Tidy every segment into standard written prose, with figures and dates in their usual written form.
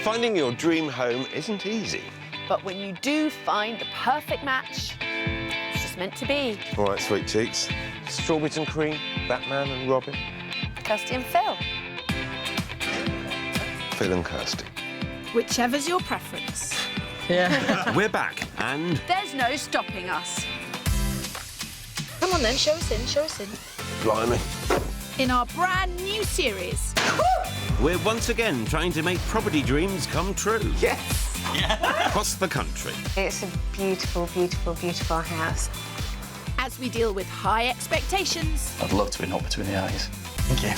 Finding your dream home isn't easy. But when you do find the perfect match, it's just meant to be. All right, sweet cheeks. Strawberries and cream, Batman and Robin. Kirsty and Phil. Phil and Kirsty. Whichever's your preference. Yeah. We're back, and... There's no stopping us. Come on then, show us in, show us in. Blimey. In our brand new series. we're once again trying to make property dreams come true. Yes! Yeah. Across the country. It's a beautiful, beautiful, beautiful house. As we deal with high expectations. I'd love to be not between the eyes. Thank you.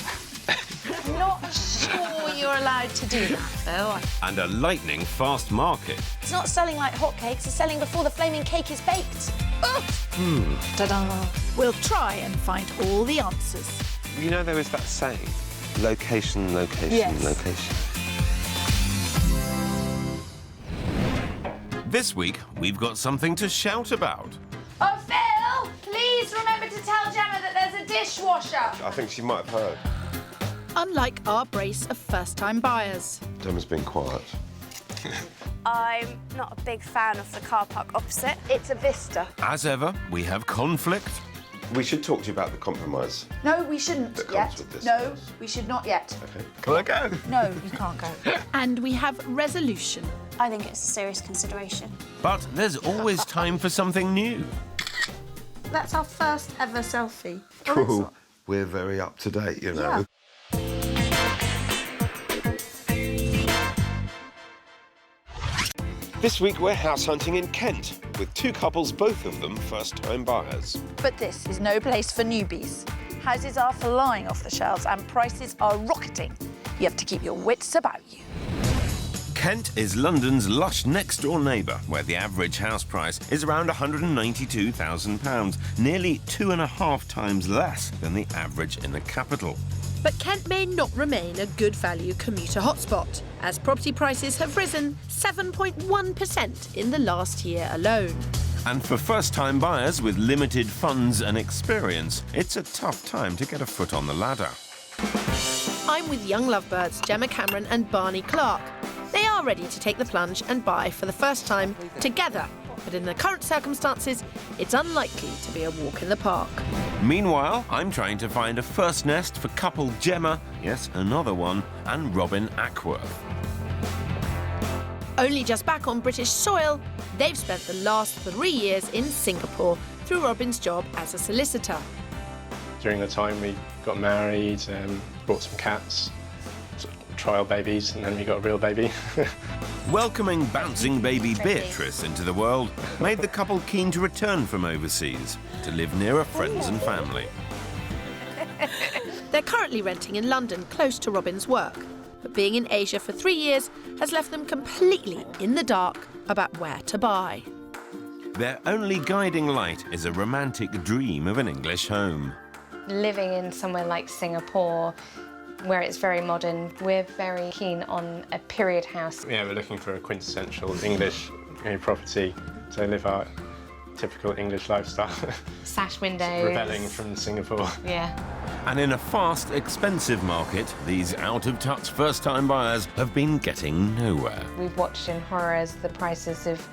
I'm not sure you're allowed to do that, Phil. And a lightning-fast market. It's not selling like hotcakes, it's selling before the flaming cake is baked. Ta-da! We'll try and find all the answers. You know, there is that saying, location, location, Yes. location. This week, we've got something to shout about. Oh, Phil! Please remember to tell Gemma that there's a dishwasher. I think she might have heard. Unlike our brace of first-time buyers. Gemma's been quiet. I'm not a big fan of the car park opposite. It's a Vista. As ever, we have conflict. We should talk to you about the compromise. No, we shouldn't that yet. comes with this. No, we should not yet. Okay. Can I go? No, you can't go. And we have resolution. I think it's a serious consideration. But there's always time for something new. That's our first ever selfie. Cool. We're very up to date, you know. Yeah. This week we're house hunting in Kent, with two couples, both of them first-time buyers. But this is no place for newbies. Houses are flying off the shelves and prices are rocketing. You have to keep your wits about you. Kent is London's lush next-door neighbour, where the average house price is around £192,000, nearly 2.5 times less than the average in the capital. But Kent may not remain a good value commuter hotspot, as property prices have risen 7.1% in the last year alone. And for first-time buyers with limited funds and experience, it's a tough time to get a foot on the ladder. I'm with young lovebirds Gemma Cameron and Barney Clark. They are ready to take the plunge and buy for the first time together. But in the current circumstances, it's unlikely to be a walk in the park. Meanwhile, I'm trying to find a first nest for couple Gemma, yes, another one, and Robin Ackworth. Only just back on British soil, they've spent the last 3 years in Singapore through Robin's job as a solicitor. During the time we got married, brought some cats, trial babies, and then we got a real baby. Welcoming bouncing baby Beatrice into the world made the couple keen to return from overseas to live nearer friends and family. They're currently renting in London, close to Robin's work. But being in Asia for 3 years has left them completely in the dark about where to buy. Their only guiding light is a romantic dream of an English home. Living in somewhere like Singapore, where it's very modern, we're very keen on a period house. Yeah, we're looking for a quintessential English property to live our typical English lifestyle. Sash windows. Rebelling from Singapore. Yeah. And in a fast, expensive market, these out-of-touch first-time buyers have been getting nowhere. We've watched in horror as the prices have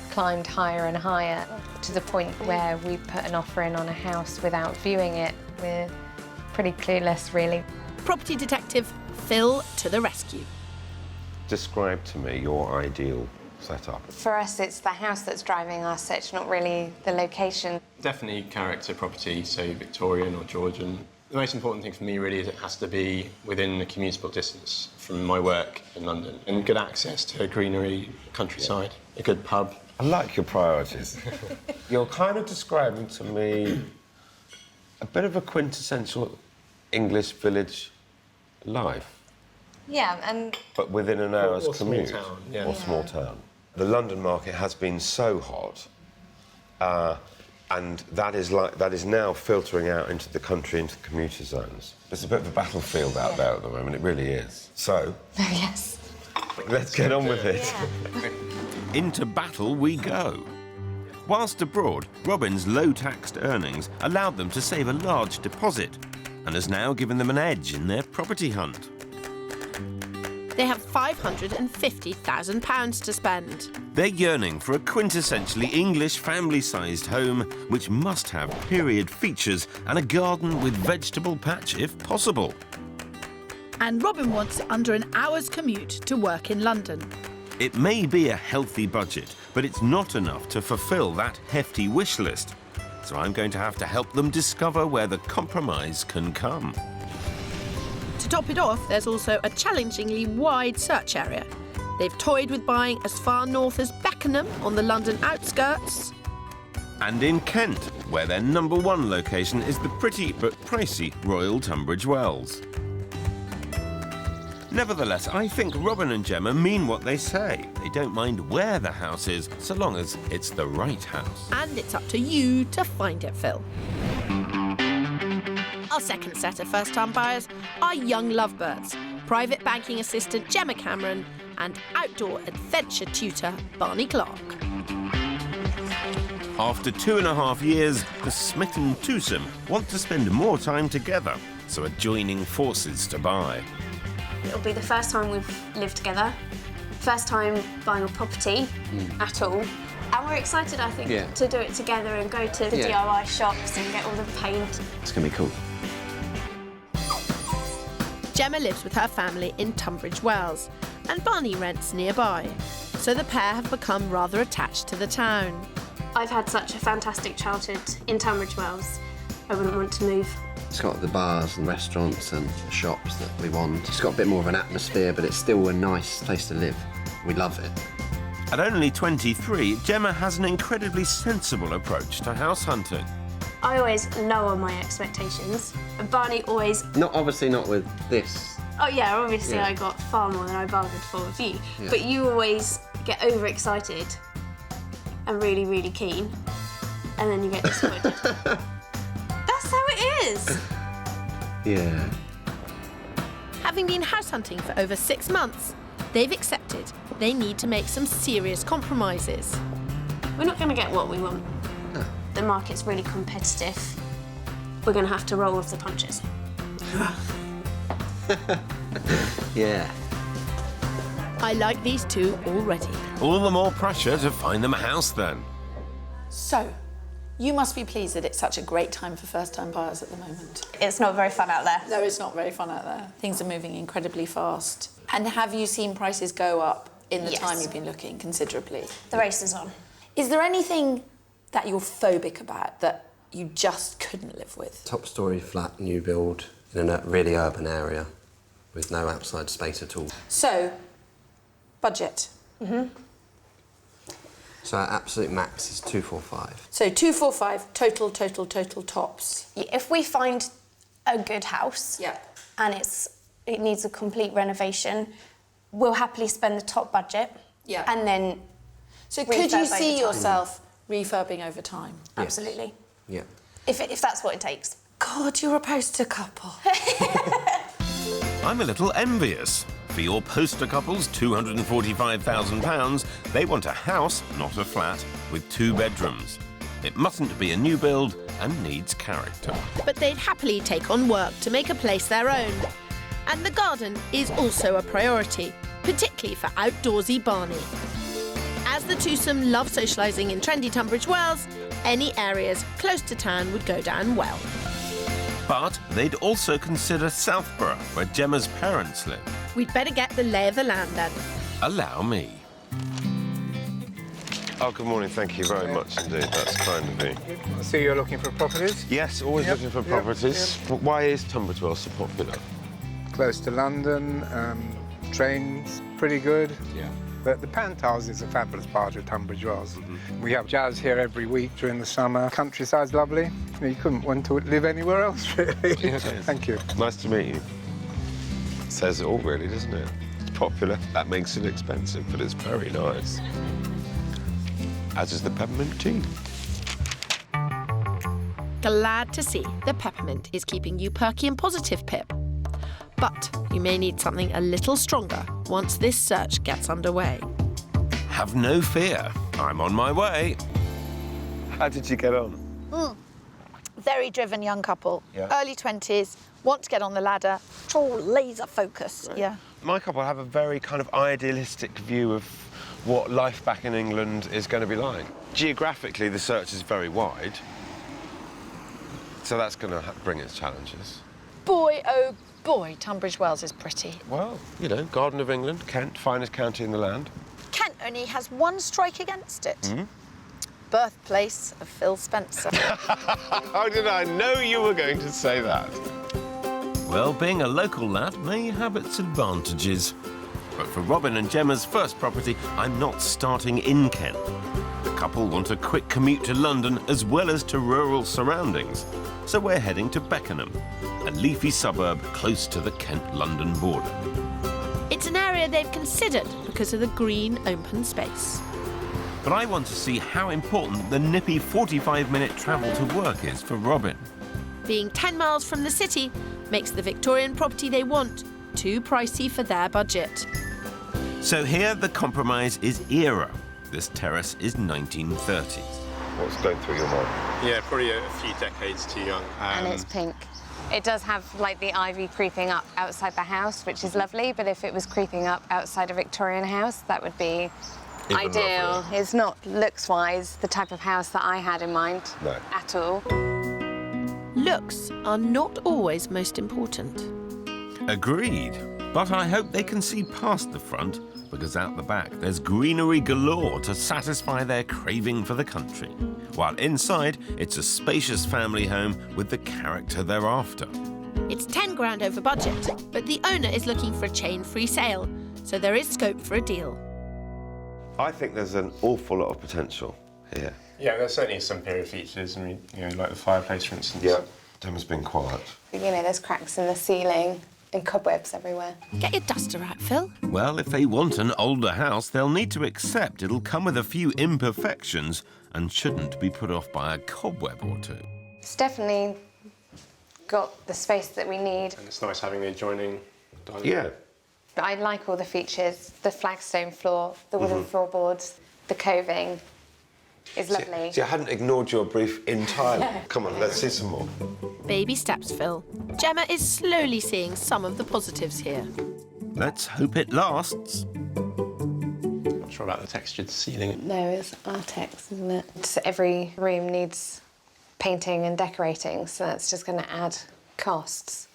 climbed higher and higher to the point where we put an offer in on a house without viewing it. We're pretty clueless, really. Property detective Phil to the rescue. Describe to me your ideal setup. For us, it's the house that's driving us, it's not really the location. Definitely character property, so Victorian or Georgian. The most important thing for me really is it has to be within a commutable distance from my work in London and good access to greenery, countryside, a good pub. I like your priorities. You're kind of describing to me a bit of a quintessential English village life. Yeah, and... But within an hour's or commute. small town, yeah. Or small town. The London market has been so hot, and that is now filtering out into the country, into commuter zones. It's a bit of a battlefield out there at the moment, it really is. So, yes. let's get on with it. Yeah. Into battle we go. Whilst abroad, Robin's low-taxed earnings allowed them to save a large deposit and has now given them an edge in their property hunt. they have £550,000 to spend. They're yearning for a quintessentially English family-sized home which must have period features and a garden with vegetable patch if possible. And Robin wants it under an hour's commute to work in London. It may be a healthy budget, but it's not enough to fulfil that hefty wish list. So I'm going to have to help them discover where the compromise can come. To top it off, there's also a challengingly wide search area. They've toyed with buying as far north as Beckenham on the London outskirts. And in Kent, where their #1 location is the pretty but pricey Royal Tumbridge Wells. Nevertheless, I think Robin and Gemma mean what they say. They don't mind where the house is, so long as it's the right house. And it's up to you to find it, Phil. Our second set of first-time buyers are young lovebirds, private banking assistant Gemma Cameron and outdoor adventure tutor Barney Clark. After 2.5 years, the smitten twosome want to spend more time together, so are joining forces to buy. It'll be the first time we've lived together, first time buying a property at all. And we're excited, I think, to do it together and go to the DIY shops and get all the paint. It's going to be cool. Gemma lives with her family in Tumbridge Wells and Barney rents nearby, so the pair have become rather attached to the town. I've had such a fantastic childhood in Tumbridge Wells. I wouldn't want to move. It's got the bars and restaurants and shops that we want. It's got a bit more of an atmosphere, but it's still a nice place to live. We love it. At only 23, Gemma has an incredibly sensible approach to house hunting. I always lower my expectations. And Barney always... Obviously not with this. Oh yeah, obviously I got far more than I bargained for with you. Yeah. But you always get overexcited and really, really keen. And then you get disappointed. That's how it is. Yeah. Having been house hunting for over 6 months, they've accepted they need to make some serious compromises. We're not going to get what we want. No. The market's really competitive. We're going to have to roll with the punches. Yeah. I like these two already. All the more pressure to find them a house then. So, you must be pleased that it's such a great time for first-time buyers at the moment. It's not very fun out there. No, it's not very fun out there. Things are moving incredibly fast. And have you seen prices go up in the time you've been looking considerably? The race is on. Is there anything that you're phobic about that you just couldn't live with? Top-storey flat, new build, in a really urban area with no outside space at all. So, budget. So our absolute max is 245. So 245 total tops. Yeah, if we find a good house and it needs a complete renovation, we'll happily spend the top budget. Yeah. And then So could you refurb see over time. yourself refurbing over time? Absolutely. Yeah. If that's what it takes. God, you're a poster couple. I'm a little envious. For your poster couple's £245,000, they want a house, not a flat, with 2 bedrooms. It mustn't be a new build and needs character. But they'd happily take on work to make a place their own. And the garden is also a priority, particularly for outdoorsy Barney. As the twosome love socialising in trendy Tunbridge Wells, any areas close to town would go down well. But they'd also consider Southborough, where Gemma's parents live. We'd better get the lay of the land then. Allow me. Oh, good morning. Thank you very much indeed. That's kind of you. I see you're looking for properties. Yes, always looking for properties. Why is Tumbridge Wells so popular? Close to London, trains pretty good. Yeah. But the Pantiles is a fabulous part of Tunbridge Wells. We have jazz here every week during the summer. Countryside's lovely. You couldn't want to live anywhere else, really. Thank you. Nice to meet you. Says it all, really, doesn't it? It's popular. That makes it expensive, but it's very nice. As is the peppermint tea. Glad to see the peppermint is keeping you perky and positive, Pip. But you may need something a little stronger once this search gets underway. Have no fear. I'm on my way. How did you get on? Very driven young couple, Yeah. early 20s, want to get on the ladder, all laser focus. Right. Yeah. My couple have a very kind of idealistic view of what life back in England is going to be like. Geographically, the search is very wide, so that's going to bring its challenges. Boy, oh boy, Tumbridge Wells is pretty. Well, you know, Garden of England, Kent, finest county in the land. Kent only has one strike against it. Birthplace of Phil Spencer. How did I know you were going to say that? Well, being a local lad may have its advantages. But for Robin and Gemma's first property, I'm not starting in Kent. The couple want a quick commute to London as well as to rural surroundings. So we're heading to Beckenham, a leafy suburb close to the Kent-London border. It's an area they've considered because of the green open space. But I want to see how important the nippy 45-minute travel to work is for Robin. Being 10 miles from the city makes the Victorian property they want too pricey for their budget. So here the compromise is era. This terrace is 1930s. What's going through your mind? Yeah, probably a few decades too young. And it's pink. It does have, like, the ivy creeping up outside the house, which is lovely, but if it was creeping up outside a Victorian house, that would be Even ideal. lovelier. It's not, looks-wise, the type of house that I had in mind at all. Looks are not always most important. Agreed. But I hope they can see past the front, because out the back there's greenery galore to satisfy their craving for the country. While inside, it's a spacious family home with the character they're after. It's 10 grand over budget, but the owner is looking for a chain-free sale, so there is scope for a deal. I think there's an awful lot of potential here. Yeah, there's certainly some period features. I mean, you know, like the fireplace, for instance. Yeah, Gemma's been quiet. You know, there's cracks in the ceiling and cobwebs everywhere. Get your duster out, Phil. Well, if they want an older house, they'll need to accept it'll come with a few imperfections and shouldn't be put off by a cobweb or two. It's definitely got the space that we need. And it's nice having the adjoining dining room. Yeah. But I like all the features, the flagstone floor, the wooden floorboards, the coving is lovely. See, I hadn't ignored your brief entirely. Come on, let's see some more. Baby steps, Phil. Gemma is slowly seeing some of the positives here. Let's hope it lasts. Not sure about the textured ceiling. No, it's Artex, isn't it? So every room needs painting and decorating, so that's just going to add costs.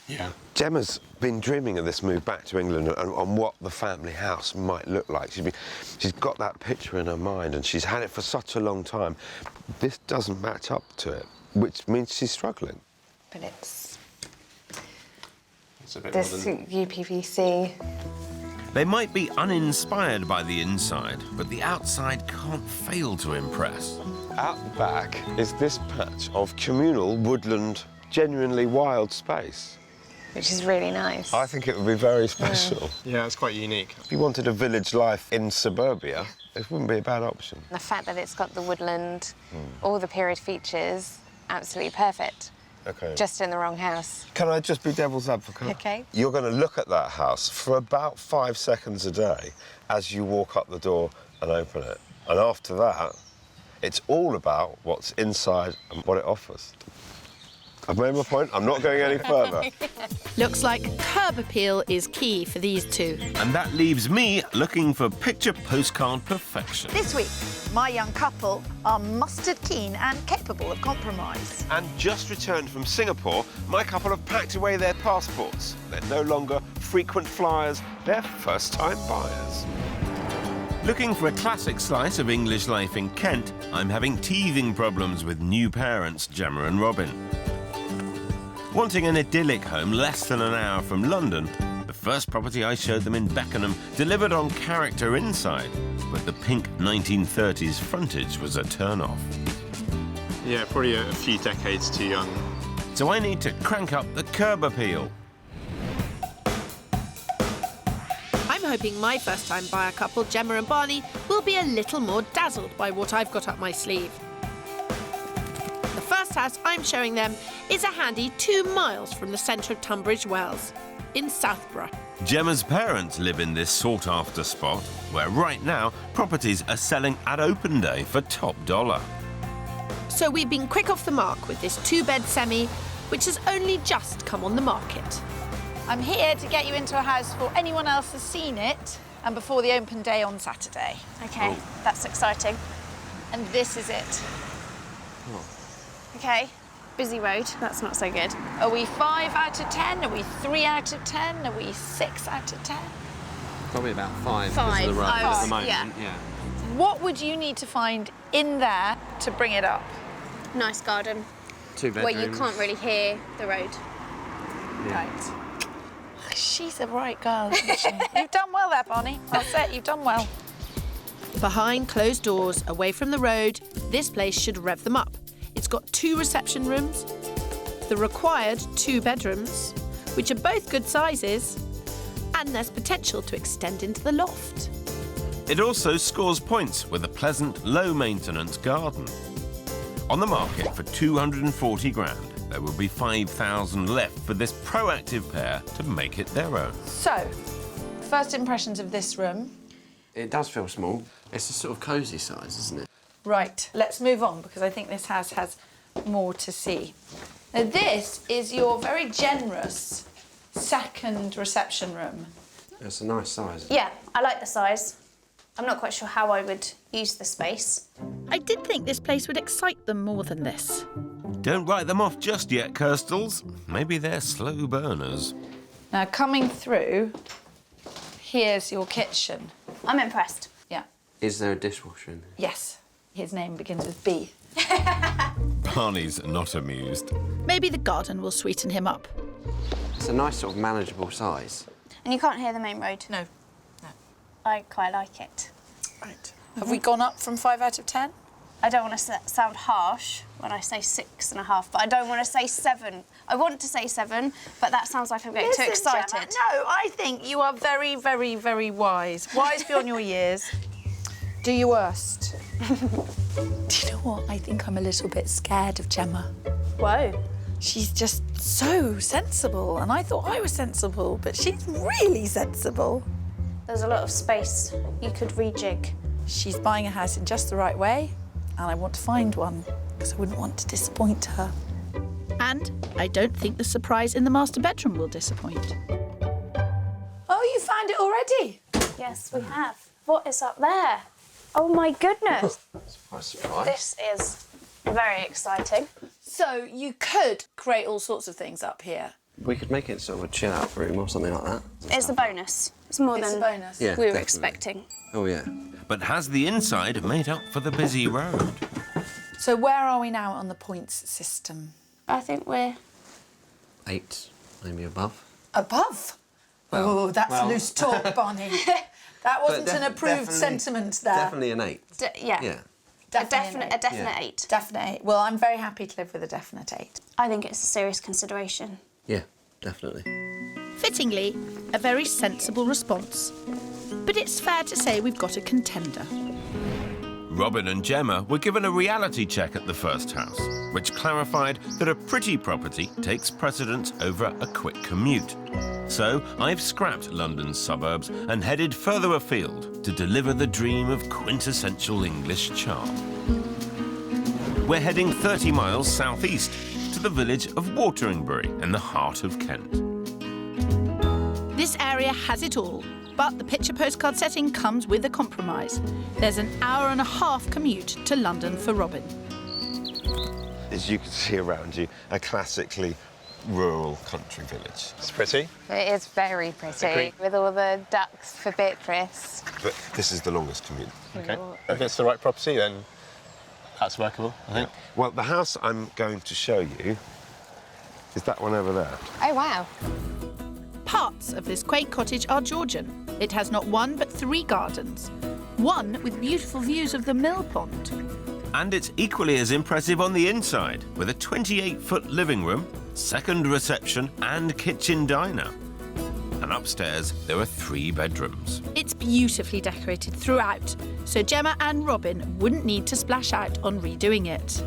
Yeah. Gemma's been dreaming of this move back to England and what the family house might look like. She's got that picture in her mind and she's had it for such a long time. This doesn't match up to it, which means she's struggling. But it's A bit this modern. UPVC. They might be uninspired by the inside, but the outside can't fail to impress. Out the back is this patch of communal woodland, genuinely wild space. Which is really nice. I think it would be very special. Yeah, it's quite unique. If you wanted a village life in suburbia, it wouldn't be a bad option. The fact that it's got the woodland, all the period features, absolutely perfect. Okay. Just in the wrong house. Can I just be devil's advocate? Okay. You're going to look at that house for about 5 seconds a day as you walk up the door and open it. And after that, it's all about what's inside and what it offers. I've made my point. I'm not going any further. Looks like curb appeal is key for these two. And that leaves me looking for picture postcard perfection. This week, my young couple are mustard keen and capable of compromise. And just returned from Singapore, my couple have packed away their passports. They're no longer frequent flyers, they're first-time buyers. Looking for a classic slice of English life in Kent, I'm having teething problems with new parents, Gemma and Robin. Wanting an idyllic home less than an hour from London, the first property I showed them in Beckenham delivered on character inside, but the pink 1930s frontage was a turn-off. Yeah, probably a few decades too young. So I need to crank up the curb appeal. I'm hoping my first-time buyer couple, Gemma and Barney, will be a little more dazzled by what I've got up my sleeve. The first house I'm showing them is a handy 2 miles from the centre of Tumbridge Wells, in Southborough. Gemma's parents live in this sought-after spot, where right now properties are selling at open day for top dollar. So we've been quick off the mark with this 2-bed semi, which has only just come on the market. I'm here to get you into a house before anyone else has seen it and before the open day on Saturday. OK, that's exciting. And this is it. OK, busy road. That's not so good. Are we 5 out of 10? Are we 3 out of 10? Are we 6 out of 10? Probably about 5 because Five. of the road Oh, at the moment. yeah. What would you need to find in there to bring it up? Nice garden 2 where bedrooms. you can't really hear the road. Right. She's a right girl, isn't she? You've done well there, Bonnie. I'll say it, you've done well. Behind closed doors, away from the road, this place should rev them up. It's got 2 reception rooms, the required 2 bedrooms, which are both good sizes, and there's potential to extend into the loft. It also scores points with a pleasant, low-maintenance garden. On the market for 240 grand, there will be 5,000 left for this proactive pair to make it their own. So, first impressions of this room. It does feel small. It's a sort of cosy size, isn't it? Right, let's move on because I think this house has more to see. Now, this is your very generous second reception room. It's a nice size. Yeah, I like the size. I'm not quite sure how I would use the space. I did think this place would excite them more than this. Don't write them off just yet, Kirstles. Maybe they're slow burners. Now, coming through, here's your kitchen. I'm impressed. Yeah. Is there a dishwasher in there? Yes. His name begins with B. Barney's not amused. Maybe the garden will sweeten him up. It's a nice sort of manageable size. And you can't hear the main road. No. I quite like it. Right. Have we gone up from 5 out of 10? I don't want to sound harsh when I say 6.5, but I don't want to say 7. I want to say 7, but that sounds like I'm getting too excited. Gemma, no, I think you are very, very, very wise. Wise beyond your years. Do your worst. Do you know what? I think I'm a little bit scared of Gemma. Whoa. She's just so sensible, and I thought I was sensible, but she's really sensible. There's a lot of space. You could rejig. She's buying a house in just the right way, and I want to find one, because I wouldn't want to disappoint her. And I don't think the surprise in the master bedroom will disappoint. Oh, you found it already? Yes, we have. What is up there? Oh, my goodness. That's quite a surprise. This is very exciting. So you could create all sorts of things up here. We could make it sort of a chill-out room or something like that. It's a bonus. It's more It's than a bonus. Yeah, we were definitely. expecting. Oh, yeah. But has the inside made up for the busy road? So where are we now on the points system? I think we're... 8, maybe above. Above? Oh, that's loose talk, Bonnie. That wasn't an approved sentiment there. Definitely an 8. yeah. Yeah. A definite Yeah. 8. Definite 8. Well, I'm very happy to live with a definite 8. I think it's a serious consideration. Yeah, definitely. Fittingly, a very sensible response. But it's fair to say we've got a contender. Robin and Gemma were given a reality check at the first house, which clarified that a pretty property takes precedence over a quick commute. So I've scrapped London's suburbs and headed further afield to deliver the dream of quintessential English charm. We're heading 30 miles southeast to the village of Wateringbury in the heart of Kent. This area has it all, but the picture postcard setting comes with a compromise. There's an hour-and-a-half commute to London for Robin. As you can see around you, a classically rural country village. It's pretty. It is very pretty, Agree. with all the ducks for Beatrice. But this is the longest commute. Okay. If it's the right property, then that's workable, I think. Well, the house I'm going to show you is that one over there. Oh, wow. Parts of this quaint cottage are Georgian. It has not 1 but 3 gardens. One with beautiful views of the mill pond. And it's equally as impressive on the inside, with a 28-foot living room, second reception and kitchen diner. And upstairs, there are 3 bedrooms. It's beautifully decorated throughout, so Gemma and Robin wouldn't need to splash out on redoing it.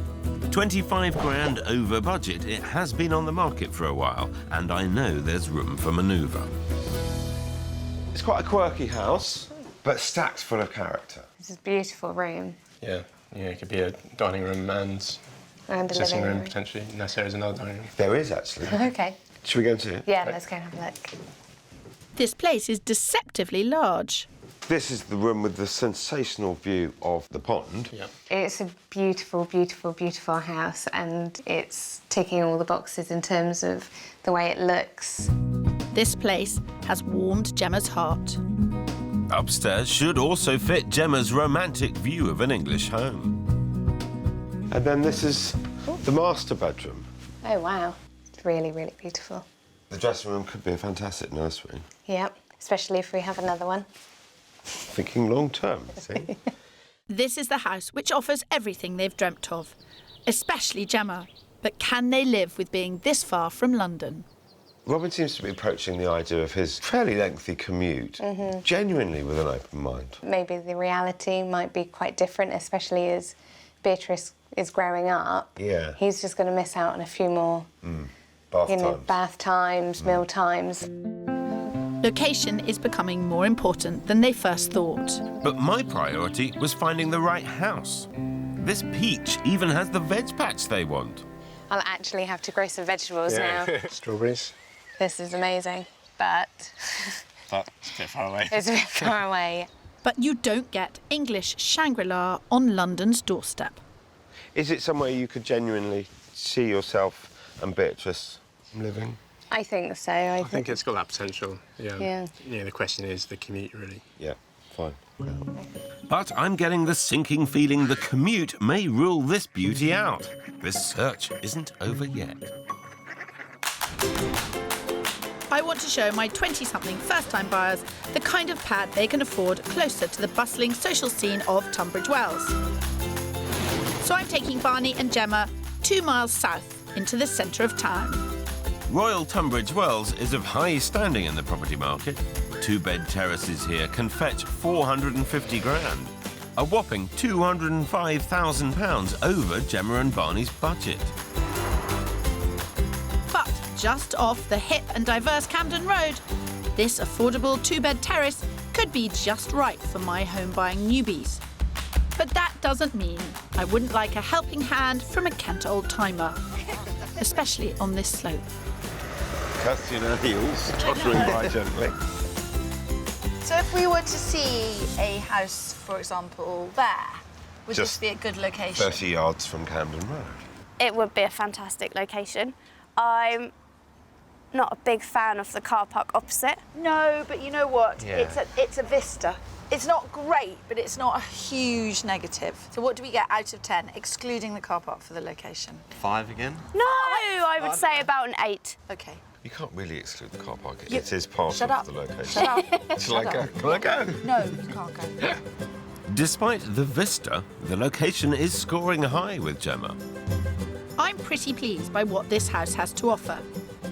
25 grand over budget, it has been on the market for a while, and I know there's room for manoeuvre. It's quite a quirky house, but stacked full of character. This is a beautiful room. Yeah, it could be a dining room and And a sitting living room, room. potentially, unless there is another dining room. There is, actually. OK. Should we go and see it? Yeah, let's go and have a look. This place is deceptively large. This is the room with the sensational view of the pond. Yeah. It's a beautiful, beautiful, beautiful house, and it's ticking all the boxes in terms of the way it looks. This place has warmed Gemma's heart. Upstairs should also fit Gemma's romantic view of an English home. And then this is the master bedroom. Oh, wow. It's really, really beautiful. The dressing room could be a fantastic nursery. Yep, especially if we have another one. Thinking long term, see? This is the house which offers everything they've dreamt of, especially Gemma. But can they live with being this far from London? Robin seems to be approaching the idea of his fairly lengthy commute genuinely with an open mind. Maybe the reality might be quite different, especially as Beatrice is growing up. Yeah. He's just going to miss out on a few more, bath times, meal times. Location is becoming more important than they first thought. But my priority was finding the right house. This peach even has the veg patch they want. I'll actually have to grow some vegetables now. Strawberries. This is amazing, but That's a bit far away. it's a bit far away. But you don't get English Shangri-La on London's doorstep. Is it somewhere you could genuinely see yourself and Beatrice living? I think so. I think it's got that potential. Yeah. The question is the commute, really. Yeah, fine. But I'm getting the sinking feeling the commute may rule this beauty out. This search isn't over yet. I want to show my 20-something first-time buyers the kind of pad they can afford closer to the bustling social scene of Tumbridge Wells. So I'm taking Barney and Gemma 2 miles south into the centre of town. Royal Tumbridge Wells is of high standing in the property market. 2-bed terraces here can fetch 450 grand. A whopping £205,000 over Gemma and Barney's budget. But just off the hip and diverse Camden Road, this affordable 2-bed terrace could be just right for my home-buying newbies. But that doesn't mean I wouldn't like a helping hand from a Kent old-timer, especially on this slope. Casting her heels, tottering by gently. So if we were to see a house, for example, there, would Just this be a good location? 30 yards from Camden Road. It would be a fantastic location. I'm not a big fan of the car park opposite. No, but you know what? Yeah. It's a vista. It's not great, but it's not a huge negative. So what do we get out of 10, excluding the car park for the location? 5 again? No, I would say about an 8. OK. You can't really exclude the car park. It is part Shut of up. the location. Shut up. Shall I go? Can I go? No, you can't go. Despite the vista, the location is scoring high with Gemma. I'm pretty pleased by what this house has to offer.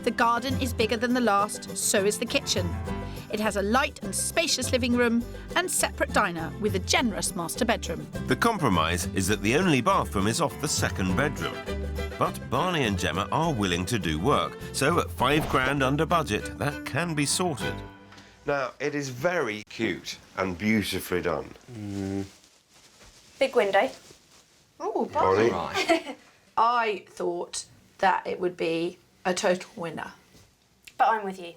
The garden is bigger than the last, so is the kitchen. It has a light and spacious living room and separate diner with a generous master bedroom. The compromise is that the only bathroom is off the 2nd bedroom. But Barney and Gemma are willing to do work, so at 5 grand under budget, that can be sorted. Now, it is very cute and beautifully done. Big window. Oh, Barney? Right. I thought that it would be a total winner. But I'm with you.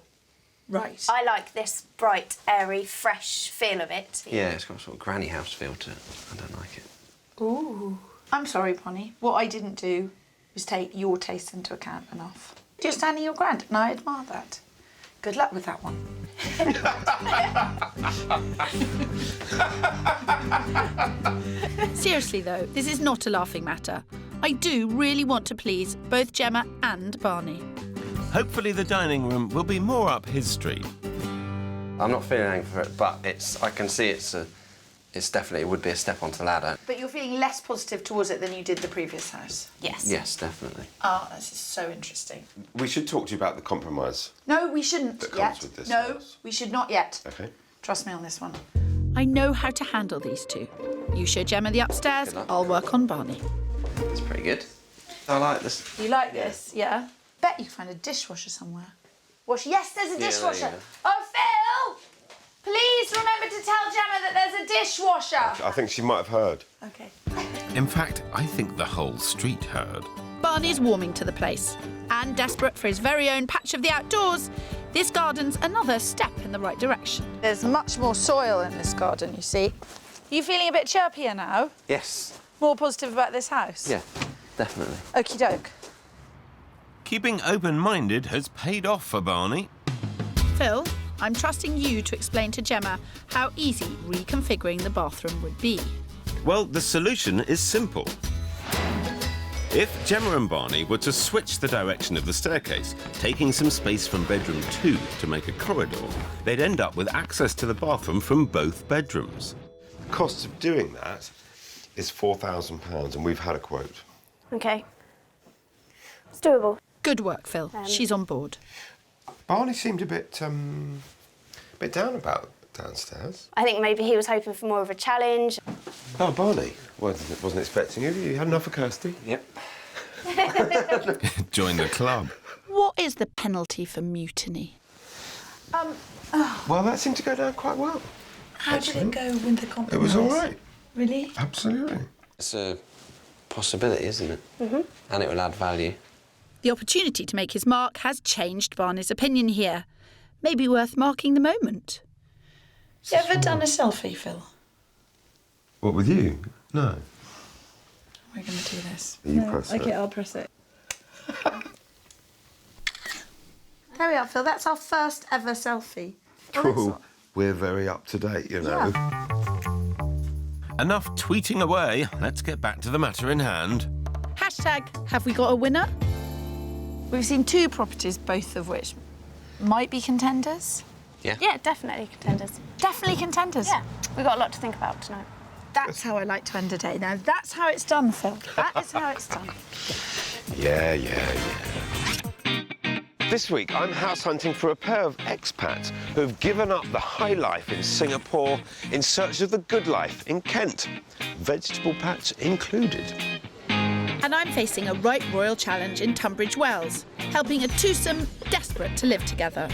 Right. I like this bright, airy, fresh feel of it. Yeah, it's got a sort of granny house feel to it. I don't like it. Ooh. I'm sorry, Bonnie. What I didn't do was take your taste into account enough. You're standing your ground, and I admire that. Good luck with that one. Seriously though, this is not a laughing matter. I do really want to please both Gemma and Barney. Hopefully the dining room will be more up his street. I'm not feeling angry for it, but I can see it's definitely, it would be a step onto the ladder. But you're feeling less positive towards it than you did the previous house. Yes. Yes, definitely. Oh, this is so interesting. We should talk to you about the compromise. No, we shouldn't That yet. comes with this No, house. we should not yet. OK. Trust me on this one. I know how to handle these two. You show Gemma the upstairs, Good luck. I'll work on Barney. It's pretty good. I like this. You like this, yeah? Bet you can find a dishwasher somewhere. Yes, there's a there dishwasher. you go. Oh, Phil! Please remember to tell Gemma that there's a dishwasher. I think she might have heard. OK. In fact, I think the whole street heard. Barney's warming to the place. And desperate for his very own patch of the outdoors, this garden's another step in the right direction. There's much more soil in this garden, you see. Are you feeling a bit chirpier now? Yes. More positive about this house? Yeah, definitely. Okie doke. Keeping open-minded has paid off for Barney. Phil, I'm trusting you to explain to Gemma how easy reconfiguring the bathroom would be. Well, the solution is simple. If Gemma and Barney were to switch the direction of the staircase, taking some space from bedroom 2 to make a corridor, they'd end up with access to the bathroom from both bedrooms. The cost of doing that is £4,000, and we've had a quote. OK. It's doable. Good work, Phil. She's on board. Barney seemed a bit down about downstairs. I think maybe he was hoping for more of a challenge. Oh, Barney wasn't expecting you. You had enough of Kirsty. Yep. Join the club. What is the penalty for mutiny? Well, that seemed to go down quite well. How did it go with the compromise? It was all right. Really? Absolutely. It's a possibility, isn't it? Mm-hmm. And it will add value. The opportunity to make his mark has changed Barney's opinion here. Maybe worth marking the moment. You ever done a selfie, Phil? What, with you? No. We're going to do this. You press it. OK, I'll press it. There we are, Phil. That's our first ever selfie. Cool. We're very up to date, you know. Yeah. Enough tweeting away. Let's get back to the matter in hand. Hashtag, have we got a winner? We've seen 2 properties, both of which might be contenders. Yeah. Yeah, definitely contenders. Definitely contenders. Yeah, we've got a lot to think about tonight. That's how I like to end a day. Now, that's how it's done, Phil. That is how it's done. Yeah. This week, I'm house hunting for a pair of expats who have given up the high life in Singapore in search of the good life in Kent, vegetable patch included. And I'm facing a right royal challenge in Tumbridge Wells, helping a twosome desperate to live together.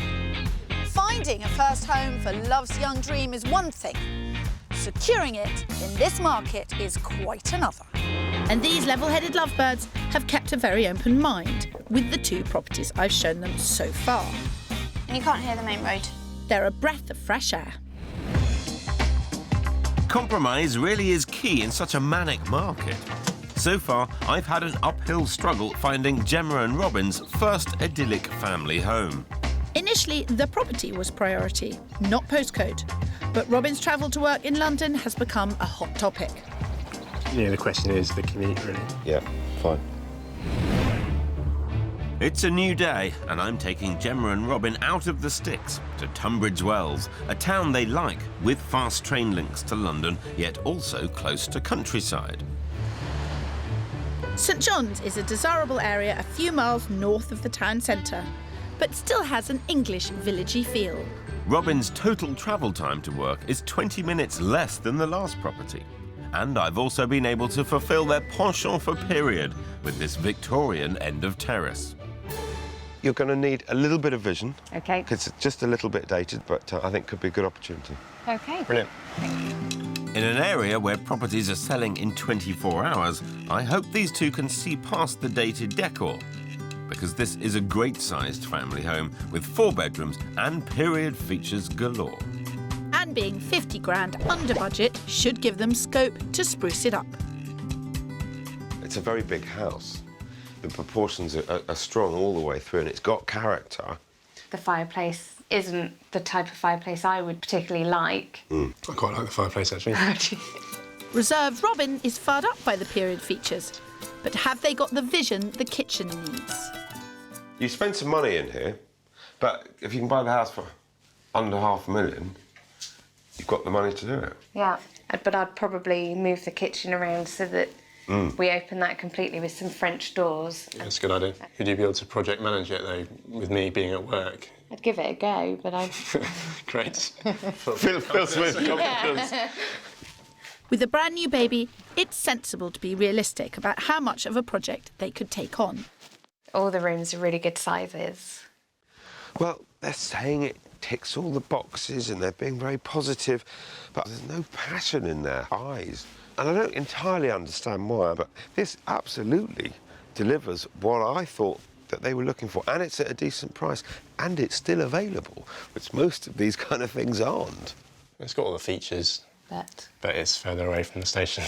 Finding a first home for love's young dream is one thing. Securing it in this market is quite another. And these level-headed lovebirds have kept a very open mind with the 2 properties I've shown them so far. And you can't hear the main road. They're a breath of fresh air. Compromise really is key in such a manic market. So far, I've had an uphill struggle finding Gemma and Robin's first idyllic family home. Initially, the property was priority, not postcode. But Robin's travel to work in London has become a hot topic. Yeah, the question is the commute, really. Yeah, fine. It's a new day, and I'm taking Gemma and Robin out of the sticks to Tumbridge Wells, a town they like, with fast train links to London, yet also close to countryside. St John's is a desirable area a few miles north of the town centre, but still has an English villagey feel. Robin's total travel time to work is 20 minutes less than the last property. And I've also been able to fulfil their penchant for period with this Victorian end of terrace. You're going to need a little bit of vision. OK. Because it's just a little bit dated, but I think could be a good opportunity. OK. Brilliant. In an area where properties are selling in 24 hours, I hope these 2 can see past the dated decor. Because this is a great-sized family home with 4 bedrooms and period features galore. And being 50 grand under budget should give them scope to spruce it up. It's a very big house. The proportions are strong all the way through, and it's got character. The fireplace isn't the type of fireplace I would particularly like. I quite like the fireplace, actually. Reserved Robin is fired up by the period features. But have they got the vision the kitchen needs? You spend some money in here, but if you can buy the house for under £500,000, you've got the money to do it. Yeah, but I'd probably move the kitchen around so that we open that completely with some French doors. Yeah, that's a good idea. Could you be able to project manage it, though, with me being at work? I'd give it a go, but I... Great. Phil Smith. With a brand new baby, it's sensible to be realistic about how much of a project they could take on. All the rooms are really good sizes. Well, they're saying it ticks all the boxes and they're being very positive, but there's no passion in their eyes. And I don't entirely understand why, but this absolutely delivers what I thought that they were looking for, and it's at a decent price, and it's still available, which most of these kind of things aren't. It's got all the features, but it's further away from the station.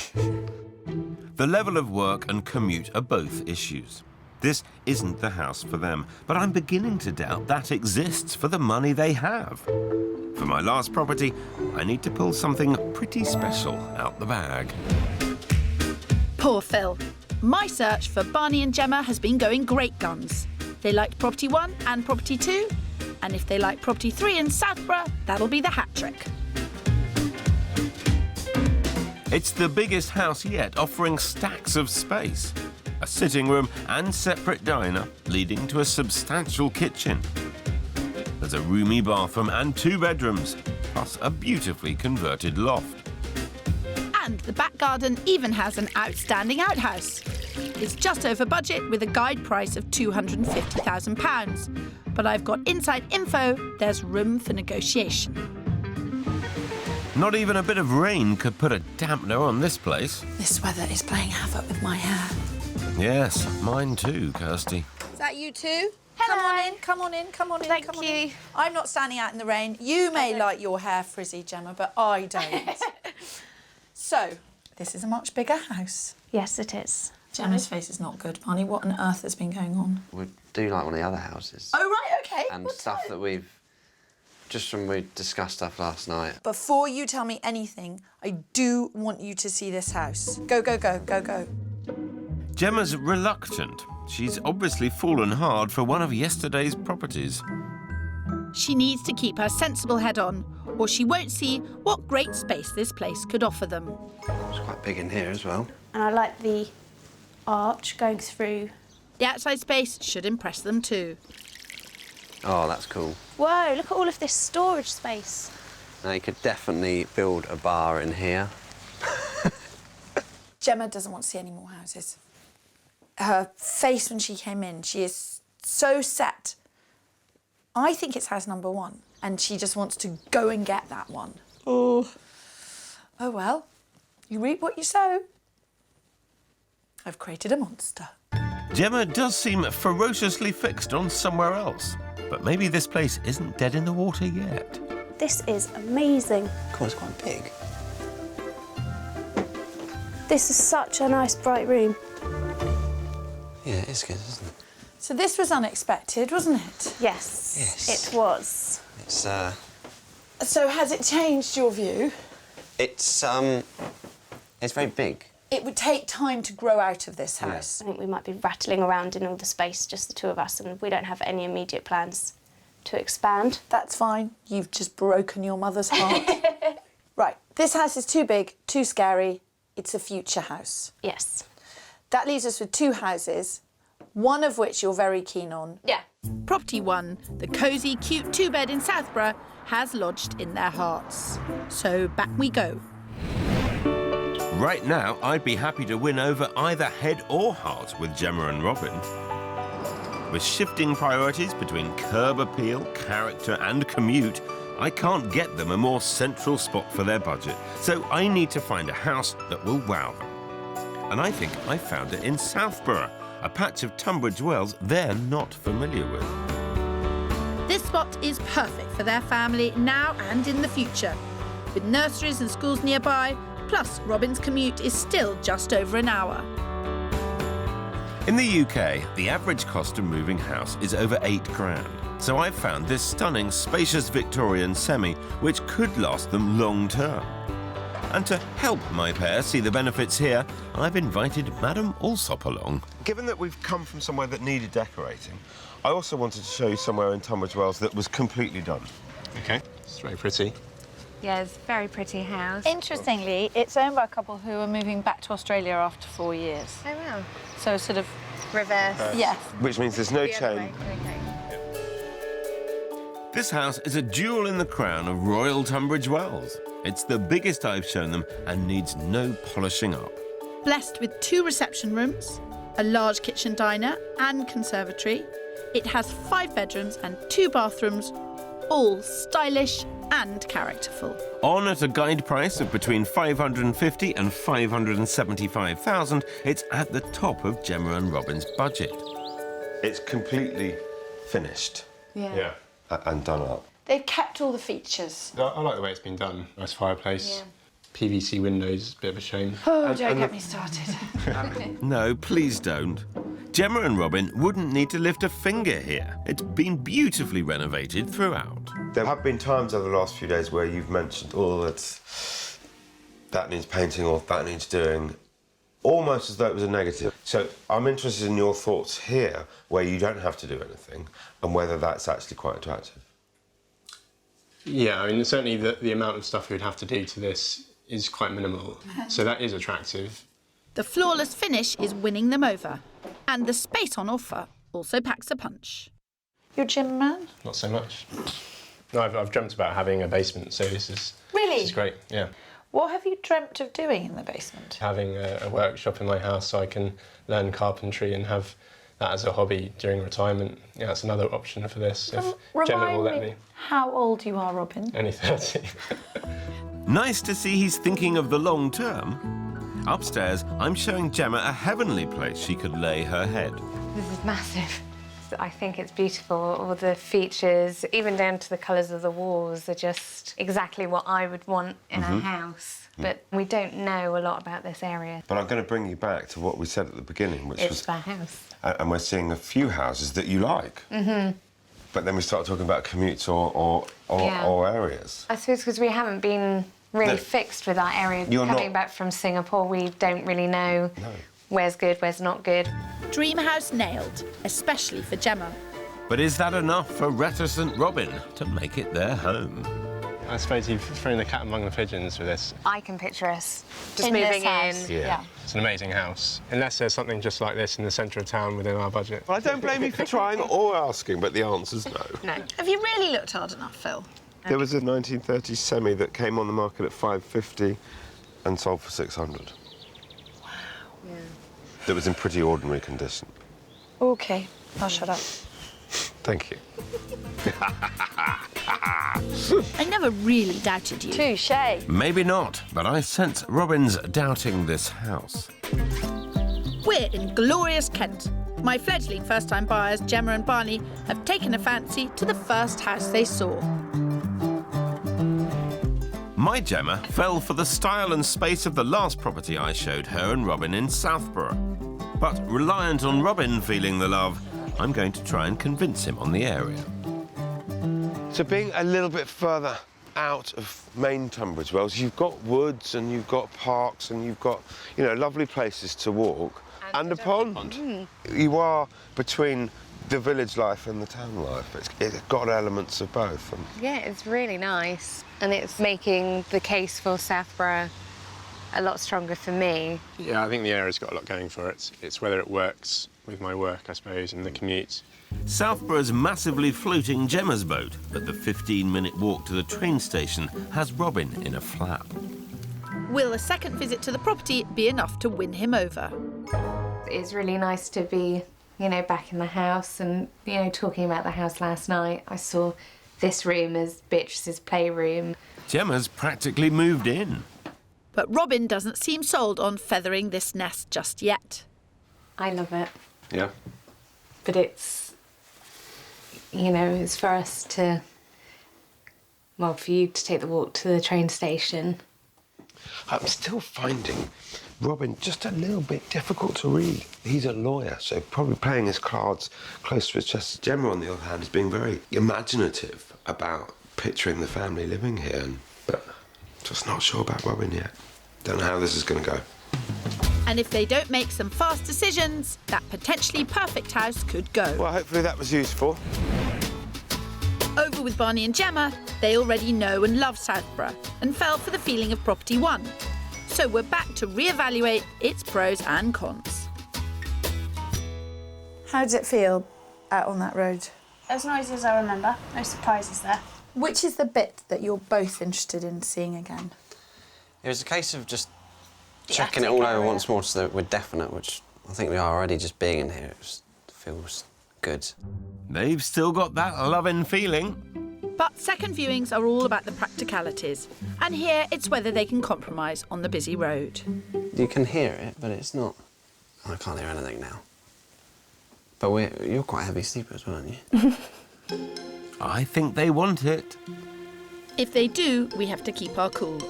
The level of work and commute are both issues. This isn't the house for them, but I'm beginning to doubt that exists for the money they have. For my last property, I need to pull something pretty special out the bag. Poor Phil. My search for Barney and Gemma has been going great guns. They liked property 1 and property 2, and if they like property 3 in Southborough, that'll be the hat trick. It's the biggest house yet, offering stacks of space. A sitting room and separate diner, leading to a substantial kitchen. There's a roomy bathroom and 2 bedrooms, plus a beautifully converted loft. And the back garden even has an outstanding outhouse. It's just over budget with a guide price of £250,000. But I've got inside info, there's room for negotiation. Not even a bit of rain could put a dampener on this place. This weather is playing havoc with my hair. Yes, mine too, Kirsty. Is that you too? Hello. Come on in, come on in, come on in. Thank come on you. in. I'm not standing out in the rain. You may like your hair frizzy, Gemma, but I don't. So, this is a much bigger house. Yes, it is. Gemma's face is not good, Barney. What on earth has been going on? We do like one of the other houses. Oh, right, OK. And What stuff type? that we've... Just when we discussed stuff last night. Before you tell me anything, I do want you to see this house. Go, go, go, go, go. Gemma's reluctant. She's obviously fallen hard for one of yesterday's properties. She needs to keep her sensible head on, or she won't see what great space this place could offer them. It's quite big in here as well. And I like the arch going through. The outside space should impress them too. Oh, that's cool. Whoa, look at all of this storage space. Now, you could definitely build a bar in here. Gemma doesn't want to see any more houses. Her face when she came in, she is so set. I think it's house number 1, and she just wants to go and get that one. Oh well, you reap what you sow. I've created a monster. Gemma does seem ferociously fixed on somewhere else. But maybe this place isn't dead in the water yet. This is amazing. Cool, it's quite big. This is such a nice, bright room. Yeah, it is good, isn't it? So this was unexpected, wasn't it? Yes, Yes. it was. It's, So has it changed your view? it's very big. It would take time to grow out of this house. I think we might be rattling around in all the space, just the 2 of us, and we don't have any immediate plans to expand. That's fine. You've just broken your mother's heart. Right, this house is too big, too scary. It's a future house. Yes. That leaves us with 2 houses, one of which you're very keen on. Yeah. Property 1, the cosy, cute 2-bed in Southborough, has lodged in their hearts. So back we go. Right now, I'd be happy to win over either head or heart with Gemma and Robin. With shifting priorities between curb appeal, character and commute, I can't get them a more central spot for their budget, so I need to find a house that will wow them. And I think I found it in Southborough, a patch of Tumbridge Wells they're not familiar with. This spot is perfect for their family now and in the future. With nurseries and schools nearby, plus Robin's commute is still just over an hour. In the UK, the average cost of moving house is over £8,000. So I've found this stunning, spacious Victorian semi, which could last them long term. And to help my pair see the benefits here, I've invited Madame Alsop along. Given that we've come from somewhere that needed decorating, I also wanted to show you somewhere in Tumbridge Wells that was completely done. OK, it's very pretty. Yeah, it's a very pretty house. Interestingly, it's owned by a couple who are moving back to Australia after 4 years. Oh, wow. So sort of... Reverse. Yeah. Which means there's no The other chain. way. Okay. This house is a jewel in the crown of Royal Tunbridge Wells. It's the biggest I've shown them and needs no polishing up. Blessed with 2 reception rooms, a large kitchen diner and conservatory, it has 5 bedrooms and 2 bathrooms, all stylish and characterful. On at a guide price of between $550,000 and $575,000, it's at the top of Gemma and Robin's budget. It's completely finished Yeah. and done up. They've kept all the features. I like the way it's been done. Nice fireplace. PVC windows, bit of a shame. Oh, don't get me started. No, please don't. Gemma and Robin wouldn't need to lift a finger here. It's been beautifully renovated throughout. There have been times over the last few days where you've mentioned, oh, that needs painting or that needs doing, almost as though it was a negative. So I'm interested in your thoughts here, where you don't have to do anything, and whether that's actually quite attractive. Yeah, I mean, certainly the amount of stuff we'd have to do to this is quite minimal, so that is attractive. The flawless finish is winning them over, and the space on offer also packs a punch. You're a gym man? Not so much. No, I've dreamt about having a basement, so this is great, yeah. What have you dreamt of doing in the basement? Having a workshop in my house so I can learn carpentry and have that as a hobby during retirement. Yeah, that's another option for this, if Gemma will let me. How old you are, Robin? Only 30. Nice to see he's thinking of the long term. Upstairs, I'm showing Gemma a heavenly place she could lay her head. This is massive. I think it's beautiful. All the features, even down to the colours of the walls, are just exactly what I would want in a house. But we don't know a lot about this area. But I'm going to bring you back to what we said at the beginning, which was... It's the house. And we're seeing a few houses that you like. But then we start talking about commutes or areas. I suppose because we haven't been really fixed with that area. Coming back from Singapore, we don't really know where's good, where's not good. Dream house nailed, especially for Gemma. But is that enough for reticent Robin to make it their home? I suppose you've thrown the cat among the pigeons with this. I can picture us just In moving this house. in. Yeah. It's an amazing house, unless there's something just like this in the centre of town within our budget. Well, I don't blame you for trying or asking, but the answer's no. No. Have you really looked hard enough, Phil? There was a 1930s semi that came on the market at $550 and sold for $600. Wow. Yeah. That was in pretty ordinary condition. OK, I'll shut up. Thank you. I never really doubted you. Touché. Maybe not, but I sense Robin's doubting this house. We're in glorious Kent. My fledgling first-time buyers, Gemma and Barney, have taken a fancy to the first house they saw. My Gemma fell for the style and space of the last property I showed her and Robin in Southborough. But reliant on Robin feeling the love, I'm going to try and convince him on the area. So being a little bit further out of main Tumbridge Wells, you've got woods and you've got parks and you've got, you know, lovely places to walk and a pond. You are between the village life and the town life. It's got elements of both. Yeah, it's really nice. And it's making the case for Southborough a lot stronger for me. Yeah, I think the area's got a lot going for it. It's whether it works with my work, I suppose, and the commute. Southborough's massively floating Gemma's boat, but the 15-minute walk to the train station has Robin in a flap. Will a second visit to the property be enough to win him over? It's really nice to be, you know, back in the house and, you know, talking about the house last night. I saw this room as Beatrice's playroom. Gemma's practically moved in. But Robin doesn't seem sold on feathering this nest just yet. I love it. Yeah. But it's, you know, it's for us to, well, for you to take the walk to the train station. I'm still finding Robin just a little bit difficult to read. He's a lawyer, so probably playing his cards close to his chest. Gemma, on the other hand, is being very imaginative about picturing the family living here, but just not sure about Robin yet. Don't know how this is going to go. And if they don't make some fast decisions, that potentially perfect house could go. Well, hopefully that was useful. Over with Barney and Gemma, they already know and love Southborough and fell for the feeling of Property One. So we're back to reevaluate its pros and cons. How does it feel out on that road? As noisy as I remember. No surprises there. Which is the bit that you're both interested in seeing again? It was a case of just checking it all over once more so that we're definite, which I think we are already. Just being in here, it feels good. They've still got that loving feeling. But second viewings are all about the practicalities. And here it's whether they can compromise on the busy road. You can hear it, but it's not... I can't hear anything now. But you're quite a heavy sleeper as well, aren't you? I think they want it. If they do, we have to keep our cool.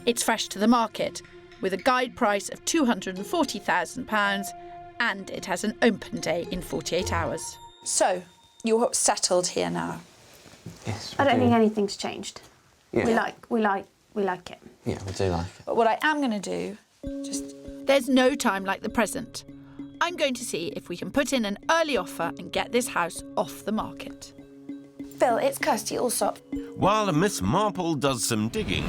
It's fresh to the market, with a guide price of £240,000, and it has an open day in 48 hours. So, you're settled here now? Yes. I don't think anything's changed. Yeah. We like it. Yeah, we do like it. But what I am going to do, there's no time like the present. I'm going to see if we can put in an early offer and get this house off the market. Phil, it's Kirsty Allsop. While Miss Marple does some digging,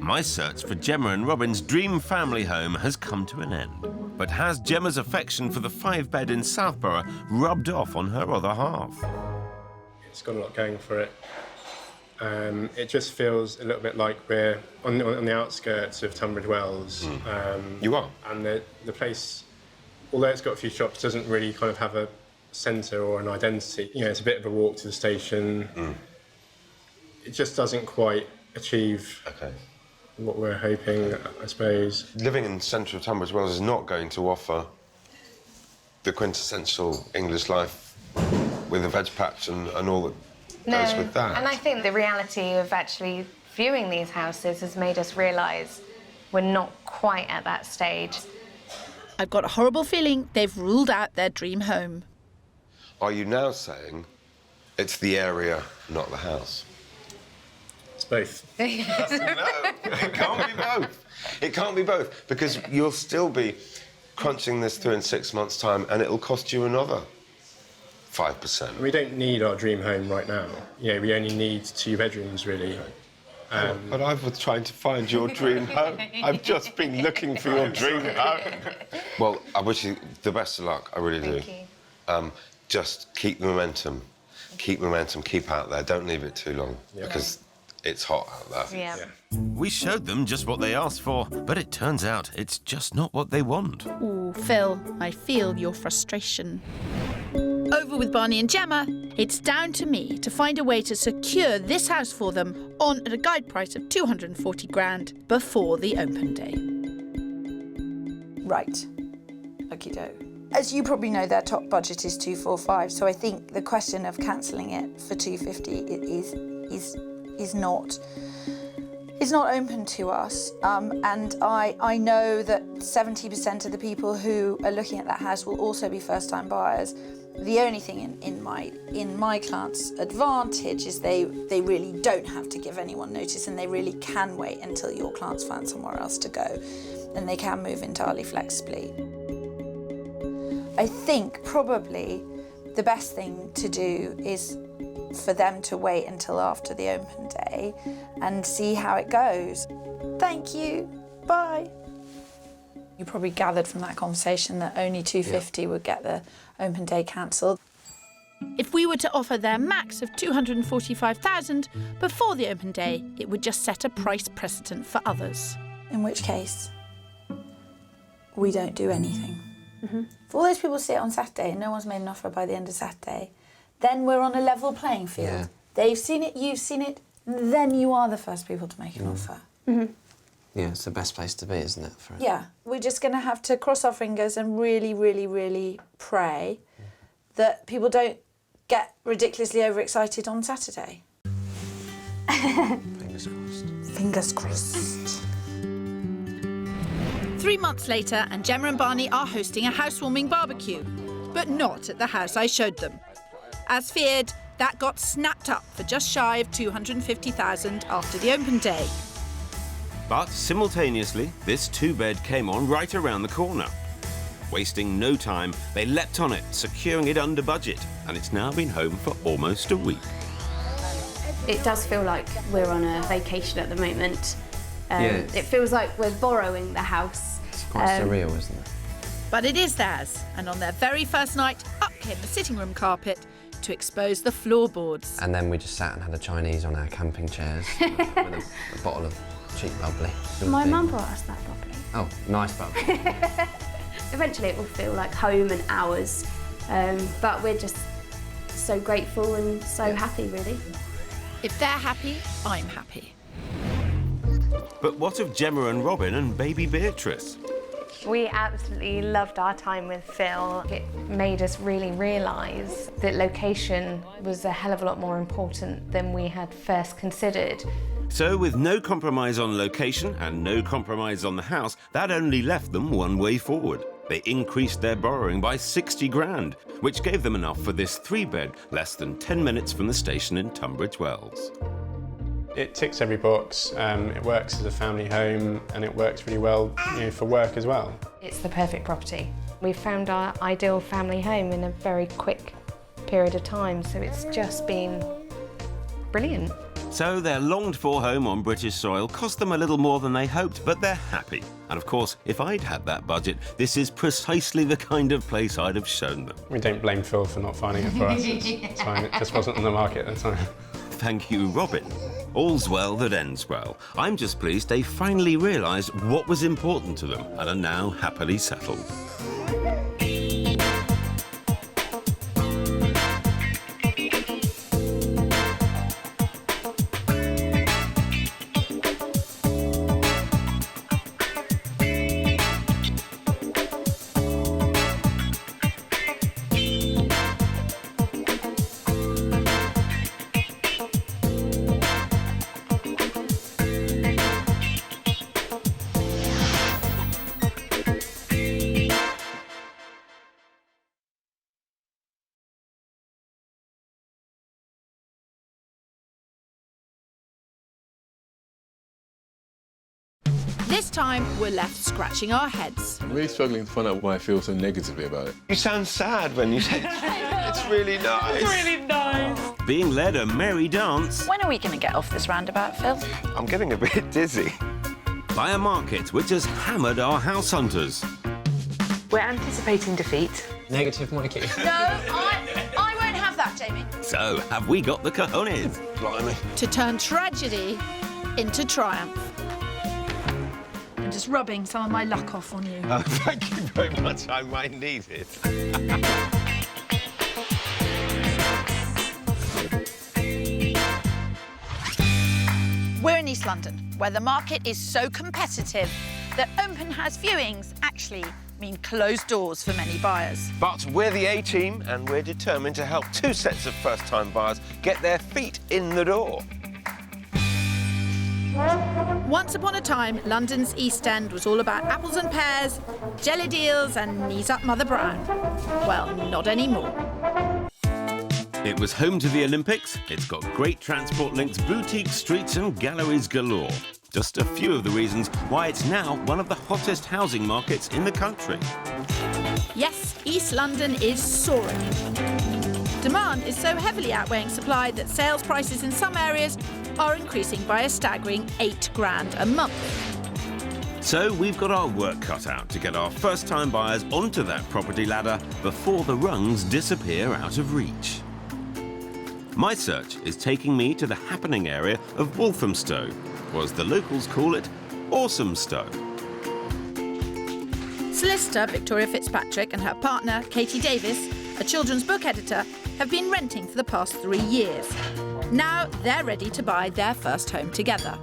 my search for Gemma and Robin's dream family home has come to an end. But has Gemma's affection for the 5-bed in Southborough rubbed off on her other half? It's got a lot going for it. It just feels a little bit like we're on the outskirts of Tumbridge Wells. You are? And the place, although it's got a few shops, doesn't really kind of have a centre or an identity. You know, it's a bit of a walk to the station. It just doesn't quite achieve what we're hoping, I suppose. Living in central Tunbridge Wells is not going to offer the quintessential English life with a veg patch and all that goes with that. And I think the reality of actually viewing these houses has made us realise we're not quite at that stage. I've got a horrible feeling they've ruled out their dream home. Are you now saying it's the area, not the house? It's both. No, it can't be both. It can't be both, because you'll still be crunching this through in 6 months' time, and it'll cost you another 5%. We don't need our dream home right now. You know, we only need 2 bedrooms, really. But I was trying to find your dream home. I've just been looking for your dream home. Well, I wish you the best of luck. I really do. Thank you. Just keep the momentum. Keep momentum. Keep out there. Don't leave it too long, because it's hot out there. Yeah. We showed them just what they asked for, but it turns out it's just not what they want. Ooh, Phil, I feel your frustration. Over with Barney and Gemma, it's down to me to find a way to secure this house for them on at a guide price of 240 grand before the open day. Right. Okie-doke. As you probably know, their top budget is 245, so I think the question of cancelling it for 250 is not open to us. And I know that 70% of the people who are looking at that house will also be first-time buyers. The only thing in my clients' advantage is they really don't have to give anyone notice, and they really can wait until your clients find somewhere else to go, and they can move entirely flexibly. I think probably the best thing to do is for them to wait until after the open day and see how it goes. Thank you. Bye. You probably gathered from that conversation that only 250 would get the open day cancelled. If we were to offer their max of 245,000 before the open day, it would just set a price precedent for others. In which case, we don't do anything. If all those people see it on Saturday and no one's made an offer by the end of Saturday, then we're on a level playing field. Yeah. They've seen it, you've seen it, then you are the first people to make an offer. Yeah, it's the best place to be, isn't it? For it? Yeah, we're just going to have to cross our fingers and really, really, really pray that people don't get ridiculously overexcited on Saturday. Fingers crossed. Fingers crossed. 3 months later, and Gemma and Barney are hosting a housewarming barbecue, but not at the house I showed them. As feared, that got snapped up for just shy of 250,000 after the open day. But simultaneously, this 2-bed came on right around the corner. Wasting no time, they leapt on it, securing it under budget, and it's now been home for almost a week. It does feel like we're on a vacation at the moment. Yes. It feels like we're borrowing the house. It's quite surreal, isn't it? But it is theirs, and on their very first night, up came the sitting room carpet to expose the floorboards. And then we just sat and had a Chinese on our camping chairs with a bottle of cheap bubbly. My mum brought us that bubbly. Oh, nice bubbly. Eventually it will feel like home and ours, but we're just so grateful and so happy, really. If they're happy, I'm happy. But what of Gemma and Robin and baby Beatrice? We absolutely loved our time with Phil. It made us really realise that location was a hell of a lot more important than we had first considered. So with no compromise on location and no compromise on the house, that only left them one way forward. They increased their borrowing by 60 grand, which gave them enough for this 3-bed, less than 10 minutes from the station in Tumbridge Wells. It ticks every box, it works as a family home, and it works really well, for work as well. It's the perfect property. We found our ideal family home in a very quick period of time, so it's just been brilliant. So their longed-for home on British soil cost them a little more than they hoped, but they're happy. And of course, if I'd had that budget, this is precisely the kind of place I'd have shown them. We don't blame Phil for not finding it for us. It's fine, it just wasn't on the market at the time. Thank you, Robin. All's well that ends well. I'm just pleased they finally realised what was important to them and are now happily settled. This time, we're left scratching our heads. I'm really struggling to find out why I feel so negatively about it. You sound sad when you say it's really nice. It's really nice. Being led a merry dance When are we going to get off this roundabout, Phil? I'm getting a bit dizzy. by a market which has hammered our house hunters. We're anticipating defeat. Negative Mikey. No, I won't have that, Jamie. So, have we got the cojones? Blimey. To turn tragedy into triumph. I'm just rubbing some of my luck off on you. Oh, thank you very much. I might need it. We're in East London, where the market is so competitive that open house viewings actually mean closed doors for many buyers. But we're the A-team, and we're determined to help 2 sets of first-time buyers get their feet in the door. Once upon a time, London's East End was all about apples and pears, jelly deals and knees up Mother Brown. Well, not anymore. It was home to the Olympics, it's got great transport links, boutique streets and galleries galore. Just a few of the reasons why it's now one of the hottest housing markets in the country. Yes, East London is soaring. Demand is so heavily outweighing supply that sales prices in some areas are increasing by a staggering £8,000 a month. So we've got our work cut out to get our first-time buyers onto that property ladder before the rungs disappear out of reach. My search is taking me to the happening area of Walthamstow, or as the locals call it, Awesomstow. Solicitor Victoria Fitzpatrick and her partner, Katie Davis, a children's book editor, have been renting for the past 3 years. Now they're ready to buy their first home together.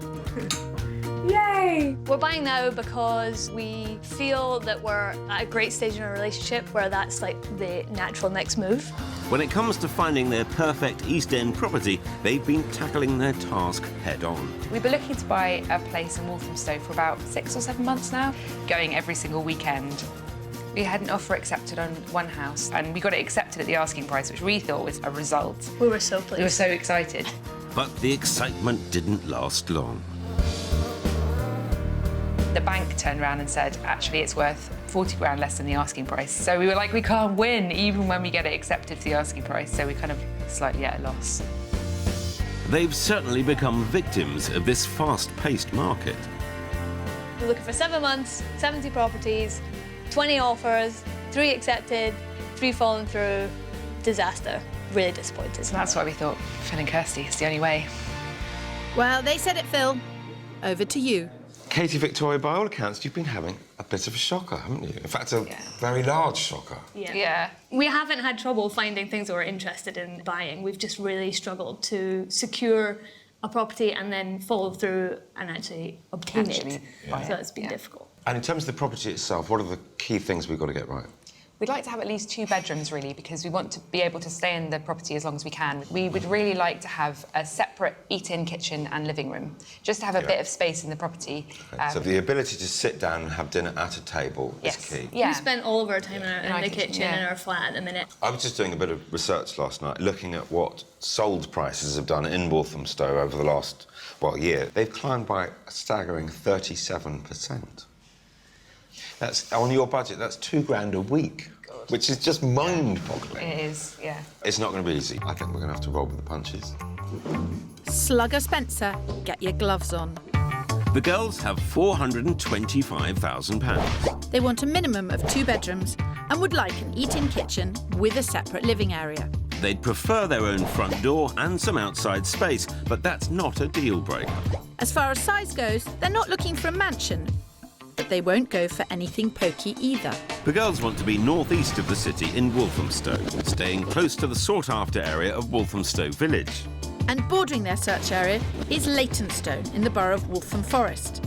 Yay! We're buying now because we feel that we're at a great stage in our relationship where that's like the natural next move. When it comes to finding their perfect East End property, they've been tackling their task head-on. We've been looking to buy a place in Walthamstow for about 6 or 7 months now, going every single weekend. We had an offer accepted on one house, and we got it accepted at the asking price, which we thought was a result. We were so pleased. We were so excited. But the excitement didn't last long. The bank turned around and said, actually, it's worth 40 grand less than the asking price. So we were like, we can't win, even when we get it accepted to the asking price. So we're kind of slightly at a loss. They've certainly become victims of this fast-paced market. We're looking for 7 months, 70 properties, 20 offers, 3 accepted, 3 fallen through. Disaster. Really disappointed. So that's why we thought Phil and Kirsty is the only way. Well, they said it, Phil. Over to you. Katie, Victoria, by all accounts, you've been having a bit of a shocker, haven't you? In fact, a very large shocker. Yeah. We haven't had trouble finding things that we're interested in buying. We've just really struggled to secure a property and then follow through and actually obtain it. So it's been difficult. And in terms of the property itself, what are the key things we've got to get right? We'd like to have at least 2 bedrooms, really, because we want to be able to stay in the property as long as we can. We would really like to have a separate eat-in kitchen and living room, just to have a bit of space in the property. Okay. So the ability to sit down and have dinner at a table is key. We spent all of our time in the kitchen in our flat at the minute. I was just doing a bit of research last night, looking at what sold prices have done in Walthamstow over the last, year. They've climbed by a staggering 37%. That's, on your budget, that's £2,000 a week, which is just mind-boggling. It is, yeah. It's not going to be easy. I think we're going to have to roll with the punches. Slugger Spencer, get your gloves on. The girls have £425,000. They want a minimum of 2 bedrooms and would like an eat-in kitchen with a separate living area. They'd prefer their own front door and some outside space, but that's not a deal breaker. As far as size goes, they're not looking for a mansion, but they won't go for anything pokey either. The girls want to be northeast of the city in Walthamstow, staying close to the sought-after area of Walthamstow Village. And bordering their search area is Leytonstone in the borough of Waltham Forest,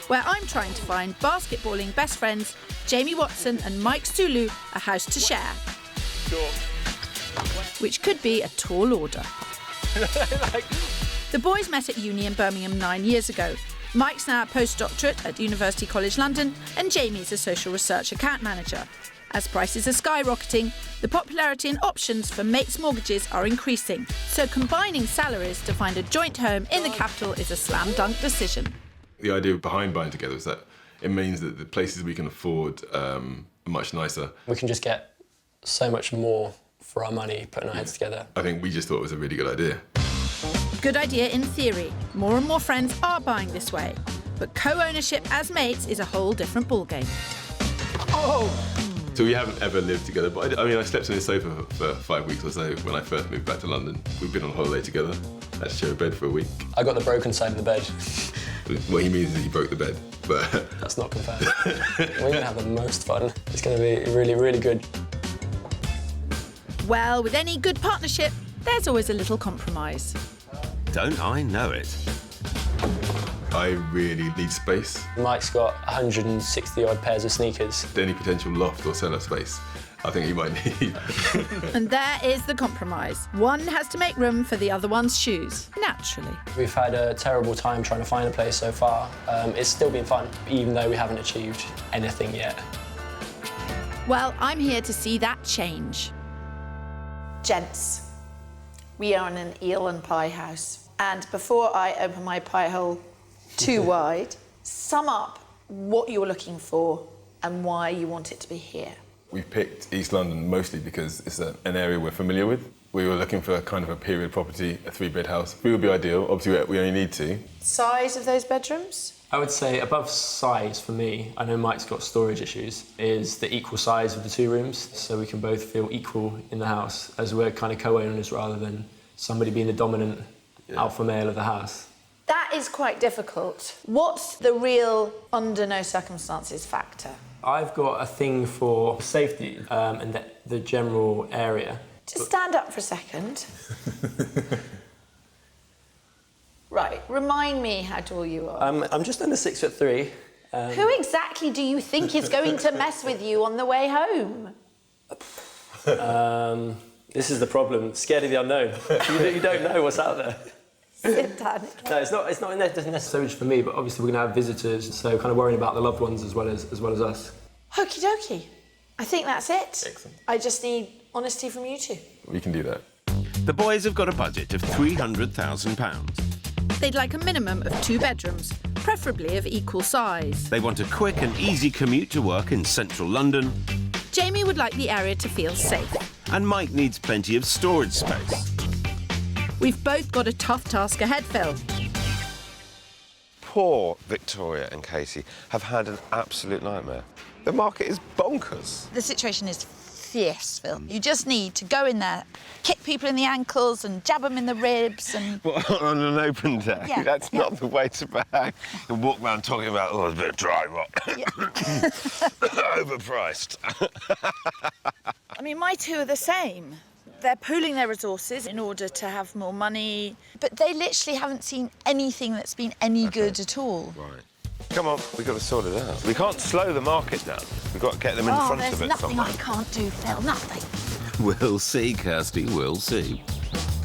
where I'm trying to find basketballing best friends Jamie Watson and Mike Sulu a house to share. Sure. Which could be a tall order. The boys met at uni in Birmingham 9 years ago. Mike's now a postdoctorate at University College London and Jamie's a social research account manager. As prices are skyrocketing, the popularity and options for mates' mortgages are increasing. So combining salaries to find a joint home in the capital is a slam dunk decision. The idea behind buying together is that it means that the places we can afford are much nicer. We can just get so much more for our money putting our heads together. I think we just thought it was a really good idea. Good idea in theory. More and more friends are buying this way. But co-ownership as mates is a whole different ballgame. So we haven't ever lived together, but I slept on his sofa for 5 weeks or so when I first moved back to London. We've been on holiday together. I had to share a bed for a week. I got the broken side of the bed. What he means is that he broke the bed, but... That's not confirmed. We're going to have the most fun. It's going to be really, really good. Well, with any good partnership, there's always a little compromise. Don't I know it? I really need space. Mike's got 160-odd pairs of sneakers. Any potential loft or cellar space, I think he might need. And there is the compromise. One has to make room for the other one's shoes, naturally. We've had a terrible time trying to find a place so far. It's still been fun, even though we haven't achieved anything yet. Well, I'm here to see that change. Gents, we are in an eel and pie house. And before I open my pie hole too wide, sum up what you're looking for and why you want it to be here. We picked East London mostly because it's an area we're familiar with. We were looking for kind of a period property, a 3-bed house. We would be ideal. Obviously, we only need 2. Size of those bedrooms? I would say above size for me, I know Mike's got storage issues, is the equal size of the 2 rooms, so we can both feel equal in the house, as we're kind of co-owners rather than somebody being the dominant alpha male of the house. That is quite difficult. What's the real under no circumstances factor? I've got a thing for safety and the general area. Just stand up for a second. Right, remind me how tall you are. I'm just under 6'3". Who exactly do you think is going to mess with you on the way home? This is the problem. Scared of the unknown. You don't know what's out there. Sit down. No, it's not necessarily for me, but obviously we're going to have visitors, so kind of worrying about the loved ones as well as us. Okie dokie. I think that's it. Excellent. I just need honesty from you two. We can do that. The boys have got a budget of £300,000. They'd like a minimum of 2 bedrooms, preferably of equal size. They want a quick and easy commute to work in central London. Jamie would like the area to feel safe. And Mike needs plenty of storage space. We've both got a tough task ahead, Phil. Poor Victoria and Katie have had an absolute nightmare. The market is bonkers. The situation is fierce, Phil. You just need to go in there, kick people in the ankles and jab them in the ribs and... What, on an open day? Yeah, That's not the way to behave. You walk around talking about, there's a bit of dry rot. Yeah. Overpriced. I mean, my 2 are the same. They're pooling their resources in order to have more money, but they literally haven't seen anything that's been any good at all. Right. Come on, we've got to sort it out. We can't slow the market down. We've got to get them in front of it there's nothing somewhere. I can't do, Phil, nothing. We'll see, Kirsty, we'll see.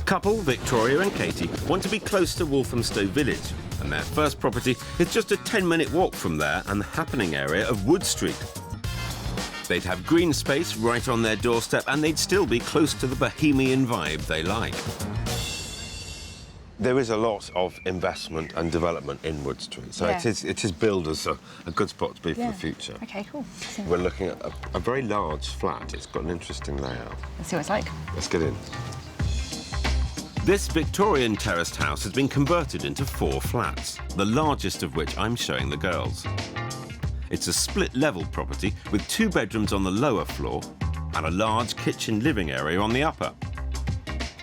Couple Victoria and Katie want to be close to Walthamstow Village, and their first property is just a 10-minute walk from there and the happening area of Wood Street. They'd have green space right on their doorstep, and they'd still be close to the bohemian vibe they like. There is a lot of investment and development in Wood Street, so Yeah. it is billed as a good spot to be for the future. OK, cool. We're looking at a very large flat. It's got an interesting layout. Let's see what it's like. Let's get in. This Victorian terraced house has been converted into 4 flats, the largest of which I'm showing the girls. It's a split-level property with 2 bedrooms on the lower floor and a large kitchen living area on the upper.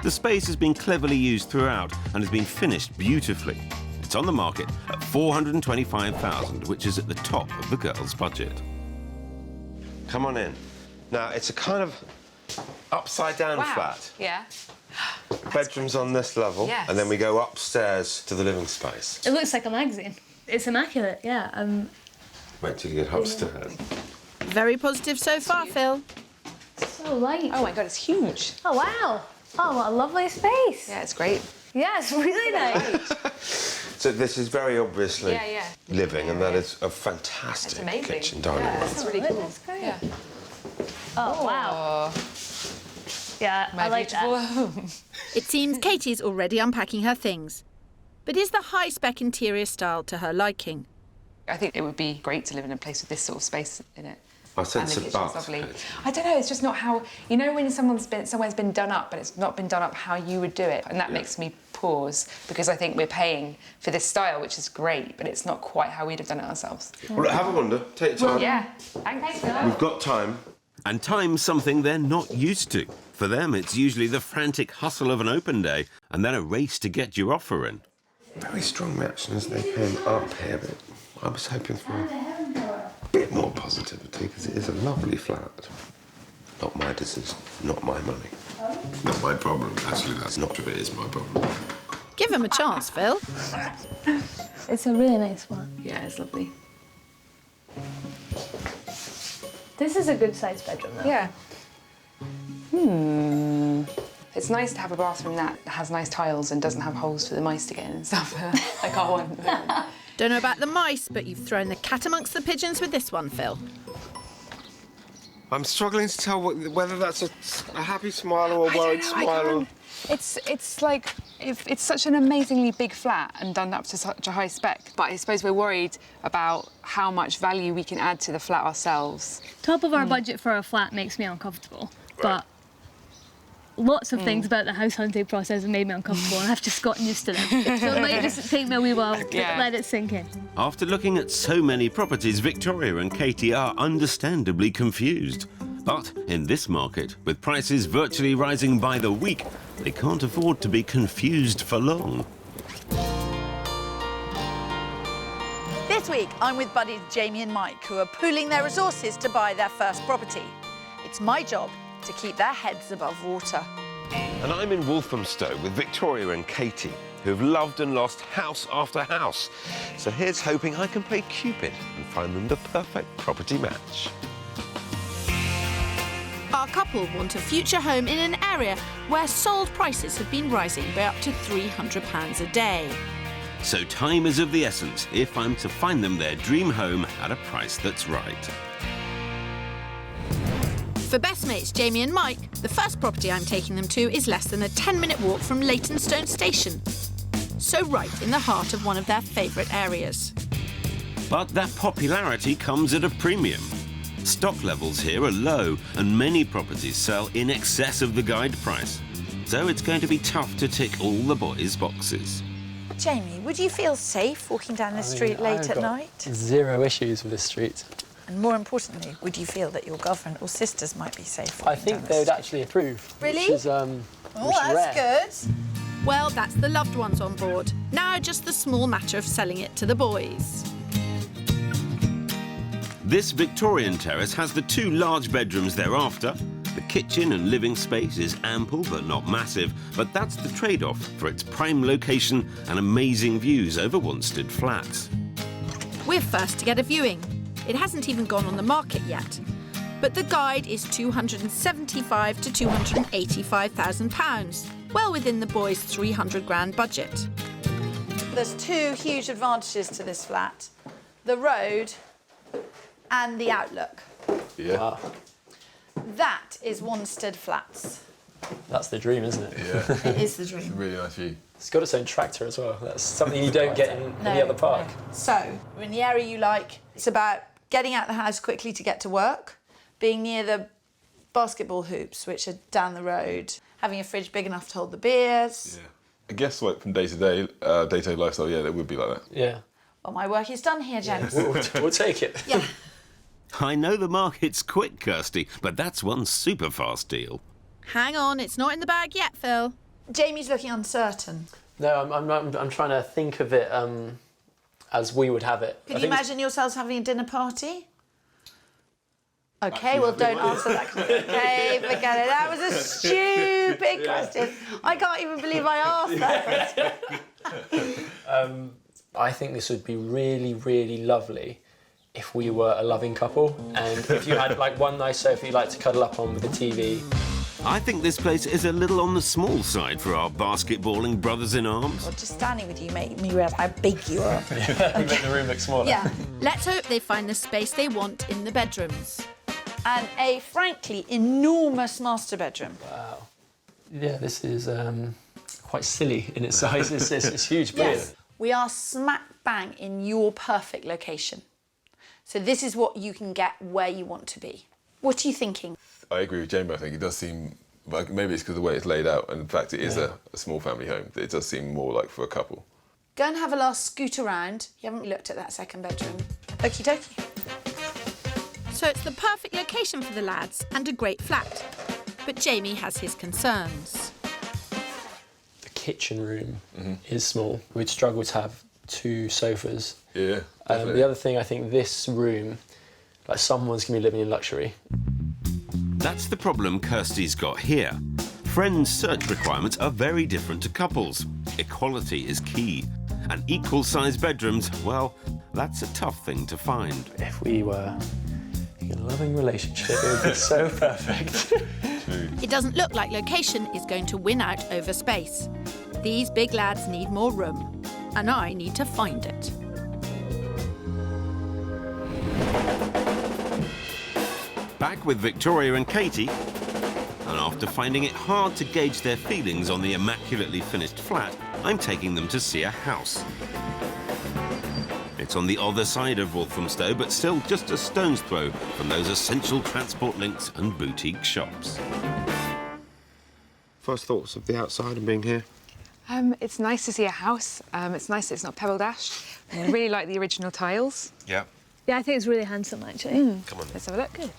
The space has been cleverly used throughout and has been finished beautifully. It's on the market at $425,000, which is at the top of the girls' budget. Come on in. Now, it's a kind of upside-down flat. Yeah. Bedrooms on this level, Yes. and then we go upstairs to the living space. It looks like a magazine. It's immaculate, yeah. Wait till you get upstairs. Very positive so far, Phil. So light. Oh, my God, it's huge. Oh, wow. Oh, what a lovely space. Yeah, it's great. Yeah, it's really nice. So this is very obviously Yeah. living, and that is a fantastic It's amazing. kitchen dining room. It's really cool. That's great. Yeah. Oh, wow. Yeah, I like that. It seems Katie's already unpacking her things. But is the high-spec interior style to her liking? I think it would be great to live in a place with this sort of space in it. I sense And a the kitchen's but. lovely. I don't know, it's just not how... You know when somewhere's been done up, but it's not been done up how you would do it? And that makes me pause, because I think we're paying for this style, which is great, but it's not quite how we'd have done it ourselves. Well, have a wander. Take your time. Yeah, thanks. We've got time. And time's something they're not used to. For them, it's usually the frantic hustle of an open day and then a race to get your offer in. Very strong reaction as they came up here, but I was hoping for a bit more positivity, because it is a lovely flat. Not my decision, not my money. Not my problem. Actually, that's not true. It is my problem. Give him a chance, Phil. It's a really nice one. Yeah, it's lovely. This is a good-sized bedroom, though. Yeah. It's nice to have a bathroom that has nice tiles and doesn't have holes for the mice to get in and stuff, like our one. Don't know about the mice, but you've thrown the cat amongst the pigeons with this one, Phil. I'm struggling to tell whether that's a happy smile or a worried smile. It's like, it's such an amazingly big flat and done up to such a high spec, but I suppose we're worried about how much value we can add to the flat ourselves. Top of our budget for a flat makes me uncomfortable, but lots of things about the house hunting process have made me uncomfortable, and I've just gotten used to them. So it might just take me a wee while to let it sink in. After looking at so many properties, Victoria and Katie are understandably confused. But in this market, with prices virtually rising by the week, they can't afford to be confused for long. This week, I'm with buddies Jamie and Mike, who are pooling their resources to buy their first property. It's my job to keep their heads above water. And I'm in Walthamstow with Victoria and Katie, who've loved and lost house after house. So here's hoping I can play Cupid and find them the perfect property match. Our couple want a future home in an area where sold prices have been rising by up to £300 a day. So time is of the essence if I'm to find them their dream home at a price that's right. For best mates Jamie and Mike, the first property I'm taking them to is less than a 10-minute walk from Leytonstone Station. So right in the heart of one of their favourite areas. But that popularity comes at a premium. Stock levels here are low, and many properties sell in excess of the guide price. So it's going to be tough to tick all the boys' boxes. Jamie, would you feel safe walking down this street late at night? Zero issues with this street. And more importantly, would you feel that your girlfriend or sisters might be safe? I think they would actually approve. Really? Which is, Oh, which is that's rare. good. Well, that's the loved ones on board. Now just the small matter of selling it to the boys. This Victorian terrace has the 2 large bedrooms they're after, The kitchen and living space is ample but not massive, but that's the trade-off for its prime location and amazing views over Wanstead Flats. We're first to get a viewing. It hasn't even gone on the market yet. But the guide is £275,000 to £285,000, well within the boys' 300 grand budget. There's two huge advantages to this flat. The road and the outlook. Yeah. Wow. That is Wanstead Flats. That's the dream, isn't it? Yeah. It is the dream. It's a really nice view. It's got its own tractor as well. That's something you don't get in any other park. So, we're in the area you like. It's about getting out the house quickly to get to work, being near the basketball hoops, which are down the road, having a fridge big enough to hold the beers. Yeah. I guess like from day-to-day lifestyle, yeah, it would be like that. Yeah. Well, my work is done here, gents. We'll take it. Yeah. I know the market's quick, Kirsty, but that's one super fast deal. Hang on, it's not in the bag yet, Phil. Jamie's looking uncertain. No, I'm trying to think of it as we would have it. Can you imagine yourselves having a dinner party? OK, well, don't answer that question. OK, forget it. That was a stupid question. I can't even believe I asked that. I think this would be really, really lovely if we were a loving couple and if you had like one nice sofa you like to cuddle up on with a TV. I think this place is a little on the small side for our basketballing brothers in arms. Well, just standing with you make me realise how big you are. You make the room look smaller. Yeah. Let's hope they find the space they want in the bedrooms. And a, frankly, enormous master bedroom. Wow. Yeah, this is quite silly in its size. It's huge. Brilliant. Yes. We are smack bang in your perfect location. So this is what you can get where you want to be. What are you thinking? I agree with Jamie. I think it does seem like maybe it's because of the way it's laid out, and in fact it is a small family home. It does seem more like for a couple. Go and have a last scoot around. You haven't looked at that second bedroom. Okie dokie. So it's the perfect location for the lads and a great flat. But Jamie has his concerns. The kitchen room is small. We'd struggle to have two sofas. Yeah. The other thing, I think this room, like someone's going to be living in luxury. That's the problem Kirsty's got here. Friends' search requirements are very different to couples. Equality is key. And equal-sized bedrooms, well, that's a tough thing to find. If we were in a loving relationship, it would be so perfect. It doesn't look like location is going to win out over space. These big lads need more room, and I need to find it. Back with Victoria and Katie, and after finding it hard to gauge their feelings on the immaculately finished flat, I'm taking them to see a house. It's on the other side of Walthamstow, but still just a stone's throw from those essential transport links and boutique shops. First thoughts of the outside and being here? It's nice to see a house. It's nice that it's not pebble dashed. I really like the original tiles. Yeah. Yeah, I think it's really handsome, actually. Come on. Let's have a look. Good.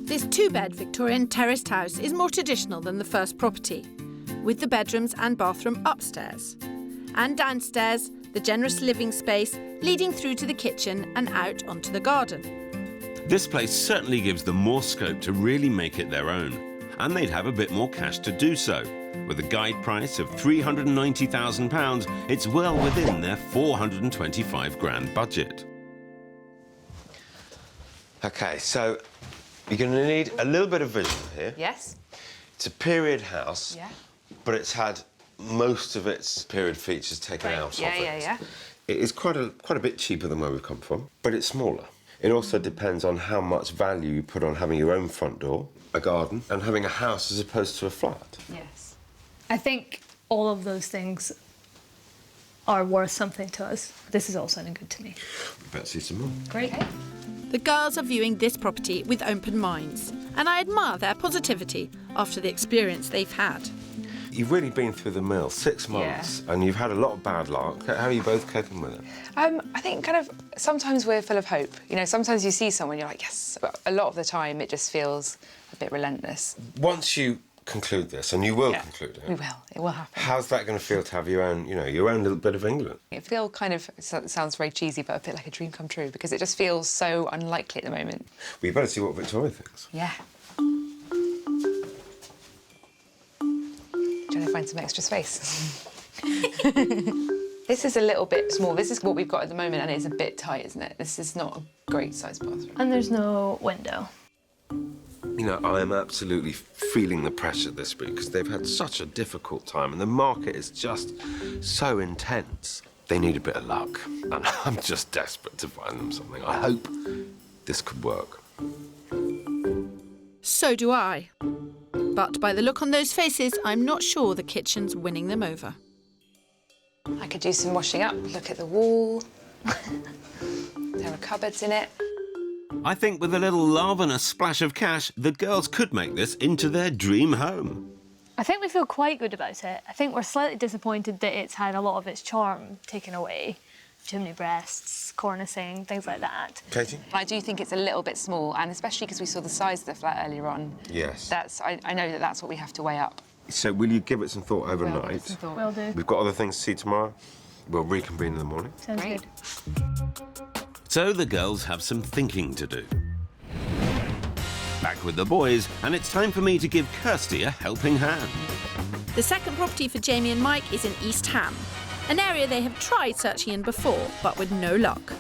This two-bed Victorian terraced house is more traditional than the first property, with the bedrooms and bathroom upstairs. And downstairs, the generous living space leading through to the kitchen and out onto the garden. This place certainly gives them more scope to really make it their own, and they'd have a bit more cash to do so. With a guide price of £390,000, it's well within their 425 grand budget. OK, so you're going to need a little bit of vision here. Yes. It's a period house, Yeah. but it's had most of its period features taken out of it. Yeah. It is quite a bit cheaper than where we've come from, but it's smaller. It also depends on how much value you put on having your own front door, a garden, and having a house as opposed to a flat. Yes. I think all of those things are worth something to us. This is all sounding good to me. We better see some more. Great. The girls are viewing this property with open minds, and I admire their positivity after the experience they've had. You've really been through the mill, 6 months, and you've had a lot of bad luck. How are you both coping with it? I think kind of sometimes we're full of hope. You know, sometimes you see someone, you're like, yes. But a lot of the time, it just feels a bit relentless. Once you conclude this, and you will conclude it. We will. It will happen. How's that going to feel to have your own, your own little bit of England? It feels kind of, it sounds very cheesy, but a bit like a dream come true because it just feels so unlikely at the moment. Well, you better see what Victoria thinks. Yeah. find some extra space. This is a little bit small. This is what we've got at the moment, and it's a bit tight, isn't it? This is not a great sized bathroom. And there's no window. You know, I am absolutely feeling the pressure this week because they've had such a difficult time and the market is just so intense. They need a bit of luck, and I'm just desperate to find them something. I hope this could work. So do I. But by the look on those faces, I'm not sure the kitchen's winning them over. I could do some washing up. Look at the wall. There are cupboards in it. I think with a little love and a splash of cash, the girls could make this into their dream home. I think we feel quite good about it. I think we're slightly disappointed that it's had a lot of its charm taken away. Chimney breasts, cornicing, things like that. Katie? I do think it's a little bit small, and especially because we saw the size of the flat earlier on. Yes. I know that that's what we have to weigh up. So will you give it some thought overnight? Will do. We've got other things to see tomorrow. We'll reconvene in the morning. Sounds good. So the girls have some thinking to do. Back with the boys, and it's time for me to give Kirsty a helping hand. The second property for Jamie and Mike is in East Ham, an area they have tried searching in before, but with no luck.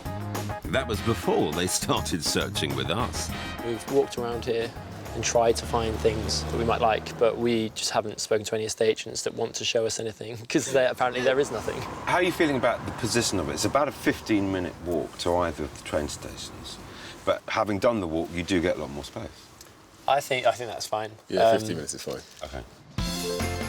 That was before they started searching with us. We've walked around here and tried to find things that we might like, but we just haven't spoken to any estate agents that want to show us anything, because apparently there is nothing. How are you feeling about the position of it? It's about a 15-minute walk to either of the train stations, but having done the walk, you do get a lot more space. I think that's fine. Yeah, 15 minutes is fine. OK.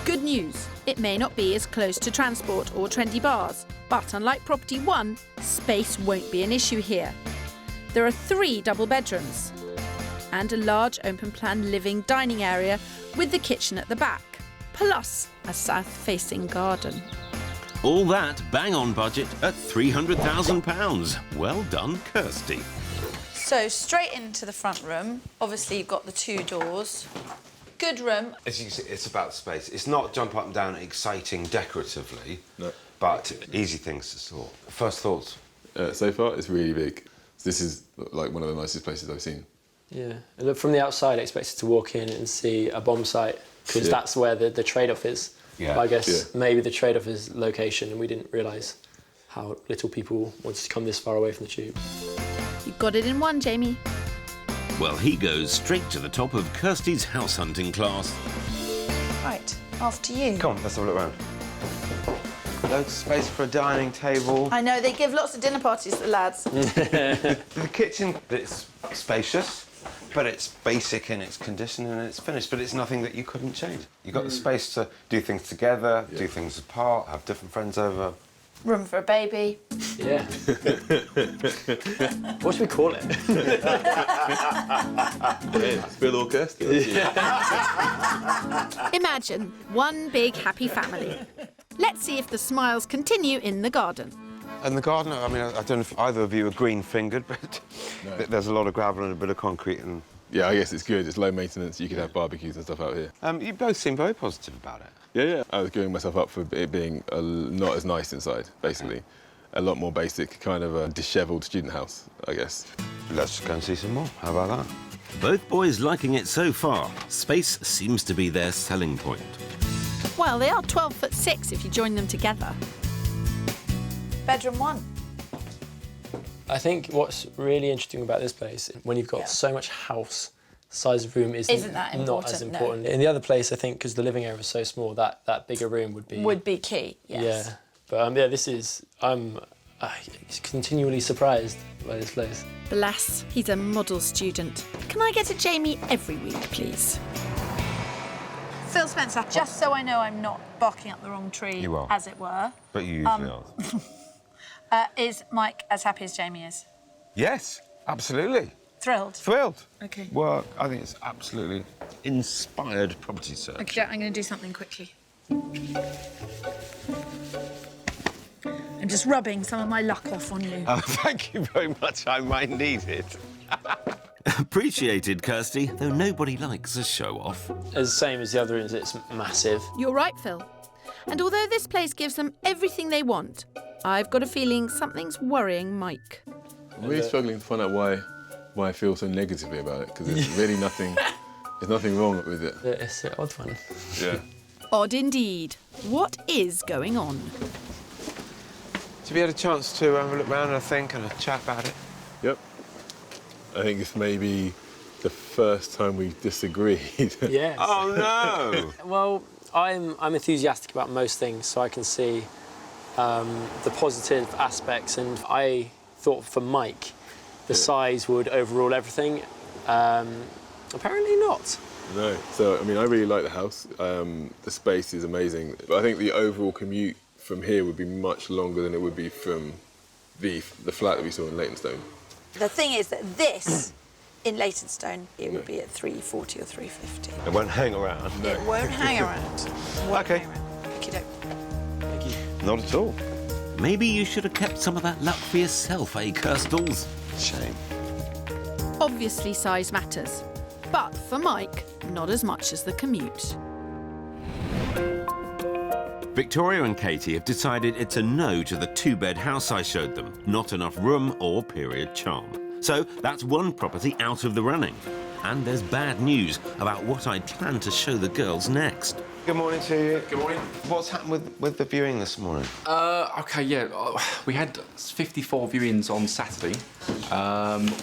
Good news, it may not be as close to transport or trendy bars, but unlike property 1, space won't be an issue here. There are 3 double bedrooms and a large open-plan living dining area with the kitchen at the back, plus a south-facing garden. All that bang on budget at £300,000. Well done, Kirsty. So straight into the front room. Obviously, you've got the 2 doors. Good room. As you can see, it's about space. It's not jump up and down exciting decoratively, but easy things to sort. First thoughts? So far, it's really big. This is like one of the nicest places I've seen. Yeah, and look, from the outside, I expected to walk in and see a bomb site, because that's where the trade-off is. Yeah. But I guess maybe the trade-off is location, and we didn't realise how little people wanted to come this far away from the tube. You got it in one, Jamie. Well, he goes straight to the top of Kirsty's house hunting class. Right, after you. Come on, let's have a look around. Loads of space for a dining table. I know, they give lots of dinner parties, the lads. The kitchen, it's spacious, but it's basic in its condition and it's finished, but it's nothing that you couldn't change. You've got the space to do things together, do things apart, have different friends over. Room for a baby. Yeah. What should we call it? Phil or Kirsty. Imagine one big happy family. Let's see if the smiles continue in the garden. And the garden, I mean, I don't know if either of you are green-fingered, but there's a lot of gravel and a bit of concrete and... Yeah, I guess it's good. It's low maintenance. You could have barbecues and stuff out here. You both seem very positive about it. Yeah. I was gearing myself up for it being not as nice inside, basically. A lot more basic, kind of a dishevelled student house, I guess. Let's go and see some more. How about that? Both boys liking it so far. Space seems to be their selling point. Well, they are 12'6" if you join them together. Bedroom 1. I think what's really interesting about this place, when you've got so much house, size of room isn't that not as important, important. no. In the other place, I think, because the living area is so small, that bigger room would be... Would be key, yes. Yeah. But yeah, this is... I'm continually surprised by this place. Bless, he's a model student. Can I get a Jamie every week, please? Phil Spencer, just so I know I'm not barking up the wrong tree, You are. as it were. But you usually are. Is Mike as happy as Jamie is? Yes, absolutely. Thrilled? Thrilled. OK. Work, I think it's absolutely inspired property search. OK, I'm going to do something quickly. I'm just rubbing some of my luck off on you. Oh, thank you very much. I might need it. Appreciated, Kirsty, though nobody likes a show-off. As the same as the other rooms, it's massive. You're right, Phil. And although this place gives them everything they want, I've got a feeling something's worrying Mike. I'm really struggling to find out why I feel so negatively about it, because there's really nothing... There's nothing wrong with it. It's an odd one. Yeah. Odd indeed. What is going on? Have you had a chance to have a look round and think and a chat about it? Yep. I think it's maybe the first time we've disagreed. Yes. Oh, no! Well, I'm enthusiastic about most things, so I can see the positive aspects, and I thought for Mike, the size would overrule everything. Apparently not. No. So, I mean, I really like the house. The space is amazing. But I think the overall commute from here would be much longer than it would be from the flat that we saw in Leytonstone. The thing is that this, in Leytonstone, it would be at 340 or 350. It won't hang around. It won't hang around. OK. Okey-doke. Thank you. Not at all. Maybe you should have kept some of that luck for yourself, eh, Kirstles? Shame. Obviously, size matters. But for Mike, not as much as the commute. Victoria and Katie have decided it's a no to the two-bed house I showed them. Not enough room or period charm. So that's one property out of the running. And there's bad news about what I'd planned to show the girls next. Good morning to you. Good morning. What's happened with the viewing this morning? OK, yeah, we had 54 viewings on Saturday.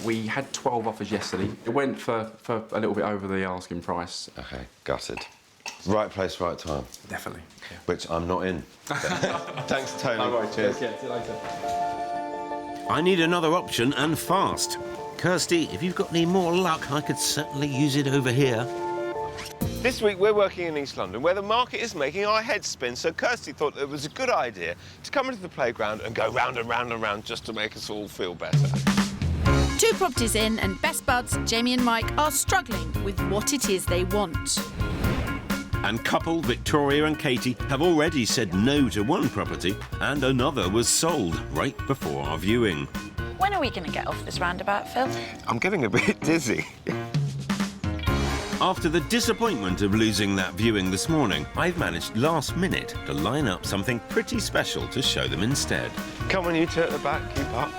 We had 12 offers yesterday. It went for a little bit over the asking price. OK, gutted. Right place, right time. Definitely. Yeah. Which I'm not in. Thanks, Tony. No worries. Cheers. Yeah, see you later. I need another option, and fast. Kirsty, if you've got any more luck, I could certainly use it over here. This week we're working in East London, where the market is making our heads spin, so Kirsty thought it was a good idea to come into the playground and go round and round and round just to make us all feel better. 2 properties in, and best buds, Jamie and Mike, are struggling with what it is they want. And couple Victoria and Katie have already said no to one property, and another was sold right before our viewing. When are we going to get off this roundabout, Phil? I'm getting a bit dizzy. After the disappointment of losing that viewing this morning, I've managed last minute to line up something pretty special to show them instead. Come on, you two at the back, keep up.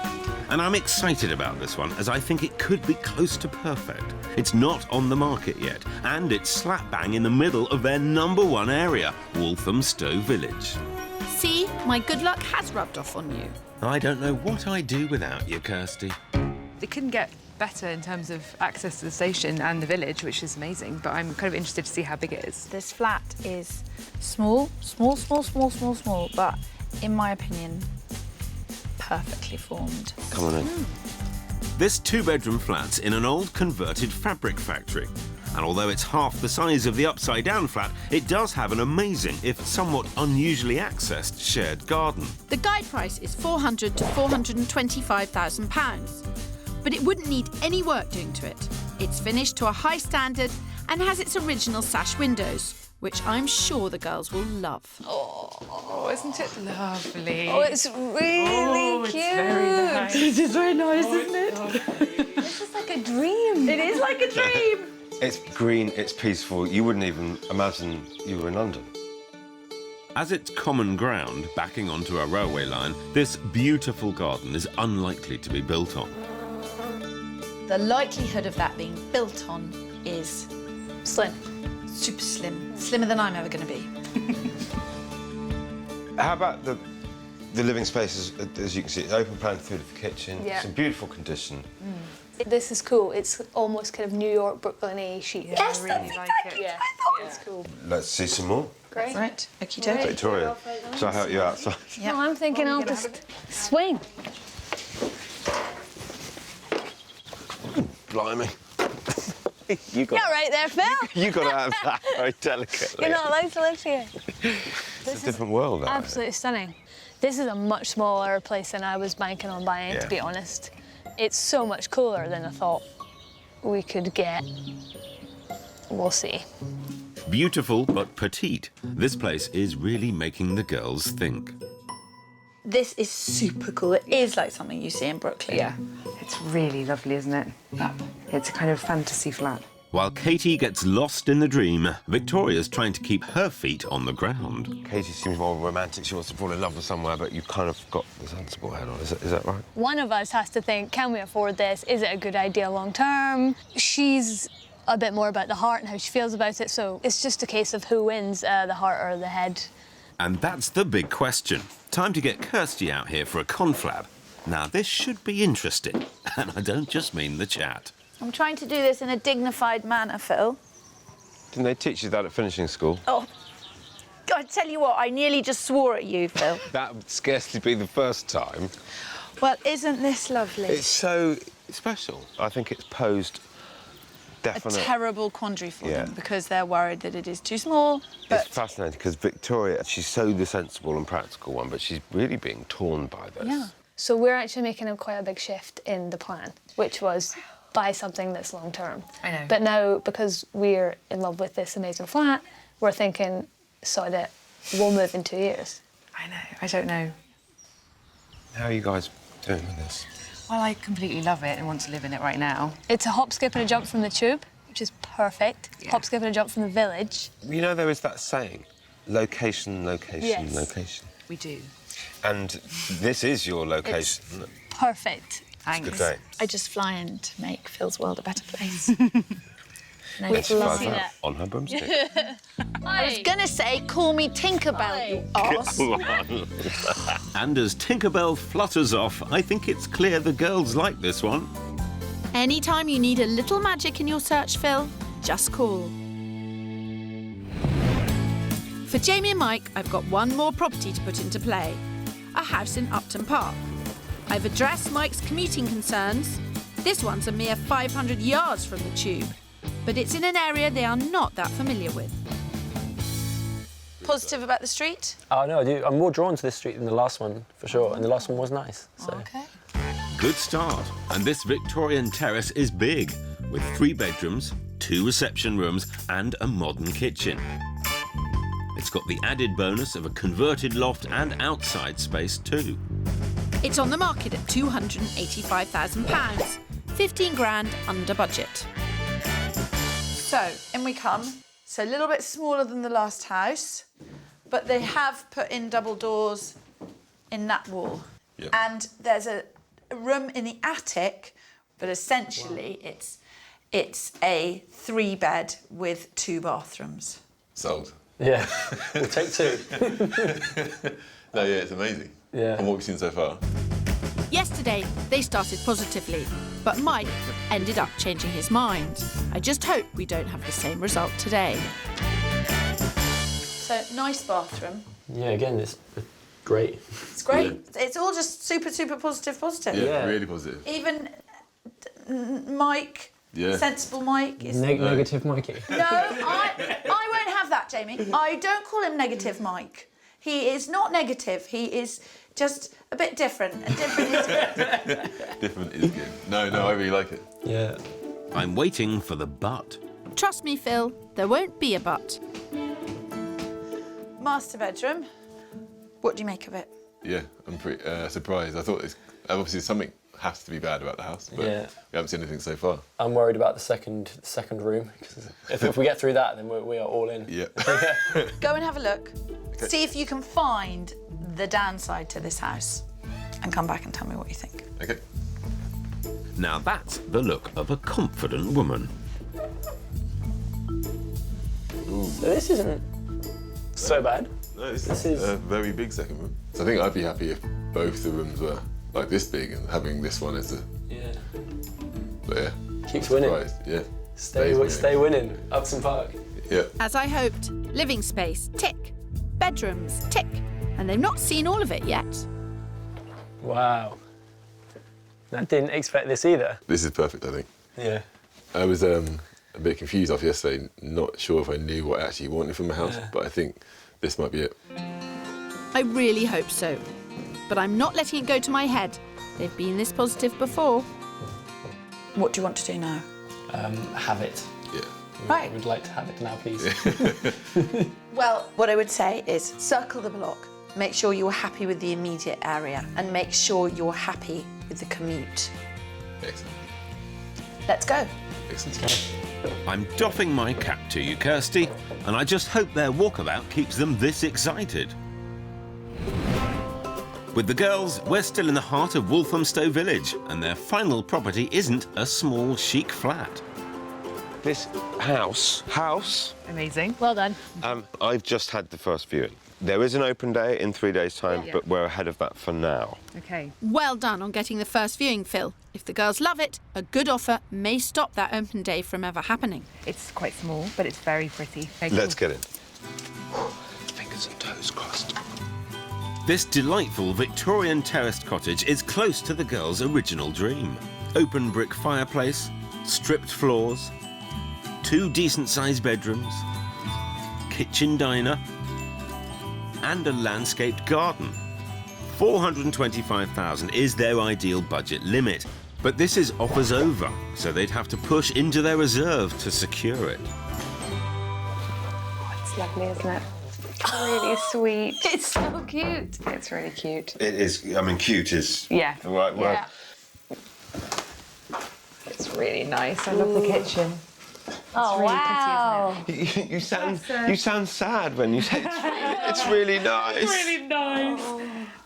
And I'm excited about this one, as I think it could be close to perfect. It's not on the market yet, and it's slap bang in the middle of their #1 area, Walthamstow Village. See, my good luck has rubbed off on you. I don't know what I'd do without you, Kirsty. It couldn't get better in terms of access to the station and the village, which is amazing, but I'm kind of interested to see how big it is. This flat is small, but in my opinion, perfectly formed. Come on in. This 2-bedroom flat's in an old converted fabric factory. And although it's half the size of the upside-down flat, it does have an amazing, if somewhat unusually accessed, shared garden. The guide price is £400,000 to £425,000. But it wouldn't need any work doing to it. It's finished to a high standard and has its original sash windows, which I'm sure the girls will love. Oh, isn't it lovely? Oh, it's really cute. It's very nice. This is very nice, isn't it? This is like a dream. It is like a dream. It's green, it's peaceful. You wouldn't even imagine you were in London. As it's common ground backing onto a railway line, this beautiful garden is unlikely to be built on. The likelihood of that being built on is Slim. super slim. Slimmer than I'm ever going to be. How about the living spaces? As you can see, it's open plan through the kitchen. Yeah. It's in beautiful condition. This is cool. It's almost kind of New York, Brooklyn-y chic. Yes, I that's really like exactly it. what I thought. It's cool. Let's see some more. Great. Right, okie doke. Victoria, shall I help you outside? Yep. No, I'm thinking I'll just swing. Blimey. You got You're right there, Phil. You got out of that very delicately. You're not allowed to live here. It's a different world, that. Absolutely stunning. This is a much smaller place than I was banking on buying, to be honest. It's so much cooler than I thought we could get. We'll see. Beautiful but petite, this place is really making the girls think. This is super cool. It is like something you see in Brooklyn. Yeah, it's really lovely, isn't it? It's a kind of fantasy flat. While Katie gets lost in the dream, Victoria's trying to keep her feet on the ground. Katie seems more romantic. She wants to fall in love with somewhere, but you've kind of got the sensible head on. Is that right? One of us has to think, can we afford this? Is it a good idea long term? She's a bit more about the heart and how she feels about it. So it's just a case of who wins, the heart or the head. And that's the big question. Time to get Kirsty out here for a conflab. Now, this should be interesting. And I don't just mean the chat. I'm trying to do this in a dignified manner, Phil. Didn't they teach you that at finishing school? Oh, I tell you what, I nearly just swore at you, Phil. That would scarcely be the first time. Well, isn't this lovely? It's so special. I think it's posed a terrible quandary for them because they're worried that it is too small. But it's fascinating because Victoria, she's so the sensible and practical one, but she's really being torn by this. Yeah. So we're actually making quite a big shift in the plan, which was buy something that's long term. I know. But now, because we're in love with this amazing flat, we're thinking, sod it, we'll move in 2 years. I know. I don't know. How are you guys doing with this? Well, I completely love it and want to live in it right now. It's a hop, skip and a jump from the tube, which is perfect. Yeah. Hop, skip and a jump from the village. You know, there is that saying, location, location, yes. location. We do. And this is your location, isn't it? Perfect. Thanks. It's a good day. I just fly in to make Phil's world a better place. Let's fly that on her broomstick. I was going to say, call me Tinkerbell, you arse. And as Tinkerbell flutters off, I think it's clear the girls like this one. Anytime you need a little magic in your search, Phil, just call. For Jamie and Mike, I've got one more property to put into play. A house in Upton Park. I've addressed Mike's commuting concerns. This one's a mere 500 yards from the tube, but it's in an area they are not that familiar with. Positive about the street? Oh, no, I do. I'm more drawn to this street than the last one, for sure, and the last one was nice, so... OK. Good start. And this Victorian terrace is big, with 3 bedrooms, 2 reception rooms and a modern kitchen. It's got the added bonus of a converted loft and outside space too. It's on the market at £285,000, 15 grand under budget. So, in we come. So a little bit smaller than the last house, but they have put in double doors in that wall. Yep. And there's a room in the attic, but essentially it's a 3-bed with 2 bathrooms. Sold. Yeah, we'll take 2. No, yeah, it's amazing. Yeah. And what we've seen so far. Yesterday, they started positively, but Mike ended up changing his mind. I just hope we don't have the same result today. So, nice bathroom. Yeah, again, it's great. It's great. Yeah. It's all just super, super positive. Yeah, really positive. Even Mike, sensible Mike. Is... Negative Mikey. No, I won't have that, Jamie. I don't call him negative Mike. He is not negative. He is just a bit different. And different is good. Different is good. No, I really like it. Yeah. I'm waiting for the but. Trust me, Phil, there won't be a but. Master bedroom. What do you make of it? Yeah, I'm pretty surprised. I thought obviously something has to be bad about the house, but we haven't seen anything so far. I'm worried about the second room, because if we get through that, then we are all in. Yeah. Go and have a look. Okay. See if you can find the downside to this house, and come back and tell me what you think. Okay. Now that's the look of a confident woman. Ooh. So this isn't so bad. No, this is a very big second room. So I think I'd be happy if both the rooms were like this big and having this one as a... Yeah. But yeah. Keeps winning. Yeah. Stay winning. Upton Park. Yeah. As I hoped, living space, tick. Bedrooms, tick. And they've not seen all of it yet. Wow. I didn't expect this either. This is perfect, I think. Yeah. I was a bit confused after yesterday, not sure if I knew what I actually wanted from a house, but I think this might be it. I really hope so. But I'm not letting it go to my head. They've been this positive before. What do you want to do now? Have it. Yeah. Right. We'd like to have it now, please. Well, what I would say is circle the block. Make sure you're happy with the immediate area and make sure you're happy with the commute. Excellent. Let's go. Excellent. I'm doffing my cap to you, Kirsty, and I just hope their walkabout keeps them this excited. With the girls, we're still in the heart of Walthamstow Village, and their final property isn't a small, chic flat. This house. Amazing. Well done. I've just had the first viewing. There is an open day in 3 days' time, Yeah. but we're ahead of that for now. Okay. Well done on getting the first viewing, Phil. If the girls love it, a good offer may stop that open day from ever happening. It's quite small, but it's very pretty. Very Let's cool. get in. Fingers and toes crossed. This delightful Victorian terraced cottage is close to the girls' original dream. Open brick fireplace, stripped floors, 2 decent-sized bedrooms, kitchen diner, and a landscaped garden. $425,000 is their ideal budget limit, but this is offers over, so they'd have to push into their reserve to secure it. It's lovely, isn't it? Really sweet. It's so cute. It's really cute. It is. I mean, cute is Yeah. the right word. Yeah. It's really nice. I love the kitchen. Oh, really wow. pretty, isn't it? You sound sad when you say it's really nice. It's really nice.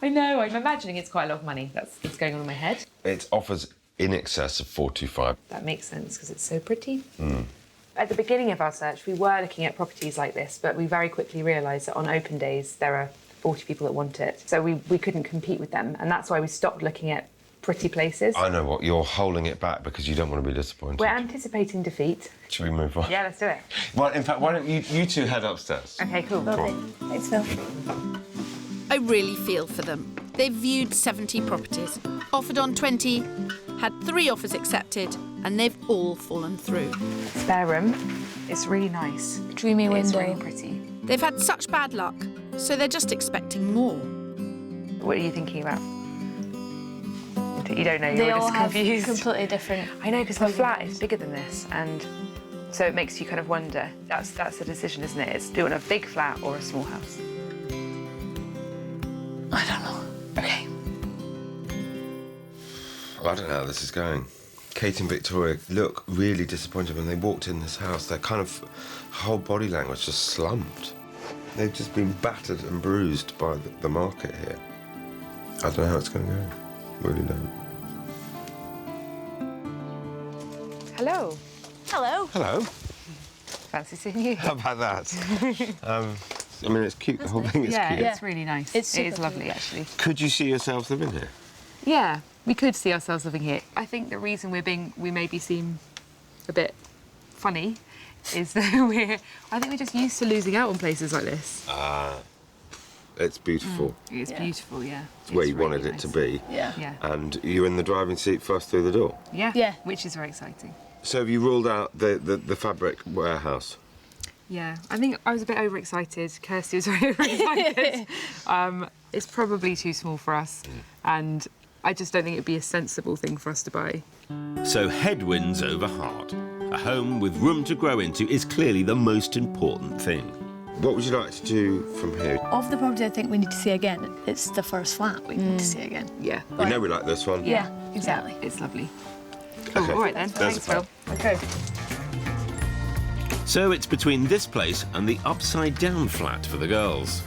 I know. I'm imagining it's quite a lot of money. That's going on in my head. It offers in excess of 425. That makes sense because it's so pretty. At the beginning of our search, we were looking at properties like this, but we very quickly realised that on open days there are 40 people that want it. So we couldn't compete with them, and that's why we stopped looking at pretty places. I know what, you're holding it back because you don't want to be disappointed. We're anticipating defeat. Should we move on? Yeah, let's do it. Well, in fact, why don't you two head upstairs? Okay, cool. Thanks, Phil. I really feel for them. They've viewed 70 properties, offered on 20, had 3 offers accepted, and they've all fallen through. Spare room. It's really nice. Dreamy It's window. really pretty. They've had such bad luck, so they're just expecting more. What are you thinking about? You don't know, They you're all just have confused. completely different. I know, because the flat is bigger than this, and so it makes you kind of wonder. That's the decision, isn't it? It's doing a big flat or a small house. I don't know. Okay. I don't know how this is going. Kate and Victoria look really disappointed when they walked in this house. Their kind of whole body language just slumped. They've just been battered and bruised by the market here. I don't know how it's going to go. Really don't. Hello. Hello. Hello. Fancy seeing you. How about that? I mean, it's cute. The whole thing is cute. It's really nice. It's it is super lovely, cute. actually. Could you see yourselves living here? Yeah, we could see ourselves living here. I think the reason we maybe seem a bit funny is that I think we're just used to losing out on places like this. It's beautiful. It's beautiful, yeah. It's where you really wanted it nice. to be. Yeah. Yeah. And you're in the driving seat first through the door. Yeah. Yeah. Which is very exciting. So have you ruled out the fabric warehouse? Yeah, I think I was a bit overexcited. Kirsty was very overexcited. It's probably too small for us, and I just don't think it'd be a sensible thing for us to buy. So headwinds over heart. A home with room to grow into is clearly the most important thing. What would you like to do from here? Of the property I think we need to see again, it's the first flat we need to see again. Yeah. We know we like this one. Yeah, exactly. Yeah, it's lovely. Cool. Okay. All right then. There's Thanks, a Phil. Okay. So it's between this place and the upside-down flat for the girls.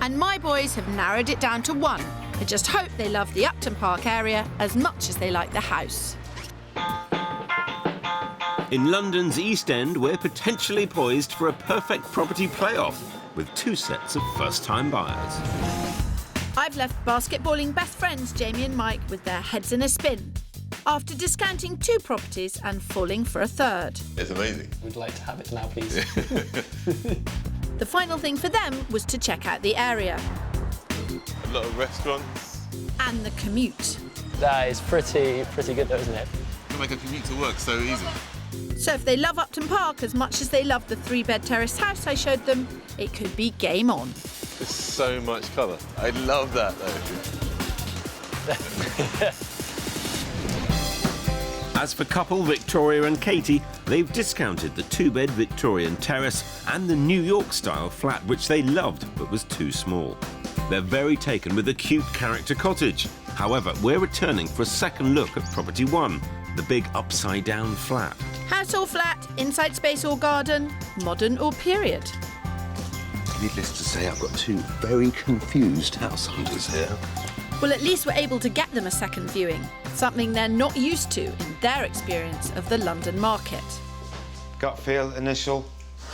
And my boys have narrowed it down to 1. I just hope they love the Upton Park area as much as they like the house. In London's East End, we're potentially poised for a perfect property playoff with 2 sets of first-time buyers. I've left basketballing best friends Jamie and Mike with their heads in a spin after discounting 2 properties and falling for a third. It's amazing. We'd like to have it now, please. The final thing for them was to check out the area A lot of restaurants. and the commute. That is pretty good though, isn't it? You make a commute to work so easy. So if they love Upton Park as much as they love the 3-bed terraced house I showed them, it could be game on. There's so much colour. I love that though. As for couple Victoria and Katie, they've discounted the 2-bed Victorian terrace and the New York-style flat, which they loved but was too small. They're very taken with the cute character cottage. However, we're returning for a second look at property 1, the big upside-down flat. House or flat, inside space or garden, modern or period. Needless to say, I've got 2 very confused house hunters here. Well, at least we're able to get them a second viewing, something they're not used to in their experience of the London market. Gut feel, initial?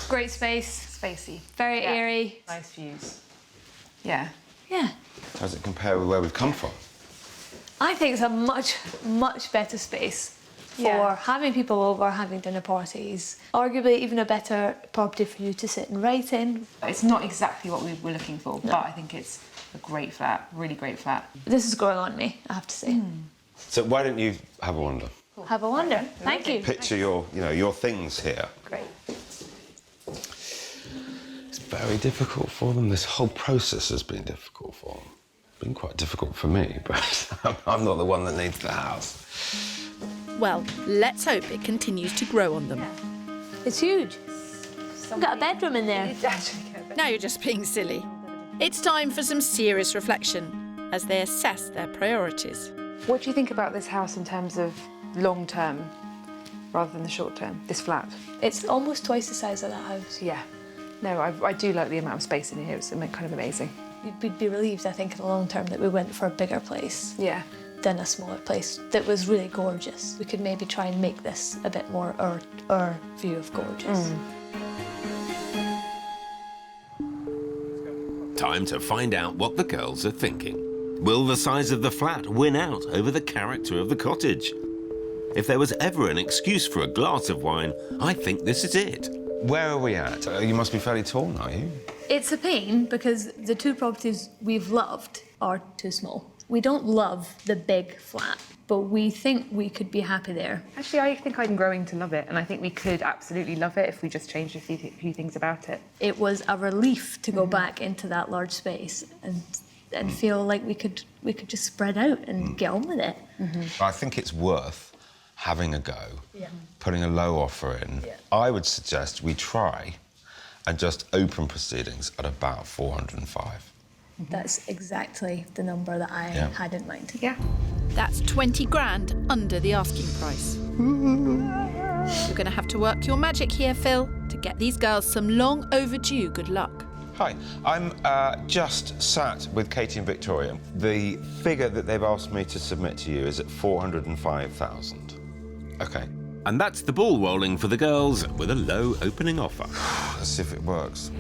Great space. Spacey. Very airy. Nice views. Yeah. Yeah. How does it compare with where we've come from? I think it's a much, much better space for having people over, having dinner parties. Arguably even a better property for you to sit and write in. It's not exactly what we were looking for, but I think it's a great flat, really great flat. This is growing on me, I have to say. So why don't you have a wander? Have a wonder. Thank you. Picture your things here. Great. It's very difficult for them. This whole process has been difficult for them. Been quite difficult for me, but I'm not the one that needs the house. Well, let's hope it continues to grow on them. It's huge. I've got a bedroom in there. Now you're just being silly. It's time for some serious reflection as they assess their priorities. What do you think about this house in terms of long term rather than the short term, this flat? It's almost twice the size of that house. Yeah. No, I do like the amount of space in here. It's kind of amazing. We'd be relieved, I think, in the long term that we went for a bigger place. Yeah. Than a smaller place that was really gorgeous. We could maybe try and make this a bit more our view of gorgeous. Time to find out what the girls are thinking. Will the size of the flat win out over the character of the cottage? If there was ever an excuse for a glass of wine, I think this is it. Where are we at? You must be fairly tall now, you? It's a pain because the two properties we've loved are too small. We don't love the big flat, but we think we could be happy there. Actually, I think I'm growing to love it, and I think we could absolutely love it if we just changed a few things about it. It was a relief to go back into that large space and feel like we could just spread out and get on with it. I think it's worth having a go, putting a low offer in. I would suggest we try and just open proceedings at about 405. That's exactly the number that I had in mind. Yeah. That's 20 grand under the asking price. You're going to have to work your magic here, Phil, to get these girls some long overdue good luck. Hi, I'm just sat with Katie and Victoria. The figure that they've asked me to submit to you is at 405,000. OK. And that's the ball rolling for the girls with a low opening offer. Let's see if it works.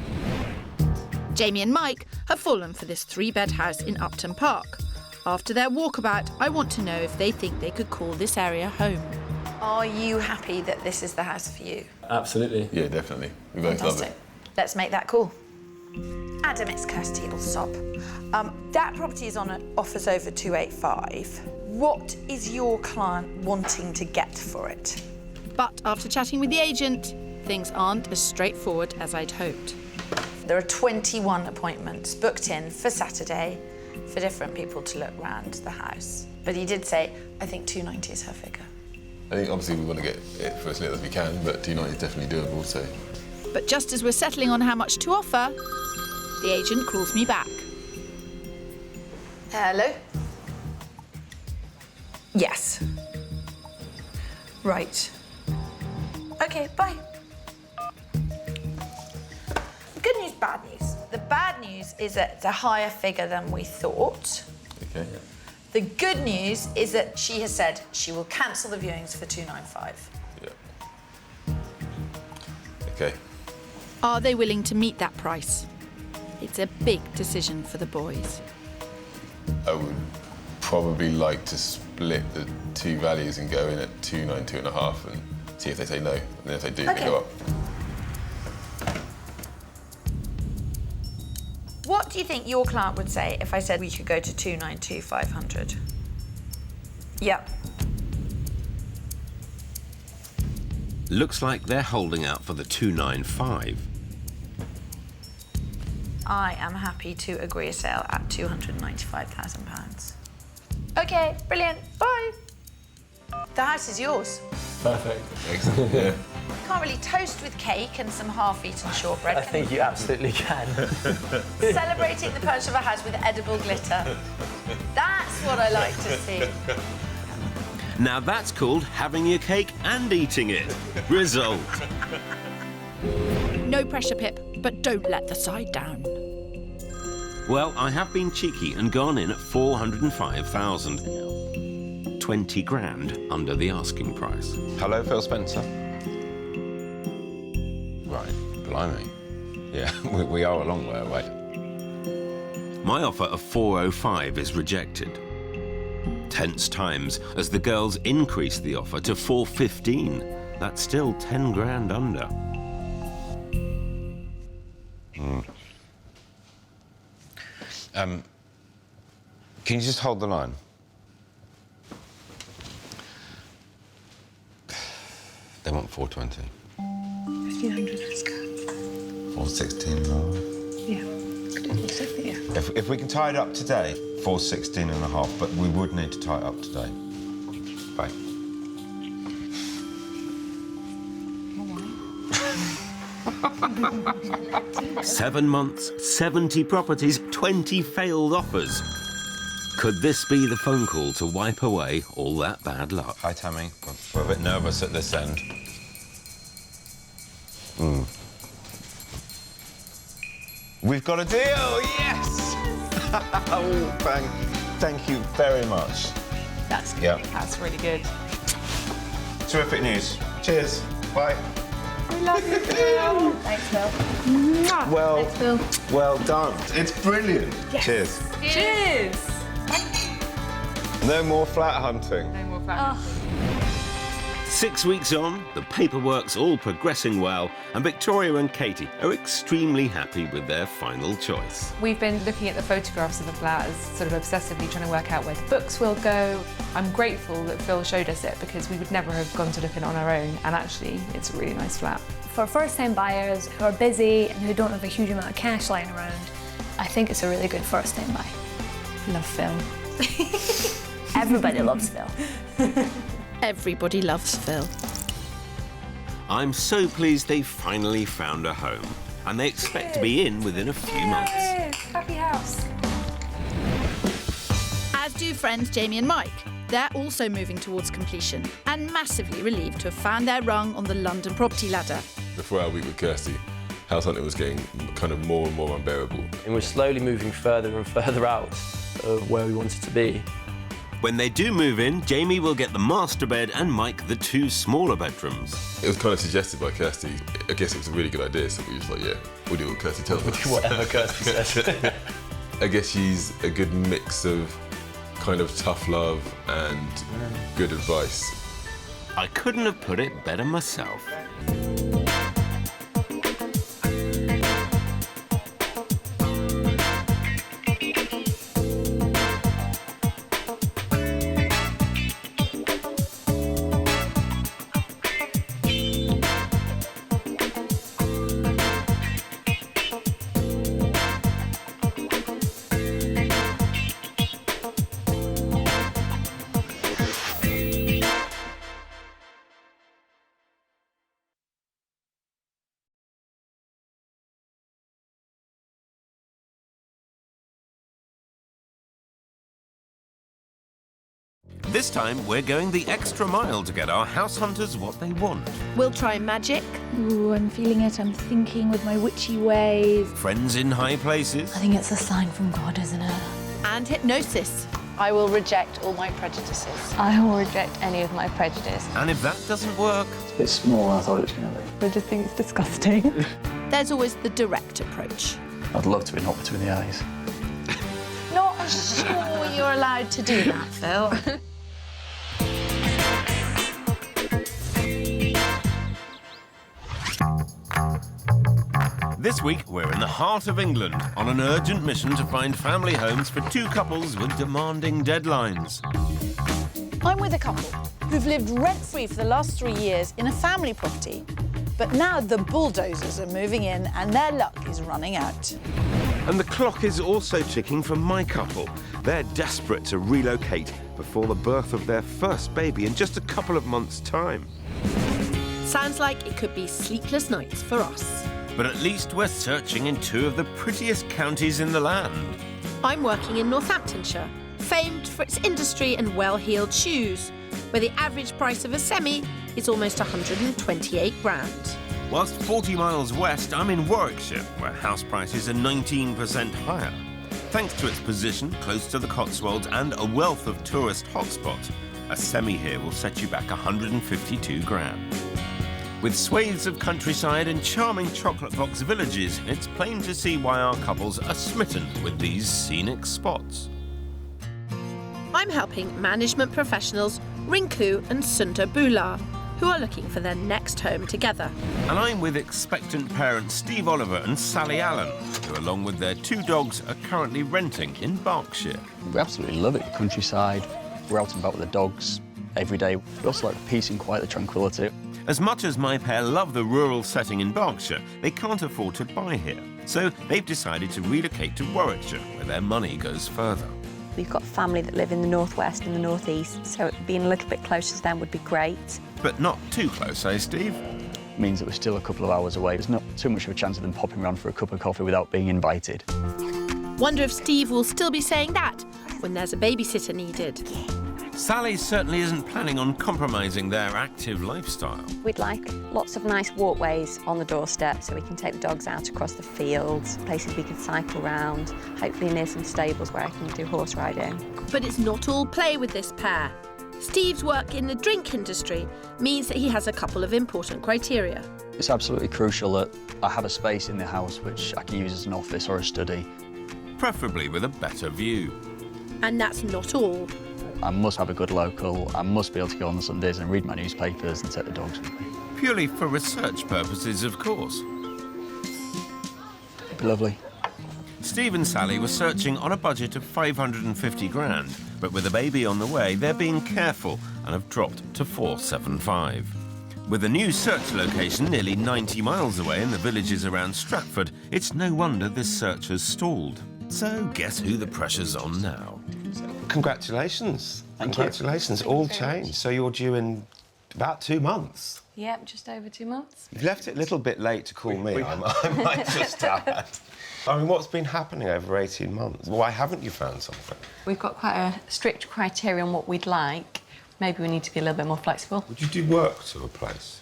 Jamie and Mike have fallen for this 3-bed house in Upton Park. After their walkabout, I want to know if they think they could call this area home. Are you happy that this is the house for you? Absolutely. Yeah, definitely. We both love it. Let's make that call. Adam, it's Kirsty Allsop. That property is on offers over 285. What is your client wanting to get for it? But after chatting with the agent, things aren't as straightforward as I'd hoped. There are 21 appointments booked in for Saturday for different people to look round the house. But he did say, I think 290 is her figure. I think obviously we want to get it for as little as we can, but 290 is definitely doable, so. But just as we're settling on how much to offer, the agent calls me back. Hello? Yes. Right. OK, bye. Good news, bad news. The bad news is that it's a higher figure than we thought. OK. The good news is that she has said she will cancel the viewings for 295. Yeah. OK. Are they willing to meet that price? It's a big decision for the boys. I would probably like to split the two values and go in at 292.5 and see if they say no. And then if they do, we go up. What do you think your client would say if I said we could go to 292,500? Yep. Looks like they're holding out for the 295. I am happy to agree a sale at £295,000. OK, brilliant. Bye. The house is yours. Perfect. Excellent. Yeah. Can't really toast with cake and some half-eaten shortbread. I think you absolutely can. Celebrating the purchase of a house with edible glitter. That's what I like to see. Now that's called having your cake and eating it. Result. No pressure, Pip, but don't let the side down. Well, I have been cheeky and gone in at 405,000. 20 grand under the asking price. Hello, Phil Spencer. Blimey. Yeah, we are a long way away. My offer of 405 is rejected. Tense times as the girls increase the offer to 415. That's still 10 grand under. Can you just hold the line? They want 420. 1,500, let's go. 416 and a half. Yeah. If we can tie it up today, 416 and a half, but we would need to tie it up today. Bye. Seven months, 70 properties, 20 failed offers. Could this be the phone call to wipe away all that bad luck? Hi, Tammy. We're a bit nervous at this end. We've got a deal, yes! Oh, thank you very much. That's good. Yeah. That's really good. Terrific news. Cheers. Bye. We love you, Phil. Thanks, Phil. Well, Thanks, Phil. well done. It's brilliant. Yes. Cheers. Cheers. No more flat hunting. No more flat. 6 weeks on, the paperwork's all progressing well, and Victoria and Katie are extremely happy with their final choice. We've been looking at the photographs of the flat as sort of obsessively trying to work out where the books will go. I'm grateful that Phil showed us it because we would never have gone to look at it on our own, and actually it's a really nice flat. For first-time buyers who are busy and who don't have a huge amount of cash lying around, I think it's a really good first-time buy. Love Phil. Everybody loves Phil. Everybody loves Phil. I'm so pleased they finally found a home, and they expect to be in within a few months. Happy house. As do friends Jamie and Mike. They're also moving towards completion and massively relieved to have found their rung on the London property ladder. Before our week with Kirsty, house hunting was getting kind of more and more unbearable. And we're slowly moving further and further out of where we wanted to be. When they do move in, Jamie will get the master bed and Mike the 2 smaller bedrooms. It was kind of suggested by Kirsty. I guess it was a really good idea, so we were just like, yeah, we'll do what Kirsty tells us. Do whatever Kirsty says. I guess she's a good mix of kind of tough love and good advice. I couldn't have put it better myself. This time, we're going the extra mile to get our house hunters what they want. We'll try magic. Ooh, I'm feeling it. I'm thinking with my witchy ways. Friends in high places. I think it's a sign from God, isn't it? And hypnosis. I will reject all my prejudices. I will reject any of my prejudice. And if that doesn't work... It's a bit small than I thought it was going to be. I just think it's disgusting. There's always the direct approach. I'd love to be knocked between the eyes. Not sure you're allowed to do that, Phil. This week, we're in the heart of England on an urgent mission to find family homes for 2 couples with demanding deadlines. I'm with a couple who've lived rent-free for the last 3 years in a family property, but now the bulldozers are moving in and their luck is running out. And the clock is also ticking for my couple. They're desperate to relocate before the birth of their first baby in just a couple of months' time. Sounds like it could be sleepless nights for us. But at least we're searching in 2 of the prettiest counties in the land. I'm working in Northamptonshire, famed for its industry and well-heeled shoes, where the average price of a semi is almost 128 grand. Whilst 40 miles west, I'm in Warwickshire, where house prices are 19% higher. Thanks to its position close to the Cotswolds and a wealth of tourist hotspots, a semi here will set you back 152 grand. With swathes of countryside and charming chocolate box villages, it's plain to see why our couples are smitten with these scenic spots. I'm helping management professionals Rinku and Sundar Bula, who are looking for their next home together. And I'm with expectant parents Steve Oliver and Sally Allen, who, along with their 2 dogs, are currently renting in Berkshire. We absolutely love it, the countryside. We're out and about with the dogs every day. We also like the peace and quiet, the tranquility. As much as my pair love the rural setting in Berkshire, they can't afford to buy here. So they've decided to relocate to Warwickshire, where their money goes further. We've got family that live in the northwest and the northeast, so being a little bit closer to them would be great. But not too close, eh, Steve? Means that we're still a couple of hours away. There's not too much of a chance of them popping around for a cup of coffee without being invited. Wonder if Steve will still be saying that when there's a babysitter needed. Sally certainly isn't planning on compromising their active lifestyle. We'd like lots of nice walkways on the doorstep so we can take the dogs out across the fields, places we can cycle round, hopefully near some stables where I can do horse riding. But it's not all play with this pair. Steve's work in the drink industry means that he has a couple of important criteria. It's absolutely crucial that I have a space in the house which I can use as an office or a study. Preferably with a better view. And that's not all. I must have a good local, I must be able to go on Sundays and read my newspapers and take the dogs with me. Purely for research purposes, of course. It'd be lovely. Steve and Sally were searching on a budget of 550 grand, but with a baby on the way, they're being careful and have dropped to 475. With a new search location nearly 90 miles away in the villages around Stratford, it's no wonder this search has stalled. So guess who the pressure's on now? Congratulations. Thank Congratulations. you. All Thank you very changed. So you're due in about 2 months. Yep, just over 2 months. You've left it a little bit late to call me, I might just add. I mean, what's been happening over 18 months? Why haven't you found something? We've got quite a strict criteria on what we'd like. Maybe we need to be a little bit more flexible. Would you do work to a place?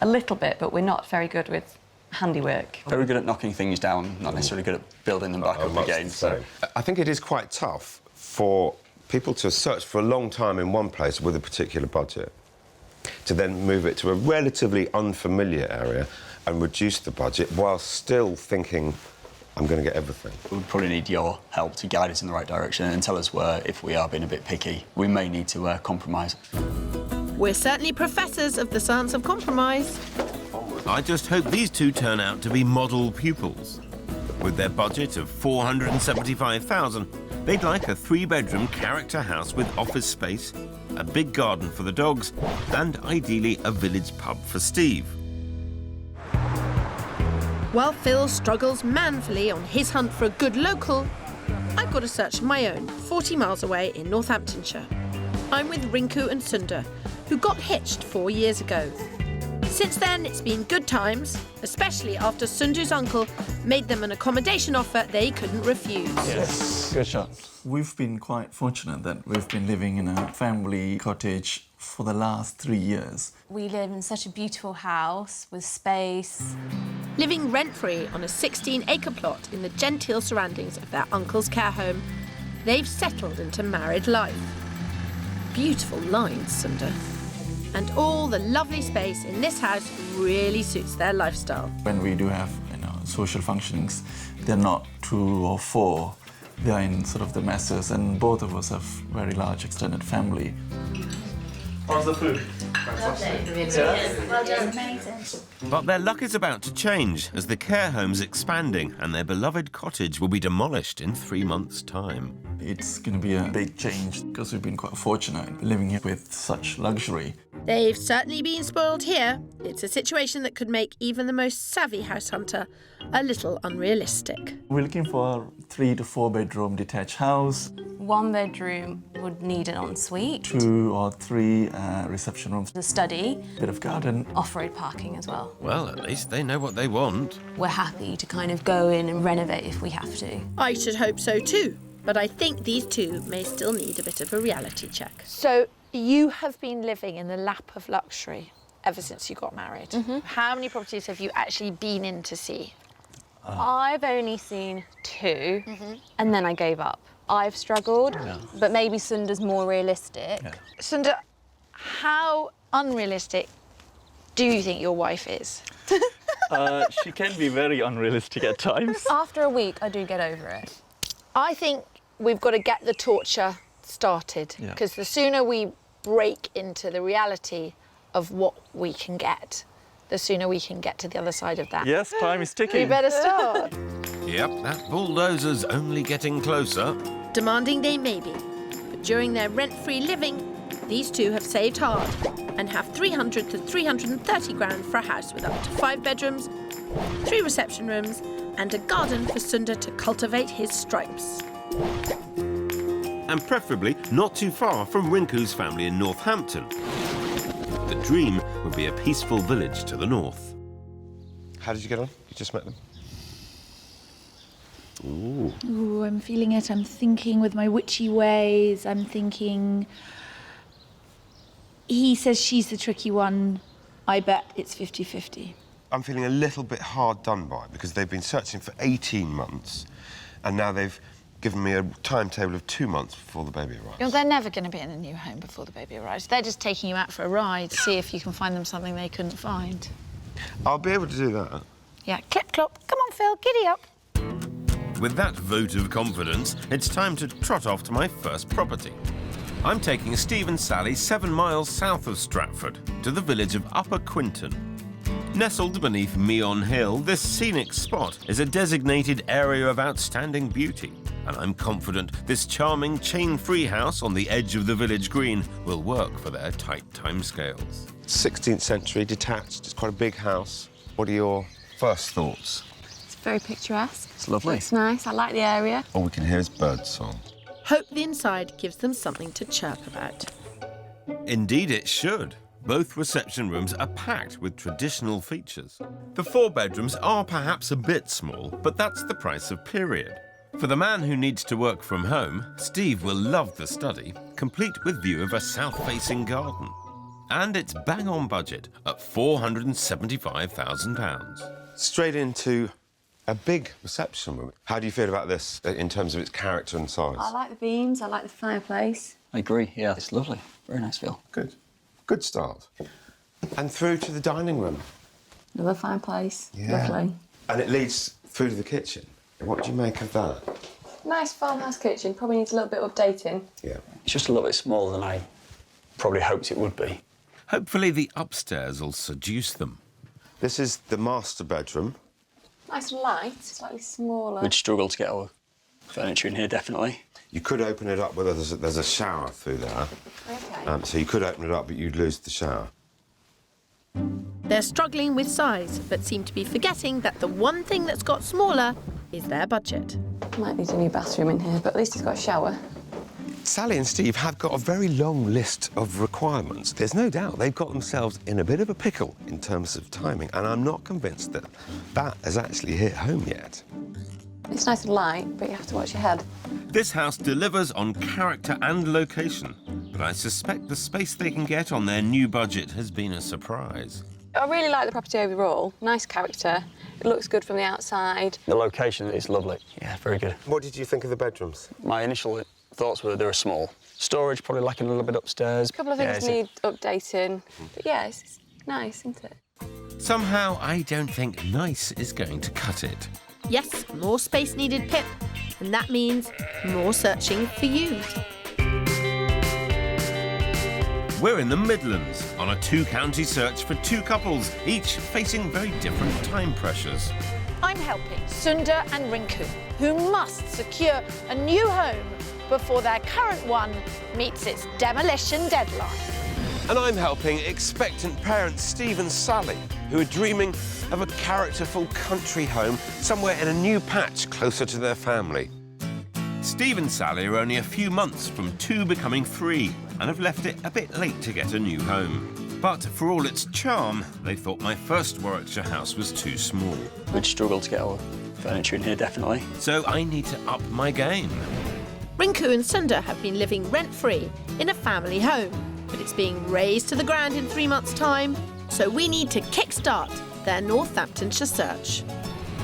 A little bit, but we're not very good with handiwork. Very good at knocking things down, not necessarily good at building them back up again. So I think it is quite tough for people to search for a long time in one place with a particular budget, to then move it to a relatively unfamiliar area and reduce the budget while still thinking, I'm going to get everything. we probably need your help to guide us in the right direction and tell us where, if we are being a bit picky, we may need to compromise. We're certainly professors of the science of compromise. I just hope these 2 turn out to be model pupils. With their budget of $475,000, they'd like a 3-bedroom character house with office space, a big garden for the dogs, and ideally a village pub for Steve. While Phil struggles manfully on his hunt for a good local, I've got a search of my own, 40 miles away in Northamptonshire. I'm with Rinku and Sundar, who got hitched 4 years ago. Since then, it's been good times, especially after Sundar's uncle made them an accommodation offer they couldn't refuse. Yes, good shot. We've been quite fortunate that we've been living in a family cottage for the last 3 years. We live in such a beautiful house with space. Living rent-free on a 16-acre plot in the genteel surroundings of their uncle's care home, they've settled into married life. Beautiful lines, Sundar. And all the lovely space in this house really suits their lifestyle. When we do have social functionings, they're not 2 or 4. They're in sort of the masses, and both of us have very large extended family. How's the food? Well done. Amazing. But their luck is about to change as the care home's expanding and their beloved cottage will be demolished in 3 months' time. It's going to be a big change because we've been quite fortunate living here with such luxury. They've certainly been spoiled here. It's a situation that could make even the most savvy house hunter a little unrealistic. We're looking for a 3 to 4 bedroom detached house. 1 bedroom would need an ensuite. 2 or 3 reception rooms. The study. Bit of garden. Off-road parking as well. Well, at least they know what they want. We're happy to kind of go in and renovate if we have to. I should hope so too, but I think these 2 may still need a bit of a reality check. So you have been living in the lap of luxury ever since you got married. Mm-hmm. How many properties have you actually been in to see? I've only seen 2, and then I gave up. I've struggled, but maybe Sundar's more realistic. Sundar, how unrealistic do you think your wife is? She can be very unrealistic at times. After a week, I do get over it. I think we've got to get the torture started, because the sooner we break into the reality of what we can get, the sooner we can get to the other side of that. Yes, time is ticking. We better start. Yep, that bulldozer's only getting closer. Demanding they may be, but during their rent-free living, these two have saved hard and have 300 to 330 grand for a house with up to 5 bedrooms, 3 reception rooms, and a garden for Sundar to cultivate his stripes. And preferably not too far from Rinku's family in Northampton. The dream would be a peaceful village to the north. How did you get on? You just met them? Ooh. Ooh, I'm feeling it. I'm thinking with my witchy ways. I'm thinking... He says she's the tricky one. I bet it's 50-50. I'm feeling a little bit hard done by because they've been searching for 18 months and now they've given me a timetable of 2 months before the baby arrives. You know, they're never going to be in a new home before the baby arrives. They're just taking you out for a ride, see if you can find them something they couldn't find. I'll be able to do that. Yeah, clip clop. Come on, Phil, giddy up. With that vote of confidence, it's time to trot off to my first property. I'm taking Steve and Sally 7 miles south of Stratford to the village of Upper Quinton. Nestled beneath Meon Hill, this scenic spot is a designated area of outstanding beauty, and I'm confident this charming chain-free house on the edge of the village green will work for their tight timescales. 16th century, detached, it's quite a big house. What are your first thoughts? It's very picturesque. It's lovely. It's nice. I like the area. All we can hear is bird song. Hope the inside gives them something to chirp about. Indeed it should. Both reception rooms are packed with traditional features. The 4 bedrooms are perhaps a bit small, but that's the price of period. For the man who needs to work from home, Steve will love the study, complete with view of a south-facing garden. And it's bang on budget at £475,000. Straight into a big reception room. How do you feel about this in terms of its character and size? I like the beams. I like the fireplace. I agree, yeah, it's lovely. Very nice feel. Good. Good start. And through to the dining room. Another fireplace. Yeah. Lovely. And it leads through to the kitchen. What do you make of that? Nice farmhouse kitchen. Probably needs a little bit of updating. Yeah. It's just a little bit smaller than I probably hoped it would be. Hopefully the upstairs will seduce them. This is the master bedroom. Nice and light. Slightly smaller. We'd struggle to get our furniture in here, definitely. You could open it up, whether there's a shower through there. Okay. So you could open it up, but you'd lose the shower. They're struggling with size, but seem to be forgetting that the one thing that's got smaller is their budget. Might need a new bathroom in here, but at least it's got a shower. Sally and Steve have got a very long list of requirements. There's no doubt they've got themselves in a bit of a pickle in terms of timing, and I'm not convinced that that has actually hit home yet. It's nice and light, but you have to watch your head. This house delivers on character and location, but I suspect the space they can get on their new budget has been a surprise. I really like the property overall. Nice character. It looks good from the outside. The location is lovely. Yeah, very good. What did you think of the bedrooms? My initial thoughts were they were small. Storage probably lacking a little bit upstairs. A couple of things need updating. But yeah, it's nice, isn't it? Somehow, I don't think nice is going to cut it. Yes, more space needed, Pip, and that means more searching for you. We're in the Midlands on a 2-county search for 2 couples, each facing very different time pressures. I'm helping Sundar and Rinku, who must secure a new home before their current one meets its demolition deadline. And I'm helping expectant parents Steve and Sally, who are dreaming of a characterful country home somewhere in a new patch closer to their family. Steve and Sally are only a few months from 2 becoming 3 and have left it a bit late to get a new home. But for all its charm, they thought my first Warwickshire house was too small. We'd struggle to get our furniture in here, definitely. So I need to up my game. Rinku and Sundar have been living rent-free in a family home, but it's being razed to the ground in 3 months' time, so we need to kickstart their Northamptonshire search.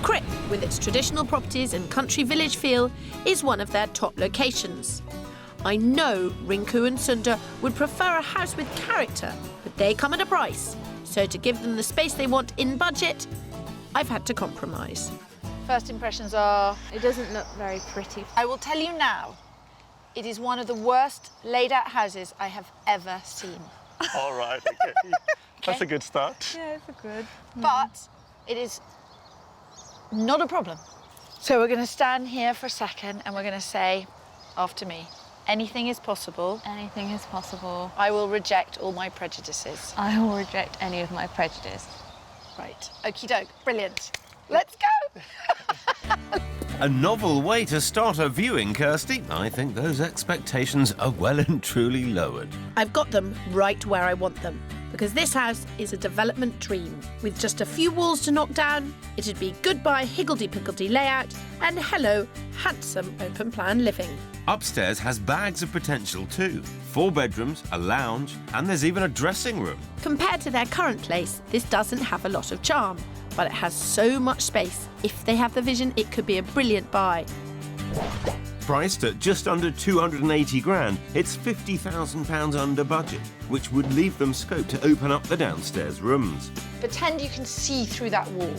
Crick, with its traditional properties and country village feel, is one of their top locations. I know Rinku and Sundar would prefer a house with character, but They come at a price, so to give them the space they want in budget, I've had to compromise. First impressions are... It doesn't look very pretty. I will tell you now, it is one of the worst laid out houses I have ever seen. All right, okay. That's a good start. Yeah, it's a good. But it is not a problem. So we're going to stand here for a second and we're going to say, after me, anything is possible. Anything is possible. I will reject all my prejudices. I will reject any of my prejudice. Right, okie doke, brilliant. Let's go! A novel way to start a viewing, Kirsty. I think those expectations are well and truly lowered. I've got them right where I want them, because this house is a development dream. With just a few walls to knock down, it'd be goodbye higgledy-piggledy layout and hello, handsome open-plan living. Upstairs has bags of potential too. 4 bedrooms, a lounge, and there's even a dressing room. Compared to their current place, this doesn't have a lot of charm, but it has so much space. If they have the vision, it could be a brilliant buy. Priced at just under 280 grand, it's £50,000 under budget, which would leave them scope to open up the downstairs rooms. Pretend you can see through that wall.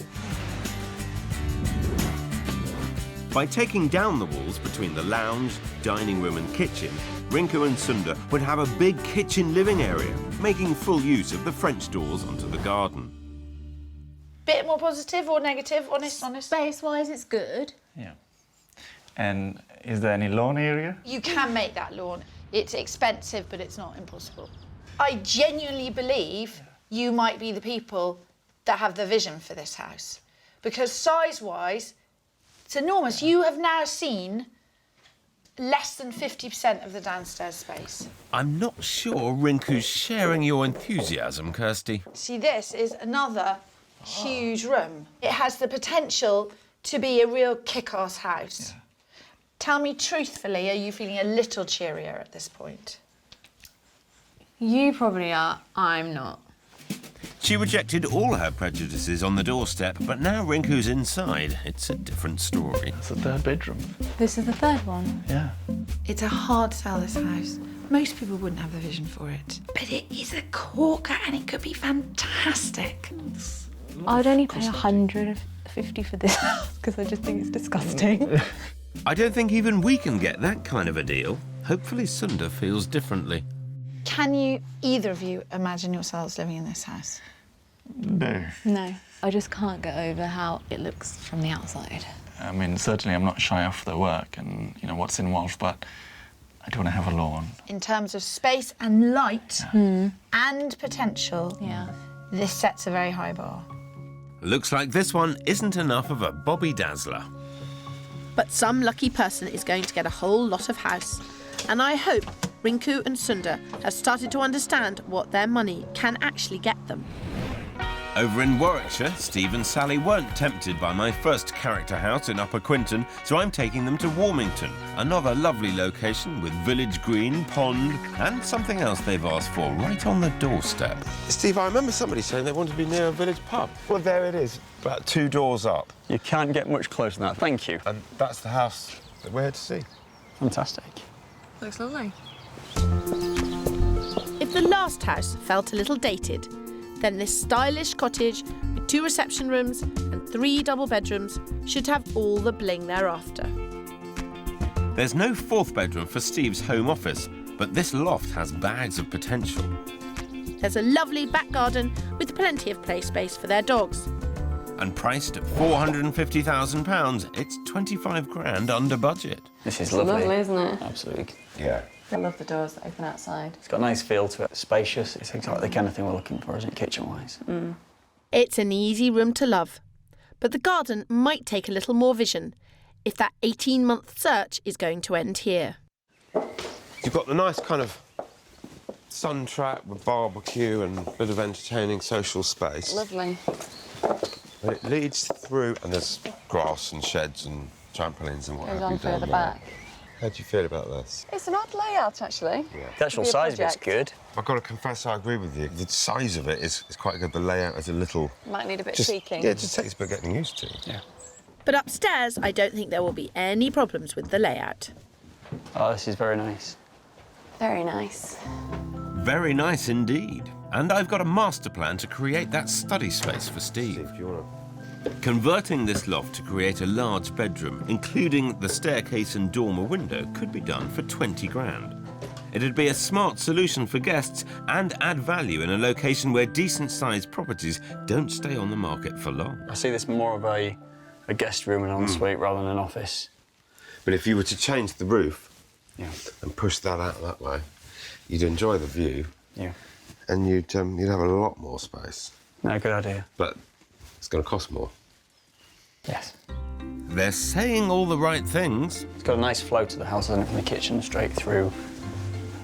By taking down the walls between the lounge, dining room and kitchen, Rinku and Sunda would have a big kitchen living area, making full use of the French doors onto the garden. Bit more positive or negative? Honest? Space-wise, it's good. Yeah. And is there any lawn area? You can make that lawn. It's expensive, but it's not impossible. I genuinely believe you might be the people that have the vision for this house. Because size-wise, it's enormous. You have now seen less than 50% of the downstairs space. I'm not sure Rinku's sharing your enthusiasm, Kirsty. See, this is another huge room. It has the potential to be a real kick-ass house. Yeah. Tell me truthfully, are you feeling a little cheerier at this point? You probably are, I'm not. She rejected all her prejudices on the doorstep, but now Rinku's inside. It's a different story. It's the 3rd bedroom. This is the 3rd one. Yeah. It's a hard sell, this house. Most people wouldn't have the vision for it. But it is a corker and it could be fantastic. I'd only pay 150 for this house because I just think it's disgusting. I don't think even we can get that kind of a deal. Hopefully Sunda feels differently. Can you, either of you, imagine yourselves living in this house? No. No. I just can't get over how it looks from the outside. I mean, certainly I'm not shy off the work and, you know, what's involved, but I do want to have a lawn. In terms of space and light and potential, this sets a very high bar. Looks like this one isn't enough of a Bobby Dazzler. But some lucky person is going to get a whole lot of house. And I hope Rinku and Sunda have started to understand what their money can actually get them. Over in Warwickshire, Steve and Sally weren't tempted by my first character house in Upper Quinton, so I'm taking them to Warmington, another lovely location with village green, pond, and something else they've asked for right on the doorstep. Steve, I remember somebody saying they wanted to be near a village pub. Well, there it is, about 2 doors up. You can't get much closer than that, thank you. And that's the house that we're here to see. Fantastic. Looks lovely. If the last house felt a little dated, then this stylish cottage with 2 reception rooms and 3 double bedrooms should have all the bling they're after. There's no 4th bedroom for Steve's home office, but this loft has bags of potential. There's a lovely back garden with plenty of play space for their dogs. And priced at £450,000, it's 25 grand under budget. This is lovely. Lovely, isn't it? Absolutely. Yeah. I love the doors that open outside. It's got a nice feel to it. Spacious. It's exactly the kind of thing we're looking for, isn't it, kitchen-wise? It's an easy room to love. But the garden might take a little more vision if that 18-month search is going to end here. You've got the nice kind of sun track with barbecue and a bit of entertaining social space. Lovely. And it leads through, and there's grass and sheds and trampolines and what Goes have you on through down the there. back. How do you feel about this? It's an odd layout, actually. Yeah. The actual size of it's good. I've got to confess, I agree with you. The size of it is quite good. The layout is a little... Might need a bit of just, tweaking. Yeah, it just takes a bit getting used to. Yeah. But upstairs, I don't think there will be any problems with the layout. Oh, this is very nice. Very nice. Very nice indeed. And I've got a master plan to create that study space for Steve. Converting this loft to create a large bedroom, including the staircase and dormer window, could be done for 20 grand. It'd be a smart solution for guests and add value in a location where decent-sized properties don't stay on the market for long. I see this more of a guest room and ensuite rather than an office. But if you were to change the roof and push that out that way, you'd enjoy the view. Yeah. And you'd have a lot more space. No, good idea. But it's going to cost more. Yes. They're saying all the right things. It's got a nice flow to the house, hasn't it, from the kitchen straight through.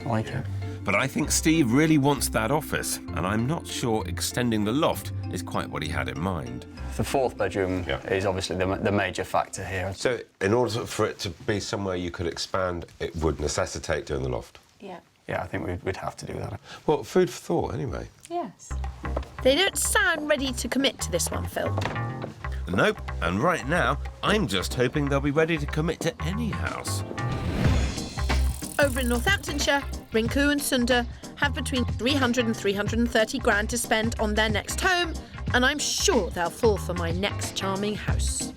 I like it. But I think Steve really wants that office, and I'm not sure extending the loft is quite what he had in mind. The fourth bedroom is obviously the major factor here. So in order for it to be somewhere you could expand, it would necessitate doing the loft? Yeah. Yeah, I think we'd have to do that. Well, food for thought, anyway. Yes. They don't sound ready to commit to this one, Phil. Nope, and right now, I'm just hoping they'll be ready to commit to any house. Over in Northamptonshire, Rinku and Sundar have between 300 and 330 grand to spend on their next home, and I'm sure they'll fall for my next charming house.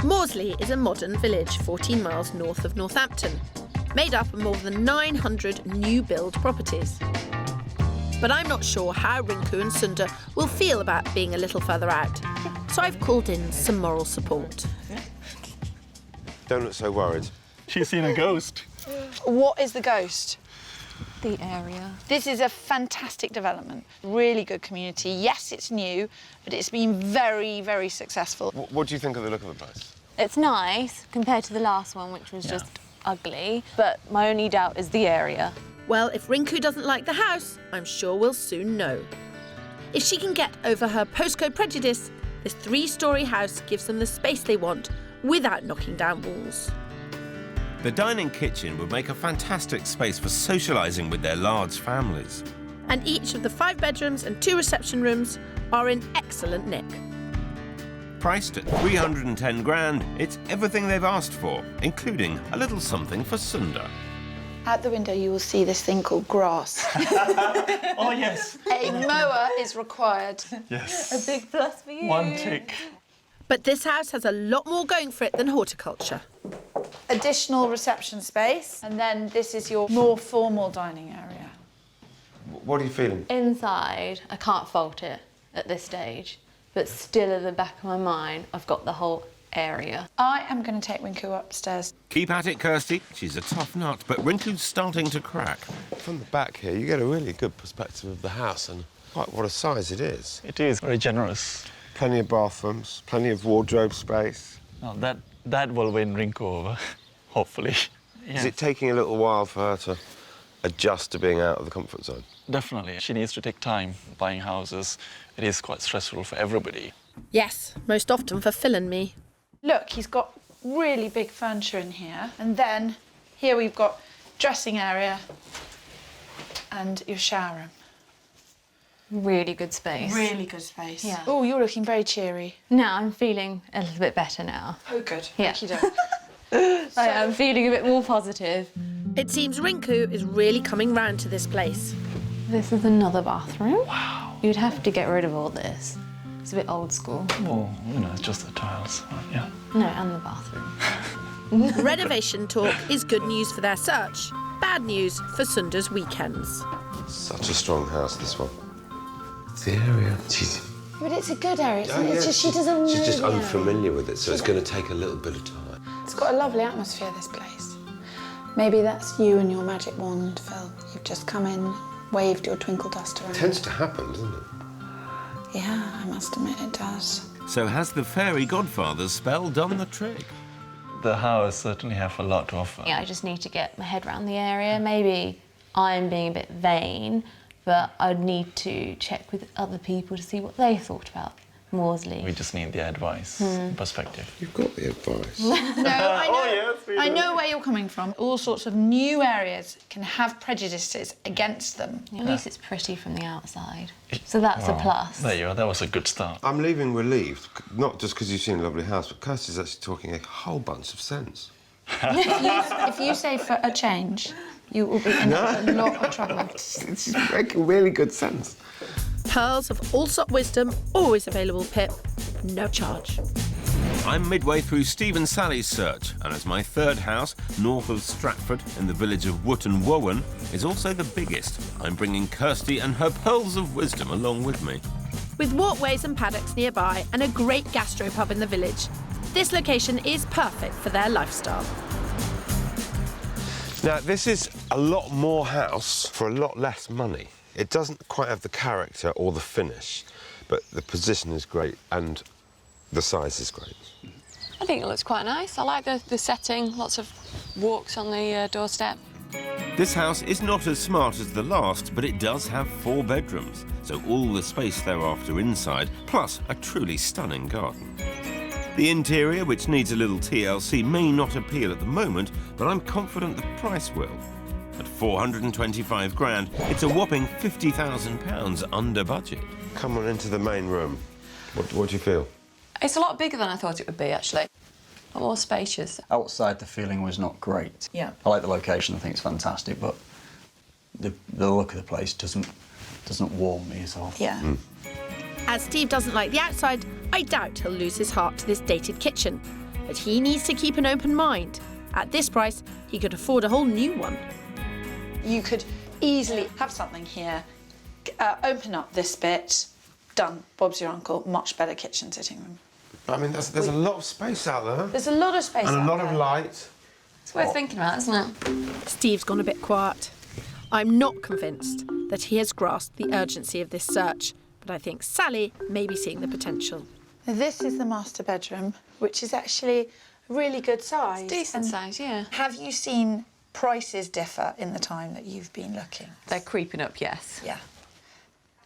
Morsley is a modern village 14 miles north of Northampton, made up of more than 900 new-build properties. But I'm not sure how Rinku and Sundar will feel about being a little further out, so I've called in some moral support. Don't look so worried. She's seen a ghost. What is the ghost? The area. This is a fantastic development. Really good community. Yes, it's new, but it's been very, very successful. What do you think of the look of the place? It's nice compared to the last one, which was just ugly, but my only doubt is the area. Well, if Rinku doesn't like the house, I'm sure we'll soon know. If she can get over her postcode prejudice, this 3-storey house gives them the space they want without knocking down walls. The dining kitchen would make a fantastic space for socialising with their large families. And each of the 5 bedrooms and 2 reception rooms are in excellent nick. Priced at 310 grand, it's everything they've asked for, including a little something for Sundar. Out the window, you will see this thing called grass. Oh, yes. A mower is required. Yes. A big plus for you. One tick. But this house has a lot more going for it than horticulture. Additional reception space, and then this is your more formal dining area. What are you feeling? Inside, I can't fault it at this stage, but still at the back of my mind, I've got the whole area. I am going to take Rinku upstairs. Keep at it, Kirsty. She's a tough nut, but Rinku's starting to crack. From the back here, you get a really good perspective of the house and quite what a size it is. It is very generous. Plenty of bathrooms, plenty of wardrobe space. Now that will win Rinku over, hopefully. Yeah. Is it taking a little while for her to adjust to being out of the comfort zone? Definitely. She needs to take time buying houses. It is quite stressful for everybody. Yes, most often for Phil and me. Look, he's got really big furniture in here. And then here we've got dressing area and your shower room. Really good space. Really good space. Yeah. Oh, you're looking very cheery. No, I'm feeling a little bit better now. Oh, good. Yeah. Thank you, I am feeling a bit more positive. It seems Rinku is really coming round to this place. This is another bathroom. Wow. You'd have to get rid of all this. It's a bit old school. Oh, it's just the tiles. Yeah. No, and the bathroom. Renovation talk is good news for their search, bad news for Sundar's weekends. Such a strong house, this one. The area. But it's a good area. Oh, yeah. It's just she doesn't know. She's just the area. unfamiliar with it, so it's going to take a little bit of time. It's got a lovely atmosphere, this place. Maybe that's you and your magic wand, Phil. You've just come in, waved your twinkle dust around. It tends to happen, doesn't it? Yeah, I must admit it does. So has the fairy godfather's spell done the trick? The house certainly have a lot to offer. Yeah, I just need to get my head around the area. Maybe I'm being a bit vain, but I'd need to check with other people to see what they thought about Morsley. We just need the advice, perspective. You've got the advice. No, I know. Oh, yes, we I do. know where you're coming from. All sorts of new areas can have prejudices against them. At least it's pretty from the outside. So that's a plus. There you are. That was a good start. I'm leaving relieved, not just because you've seen a lovely house, but Kirsty's actually talking a whole bunch of sense. If you say for a change, You will be in a lot of trouble. It's making really good sense. Pearls of Allsop wisdom, always available, Pip. No charge. I'm midway through Steve and Sally's search, and as my third house, north of Stratford, in the village of Wootton Wowan, is also the biggest, I'm bringing Kirsty and her pearls of wisdom along with me. With walkways and paddocks nearby and a great gastropub in the village, this location is perfect for their lifestyle. Now, this is a lot more house for a lot less money. It doesn't quite have the character or the finish, but the position is great and the size is great. I think it looks quite nice. I like the setting, lots of walks on the doorstep. This house is not as smart as the last, but it does have 4 bedrooms, so all the space thereafter inside, plus a truly stunning garden. The interior, which needs a little TLC, may not appeal at the moment, but I'm confident the price will. At 425 grand, it's a whopping £50,000 under budget. Come on into the main room. What do you feel? It's a lot bigger than I thought it would be, actually. A lot more spacious. Outside, the feeling was not great. Yeah. I like the location, I think it's fantastic, but the look of the place doesn't warm me at all. Yeah. As Steve doesn't like the outside, I doubt he'll lose his heart to this dated kitchen. But he needs to keep an open mind. At this price, he could afford a whole new one. You could easily have something here, open up this bit, done. Bob's your uncle, much better kitchen sitting room. I mean, there's a lot of space out there. There's a lot of space and out a lot there. of light. It's worth thinking about, isn't it? Steve's gone a bit quiet. I'm not convinced that he has grasped the urgency of this search, but I think Sally may be seeing the potential. This is the master bedroom, which is actually a really good size. It's decent size, yeah. Have you seen prices differ in the time that you've been looking? They're creeping up, yes. Yeah.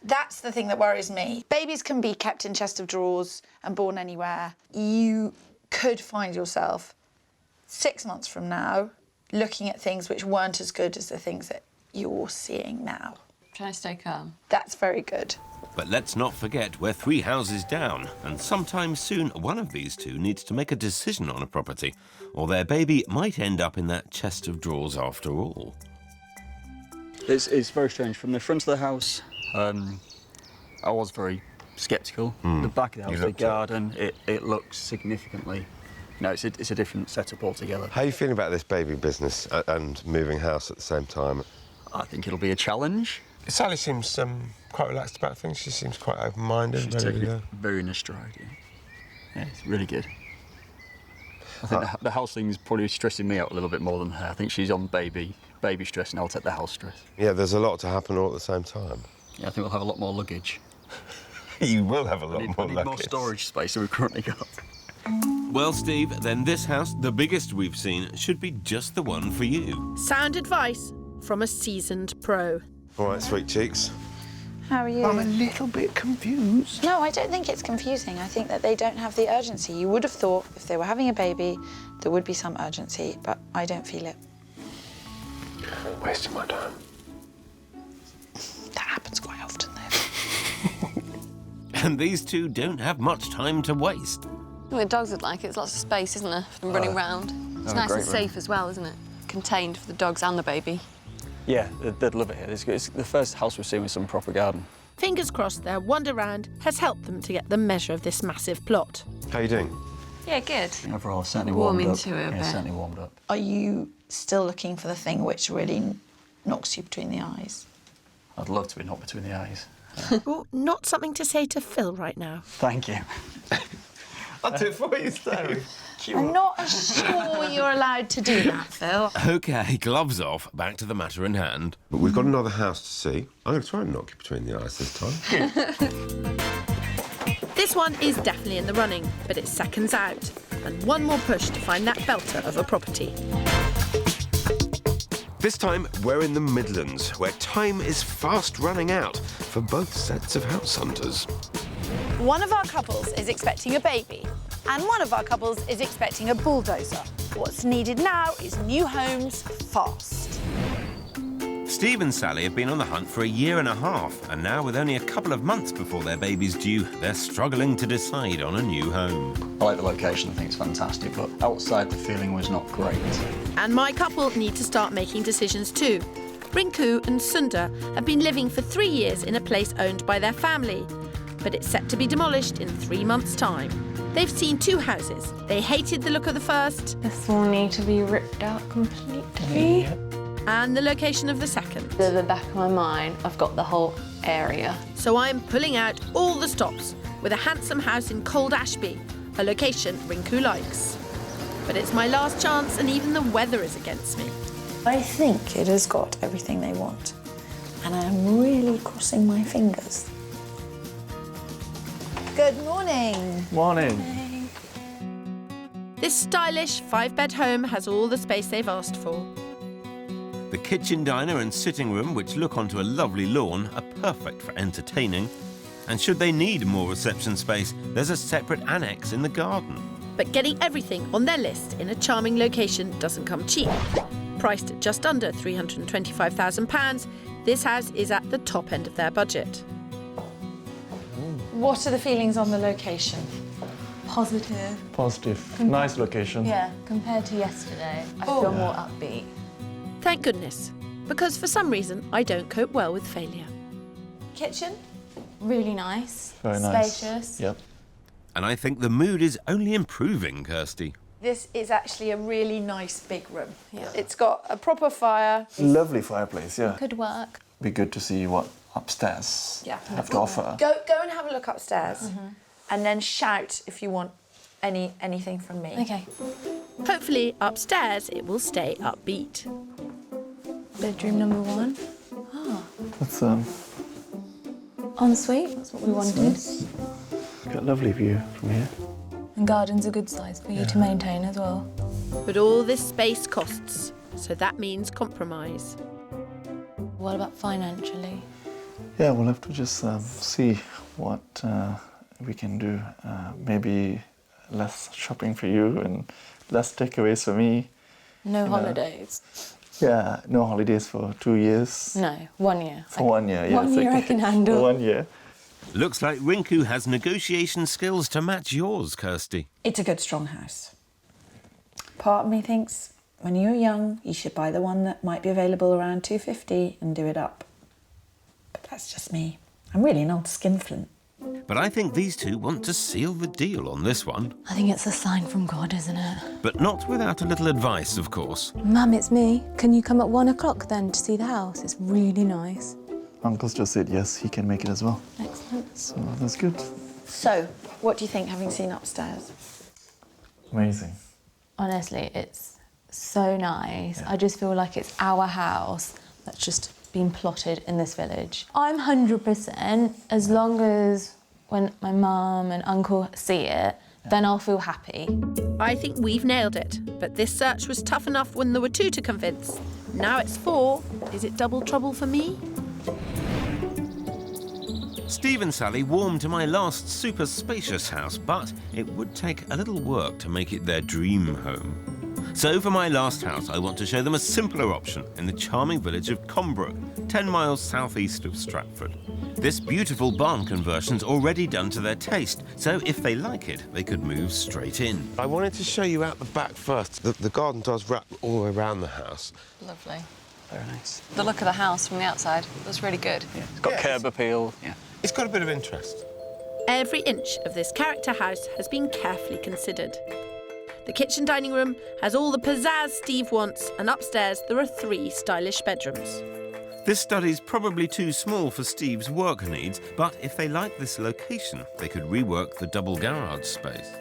That's the thing that worries me. Babies can be kept in chest of drawers and born anywhere. You could find yourself 6 months from now looking at things which weren't as good as the things that you're seeing now. Trying to stay calm. That's very good. But let's not forget we're 3 houses down, and sometime soon one of these two needs to make a decision on a property, or their baby might end up in that chest of drawers after all. It's very strange. From the front of the house, I was very sceptical. The back of the house, the garden, it looks significantly... No, it's a different setup altogether. How are you feeling about this baby business and moving house at the same time? I think it'll be a challenge. Sally seems quite relaxed about things. She seems quite open-minded. She's taking it very in a stride, yeah. It's really good. I think the house thing's probably stressing me out a little bit more than her. I think she's on baby stress, and I'll take the house stress. Yeah, there's a lot to happen all at the same time. Yeah, I think we'll have a lot more luggage. You will have a lot more luggage. More storage space than we've currently got. Well, Steve, then this house, the biggest we've seen, should be just the one for you. Sound advice from a seasoned pro. All right, sweet cheeks. How are you? I'm a little bit confused. No, I don't think it's confusing. I think that they don't have the urgency. You would have thought if they were having a baby, there would be some urgency, but I don't feel it. Wasting my time. That happens quite often, though. And these two don't have much time to waste. Well, the dogs would like it. There's lots of space, isn't there, for them running around. It's nice and safe as well, isn't it? Contained for the dogs and the baby. Yeah, they'd love it here. It's the first house we've seen with some proper garden. Fingers crossed their wander round has helped them to get the measure of this massive plot. How are you doing? Yeah, good. Overall, certainly Warm warmed into up. it a bit. Certainly warmed up. Are you still looking for the thing which really knocks you between the eyes? I'd love to be knocked between the eyes. Well, not something to say to Phil right now. Thank you. I'll do it for you, Steve. I'm not sure you're allowed to do that, Phil. OK, gloves off, back to the matter in hand. But we've got another house to see. I'm going to try and knock you between the eyes this time. This one is definitely in the running, but it's seconds out. And one more push to find that belter of a property. This time, we're in the Midlands, where time is fast running out for both sets of house hunters. One of our couples is expecting a baby, and one of our couples is expecting a bulldozer. What's needed now is new homes fast. Steve and Sally have been on the hunt for a year and a half, and now with only a couple of months before their baby's due, they're struggling to decide on a new home. I like the location, I think it's fantastic, but outside the feeling was not great. And my couple need to start making decisions too. Rinku and Sundar have been living for 3 years in a place owned by their family, but it's set to be demolished in 3 months' time. They've seen 2 houses. They hated the look of the first. This will need to be ripped out completely. And the location of the second. At the back of my mind, I've got the whole area. So I'm pulling out all the stops with a handsome house in Cold Ashby, a location Rinku likes. But it's my last chance and even the weather is against me. I think it has got everything they want, and I'm really crossing my fingers. Good morning. Morning. This stylish 5-bed home has all the space they've asked for. The kitchen diner and sitting room, which look onto a lovely lawn, are perfect for entertaining. And should they need more reception space, there's a separate annex in the garden. But getting everything on their list in a charming location doesn't come cheap. Priced at just under £325,000, this house is at the top end of their budget. What are the feelings on the location? Positive. Positive. Nice location. Yeah, compared to yesterday, I feel more upbeat. Thank goodness, because for some reason I don't cope well with failure. Kitchen? Really nice. Very nice. Spacious. Yep. And I think the mood is only improving, Kirsty. This is actually a really nice big room. Yeah. It's got a proper fire. Lovely fireplace, yeah. Could work. Be good to see what upstairs have to offer. Go and have a look upstairs, and then shout if you want anything from me. Okay. Hopefully upstairs it will stay upbeat. Bedroom number 1. Ah. That's Ensuite, that's what we wanted. got a lovely view from here. And garden's a good size for you to maintain as well. But all this space costs, so that means compromise. What about financially? Yeah, we'll have to just see what we can do. Maybe less shopping for you and less takeaways for me. No holidays? Yeah, no holidays for 2 years. No, 1 year. For 1 year, yes. 1 year I can handle. For 1 year. Looks like Rinku has negotiation skills to match yours, Kirsty. It's a good, strong house. Part of me thinks when you're young, you should buy the one that might be available around 250 and do it up. But that's just me. I'm really an old skinflint. But I think these two want to seal the deal on this one. I think it's a sign from God, isn't it? But not without a little advice, of course. Mum, it's me. Can you come at 1 o'clock then to see the house? It's really nice. Uncle's just said yes, he can make it as well. Excellent. So that's good. So, what do you think, having seen upstairs? Amazing. Honestly, it's so nice. I just feel like it's our house that's just been plotted in this village. I'm 100%, as long as when my mum and uncle see it, then I'll feel happy. I think we've nailed it, but this search was tough enough when there were 2 to convince. Now it's 4. Is it double trouble for me? Steve and Sally warmed to my last super spacious house, but it would take a little work to make it their dream home. So for my last house, I want to show them a simpler option in the charming village of Commuter, 10 miles southeast of Stratford. This beautiful barn conversion's already done to their taste, so if they like it, they could move straight in. I wanted to show you out the back first. The garden does wrap all the way around the house. Lovely. Very nice. The look of the house from the outside was really good. Yeah, it's got curb appeal. Yeah. It's got a bit of interest. Every inch of this character house has been carefully considered. The kitchen dining room has all the pizzazz Steve wants, and upstairs there are 3 stylish bedrooms. This study's probably too small for Steve's work needs, but if they like this location, they could rework the double garage space.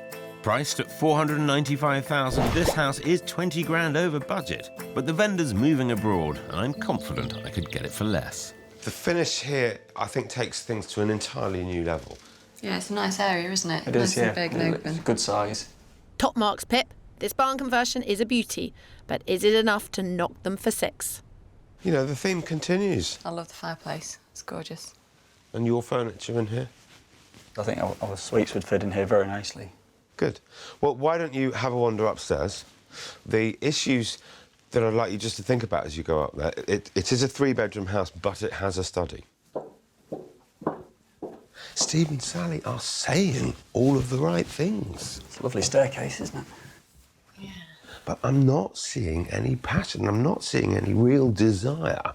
Priced at $495,000, this house is 20 grand over budget, but the vendor's moving abroad, and I'm confident I could get it for less. The finish here, I think, takes things to an entirely new level. Yeah, it's a nice area, isn't it? It Nice is, and yeah. big and open. It's good size. Top marks, Pip. This barn conversion is a beauty, but is it enough to knock them for 6? You know, the theme continues. I love the fireplace. It's gorgeous. And your furniture in here? I think our suites would fit in here very nicely. Good. Well, why don't you have a wander upstairs? The issues that I'd like you just to think about as you go up there. It is a 3-bedroom house, but it has a study. Steve and Sally are saying all of the right things. It's a lovely staircase, isn't it? Yeah. But I'm not seeing any passion. I'm not seeing any real desire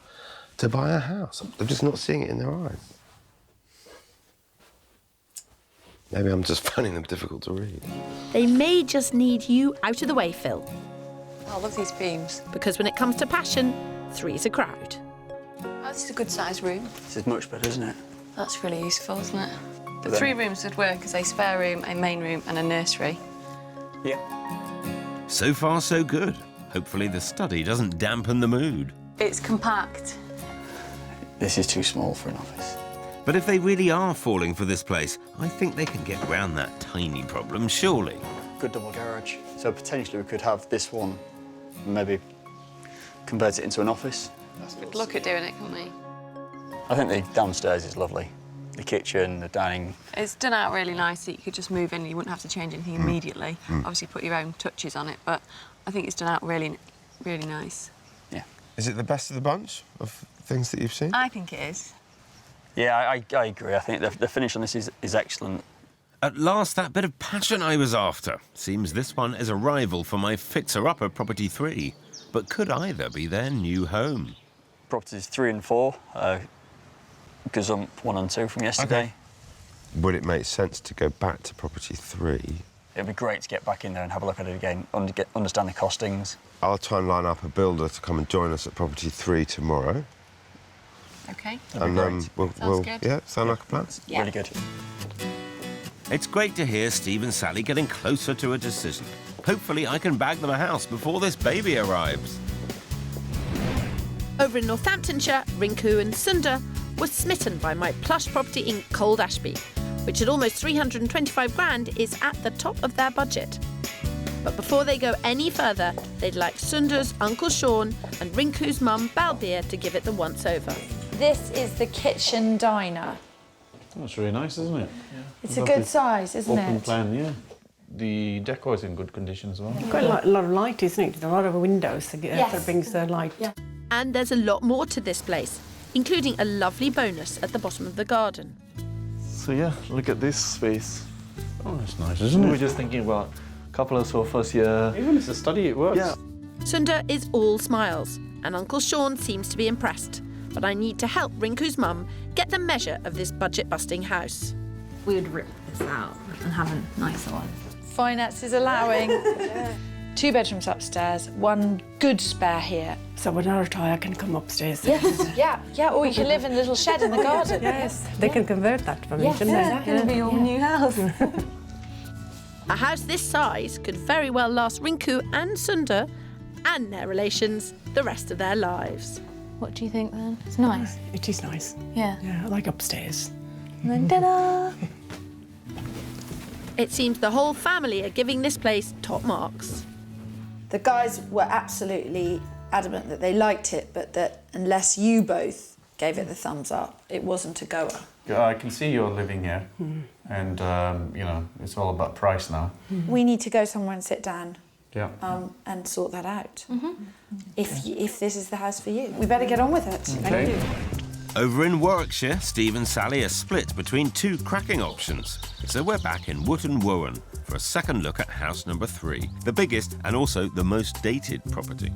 to buy a house. I'm just not seeing it in their eyes. Maybe I'm just finding them difficult to read. They may just need you out of the way, Phil. I love these beams. Because when it comes to passion, 3's a crowd. Oh, this is a good sized room. This is much better, isn't it? That's really useful, isn't it? The then- 3 rooms would work as a spare room, a main room and a nursery. Yeah. So far, so good. Hopefully the study doesn't dampen the mood. It's compact. This is too small for an office. But if they really are falling for this place, I think they can get around that tiny problem, surely. Good double garage. So potentially we could have this one, maybe convert it into an office. We'd look at doing it, couldn't we? I think the downstairs is lovely. The kitchen, the dining. It's done out really nice that you could just move in and you wouldn't have to change anything immediately. Obviously put your own touches on it, but I think it's done out really, really nice. Yeah. Is it the best of the bunch of things that you've seen? I think it is. Yeah, I agree. I think the finish on this is excellent. At last, that bit of passion I was after. Seems this one is a rival for my fixer-upper Property 3, but could either be their new home. Properties 3 and 4, gazump 1 and 2 from yesterday. Okay. Would it make sense to go back to Property 3? It'd be great to get back in there and have a look at it again, understand the costings. I'll try and line up a builder to come and join us at Property 3 tomorrow. OK. And Sounds good. Yeah, sound like a plan? Yeah. Really good. It's great to hear Steve and Sally getting closer to a decision. Hopefully I can bag them a house before this baby arrives. Over in Northamptonshire, Rinku and Sundar were smitten by my plush property in Cold Ashby, which at almost 325 grand is at the top of their budget. But before they go any further, they'd like Sundar's Uncle Sean and Rinku's mum Balbir to give it the once-over. This is the kitchen diner. That's really nice, isn't it? Yeah. It's a good size, isn't it? Open plan, yeah. The decor is in good condition as well. Quite a lot of light, isn't it? A lot of windows that Yes. brings the light. Yeah. And there's a lot more to this place, including a lovely bonus at the bottom of the garden. So yeah, look at this space. Oh, that's nice, isn't We it? were just thinking about a couple of sofas here. Even as a study, it works. Yeah. Sundar is all smiles, and Uncle Sean seems to be impressed. But I need to help Rinku's mum get the measure of this budget-busting house. We would rip this out and have a nicer one. Finances allowing. 2 bedrooms upstairs, 1 good spare here. So when I retire, I can come upstairs. Yes, yeah. Or you can live in a little shed in the garden. Yes, they can convert that for me, Yes, shouldn't they? it's going to be your new house. A house this size could very well last Rinku and Sundar and their relations the rest of their lives. What do you think then? It's nice. It is nice. Yeah. Yeah, I like upstairs. And then ta-da! It seems the whole family are giving this place top marks. The guys were absolutely adamant that they liked it, but that unless you both gave it the thumbs up, it wasn't a goer. I can see you're living here, and you know, it's all about price now. We need to go somewhere and sit down Yeah. and sort that out. If this is the house for you, we better get on with it. Okay. Over in Warwickshire, Steve and Sally are split between 2 cracking options. So we're back in Wootton Wowan for a second look at house number 3, the biggest and also the most dated property.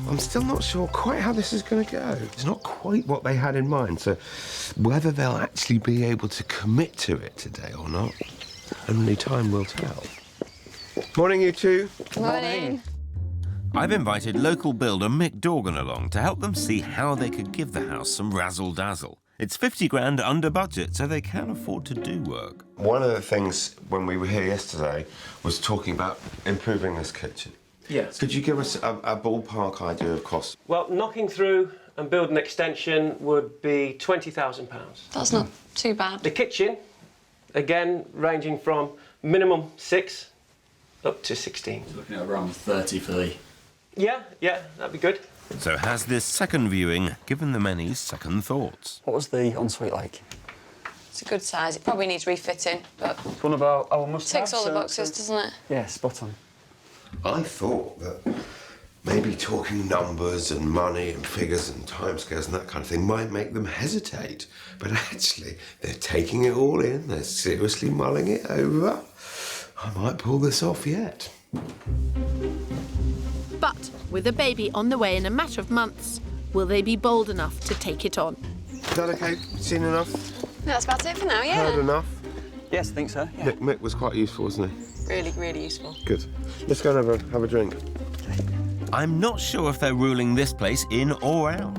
I'm still not sure quite how this is going to go. It's not quite what they had in mind, so whether they'll actually be able to commit to it today or not, only time will tell. Morning, you two. Morning. I've invited local builder Mick Dorgan along to help them see how they could give the house some razzle-dazzle. It's 50 grand under budget, so they can afford to do work. One of the things when we were here yesterday was talking about improving this kitchen. Yes. Could you give us a ballpark idea of cost? Well, knocking through and building an extension would be £20,000. That's not too bad. The kitchen, again, ranging from minimum 6 up to 16. Looking at around 30 for the... Yeah, that'd be good. So has this second viewing given them any second thoughts? What was the ensuite like? It's a good size. It probably needs refitting, but It's one about our must-have. ticks all the boxes, doesn't it? Yeah, spot on. I thought that maybe talking numbers and money and figures and timescales and that kind of thing might make them hesitate. But actually, they're taking it all in, they're seriously mulling it over. I might pull this off yet. But with a baby on the way in a matter of months, will they be bold enough to take it on? Is that okay? Seen enough? That's about it for now, yeah. Heard enough? Yes, I think so. Yeah. Mick was quite useful, wasn't he? Really, really useful. Good. Let's go and have a drink. I'm not sure if they're ruling this place in or out.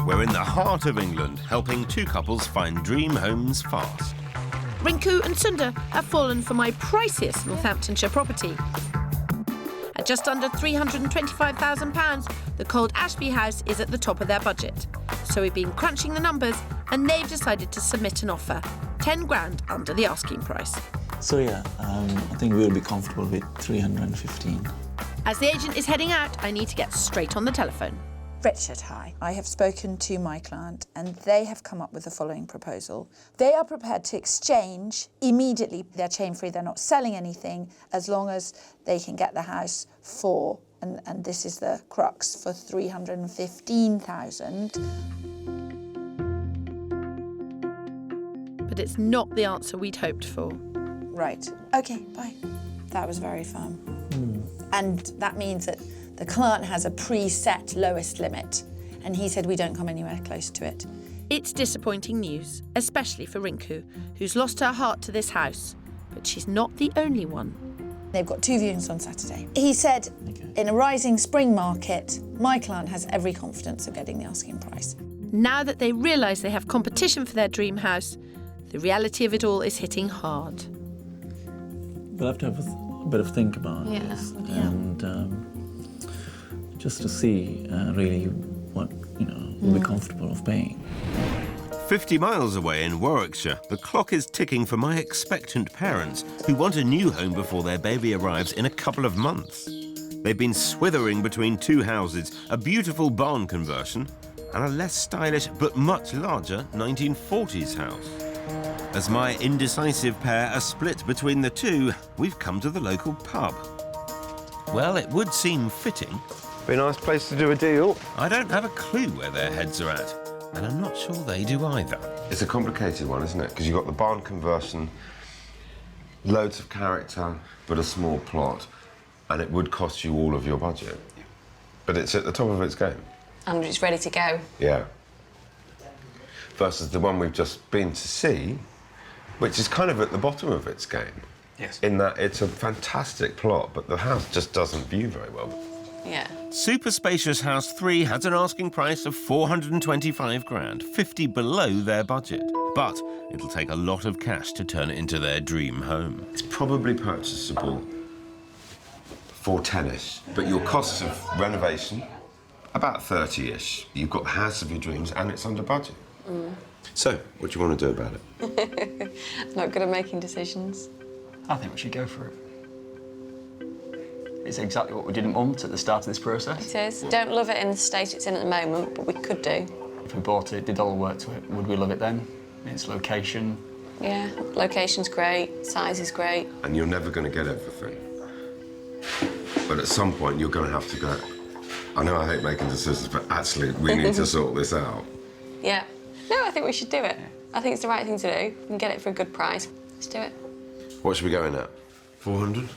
We're in the heart of England, helping two couples find dream homes fast. Rinku and Sunda have fallen for my priciest Northamptonshire property. At just under £325,000, the Cold Ashby house is at the top of their budget. So we've been crunching the numbers and they've decided to submit an offer, 10 grand under the asking price. So yeah, I think we'll be comfortable with 315. As the agent is heading out, I need to get straight on the telephone. Richard, hi. I have spoken to my client and they have come up with the following proposal. They are prepared to exchange immediately. They're chain-free, they're not selling anything, as long as they can get the house for, and this is the crux, for 315,000. But it's not the answer we'd hoped for. Right. OK, bye. That was very firm. And that means that the client has a preset lowest limit, and he said we don't come anywhere close to it. It's disappointing news, especially for Rinku, who's lost her heart to this house. But she's not the only one. They've got 2 viewings on Saturday. He said, in a rising spring market, my client has every confidence of getting the asking price. Now that they realise they have competition for their dream house, the reality of it all is hitting hard. We'll have to have a bit of think about this, and just to see really what we'll be comfortable of paying. 50 miles away in Warwickshire, the clock is ticking for my expectant parents who want a new home before their baby arrives in a couple of months. They've been swithering between 2 houses, a beautiful barn conversion and a less stylish but much larger 1940s house. As my indecisive pair are split between the two, we've come to the local pub. Well, it would seem fitting. Be a nice place to do a deal. I don't have a clue where their heads are at, and I'm not sure they do either. It's a complicated one, isn't it? Because you've got the barn conversion, loads of character, but a small plot, and it would cost you all of your budget. But it's at the top of its game. And it's ready to go. Yeah. Versus the one we've just been to see, which is kind of at the bottom of its game. Yes. In that it's a fantastic plot, but the house just doesn't view very well. Yeah. Super spacious house 3 has an asking price of 425 grand, 50 below their budget. But it'll take a lot of cash to turn it into their dream home. It's probably purchasable for 10-ish, but your costs of renovation, about 30-ish. You've got the house of your dreams and it's under budget. So, what do you want to do about it? Not good at making decisions. I think we should go for it. It's exactly what we didn't want at the start of this process. It is. Don't love it in the state it's in at the moment, but we could do. If we bought it, did all the work to it, would we love it then? Its location. Yeah, location's great, size is great. And you're never going to get everything. But at some point, you're going to have to go, I know I hate making decisions, but actually, we need to sort this out. Yeah. No, I think we should do it. I think it's the right thing to do. We can get it for a good price. Let's do it. What should we go in at? 400? I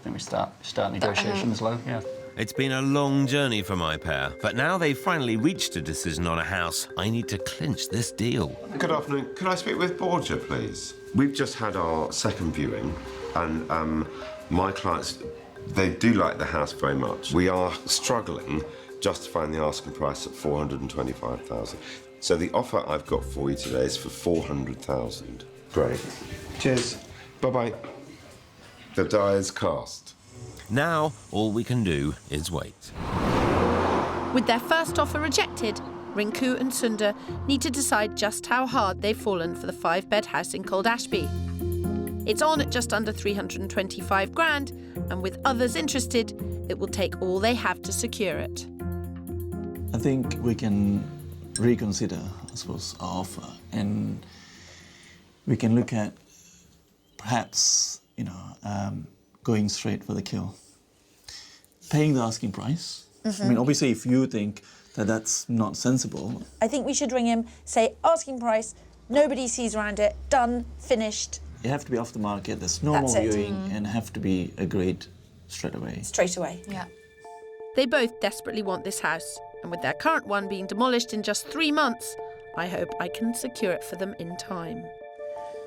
think we start negotiations low, yeah. It's been a long journey for my pair, but now they've finally reached a decision on a house, I need to clinch this deal. Good afternoon. Could I speak with Borgia, please? We've just had our second viewing, and my clients, they do like the house very much. We are struggling justifying the asking price at 425,000. So the offer I've got for you today is for 400,000. Great. Cheers. Bye-bye. The die is cast. Now, all we can do is wait. With their first offer rejected, Rinku and Sunda need to decide just how hard they've fallen for the 5-bed house in Cold Ashby. It's on at just under 325 grand, and with others interested, it will take all they have to secure it. I think we can reconsider, I suppose, our offer, and we can look at perhaps, going straight for the kill. paying the asking price. I mean, obviously, if you think that that's not sensible. I think we should ring him, say, asking price, nobody sees around it, done, finished. You have to be off the market, there's no more viewing, and have to be agreed straight away. Straight away. Yeah. They both desperately want this house, and with their current one being demolished in just 3 months, I hope I can secure it for them in time.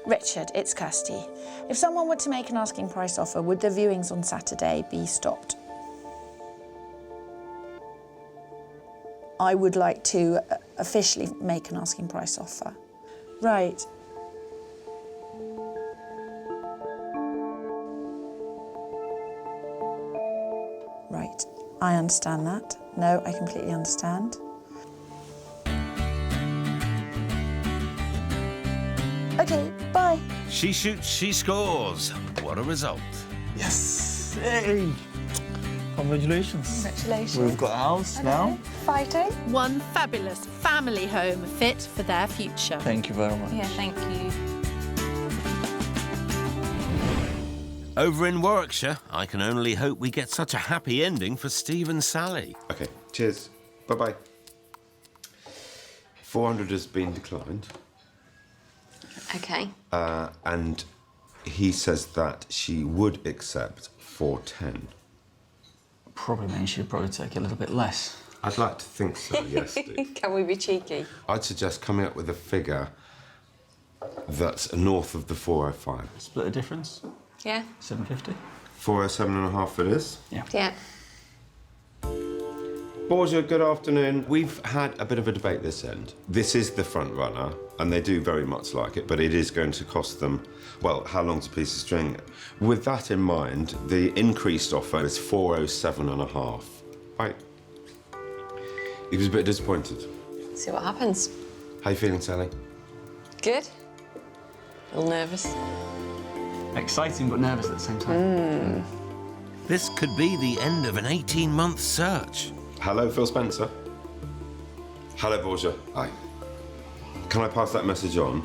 Richard, it's Kirsty. If someone were to make an asking price offer, would the viewings on Saturday be stopped? I would like to officially make an asking price offer. Right. Right, I understand that. No, I completely understand. Okay, bye. She shoots, she scores. What a result. Yes! Hey! Congratulations. Congratulations. We've got a house now. Fighting. One fabulous family home fit for their future. Thank you very much. Yeah, thank you. Over in Warwickshire, I can only hope we get such a happy ending for Steve and Sally. Okay, cheers. Bye-bye. 400 has been declined. Okay. And he says that she would accept 410. Probably means she'd probably take a little bit less. I'd like to think so, yes, Steve. Can we be cheeky? I'd suggest coming up with a figure that's north of the 405. Split the difference? Yeah. 750? 407.5 it is. Yeah. Yeah. Borgia, good afternoon. We've had a bit of a debate this end. This is the front runner, and they do very much like it, but it is going to cost them, well, how long's a piece of string? With that in mind, the increased offer is 407.5. Right. He was a bit disappointed. See what happens. How you feeling, Sally? Good. A little nervous. Exciting but nervous at the same time. This could be the end of an 18-month search. Hello, Phil Spencer. Hello, Borgia. Hi. Can I pass that message on?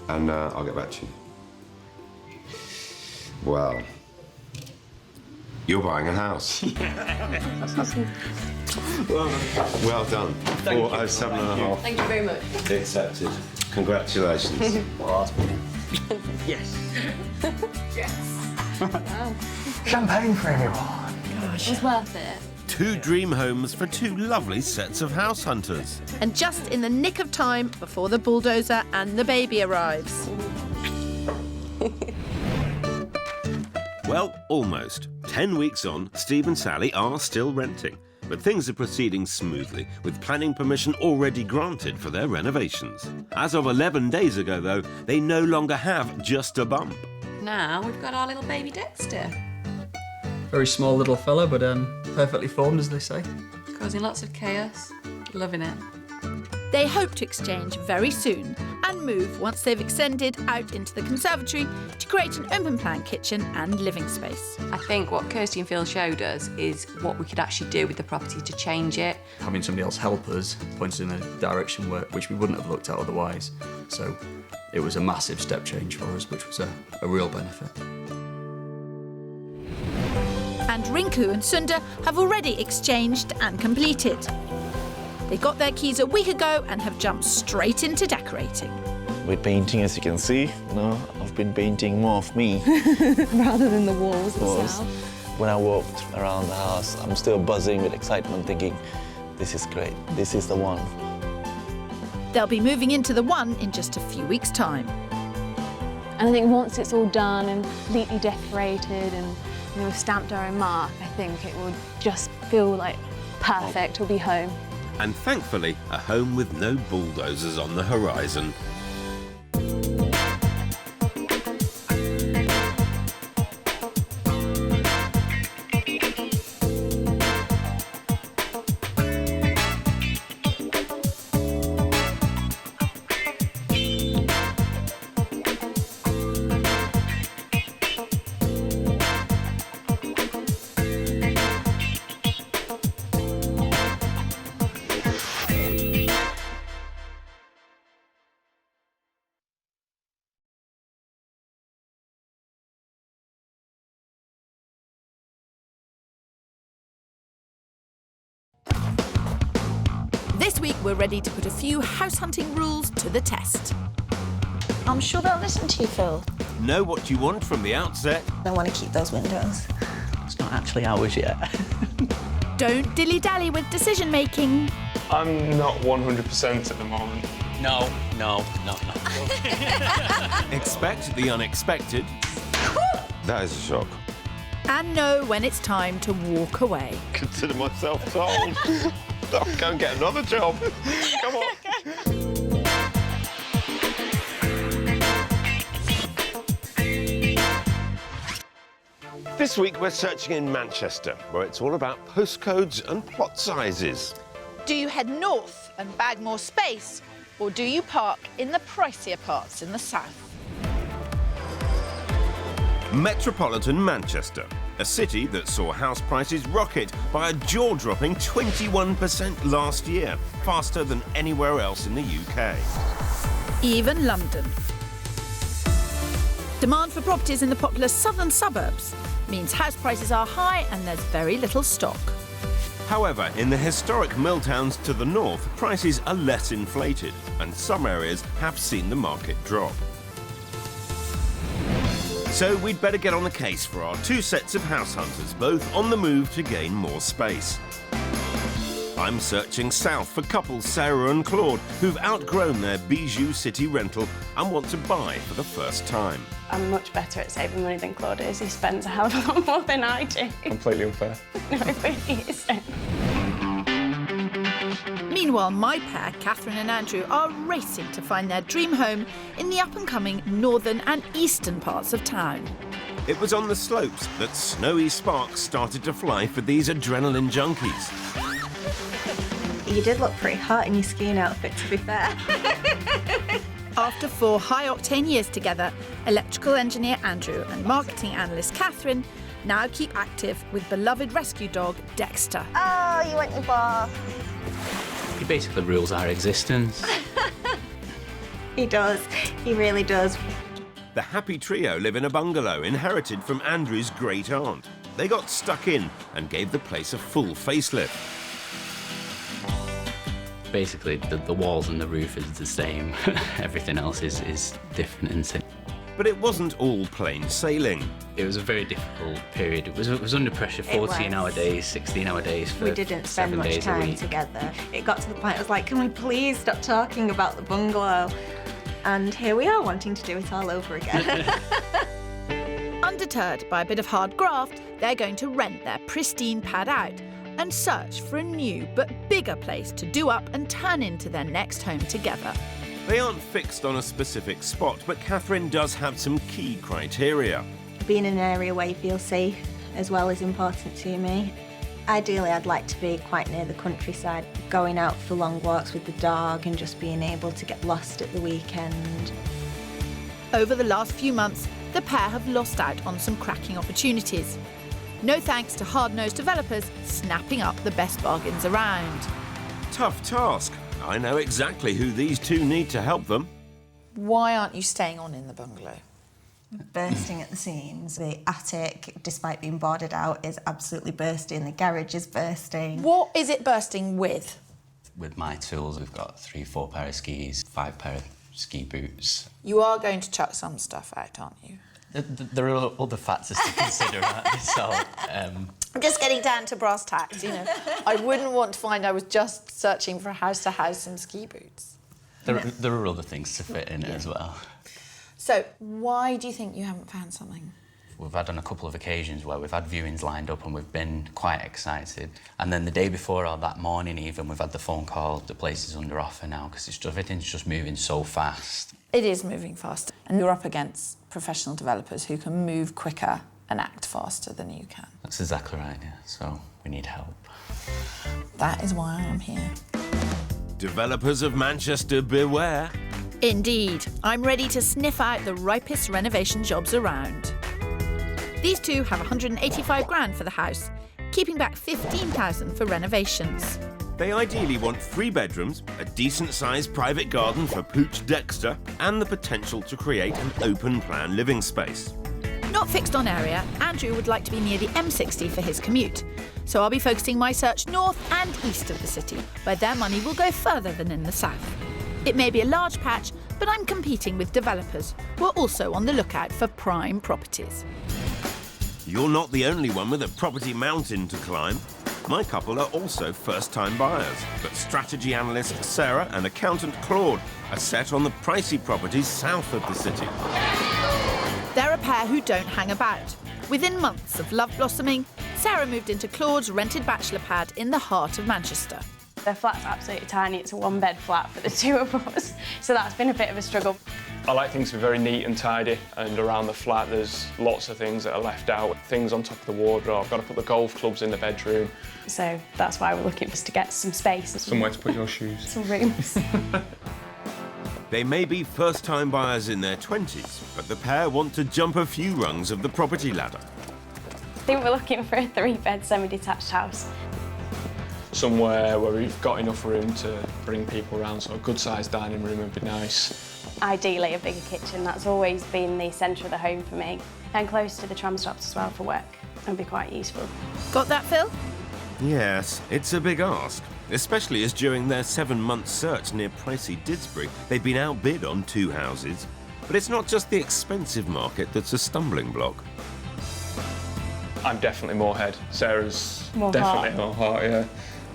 And I'll get back to you. Well, you're buying a house. Well done. 407.5. Thank you very much. Accepted. Congratulations. Yes. Yes. Wow. Champagne for everyone. It was worth it. 2 dream homes for 2 lovely sets of house hunters. And just in the nick of time before the bulldozer and the baby arrives. Well, almost. 10 weeks on, Steve and Sally are still renting. But things are proceeding smoothly, with planning permission already granted for their renovations. As of 11 days ago, though, they no longer have just a bump. Now we've got our little baby Dexter. Very small little fella, but perfectly formed, as they say. Causing lots of chaos. Loving it. They hope to exchange very soon and move once they've extended out into the conservatory to create an open-plan kitchen and living space. I think what Kirsty and Phil showed us is what we could actually do with the property to change it. Having somebody else help us pointed in a direction which we wouldn't have looked at otherwise. So it was a massive step change for us, which was a real benefit. And Rinku and Sunda have already exchanged and completed. They got their keys a week ago and have jumped straight into decorating. With painting, as you can see, I've been painting more of me. Rather than the walls itself. When I walked around the house, I'm still buzzing with excitement, thinking, this is great, this is the one. They'll be moving into the one in just a few weeks' time. And I think once it's all done and completely decorated and we've stamped our own mark, I think it will just feel like perfect. We'll be home. And thankfully, a home with no bulldozers on the horizon. This week we're ready to put a few house hunting rules to the test. I'm sure they'll listen to you, Phil. Know what you want from the outset. I want to keep those windows. It's not actually ours yet. Don't dilly-dally with decision-making. I'm not 100% at the moment. No. Expect the unexpected. That is a shock. And know when it's time to walk away. Consider myself told. I'll go and get another job. Come on. This week we're searching in Manchester, where it's all about postcodes and plot sizes. Do you head north and bag more space, or do you park in the pricier parts in the south? Metropolitan Manchester, a city that saw house prices rocket by a jaw-dropping 21% last year, faster than anywhere else in the UK. Even London. Demand for properties in the popular southern suburbs means house prices are high and there's very little stock. However, in the historic mill towns to the north, prices are less inflated, and some areas have seen the market drop. So we'd better get on the case for our two sets of house hunters, both on the move to gain more space. I'm searching south for couples Sarah and Claude, who've outgrown their bijou city rental and want to buy for the first time. I'm much better at saving money than Claude is. He spends a hell of a lot more than I do. Completely unfair. No, it really isn't. Meanwhile, my pair, Catherine and Andrew, are racing to find their dream home in the up-and-coming northern and eastern parts of town. It was on the slopes that snowy sparks started to fly for these adrenaline junkies. You did look pretty hot in your skiing outfit, to be fair. After 4 high-octane years together, electrical engineer Andrew and marketing analyst Catherine now keep active with beloved rescue dog Dexter. Oh, you went your bar. He basically rules our existence. He does. He really does. The happy trio live in a bungalow inherited from Andrew's great-aunt. They got stuck in and gave the place a full facelift. Basically, the walls and the roof is the same. Everything else is different inside. But it wasn't all plain sailing. It was a very difficult period. It was under pressure, 14-hour days, 16-hour days for We didn't spend 7 much days a time week. together. It got to the point I was like, can we please stop talking about the bungalow? And here we are wanting to do it all over again. Undeterred by a bit of hard graft, they're going to rent their pristine pad out and search for a new but bigger place to do up and turn into their next home together. They aren't fixed on a specific spot, but Catherine does have some key criteria. Being in an area where you feel safe as well is important to me. Ideally, I'd like to be quite near the countryside, going out for long walks with the dog and just being able to get lost at the weekend. Over the last few months, the pair have lost out on some cracking opportunities. No thanks to hard-nosed developers snapping up the best bargains around. Tough task. I know exactly who these two need to help them. Why aren't you staying on in the bungalow? Bursting at the seams. The attic, despite being boarded out, is absolutely bursting. The garage is bursting. What is it bursting with? With my tools, we've got 3-4 pair of skis, 5 pair of ski boots. You are going to chuck some stuff out, aren't you? There are other factors to consider, right? So, I'm just getting down to brass tacks, you know. I wouldn't want to find I was just searching for house to house and ski boots. there are other things to fit in it as well. So, why do you think you haven't found something? We've had on a couple of occasions where we've had viewings lined up and we've been quite excited. And then the day before or that morning even, we've had the phone call, the place is under offer now, because everything's just moving so fast. It is moving fast. And you're up against professional developers who can move quicker and act faster than you can. That's exactly right, yeah. So we need help. That is why I'm here. Developers of Manchester, beware. Indeed, I'm ready to sniff out the ripest renovation jobs around. These two have 185 grand for the house, keeping back 15,000 for renovations. They ideally want 3 bedrooms, a decent-sized private garden for Pooch Dexter, and the potential to create an open-plan living space. Not fixed on area, Andrew would like to be near the M60 for his commute. So I'll be focusing my search north and east of the city, where their money will go further than in the south. It may be a large patch, but I'm competing with developers who are also on the lookout for prime properties. You're not the only one with a property mountain to climb. My couple are also first-time buyers, but strategy analyst Sarah and accountant Claude are set on the pricey properties south of the city. They're a pair who don't hang about. Within months of love blossoming, Sarah moved into Claude's rented bachelor pad in the heart of Manchester. The flat's absolutely tiny. It's a one-bed flat for the two of us, so that's been a bit of a struggle. I like things to be very neat and tidy, and around the flat there's lots of things that are left out. Things on top of the wardrobe. I've got to put the golf clubs in the bedroom. So that's why we're looking just to get some space. Somewhere to put your shoes. Some rooms. They may be first-time buyers in their 20s, but the pair want to jump a few rungs of the property ladder. I think we're looking for a 3-bed semi-detached house. Somewhere where we've got enough room to bring people around, so a good-sized dining room would be nice. Ideally, a bigger kitchen. That's always been the centre of the home for me. And close to the tram stops as well for work. That'd be quite useful. Got that, Phil? Yes, it's a big ask, especially as during their 7-month search near pricey Didsbury, they've been outbid on 2 houses. But it's not just the expensive market that's a stumbling block. I'm definitely more head. Sarah's more definitely heart. more heart, yeah.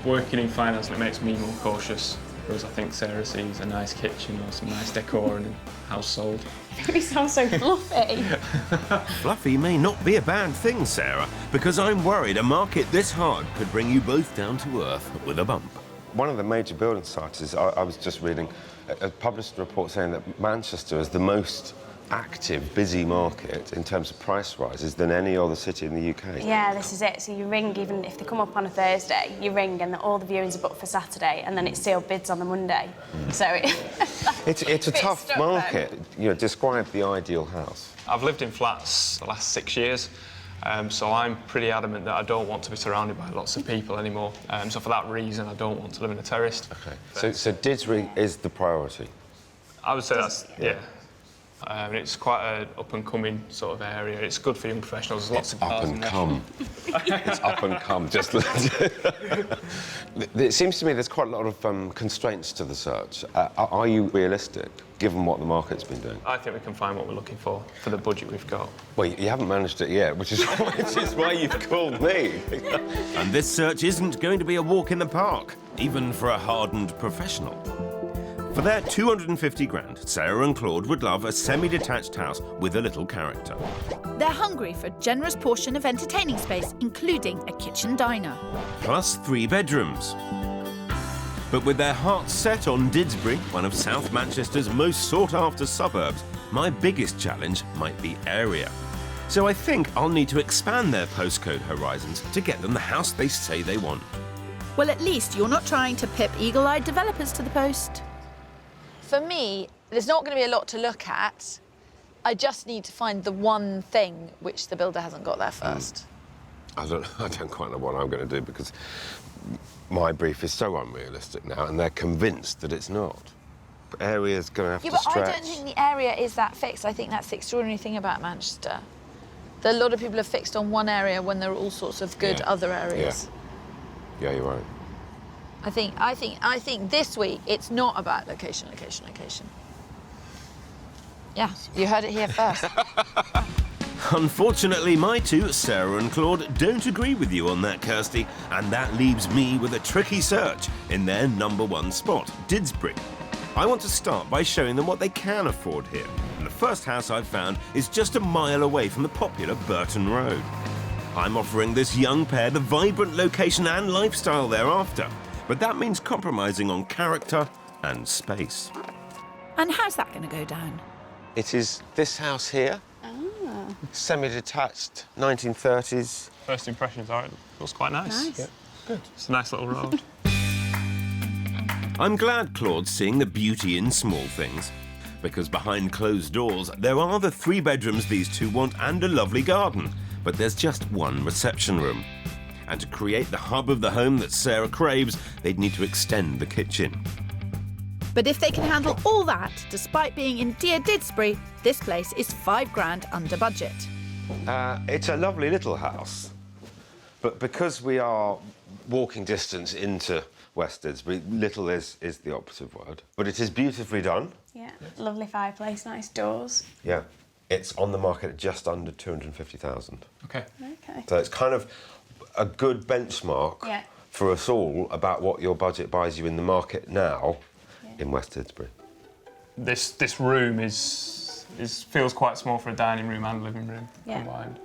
Working in finance, it makes me more cautious, whereas I think Sarah sees a nice kitchen or some nice decor and a house sold. We sound so fluffy. Fluffy may not be a bad thing, Sarah, because I'm worried a market this hard could bring you both down to earth with a bump. One of the major building sites I was just reading a published report saying that Manchester is the most active, busy market in terms of price rises than any other city in the UK. Yeah, this is it. So you ring, even if they come up on a Thursday, you ring and all the viewings are booked for Saturday, and then it's sealed bids on the Monday. So it's a tough market. You know, describe the ideal house. I've lived in flats the last 6 years, so I'm pretty adamant that I don't want to be surrounded by lots of people anymore. So for that reason, I don't want to live in a terraced. Okay. So Didsbury is the priority? I would say that's, yeah. It's quite an up-and-coming sort of area. It's good for young professionals. There's lots of cars in there. It's up and come. Just it seems to me there's quite a lot of constraints to the search. Are you realistic, given what the market's been doing? I think we can find what we're looking for the budget we've got. Well, you haven't managed it yet, which is why you've called me. And this search isn't going to be a walk in the park, even for a hardened professional. For their 250 grand, Sarah and Claude would love a semi-detached house with a little character. They're hungry for a generous portion of entertaining space, including a kitchen diner. Plus 3 bedrooms. But with their hearts set on Didsbury, one of South Manchester's most sought-after suburbs, my biggest challenge might be area. So I think I'll need to expand their postcode horizons to get them the house they say they want. Well, at least you're not trying to pip eagle-eyed developers to the post. For me, there's not going to be a lot to look at. I just need to find the one thing which the builder hasn't got there first. I don't quite know what I'm going to do because my brief is so unrealistic now, and they're convinced that it's not. The area's going to have to stretch. I don't think the area is that fixed. I think that's the extraordinary thing about Manchester. That a lot of people are fixed on one area when there are all sorts of good other areas. Yeah, you're right. I think this week it's not about location. Yeah, you heard it here first. Unfortunately, my two, Sarah and Claude, don't agree with you on that, Kirsty, and that leaves me with a tricky search in their #1 spot, Didsbury. I want to start by showing them what they can afford here, and the first house I've found is just a mile away from the popular Burton Road. I'm offering this young pair the vibrant location and lifestyle they're after, but that means compromising on character and space. And how's that going to go down? It is this house here. Semi-detached, 1930s. First impressions are it looks quite nice. Yeah, good. It's a nice little road. I'm glad Claude's seeing the beauty in small things, because behind closed doors there are the 3 bedrooms these two want and a lovely garden, but there's just one reception room. And to create the hub of the home that Sarah craves, they'd need to extend the kitchen. But if they can handle all that, despite being in dear Didsbury, this place is £5 grand under budget. It's a lovely little house, but because we are walking distance into West Didsbury, little is the operative word. But it is beautifully done. Yeah, lovely fireplace, nice doors. Yeah. It's on the market at just under 250,000. Okay. Okay. So it's kind of a good benchmark for us all about what your budget buys you in the market now in West Didsbury. This room feels quite small for a dining room and living room combined.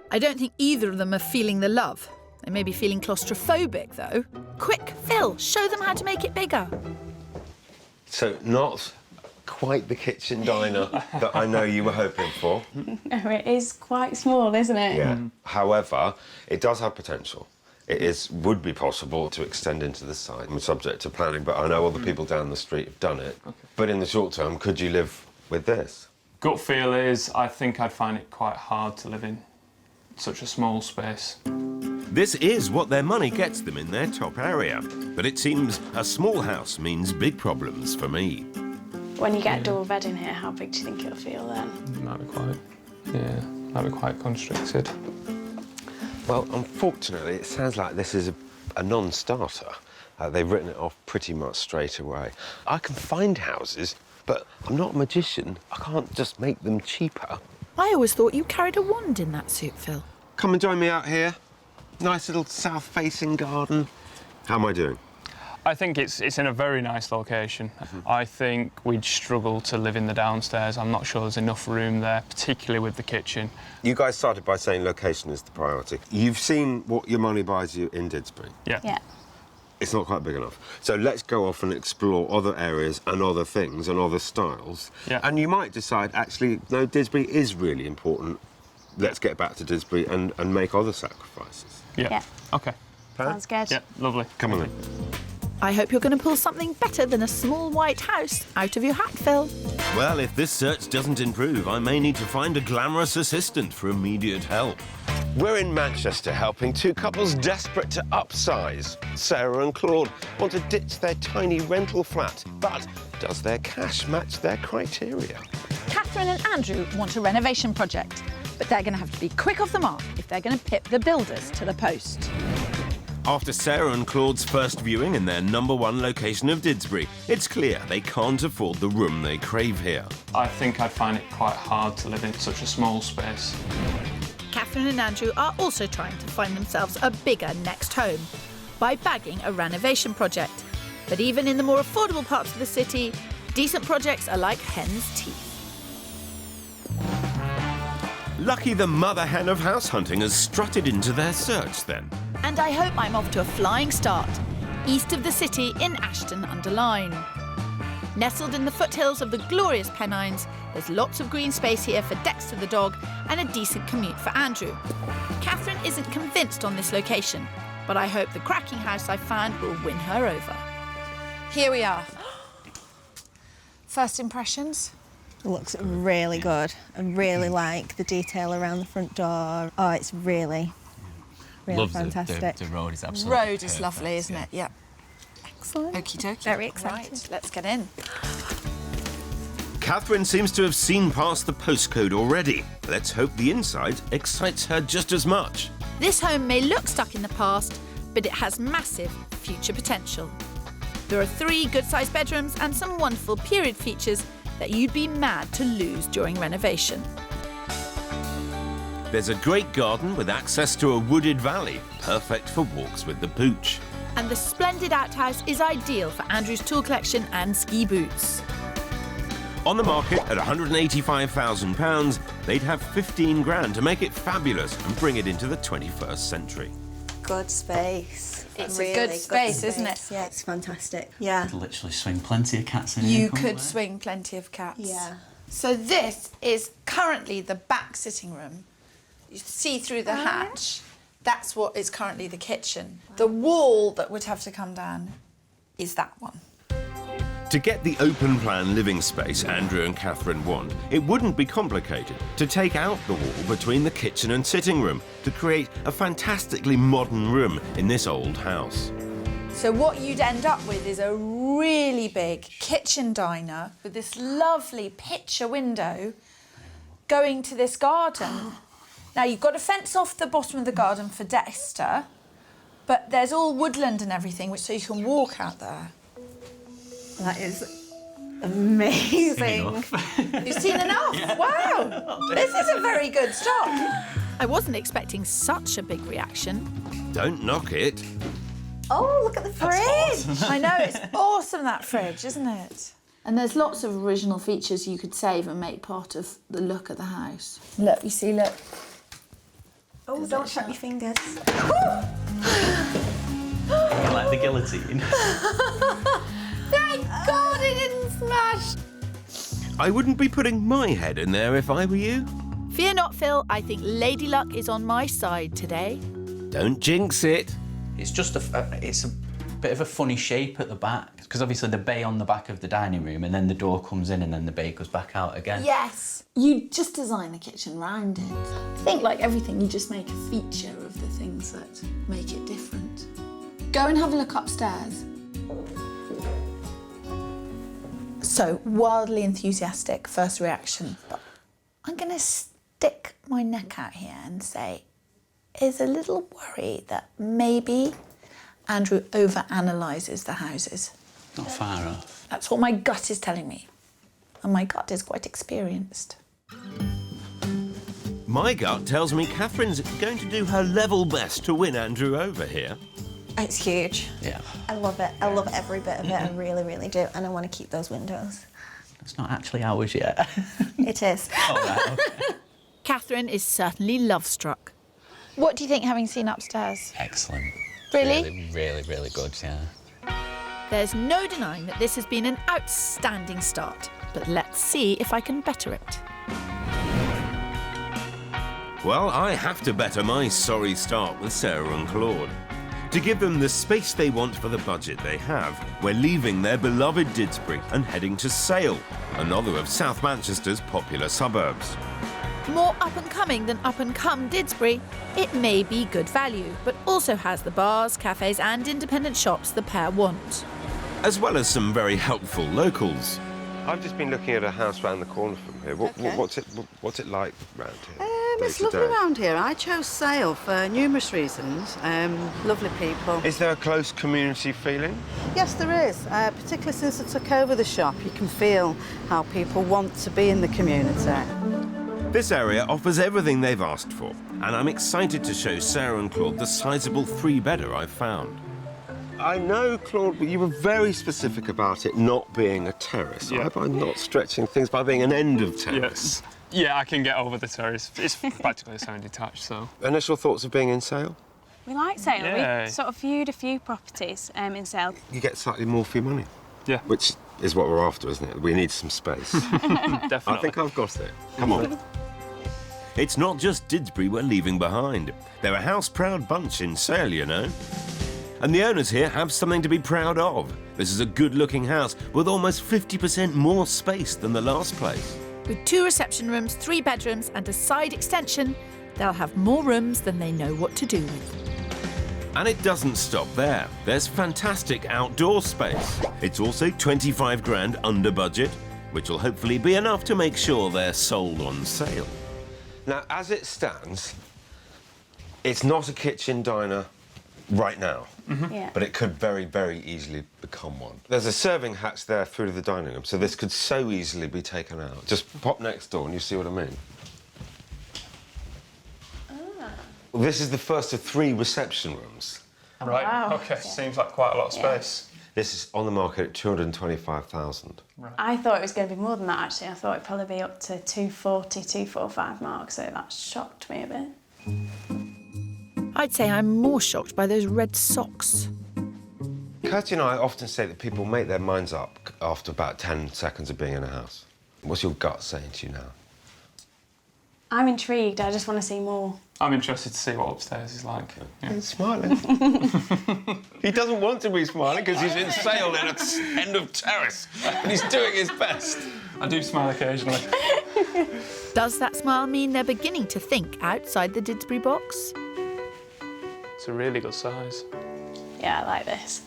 I don't think either of them are feeling the love. They may be feeling claustrophobic, though. Quick, Phil, show them how to make it bigger. So not quite the kitchen diner that I know you were hoping for. No, it is quite small, isn't it? Yeah. However, it does have potential. Would be possible to extend into the side. I'm subject to planning, but I know other people down the street have done it. Okay. But in the short term, could you live with this? Gut feel is I think I'd find it quite hard to live in such a small space. This is what their money gets them in their top area. But it seems a small house means big problems for me. When you get a double bed in here, how big do you think it'll feel then? Might be quite constricted. Well, unfortunately, it sounds like this is a non-starter. They've written it off pretty much straight away. I can find houses, but I'm not a magician. I can't just make them cheaper. I always thought you carried a wand in that suit, Phil. Come and join me out here. Nice little south-facing garden. How am I doing? I think it's in a very nice location. I think we'd struggle to live in the downstairs. I'm not sure there's enough room there, particularly with the kitchen. You guys started by saying location is the priority. You've seen what your money buys you in Didsbury. Yeah. It's not quite big enough. So let's go off and explore other areas and other things and other styles. Yeah. And you might decide, actually, no, Didsbury is really important. Let's get back to Didsbury and make other sacrifices. Yeah. OK. Sounds good. Yeah, lovely. Come on then. I hope you're going to pull something better than a small white house out of your hat, Phil. Well, if this search doesn't improve, I may need to find a glamorous assistant for immediate help. We're in Manchester helping two couples desperate to upsize. Sarah and Claude want to ditch their tiny rental flat, but does their cash match their criteria? Catherine and Andrew want a renovation project, but they're going to have to be quick off the mark if they're going to pip the builders to the post. After Sarah and Claude's first viewing in their #1 location of Didsbury, it's clear they can't afford the room they crave here. I think I'd find it quite hard to live in such a small space. Catherine and Andrew are also trying to find themselves a bigger next home by bagging a renovation project. But even in the more affordable parts of the city, decent projects are like hen's teeth. Lucky the mother hen of house hunting has strutted into their search then. And I hope I'm off to a flying start, east of the city in Ashton-under-Lyne. Nestled in the foothills of the glorious Pennines, there's lots of green space here for Dexter the dog and a decent commute for Andrew. Catherine isn't convinced on this location, but I hope the cracking house I found will win her over. Here we are. First impressions? It looks really good. I really like the detail around the front door. Oh, it's really fantastic. The road is absolutely Road is perfect, lovely, isn't it? Yeah. Excellent. Okie dokie. Very excited. Right, let's get in. Catherine seems to have seen past the postcode already. Let's hope the inside excites her just as much. This home may look stuck in the past, but it has massive future potential. There are 3 good-sized bedrooms and some wonderful period features that you'd be mad to lose during renovation. There's a great garden with access to a wooded valley, perfect for walks with the pooch. And the splendid outhouse is ideal for Andrew's tool collection and ski boots. On the market at £185,000, they'd have 15 grand to make it fabulous and bring it into the 21st century. Good space. It's really a good space, isn't it? Yeah, it's fantastic. Yeah. Could literally swing plenty of cats in here. You could swing plenty of cats. Yeah. So this is currently the back sitting room. You see through the hatch. That's what is currently the kitchen. The wall that would have to come down is that one. To get the open plan living space Andrew and Catherine want, it wouldn't be complicated to take out the wall between the kitchen and sitting room to create a fantastically modern room in this old house. So what you'd end up with is a really big kitchen diner with this lovely picture window going to this garden. Now, you've got to fence off the bottom of the garden for Dexter, but there's all woodland and everything, so you can walk out there. That is amazing. You've seen enough? Yeah. Wow! This is a very good start. I wasn't expecting such a big reaction. Don't knock it. Oh, look at the fridge! Awesome. I know, it's awesome, that fridge, isn't it? And there's lots of original features you could save and make part of the look of the house. Look, you see, look. Oh, don't trap your fingers. Like the guillotine. Thank God it didn't smash! I wouldn't be putting my head in there if I were you. Fear not, Phil. I think Lady Luck is on my side today. Don't jinx it. It's just it's a bit of a funny shape at the back, because obviously the bay on the back of the dining room, and then the door comes in, and then the bay goes back out again. Yes, you just design the kitchen round it. I think, like everything, you just make a feature of the things that make it different. Go and have a look upstairs. So, wildly enthusiastic first reaction. But I'm going to stick my neck out here and say, is a little worried that maybe Andrew overanalyses the houses. Not far off. That's what my gut is telling me. And my gut is quite experienced. My gut tells me Catherine's going to do her level best to win Andrew over here. It's huge. Yeah. I love it. I love every bit of it. I really, really do. And I want to keep those windows. It's not actually ours yet. It is. All right, okay. Catherine is certainly love-struck. What do you think, having seen upstairs? Excellent. Really? Really good, yeah. There's no denying that this has been an outstanding start, but let's see if I can better it. Well, I have to better my sorry start with Sarah and Claude. To give them the space they want for the budget they have, we're leaving their beloved Didsbury and heading to Sale, another of South Manchester's popular suburbs. More up-and-coming than up-and-come Didsbury, it may be good value, but also has the bars, cafes and independent shops the pair want. As well as some very helpful locals. I've just been looking at a house round the corner from here. What's it like round here? It's lovely around here. I chose Sale for numerous reasons. Lovely people. Is there a close community feeling? Yes, there is. Particularly since I took over the shop, you can feel how people want to be in the community. This area offers everything they've asked for, and I'm excited to show Sarah and Claude the sizable three-bedder I've found. I know, Claude, but you were very specific about it not being a terrace. Yeah. I hope I'm not stretching things by being an end of terrace. Yeah, I can get over the terrace. It's practically semi-detached, so... Initial thoughts of being in Sale? We like Sale. Yeah. We sort of viewed a few properties in Sale. You get slightly more for your money. Yeah. Which is what we're after, isn't it? We need some space. Definitely. I think I've got it. Come on. It's not just Didsbury we're leaving behind. They're a house-proud bunch in Sale, you know. And the owners here have something to be proud of. This is a good-looking house with almost 50% more space than the last place. With 2 reception rooms, 3 bedrooms and a side extension, they'll have more rooms than they know what to do with. And it doesn't stop there. There's fantastic outdoor space. It's also 25 grand under budget, which will hopefully be enough to make sure they're sold on sale. Now, as it stands, it's not a kitchen diner right now, Yeah. but it could very, very easily become one. There's a serving hatch there through to the dining room, so this could so easily be taken out. Just pop next door and you see what I mean. Well, this is the first of 3 reception rooms. Right, wow. OK, seems like quite a lot of space. This is on the market at 225,000. I thought it was going to be more than that, actually. I thought it'd probably be up to 240, 245 mark, so that shocked me a bit. I'd say I'm more shocked by those red socks. Kirsty and I often say that people make their minds up after about 10 seconds of being in a house. What's your gut saying to you now? I'm intrigued. I just want to see more. I'm interested to see what upstairs is like. Yeah. He's smiling. He doesn't want to be smiling because he's in Sale in an end of terrace and he's doing his best. I do smile occasionally. Does that smile mean they're beginning to think outside the Didsbury box? It's a really good size. Yeah, I like this.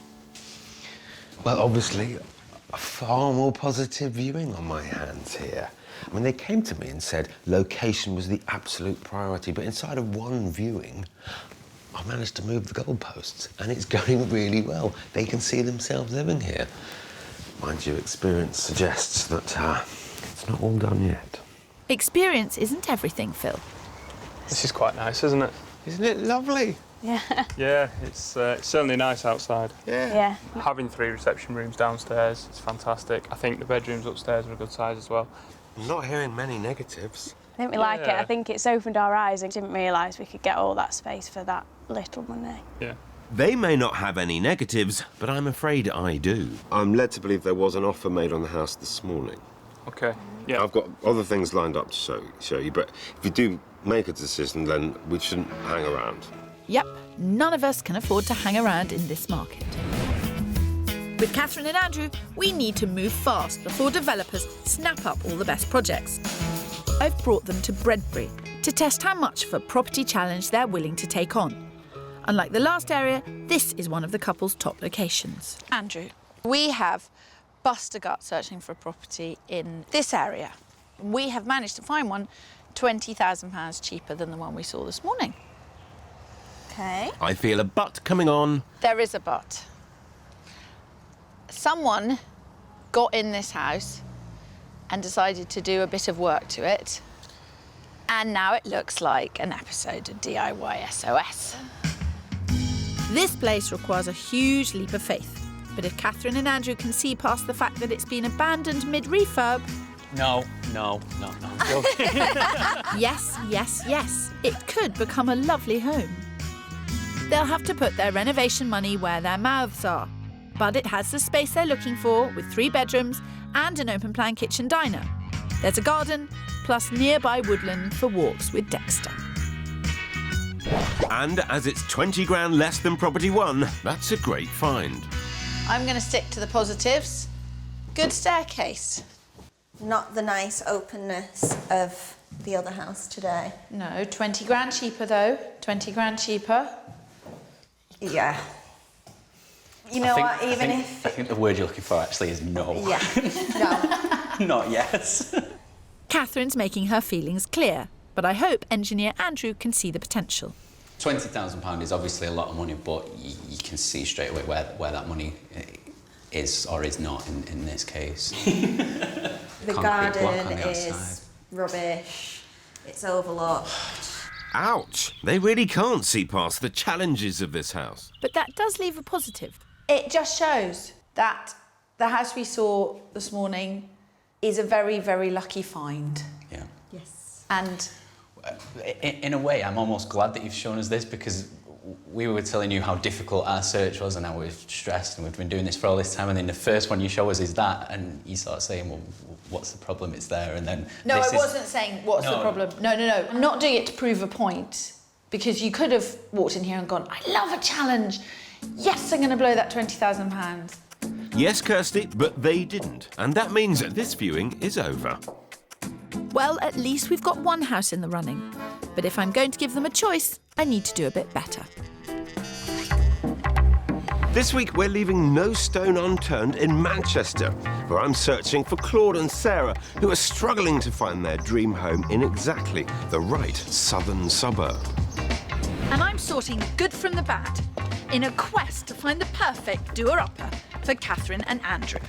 Well, obviously, a far more positive viewing on my hands here. I mean, they came to me and said location was the absolute priority, but inside of one viewing, I managed to move the goalposts, and it's going really well. They can see themselves living here. Mind you, experience suggests that it's not all done yet. Experience isn't everything, Phil. This is quite nice, isn't it? Isn't it lovely? Yeah. Yeah, it's certainly nice outside. Yeah. Having 3 reception rooms downstairs is fantastic. I think the bedrooms upstairs are a good size as well. I'm not hearing many negatives. I think we like it. I think it's opened our eyes and didn't realise we could get all that space for that little money. Yeah. They may not have any negatives, but I'm afraid I do. I'm led to believe there was an offer made on the house this morning. OK, yeah. I've got other things lined up to show you, but if you do make a decision, then we shouldn't hang around. Yep, none of us can afford to hang around in this market. With Catherine and Andrew, we need to move fast before developers snap up all the best projects. I've brought them to Bredbury to test how much of a property challenge they're willing to take on. Unlike the last area, this is one of the couple's top locations. Andrew, we have bust a gut searching for a property in this area. We have managed to find one £20,000 cheaper than the one we saw this morning. OK. I feel a but coming on. There is a but. Someone got in this house and decided to do a bit of work to it, and now it looks like an episode of DIY SOS. This place requires a huge leap of faith, but if Catherine and Andrew can see past the fact that it's been abandoned mid-refurb... No. Yes, it could become a lovely home. They'll have to put their renovation money where their mouths are, but it has the space they're looking for, with 3 bedrooms and an open-plan kitchen diner. There's a garden, plus nearby woodland for walks with Dexter. And as it's 20 grand less than property 1, that's a great find. I'm going to stick to the positives. Good staircase. Not the nice openness of the other house today. No, 20 grand cheaper though. 20 grand cheaper. Yeah. You know what, even if... I think the word you're looking for actually is no. Yeah, no. Not yes. Catherine's making her feelings clear, but I hope engineer Andrew can see the potential. £20,000 is obviously a lot of money, but you can see straight away where that money is or is not in this case. The garden is rubbish. It's overlooked. Ouch! They really can't see past the challenges of this house. But that does leave a positive. It just shows that the house we saw this morning is a very, very lucky find. Yeah. Yes. And... In a way, I'm almost glad that you've shown us this, because we were telling you how difficult our search was and how we're stressed and we've been doing this for all this time, and then the first one you show us is that, and you start saying, well, what's the problem? It's there, and then... No, I wasn't saying what's the problem. No. I'm not doing it to prove a point, because you could have walked in here and gone, I love a challenge. Yes, I'm going to blow that £20,000. Yes, Kirsty, but they didn't. And that means this viewing is over. Well, at least we've got one house in the running. But if I'm going to give them a choice, I need to do a bit better. This week, we're leaving no stone unturned in Manchester, where I'm searching for Claude and Sarah, who are struggling to find their dream home in exactly the right southern suburb. And I'm sorting good from the bad in a quest to find the perfect doer-upper for Catherine and Andrew.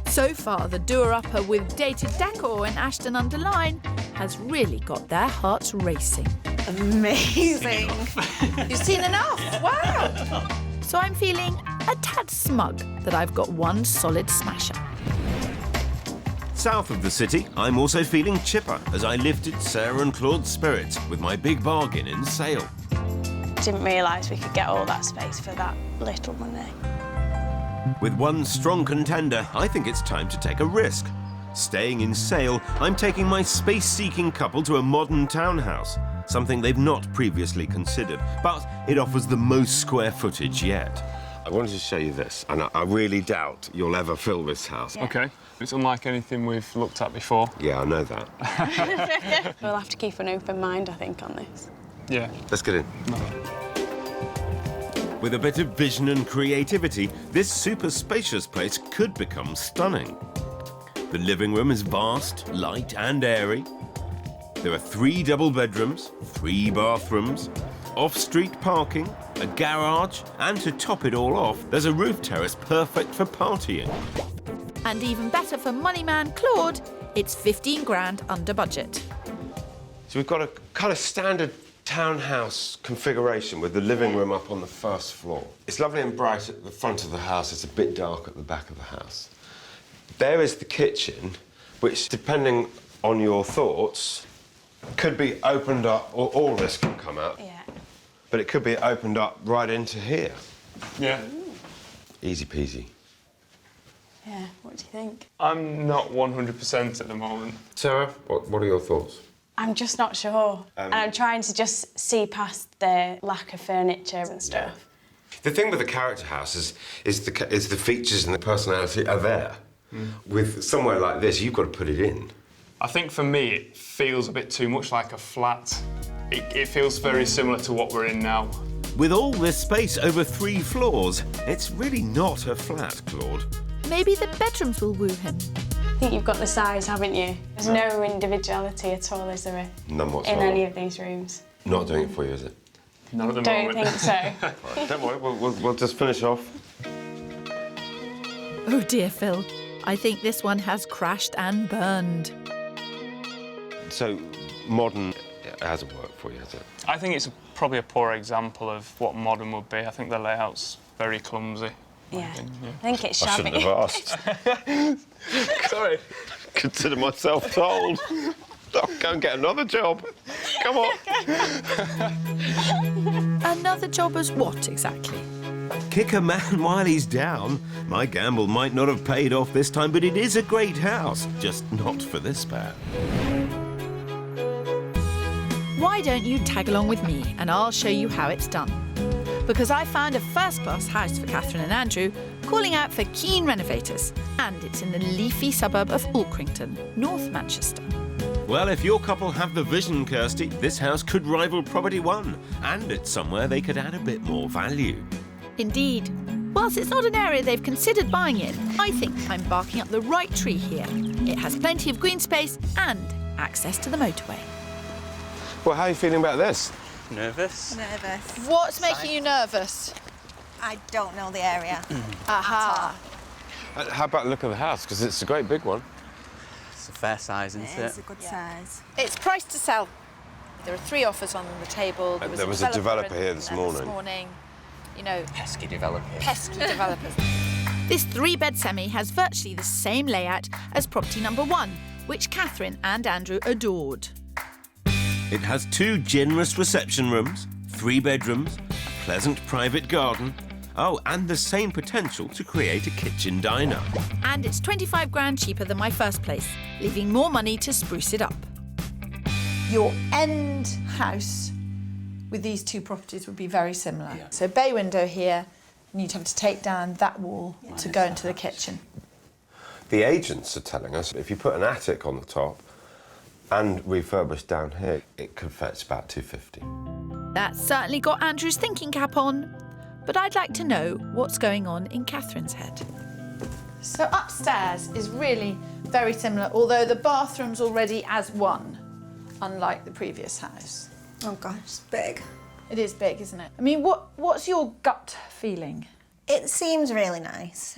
So far, the doer-upper with dated decor in Ashton-under-Lyne has really got their hearts racing. Amazing. You've seen enough? Wow. So I'm feeling a tad smug that I've got one solid smasher. South of the city, I'm also feeling chipper as I lifted Sarah and Claude's spirits with my big bargain in sale. Didn't realise we could get all that space for that little money. With one strong contender, I think it's time to take a risk. Staying in sale, I'm taking my space-seeking couple to a modern townhouse, something they've not previously considered, but it offers the most square footage yet. I wanted to show you this, and I really doubt you'll ever fill this house. Yeah. OK. It's unlike anything we've looked at before. Yeah, I know that. We'll have to keep an open mind, I think, on this. Yeah. Let's get in. With a bit of vision and creativity, this super spacious place could become stunning. The living room is vast, light and airy. There are 3 double bedrooms, 3 bathrooms, off-street parking, a garage, and to top it all off, there's a roof terrace perfect for partying. And even better for money man Claude, it's 15 grand under budget. So we've got a kind of standard townhouse configuration with the living room up on the first floor. It's lovely and bright at the front of the house. It's a bit dark at the back of the house. There is the kitchen, which, depending on your thoughts, could be opened up, or all this can come out. Yeah. But it could be opened up right into here. Yeah. Easy peasy. Yeah, what do you think? I'm not 100% at the moment. Sarah, what are your thoughts? I'm just not sure. And I'm trying to just see past the lack of furniture and stuff. The thing with the character house is the features and the personality are there. With somewhere like this, you've got to put it in. I think for me, it feels a bit too much like a flat. It feels very similar to what we're in now. With all this space over 3 floors, it's really not a flat, Claude. Maybe the bedrooms will woo him. I think you've got the size, haven't you? There's no individuality at all, is there? None whatsoever. In any of these rooms. Not doing it for you, is it? Not at the Don't moment. think so. Right, don't worry, we'll just finish off. Oh dear, Phil. I think this one has crashed and burned. So, modern hasn't worked for you, has it? I think it's probably a poor example of what modern would be. I think the layout's very clumsy. Yeah. I think it's I shabby. shouldn't have asked. Sorry. Consider myself told. I'll go and get another job. Come on. Another job as what, exactly? Kick a man while he's down. My gamble might not have paid off this time, but it is a great house. Just not for this pair. Why don't you tag along with me and I'll show you how it's done? Because I found a first-class house for Catherine and Andrew, calling out for keen renovators, and it's in the leafy suburb of Alkrington, North Manchester. Well, if your couple have the vision, Kirsty, this house could rival Property One, and it's somewhere they could add a bit more value. Indeed. Whilst it's not an area they've considered buying in, I think I'm barking up the right tree here. It has plenty of green space and access to the motorway. Well, how are you feeling about this? Nervous. Nervous. What's making you nervous? I don't know the area. Aha. How about the look of the house? Because it's a great big one. It's a fair size, isn't it? It's a good size. It's priced to sell. There are 3 offers on the table. There was a developer here this morning. You know, Pesky developers. pesky developers. This 3-bed semi has virtually the same layout as property number 1, which Catherine and Andrew adored. It has 2 generous reception rooms, 3 bedrooms, a pleasant private garden. Oh, and the same potential to create a kitchen diner. And it's 25 grand cheaper than my first place, leaving more money to spruce it up. Your end house with these 2 properties would be very similar. Yeah. So bay window here, and you'd have to take down that wall to go into the kitchen. The agents are telling us if you put an attic on the top and refurbish down here, it could fetch about 250. That's certainly got Andrew's thinking cap on, but I'd like to know what's going on in Catherine's head. So upstairs is really very similar, although the bathroom's already as one, unlike the previous house. Oh gosh, it's big. It is big, isn't it? I mean, what's your gut feeling? It seems really nice.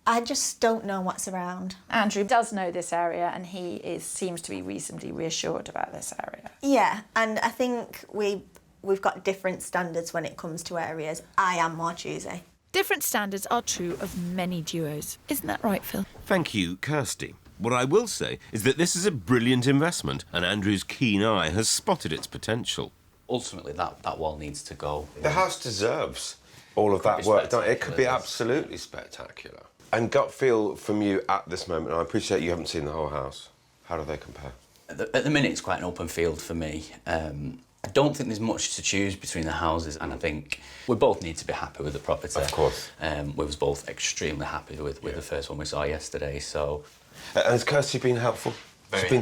I just don't know what's around. Andrew does know this area, and he seems to be reasonably reassured about this area. Yeah, and I think we've got different standards when it comes to areas. I am more choosy. Different standards are true of many duos. Isn't that right, Phil? Thank you, Kirsty. What I will say is that this is a brilliant investment, and Andrew's keen eye has spotted its potential. Ultimately, that wall needs to go. The house deserves all of that work done. It could be absolutely spectacular. And gut feel from you at this moment, and I appreciate you haven't seen the whole house. How do they compare? At the minute, it's quite an open field for me. I don't think there's much to choose between the houses, and I think we both need to be happy with the property. Of course. We was both extremely happy with the first one we saw yesterday, so... And has Kirsty been helpful?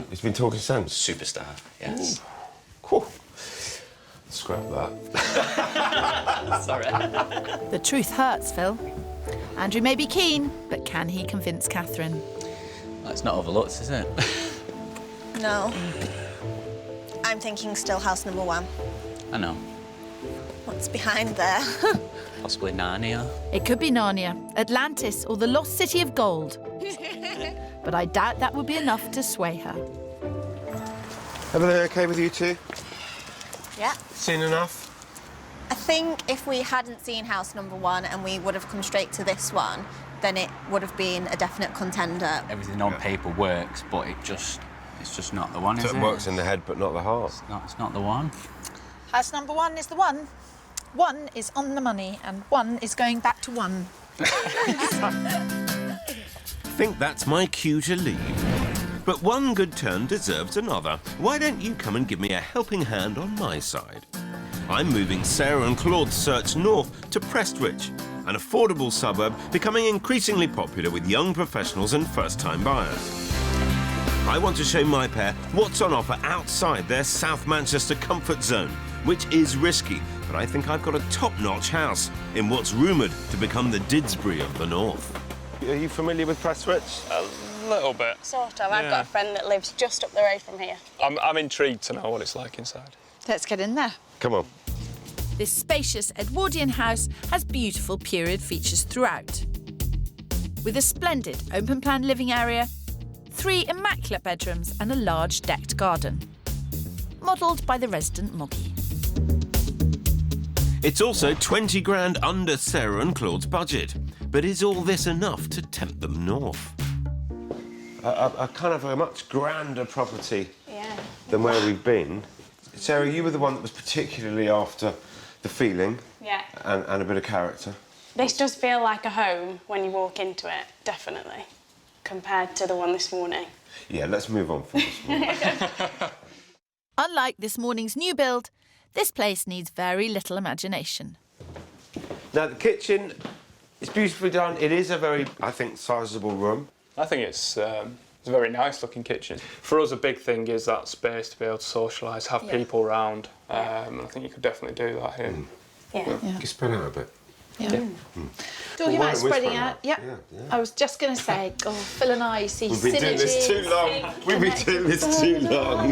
He's been talking sense? Superstar, yes. Cool. Scrap that. Sorry. The truth hurts, Phil. Andrew may be keen, but can he convince Catherine? It's not overlooked, is it? No. I'm thinking still house number 1. I know. What's behind there? Possibly Narnia. It could be Narnia, Atlantis, or the Lost City of Gold. But I doubt that would be enough to sway her. Everything okay with you two? Yeah. Seen enough? I think if we hadn't seen house number 1 and we would have come straight to this one, then it would have been a definite contender. Everything on paper works, but it's just not the one, is So it? it works in the head, but not the heart. It's not the one. House number 1 is the one. 1 is on the money, and 1 is going back to 1. Think that's my cue to leave. But one good turn deserves another. Why don't you come and give me a helping hand on my side? I'm moving Sarah and Claude's search north to Prestwich, an affordable suburb becoming increasingly popular with young professionals and first-time buyers. I want to show my pair what's on offer outside their South Manchester comfort zone, which is risky, but I think I've got a top-notch house in what's rumoured to become the Didsbury of the north. Are you familiar with Prestwich? A little bit. Sort of. I've got a friend that lives just up the road from here. I'm intrigued to know what it's like inside. Let's get in there. Come on. This spacious Edwardian house has beautiful period features throughout. With a splendid open-plan living area, 3 immaculate bedrooms and a large decked garden. Modelled by the resident Moggy. It's also 20 grand under Sarah and Claude's budget. But is all this enough to tempt them north? A kind of a much grander property than where we've been. Sarah, you were the one that was particularly after the feeling and a bit of character. This does feel like a home when you walk into it, definitely, compared to the one this morning. Yeah, let's move on from this one. Unlike this morning's new build, this place needs very little imagination. Now, the kitchen is beautifully done. It is a very, I think, sizable room. I think it's a very nice-looking kitchen. For us, a big thing is that space to be able to socialise, have people around. And I think you could definitely do that here. You can spread out a bit. Talking about spreading out, I was just going to say, Phil and I see We've been doing this too long. We've been doing this too long.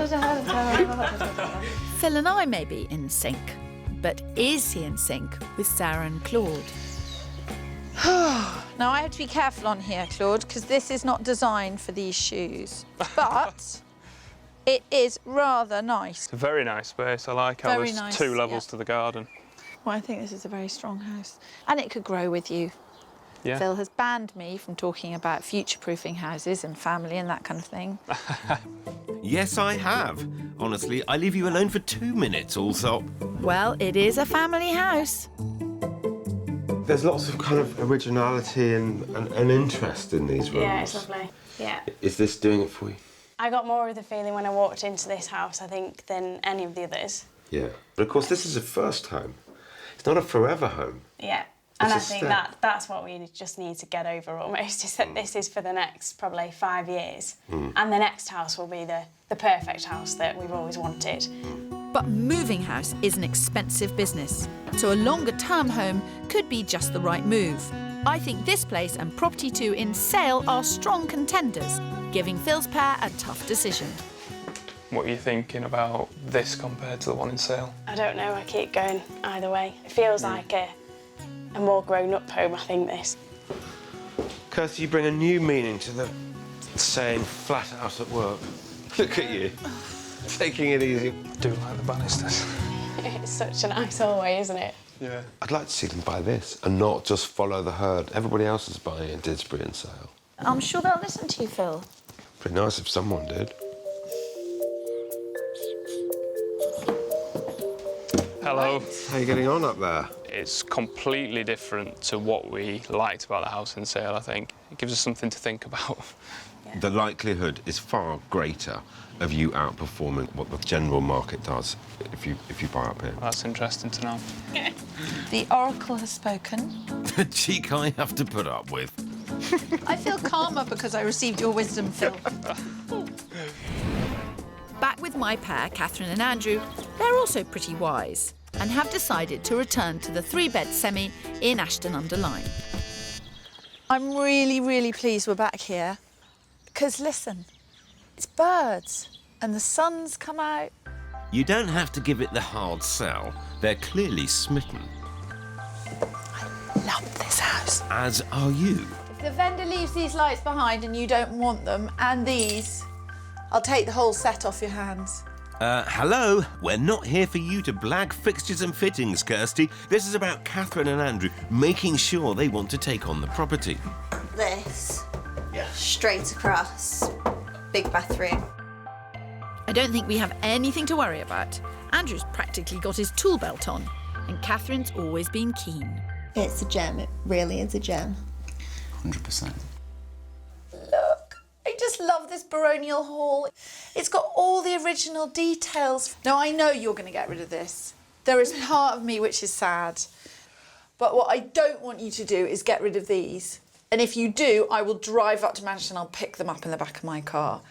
Phil and I may be in sync, but is he in sync with Sarah and Claude? Now, I have to be careful on here, Claude, because this is not designed for these shoes. But it is rather nice. It's a very nice space. I like how Very there's nice, 2 levels to the garden. Well, I think this is a very strong house. And it could grow with you. Yeah. Phil has banned me from talking about future-proofing houses and family and that kind of thing. Yes, I have. Honestly, I leave you alone for 2 minutes, also. Well, it is a family house. There's lots of kind of originality and interest in these rooms. Yeah, it's lovely. Yeah. Is this doing it for you? I got more of the feeling when I walked into this house, I think, than any of the others. Yeah. But of course, this is a first home. It's not a forever home. Yeah. And I It's a think step. that's what we just need to get over almost, is that this is for the next probably 5 years. And the next house will be the perfect house that we've always wanted. But moving house is an expensive business, so a longer-term home could be just the right move. I think this place and Property 2 in Sale are strong contenders, giving Phil's pair a tough decision. What are you thinking about this compared to the one in Sale? I don't know, I keep going either way. It feels like a more grown-up home, I think, this. Kirsty, you bring a new meaning to the saying flat out at work. Look at you, taking it easy. I do like the banisters. It's such a nice hallway, isn't it? Yeah. I'd like to see them buy this and not just follow the herd. Everybody else is buying in Didsbury and Sale. I'm sure they'll listen to you, Phil. Pretty nice if someone did. Hello. How are you getting on up there? It's completely different to what we liked about the house in Sale, I think. It gives us something to think about. The likelihood is far greater of you outperforming what the general market does if you buy up here. That's interesting to know. The oracle has spoken. The cheek I have to put up with. I feel calmer because I received your wisdom, Phil. Back with my pair, Catherine and Andrew, they're also pretty wise and have decided to return to the 3-bed semi in Ashton-under-Lyne. I'm really, really pleased we're back here. Because listen, it's birds and the sun's come out. You don't have to give it the hard sell. They're clearly smitten. Love this house. As are you. If the vendor leaves these lights behind and you don't want them, and these, I'll take the whole set off your hands. Hello? We're not here for you to blag fixtures and fittings, Kirsty. This is about Catherine and Andrew making sure they want to take on the property. This, straight across, big bathroom. I don't think we have anything to worry about. Andrew's practically got his tool belt on, and Catherine's always been keen. It's a gem, it really is a gem. 100%. Look, I just love this baronial hall. It's got all the original details. Now, I know you're going to get rid of this. There is part of me which is sad. But what I don't want you to do is get rid of these. And if you do, I will drive up to Manchester and I'll pick them up in the back of my car.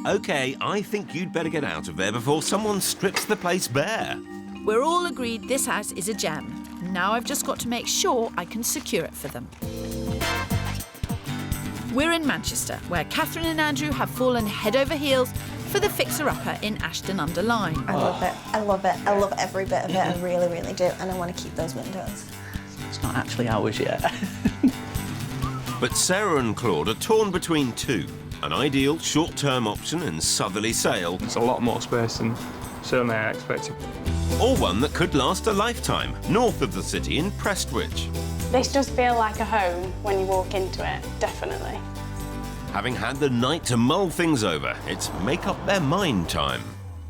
OK, I think you'd better get out of there before someone strips the place bare. We're all agreed this house is a gem. Now I've just got to make sure I can secure it for them. We're in Manchester, where Catherine and Andrew have fallen head over heels for the fixer-upper in Ashton-under-Lyne. I love it, I love it, I love every bit of it, I really, really do, and I want to keep those windows. It's not actually ours yet. But Sarah and Claude are torn between two. An ideal short-term option in southerly Sale. It's a lot more space than certainly I expected. Or one that could last a lifetime, north of the city in Prestwich. This does feel like a home when you walk into it, definitely. Having had the night to mull things over, it's make up their mind time.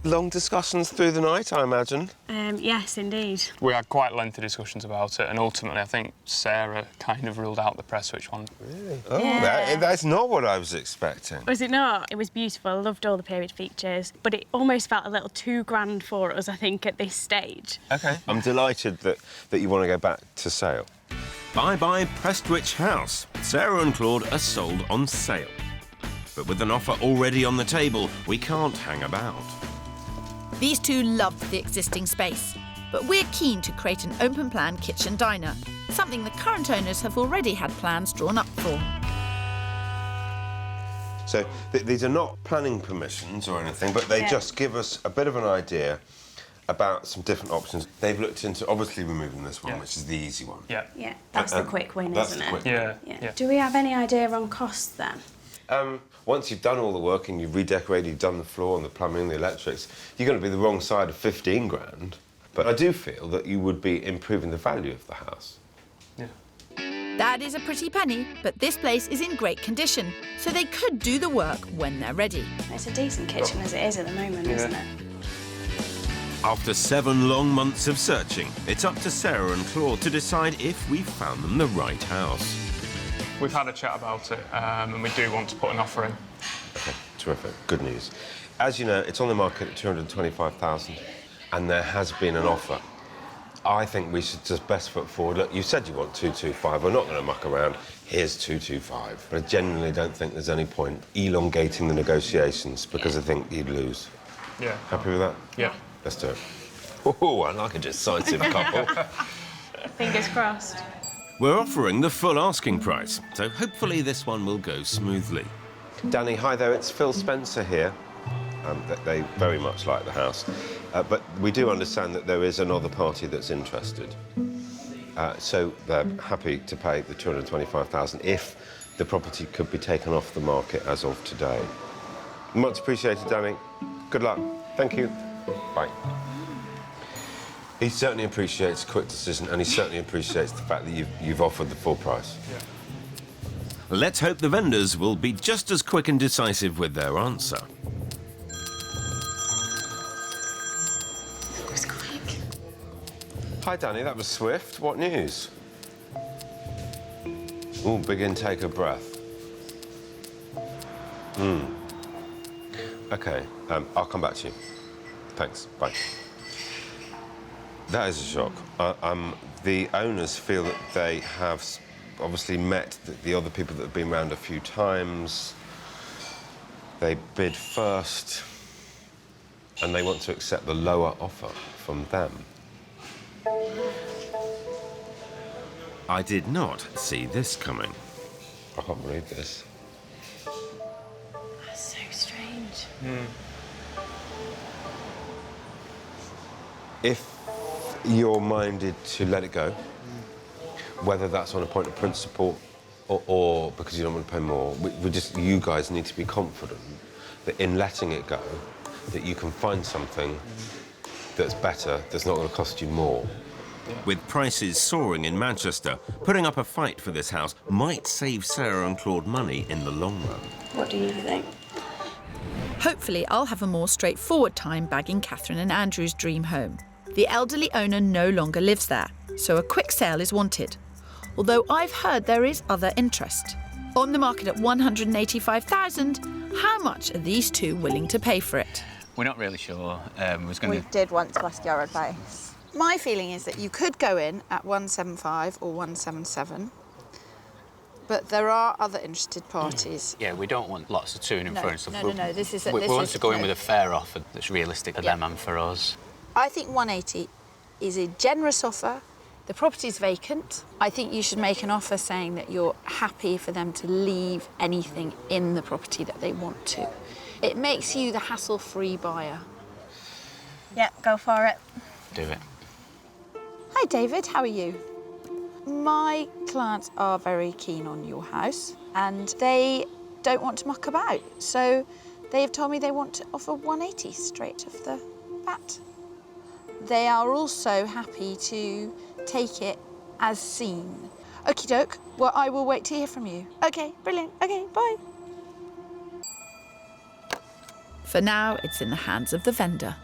Long discussions through the night, I imagine. Yes, indeed. We had quite lengthy discussions about it, and ultimately I think Sarah kind of ruled out the Prestwich one. Really? Oh, Yeah. that's not what I was expecting. Was it not? It was beautiful. I loved all the period features, but it almost felt a little too grand for us, I think, at this stage. OK. I'm delighted that you want to go back to Sale. Bye-bye Prestwich House. Sarah and Claude are sold on sale. But with an offer already on the table, we can't hang about. These two loved the existing space, but we're keen to create an open-plan kitchen diner, something the current owners have already had plans drawn up for. So these are not planning permissions or anything, but they just give us a bit of an idea about some different options. They've looked into, obviously, removing this one, which is the easy one. Yeah. Yeah, that's the quick win, that's isn't the quick it? win. Yeah. Do we have any idea on cost then? Once you've done all the work and you've redecorated, you've done the floor and the plumbing, the electrics, you're going to be the wrong side of 15 grand. But I do feel that you would be improving the value of the house. Yeah. That is a pretty penny, but this place is in great condition, so they could do the work when they're ready. It's a decent kitchen as it is at the moment, isn't it? After 7 long months of searching, it's up to Sarah and Claude to decide if we've found them the right house. We've had a chat about it, and we do want to put an offer in. OK, terrific. Good news. As you know, it's on the market at 225,000, and there has been an offer. I think we should just best foot forward. Look, you said you want 225. We're not going to muck around. Here's 225. But I genuinely don't think there's any point elongating the negotiations because I think you'd lose. Yeah. Happy with that? Yeah. Let's do it. Oh, I like a decisive couple. Fingers crossed. We're offering the full asking price, so hopefully this one will go smoothly. Danny, hi there. It's Phil Spencer here. They very much like the house. But we do understand that there is another party that's interested. So they're happy to pay the 225,000 if the property could be taken off the market as of today. Much appreciated, Danny. Good luck. Thank you. Bye. He certainly appreciates a quick decision, and he certainly appreciates the fact that you've offered the full price. Yeah. Let's hope the vendors will be just as quick and decisive with their answer. That was quick. Hi, Danny. That was swift. What news? Ooh, big intake of breath. OK. I'll come back to you. Thanks. Bye. That is a shock. The owners feel that they have obviously met the other people that have been round a few times. They bid first, and they want to accept the lower offer from them. I did not see this coming. I can't believe this. That's so strange. If you're minded to let it go, whether that's on a point of principle or because you don't want to pay more, you guys need to be confident that in letting it go, that you can find something that's better, that's not going to cost you more. With prices soaring in Manchester, putting up a fight for this house might save Sarah and Claude money in the long run. What do you think? Hopefully, I'll have a more straightforward time bagging Catherine and Andrew's dream home. The elderly owner no longer lives there, so a quick sale is wanted. Although I've heard there is other interest. On the market at $185,000, how much are these two willing to pay for it? We're not really sure. We did want to ask your advice. My feeling is that you could go in at 175 or 177, but there are other interested parties. Yeah, we don't want lots of toing and froing stuff. No, this is... We want to go in with a fair offer that's realistic for them and for us. I think 180 is a generous offer. The property's vacant. I think you should make an offer saying that you're happy for them to leave anything in the property that they want to. It makes you the hassle-free buyer. Yeah, go for it. Do it. Hi, David. How are you? My clients are very keen on your house and they don't want to muck about. So they have told me they want to offer 180 straight off the bat. They are also happy to take it as seen. Okie doke. Well, I will wait to hear from you. OK, brilliant. OK, bye. For now, it's in the hands of the vendor.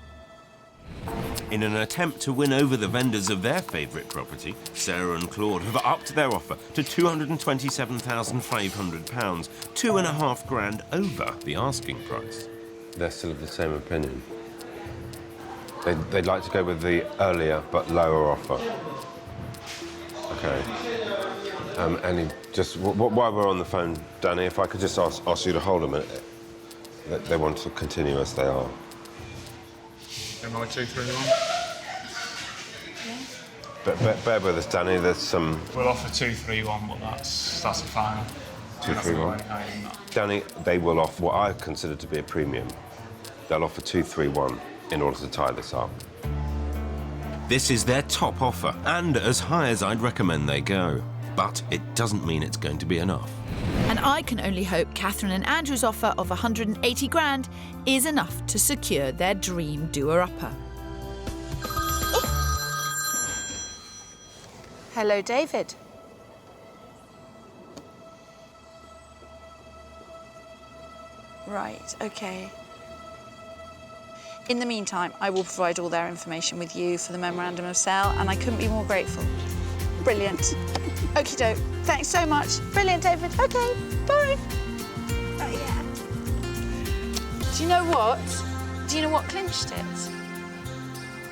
In an attempt to win over the vendors of their favourite property, Sarah and Claude have upped their offer to £227,500, £2.5 over the asking price. They're still of the same opinion. They'd like to go with the earlier but lower offer. OK. And just while we're on the phone, Danny, if I could just ask you to hold a minute. They want to continue as they are. Am I 2, 3, 1? Bear with us, Danny. There's some. We'll offer 2, 3, 1, but that's the final. 2, 3, 1. Danny, they will offer what I consider to be a premium. They'll offer 2, 3, 1 in order to tie this up. This is their top offer, and as high as I'd recommend they go. But it doesn't mean it's going to be enough. And I can only hope Catherine and Andrew's offer of 180 grand is enough to secure their dream doer-upper. Hello, David. Right, OK. In the meantime, I will provide all their information with you for the memorandum of sale, and I couldn't be more grateful. Brilliant. Okie doke. Thanks so much. Brilliant, David. OK, bye. Oh, yeah. Do you know what? Do you know what clinched it?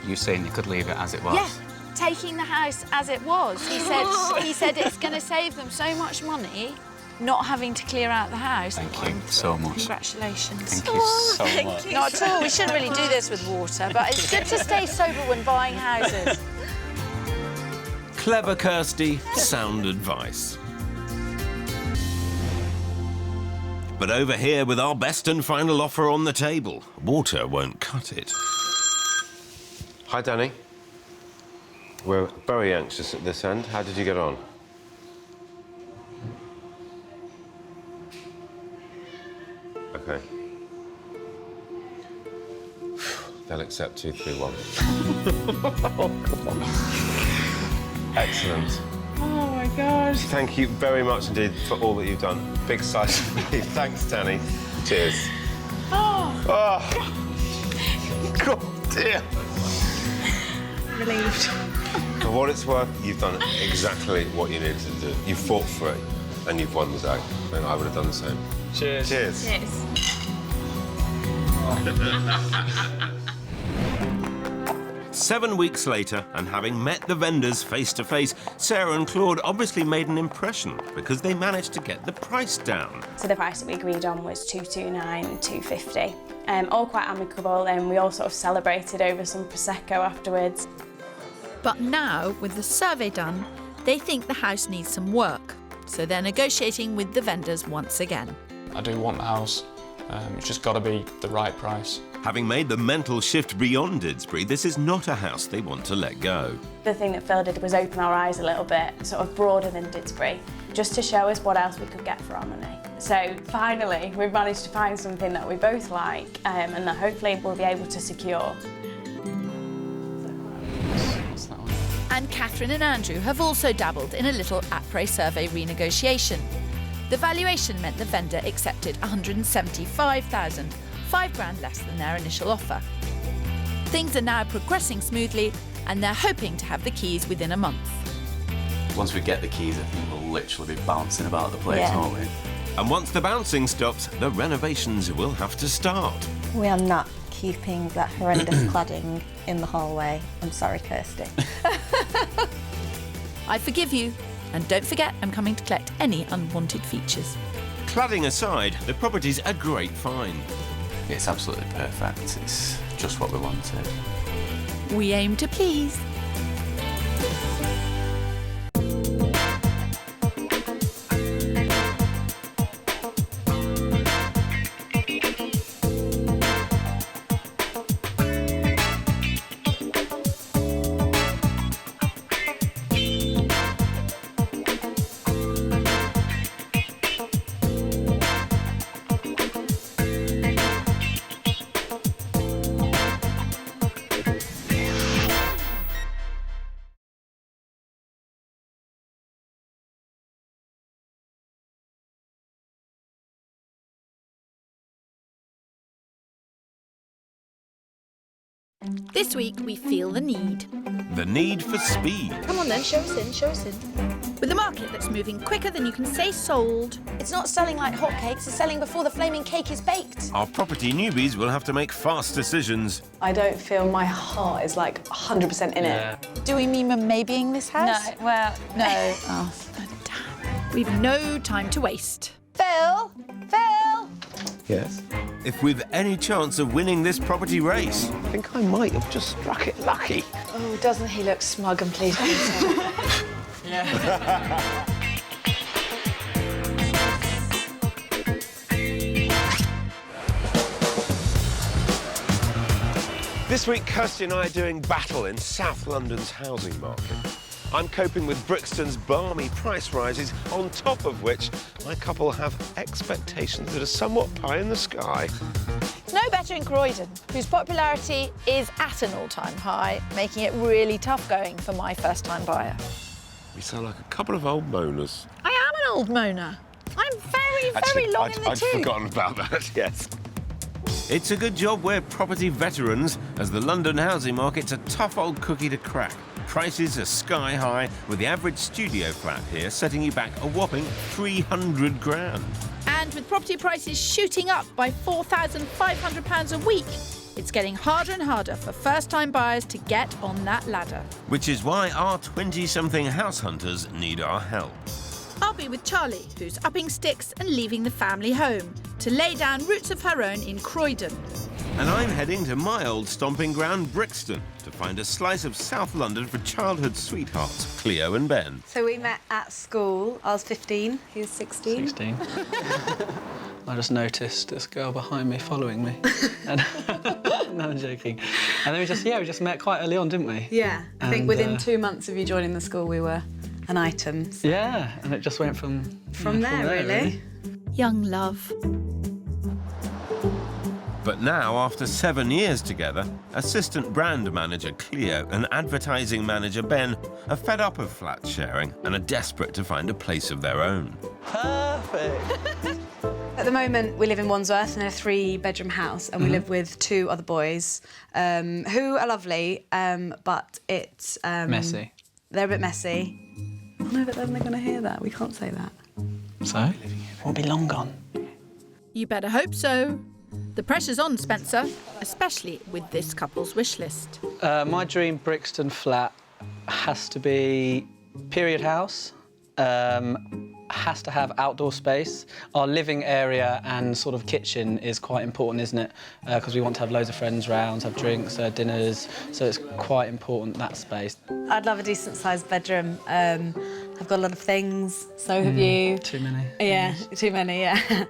You saying you could leave it as it was? Yeah, taking the house as it was. He said it's going to save them so much money not having to clear out the house. Thank you so much. Congratulations. Thank you so much. Not at all. We shouldn't really do this with water, but it's good to stay sober when buying houses. Clever Kirsty, sound advice. But over here with our best and final offer on the table, water won't cut it. Hi, Danny. We're very anxious at this end. How did you get on? OK. They'll accept 2, 3, 1. Oh, come on. Excellent. Oh, my God. Thank you very much indeed for all that you've done. Big size for me. Thanks, Danny. Cheers. Oh. Oh. God, dear. Relieved. For what it's worth, you've done exactly what you needed to do. You fought for it, and you've won the day. And I would have done the same. Cheers. Cheers. Cheers. 7 weeks later, and having met the vendors face to face, Sarah and Claude obviously made an impression because they managed to get the price down. So the price that we agreed on was 229 and 250. All quite amicable, and we all sort of celebrated over some Prosecco afterwards. But now, with the survey done, they think the house needs some work, so they're negotiating with the vendors once again. I do want the house. It's just got to be the right price. Having made the mental shift beyond Didsbury, this is not a house they want to let go. The thing that Phil did was open our eyes a little bit, sort of broader than Didsbury, just to show us what else we could get for our money. So finally, we've managed to find something that we both like and that hopefully we'll be able to secure. And Catherine and Andrew have also dabbled in a little après survey renegotiation. The valuation meant the vendor accepted $175,000, $5,000 less than their initial offer. Things are now progressing smoothly and they're hoping to have the keys within a month. Once we get the keys, I think we'll literally be bouncing about the place, won't we? And once the bouncing stops, the renovations will have to start. We are not keeping that horrendous cladding in the hallway. I'm sorry, Kirsty. I forgive you. And don't forget, I'm coming to collect any unwanted features. Cladding aside, the property's a great find. It's absolutely perfect. It's just what we wanted. We aim to please. This week, we feel the need. The need for speed. Come on then, show us in, show us in. With a market that's moving quicker than you can say sold. It's not selling like hotcakes, it's selling before the flaming cake is baked. Our property newbies will have to make fast decisions. I don't feel my heart is like 100% in it. Do we mean we're maybeing this house? No, well... No. Oh, damn. We've no time to waste. Phil! Phil! Yes? If we've any chance of winning this property race. I think I might have just struck it lucky. Oh, doesn't he look smug and pleased with himself? This week, Kirsty and I are doing battle in South London's housing market. I'm coping with Brixton's balmy price rises, on top of which my couple have expectations that are somewhat pie in the sky. No better in Croydon, whose popularity is at an all-time high, making it really tough going for my first-time buyer. We sound like a couple of old moaners. I am an old moaner. I'm very long in the tooth. I'd forgotten about that, yes. It's a good job we're property veterans, as the London housing market's a tough old cookie to crack. Prices are sky high, with the average studio flat here setting you back a whopping 300 grand. And with property prices shooting up by £4,500 a week, it's getting harder and harder for first-time buyers to get on that ladder. Which is why our 20-something house hunters need our help. I'll be with Charlie, who's upping sticks and leaving the family home to lay down roots of her own in Croydon. And I'm heading to my old stomping ground, Brixton, to find a slice of South London for childhood sweethearts, Cleo and Ben. So we met at school. I was 15, he was 16. 16. I just noticed this girl behind me following me. And no, I'm joking. And then we just met quite early on, didn't we? Yeah, I think within 2 months of you joining the school, we were an item. So. Yeah, and it just went from there, really. Young love. But now, after 7 years together, assistant brand manager Cleo and advertising manager Ben are fed up of flat sharing and are desperate to find a place of their own. Perfect! At the moment, we live in Wandsworth in a 3-bedroom house, and we live with 2 other boys who are lovely, but it's... messy. They're a bit messy. Oh no, but then they're going to hear that. We can't say that. So? We'll be long gone. You better hope so. The pressure's on, Spencer, especially with this couple's wish list. My dream Brixton flat has to be period house, has to have outdoor space. Our living area and sort of kitchen is quite important, isn't it? Because we want to have loads of friends round, have drinks, dinners, so it's quite important, that space. I'd love a decent-sized bedroom. I've got a lot of things, so have you. Too many. Yeah, too many, yeah.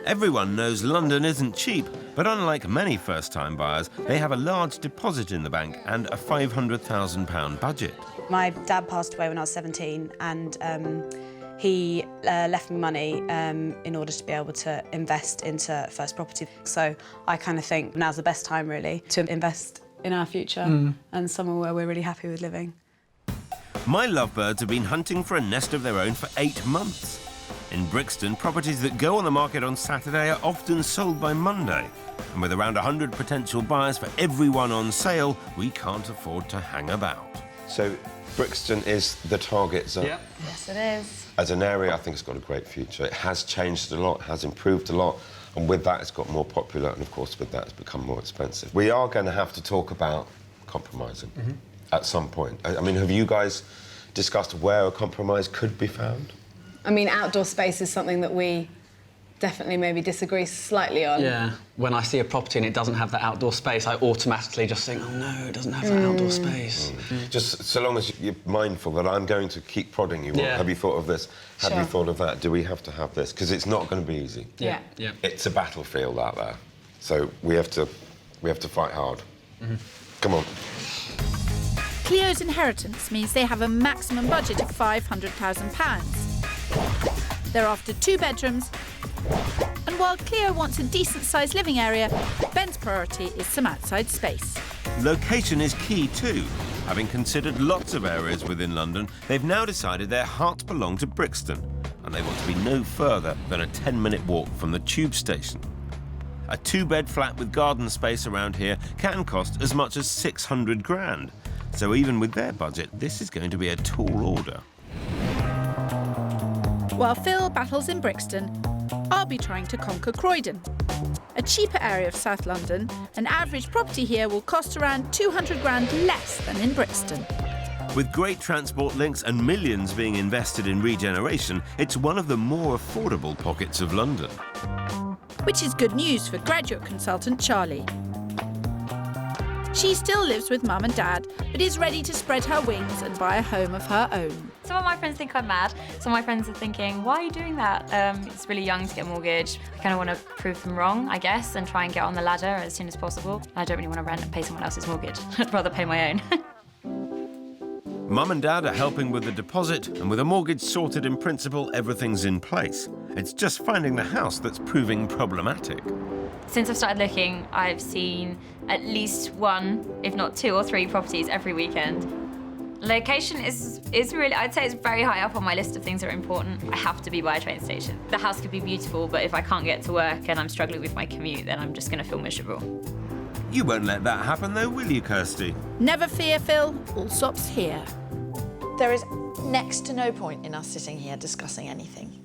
Everyone knows London isn't cheap, but unlike many first-time buyers, they have a large deposit in the bank and a £500,000 budget. My dad passed away when I was 17, and he left me money in order to be able to invest into first property. So I kind of think now's the best time, really, to invest in our future and somewhere where we're really happy with living. My lovebirds have been hunting for a nest of their own for 8 months. In Brixton, properties that go on the market on Saturday are often sold by Monday. And with around 100 potential buyers for every one on sale, we can't afford to hang about. So Brixton is the target zone. Yep. Yes, it is. As an area, I think it's got a great future. It has changed a lot, has improved a lot, and with that, it's got more popular, and of course, with that, it's become more expensive. We are going to have to talk about compromising at some point. I mean, have you guys discussed where a compromise could be found? I mean, outdoor space is something that we definitely maybe disagree slightly on. Yeah, when I see a property and it doesn't have that outdoor space, I automatically just think, oh no, it doesn't have that outdoor space. Just so long as you're mindful that I'm going to keep prodding you. Yeah. Have you thought of this? Have Sure. you thought of that? Do we have to have this? Because it's not going to be easy. Yeah. It's a battlefield out there, so we have to fight hard. Come on. Cleo's inheritance means they have a maximum budget of £500,000. They're after 2 bedrooms, and while Cleo wants a decent-sized living area, Ben's priority is some outside space. Location is key too. Having considered lots of areas within London, they've now decided their hearts belong to Brixton, and they want to be no further than a 10-minute walk from the tube station. A 2-bed flat with garden space around here can cost as much as 600 grand. So even with their budget, this is going to be a tall order. While Phil battles in Brixton, I'll be trying to conquer Croydon. A cheaper area of South London, an average property here will cost around 200 grand less than in Brixton. With great transport links and millions being invested in regeneration, it's one of the more affordable pockets of London. Which is good news for graduate consultant Charlie. She still lives with Mum and Dad, but is ready to spread her wings and buy a home of her own. Some of my friends think I'm mad. Some of my friends are thinking, why are you doing that? It's really young to get a mortgage. I kind of want to prove them wrong, I guess, and try and get on the ladder as soon as possible. I don't really want to rent and pay someone else's mortgage. I'd rather pay my own. Mum and Dad are helping with the deposit, and with a mortgage sorted in principle, everything's in place. It's just finding the house that's proving problematic. Since I've started looking, I've seen at least 1, if not 2 or 3 properties every weekend. Location is really, I'd say it's very high up on my list of things that are important. I have to be by a train station. The house could be beautiful, but if I can't get to work and I'm struggling with my commute, then I'm just going to feel miserable. You won't let that happen though, will you, Kirsty? Never fear, Phil. All stops here. There is next to no point in us sitting here discussing anything,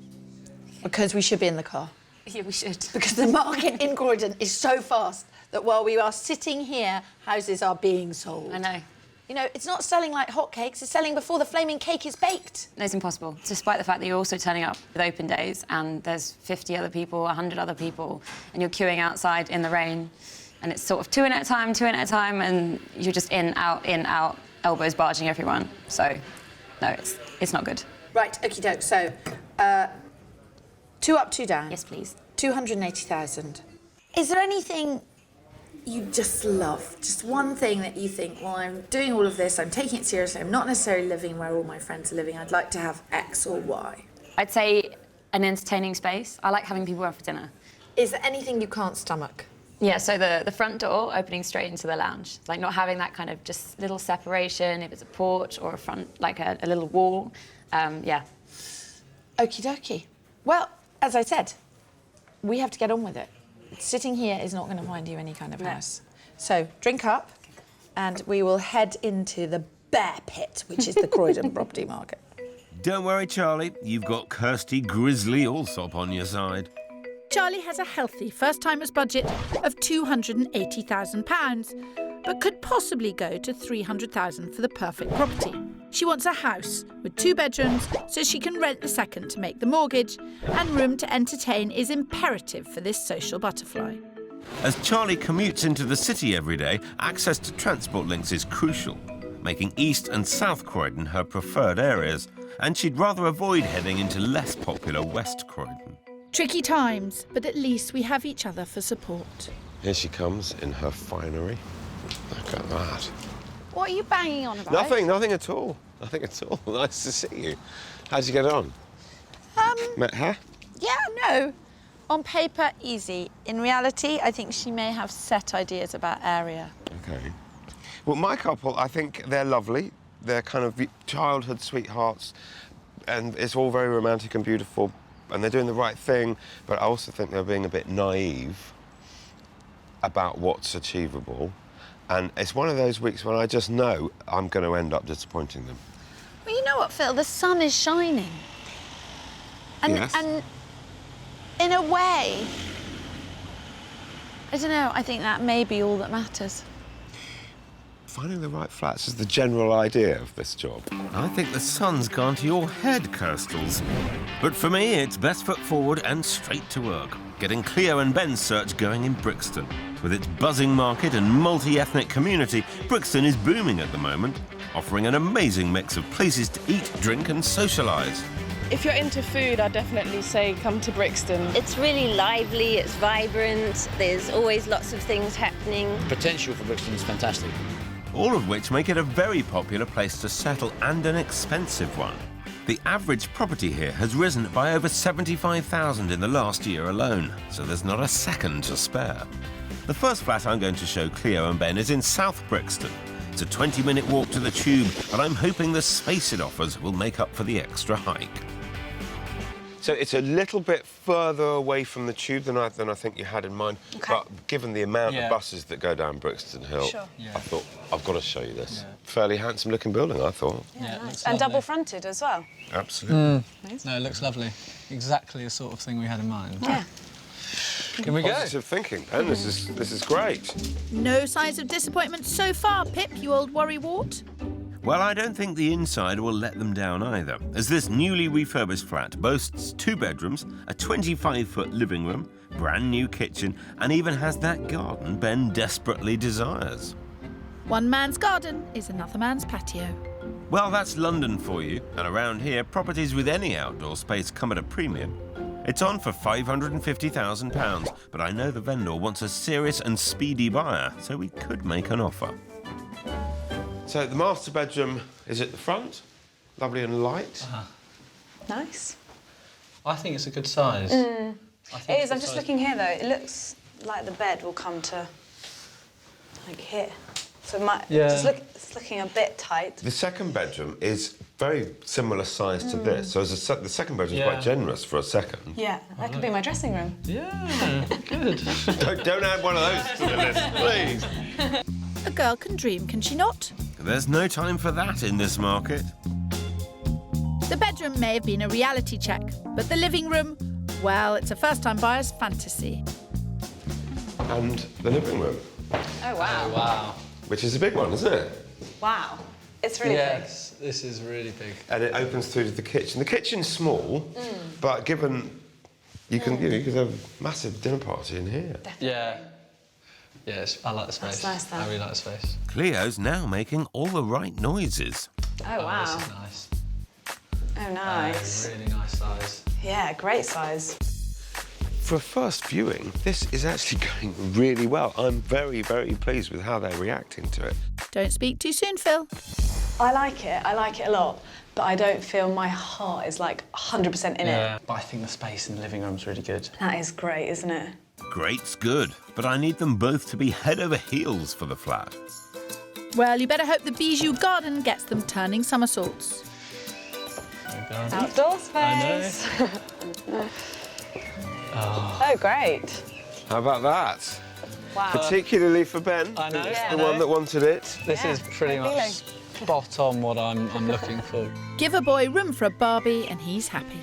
because we should be in the car. Yeah, we should. Because the market in Croydon is so fast that while we are sitting here, houses are being sold. I know. You know, it's not selling like hotcakes, it's selling before the flaming cake is baked. No, it's impossible, despite the fact that you're also turning up with open days and there's 50 other people, 100 other people, and you're queuing outside in the rain, and it's sort of 2 in at a time, and you're just in, out, elbows barging everyone. So, no, it's not good. Right, okie doke, so, 2 up, 2 down. Yes, please. 280,000. Is there anything you just love? Just one thing that you think, well, I'm doing all of this, I'm taking it seriously, I'm not necessarily living where all my friends are living, I'd like to have X or Y. I'd say an entertaining space. I like having people over for dinner. Is there anything you can't stomach? Yeah, so the front door opening straight into the lounge. Like not having that kind of just little separation, if it's a porch or a front, like a little wall. Yeah. Okie dokie. Well, as I said, we have to get on with it. Sitting here is not going to find you any kind of house. So drink up, and we will head into the bear pit, which is the Croydon property market. Don't worry, Charlie. You've got Kirsty Grizzly Allsop on your side. Charlie has a healthy first-timer's budget of £280,000, but could possibly go to £300,000 for the perfect property. She wants a house with 2 bedrooms so she can rent the second to make the mortgage, and room to entertain is imperative for this social butterfly. As Charlie commutes into the city every day, access to transport links is crucial, making East and South Croydon her preferred areas, and she'd rather avoid heading into less popular West Croydon. Tricky times, but at least we have each other for support. Here she comes in her finery. Look at that. What are you banging on about? Nothing at all. Nothing at all. Nice to see you. How'd you get on? Met her? Yeah, no. On paper, easy. In reality, I think she may have set ideas about area. Okay. Well, my couple, I think they're lovely. They're kind of childhood sweethearts, and it's all very romantic and beautiful, and they're doing the right thing, but I also think they're being a bit naive about what's achievable. And it's one of those weeks when I just know I'm going to end up disappointing them. Well, you know what, Phil? The sun is shining. And, Yes. and in a way, I don't know, I think that may be all that matters. Finding the right flats is the general idea of this job. I think the sun's gone to your head, Kirstles. But for me, it's best foot forward and straight to work. Getting Cleo and Ben's search going in Brixton. With its buzzing market and multi-ethnic community, Brixton is booming at the moment, offering an amazing mix of places to eat, drink and socialise. If you're into food, I'd definitely say come to Brixton. It's really lively, it's vibrant, there's always lots of things happening. Potential for Brixton is fantastic. All of which make it a very popular place to settle and an expensive one. The average property here has risen by over $75,000 in the last year alone, so there's not a second to spare. The first flat I'm going to show Cleo and Ben is in South Brixton. It's a 20-minute walk to the tube, and I'm hoping the space it offers will make up for the extra hike. So it's a little bit further away from the tube than I think you had in mind. Okay. But given the amount Yeah. of buses that go down Brixton Hill, Sure. I thought, I've got to show you this. Fairly handsome-looking building, I thought. Nice. And double fronted as well. Absolutely. No, it looks lovely. Exactly the sort of thing we had in mind. Yeah. Can we go? Positive thinking, Ben. This is great. No signs of disappointment so far, Pip, you old worrywart. Well, I don't think the inside will let them down either, as this newly refurbished flat boasts 2 bedrooms, a 25-foot living room, brand new kitchen, and even has that garden Ben desperately desires. One man's garden is another man's patio. Well, that's London for you, and around here, properties with any outdoor space come at a premium. It's on for £550,000, but I know the vendor wants a serious and speedy buyer, so we could make an offer. So the master bedroom is at the front, lovely and light. Nice. I think it's a good size. It is. I'm just size. looking here though. It looks like the bed will come to like here. So it might it's looking a bit tight. The second bedroom is very similar size to this, so the second bedroom is quite generous for a second. Yeah, that could be my dressing room. Yeah, good. don't add one of those to the list, please. A girl can dream, can she not? There's no time for that in this market. The bedroom may have been a reality check, but the living room, well, it's a first-time buyer's fantasy. And the living room, Oh wow. Oh, wow. which is a big one, isn't it? Wow. It's really Yes, this is really big. And it opens through to the kitchen. The kitchen's small, but given you can have a massive dinner party in here. Yeah. Yes, I like the space. That's nice, that. I really like the space. Cleo's now making all the right noises. big. Oh wow. This is nice. Oh nice. Really nice size. Yeah, great size. For a first viewing, this is actually going really well. I'm very, very pleased with how they're reacting to it. Don't speak too soon, Phil. I like it a lot, but I don't feel my heart is like 100% in it. But I think the space in the living room's really good. That is great, isn't it? Great's good, but I need them both to be head over heels for the flat. Well, you better hope the bijou garden gets them turning somersaults. Outdoor space. Oh, great. How about that? Wow. Particularly for Ben. I know. He's the one that wanted it. This is pretty much spot on what I'm looking for. Give a boy room for a Barbie and he's happy.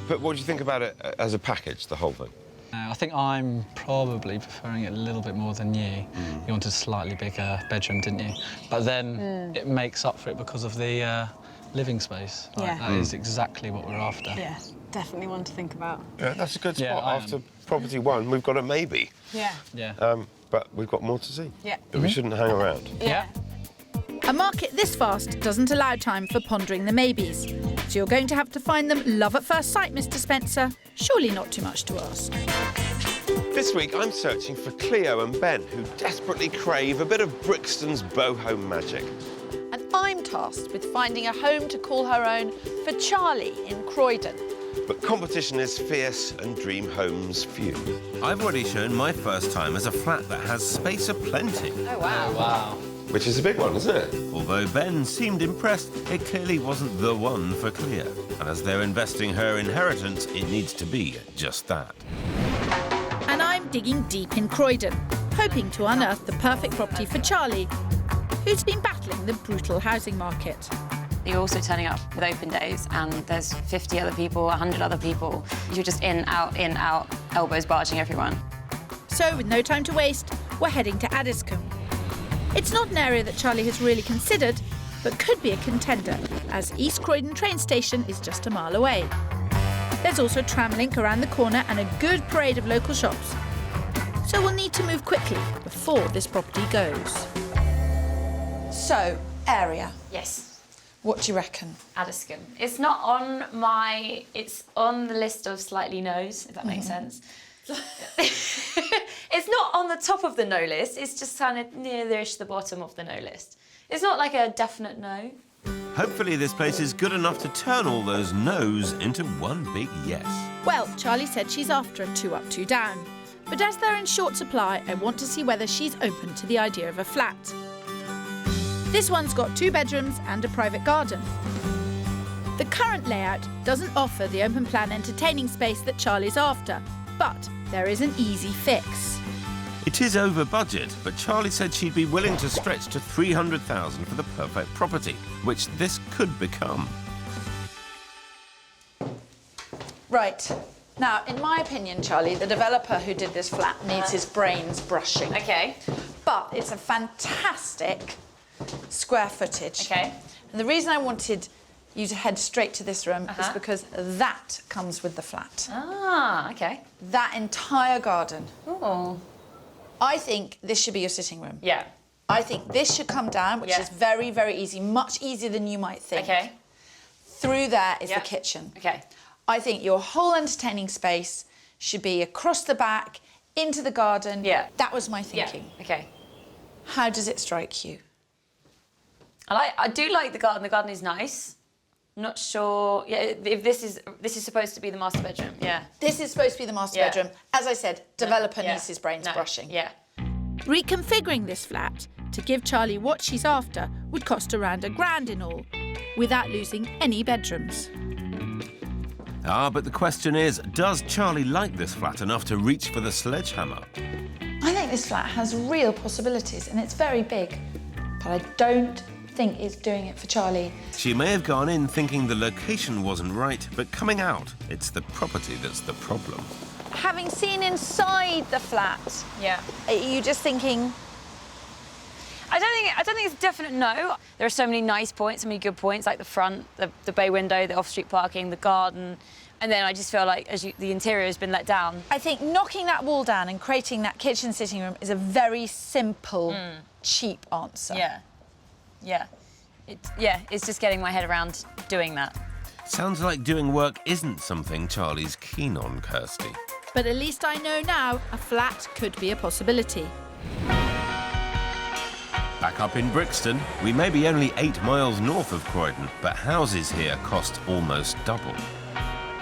But what do you think about it as a package, the whole thing? I think I'm probably preferring it a little bit more than you. You wanted a slightly bigger bedroom, didn't you? But then it makes up for it because of the living space. Like, Yeah. That is exactly what we're after. Yeah, definitely one to think about. Yeah, that's a good spot. Yeah, After property 1, we've got a maybe. Yeah. Yeah. But we've got more to see. Yeah. But we shouldn't hang around. Yeah. A market this fast doesn't allow time for pondering the maybes. So you're going to have to find them love at first sight, Mr. Spencer. Surely not too much to ask. This week I'm searching for Cleo and Ben, who desperately crave a bit of Brixton's boho magic. And I'm tasked with finding a home to call her own for Charlie in Croydon. But competition is fierce and dream homes few. I've already shown my first time as a flat that has space aplenty. Oh, wow. Wow. Which is a big one, isn't it? Although Ben seemed impressed, it clearly wasn't the one for Cleo. And as they're investing her inheritance, it needs to be just that. And I'm digging deep in Croydon, hoping to unearth the perfect property for Charlie, who's been battling the brutal housing market. You're also turning up with open days and there's 50 other people, 100 other people. You're just in, out, elbows barging everyone. So, with no time to waste, we're heading to Addiscombe. It's not an area that Charlie has really considered, but could be a contender, as East Croydon train station is just a mile away. There's also a tram link around the corner and a good parade of local shops. So we'll need to move quickly before this property goes. So, area. Yes. What do you reckon? Addiscombe. It's not on my... It's on the list of slightly no's, if that makes sense. It's not on the top of the no list, it's just kind of near-ish the bottom of the no list. It's not like a definite no. Hopefully this place is good enough to turn all those no's into one big yes. Well, Charlie said she's after a 2 up, 2 down. But as they're in short supply, I want to see whether she's open to the idea of a flat. This one's got 2 bedrooms and a private garden. The current layout doesn't offer the open plan entertaining space that Charlie's after, but there is an easy fix. It is over budget, but Charlie said she'd be willing to stretch to $300,000 for the perfect property, which this could become. Right. Now, in my opinion, Charlie, the developer who did this flat needs his brains brushing. Okay. But it's a fantastic square footage. Okay. And the reason I wanted you to head straight to this room is because that comes with the flat. Ah, okay. That entire garden. Oh. I think this should be your sitting room. Yeah. I think this should come down, which is very, very easy, much easier than you might think. Okay. Through there is the kitchen. Okay. I think your whole entertaining space should be across the back, into the garden. Yeah. That was my thinking. Yeah. Okay. How does it strike you? I do like the garden. The garden is nice. Not sure. Yeah, if this is supposed to be the master bedroom. Yeah. This is supposed to be the master bedroom. As I said, developer needs his brains brushing. Yeah. Reconfiguring this flat to give Charlie what she's after would cost around £1,000 in all, without losing any bedrooms. Ah, but the question is, does Charlie like this flat enough to reach for the sledgehammer? I think this flat has real possibilities and it's very big, but I don't think it's doing it for Charlie. She may have gone in thinking the location wasn't right, but coming out, it's the property that's the problem. Having seen inside the flat, are you just thinking... I don't think it's a definite no. There are so many nice points, so many good points, like the front, the bay window, the off-street parking, the garden. And then I just feel like the interior has been let down. I think knocking that wall down and creating that kitchen sitting room is a very simple, cheap answer. Yeah. Yeah. It's just getting my head around doing that. Sounds like doing work isn't something Charlie's keen on, Kirsty. But at least I know now a flat could be a possibility. Back up in Brixton, we may be only 8 miles north of Croydon, but houses here cost almost double.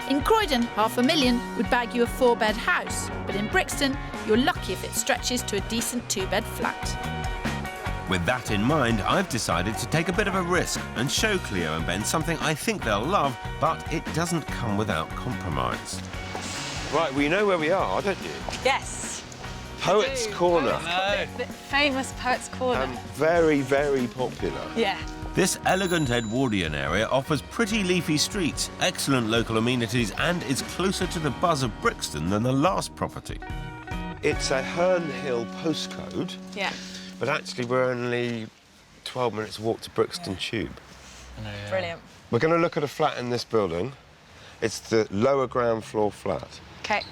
In Croydon, $500,000 would bag you a 4-bed house, but in Brixton, you're lucky if it stretches to a decent 2-bed flat. With that in mind, I've decided to take a bit of a risk and show Cleo and Ben something I think they'll love, but it doesn't come without compromise. Right, well, you know where we are, don't you? Yes. Poets' Corner. The famous Poets' Corner. Very, very popular. Yeah. This elegant Edwardian area offers pretty leafy streets, excellent local amenities, and is closer to the buzz of Brixton than the last property. It's a Herne Hill postcode. Yeah. But actually, we're only 12 minutes walk to Brixton Tube. Brilliant. We're going to look at a flat in this building. It's the lower ground floor flat. OK.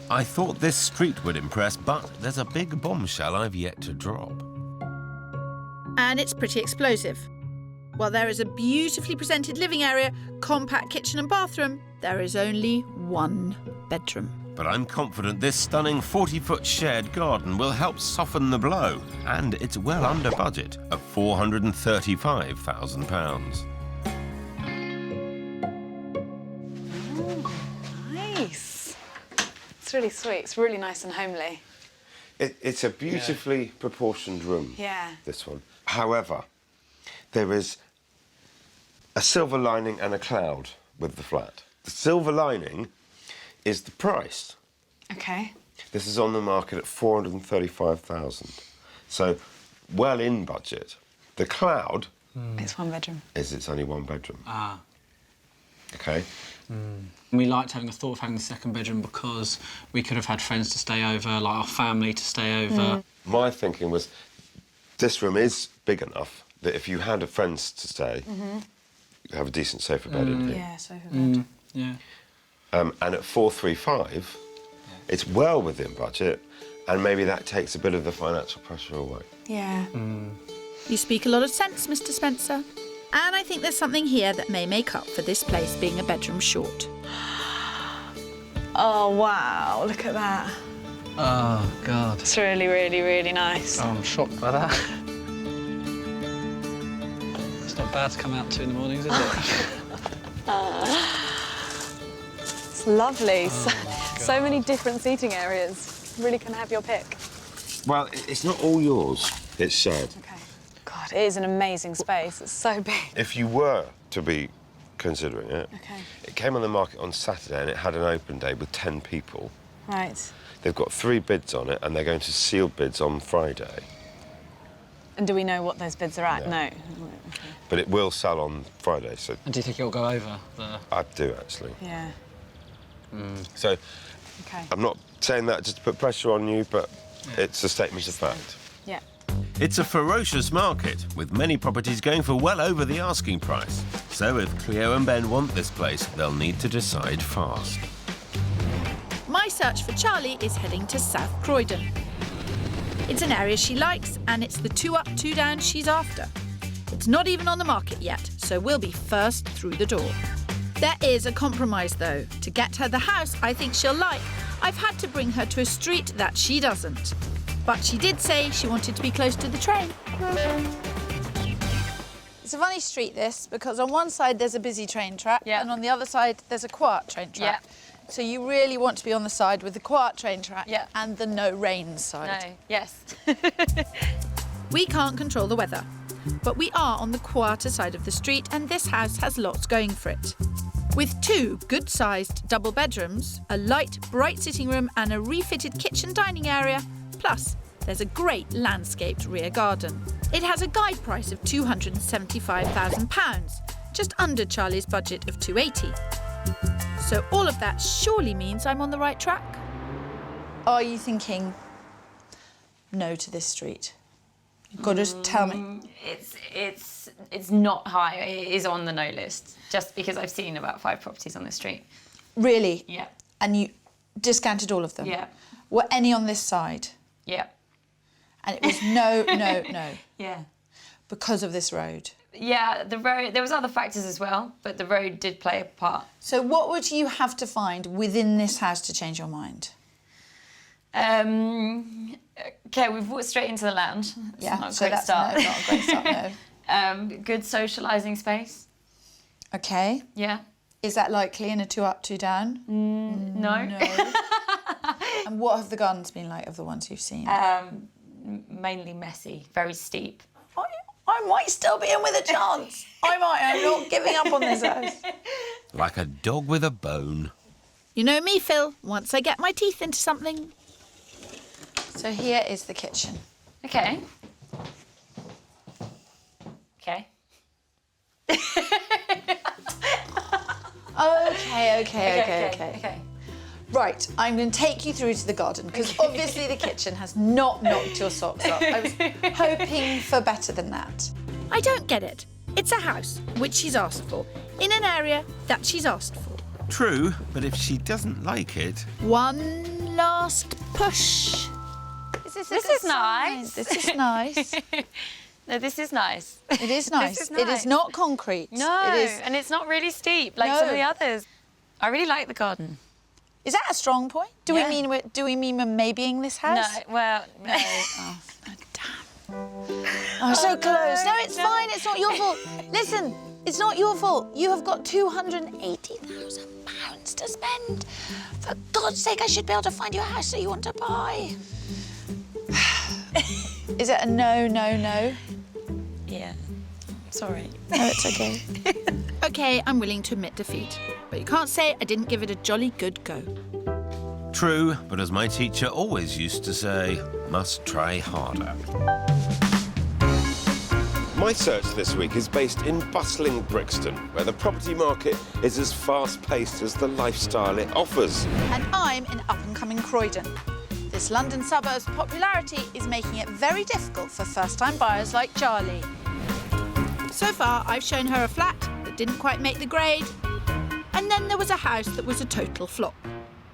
I thought this street would impress, but there's a big bombshell I've yet to drop. And it's pretty explosive. While there is a beautifully presented living area, compact kitchen and bathroom, there is only one bedroom. But I'm confident this stunning 40-foot shared garden will help soften the blow. And it's well under budget at £435,000. Nice. It's really sweet. It's really nice and homely. It's a beautifully proportioned room, Yeah. this one. However, there is a silver lining and a cloud with the flat. The silver lining is the price. Okay. This is on the market at £435,000. So, well in budget. The cloud... It's one bedroom. It's only one bedroom. Ah. OK? We liked having the thought of having the second bedroom because we could have had friends to stay over, like our family to stay over. My thinking was, this room is big enough that if you had friends to stay, you have a decent sofa bed in here. Yeah, sofa bed. Yeah. And at 435, it's well within budget, and maybe that takes a bit of the financial pressure away. Yeah. You speak a lot of sense, Mr. Spencer. And I think there's something here that may make up for this place being a bedroom short. Oh, wow. Look at that. Oh, God. It's really, really, really nice. Oh, I'm shocked by that. It's not bad to come out 2 in the mornings, is it? It's lovely. So many different seating areas. You really can have your pick. Well, it's not all yours. It's shared. God, it is an amazing space. It's so big. If you were to be considering it, it came on the market on Saturday and it had an open day with 10 people. Right. They've got 3 bids on it and they're going to sealed bids on Friday. And do we know what those bids are at? No. But it will sell on Friday, so... And do you think it'll go over? I do, actually. Yeah. So, I'm not saying that just to put pressure on you, but it's a statement of fact. Yeah. It's a ferocious market, with many properties going for well over the asking price. So if Cleo and Ben want this place, they'll need to decide fast. My search for Charlie is heading to South Croydon. It's an area she likes, and it's the 2 up, 2 down she's after. It's not even on the market yet, so we'll be first through the door. There is a compromise, though. To get her the house I think she'll like, I've had to bring her to a street that she doesn't. But she did say she wanted to be close to the train. It's a funny street, this, because on one side there's a busy train track, and on the other side there's a quiet train track. So you really want to be on the side with the quiet train track and the no rain side. No, yes. We can't control the weather, but we are on the quieter side of the street, and this house has lots going for it. With 2 good-sized double bedrooms, a light, bright sitting room and a refitted kitchen dining area, plus there's a great landscaped rear garden. It has a guide price of £275,000, just under Charlie's budget of £280,000. So all of that surely means I'm on the right track. Are you thinking no to this street? You've got to tell me. It's not high. It is on the no list, just because I've seen about 5 properties on this street. Really? Yeah. And you discounted all of them? Yeah. Were any on this side? Yeah. And it was no, no, no. Yeah. Because of this road? Yeah, the road, there was other factors as well, but the road did play a part. So what would you have to find within this house to change your mind? OK, we've walked straight into the lounge. Yeah, not a so great that's start. not a great start, no. Good socialising space. OK. Yeah. Is that likely in a 2 up, 2 down? No. And what have the gardens been like of the ones you've seen? Mainly messy, very steep. I might still be in with a chance. I'm not giving up on this house. Like a dog with a bone. You know me, Phil. Once I get my teeth into something. So here is the kitchen. OK. OK. Okay. Right, I'm going to take you through to the garden, because obviously the kitchen has not knocked your socks off. I was hoping for better than that. I don't get it. It's a house, which she's asked for, in an area that she's asked for. True, but if she doesn't like it... One last push. This is nice. This is nice. No, this is nice. It is nice. This is It nice. is not concrete. No, It is... and it's not really steep like some of the others. I really like the garden. Is that a strong point? Do we mean we're maybeing this house? No, well, no. Oh, so close. No, it's fine. It's not your fault. Listen, it's not your fault. You have got £280,000 to spend. For God's sake, I should be able to find you a house that you want to buy. Is it a no, no, no? Yeah. Sorry. No, it's okay. OK, I'm willing to admit defeat. But you can't say I didn't give it a jolly good go. True, but as my teacher always used to say, must try harder. My search this week is based in bustling Brixton, where the property market is as fast-paced as the lifestyle it offers. And I'm in up-and-coming Croydon. This London suburb's popularity is making it very difficult for first-time buyers like Charlie. So far, I've shown her a flat that didn't quite make the grade. And then there was a house that was a total flop.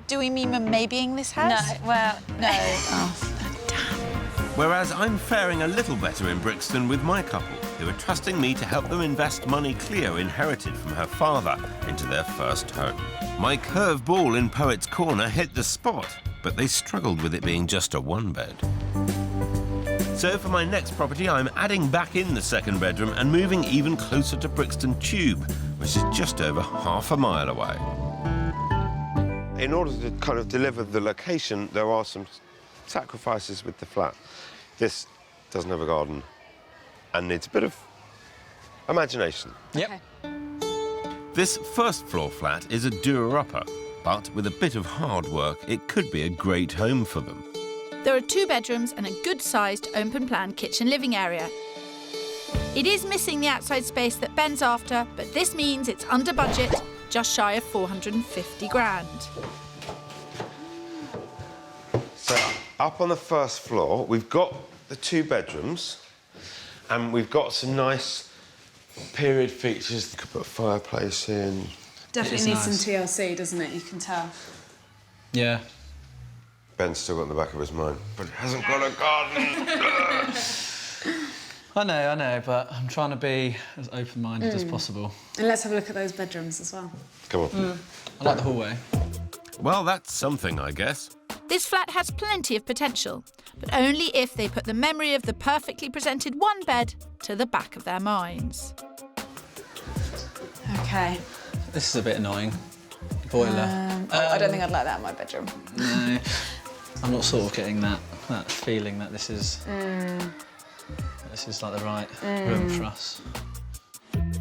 Do we mean we're maybeing this house? No, well, no. Whereas I'm faring a little better in Brixton with my couple, who are trusting me to help them invest money Cleo inherited from her father into their first home. My curveball in Poets' Corner hit the spot, but they struggled with it being just a one-bed. So for my next property, I'm adding back in the second bedroom and moving even closer to Brixton Tube, which is just over half a mile away. In order to kind of deliver the location, there are some sacrifices with the flat. This doesn't have a garden and needs a bit of imagination. Yep. This first floor flat is a doer-upper, but with a bit of hard work, it could be a great home for them. There are 2 bedrooms and a good-sized open-plan kitchen living area. It is missing the outside space that Ben's after, but this means it's under budget, just shy of 450 grand. So up on the first floor, we've got the 2 bedrooms, and we've got some nice period features. You could put a fireplace in. Definitely needs some TLC, doesn't it? You can tell. Yeah. Ben's still got in the back of his mind, but he hasn't got a garden. I know, but I'm trying to be as open-minded as possible. And let's have a look at those bedrooms as well. Come on. I like the hallway. Well, that's something, I guess. This flat has plenty of potential, but only if they put the memory of the perfectly presented one bed to the back of their minds. OK. This is a bit annoying. Boiler. I don't think I'd like that in my bedroom. No. I'm not sort of getting that feeling that this is like the right room for us.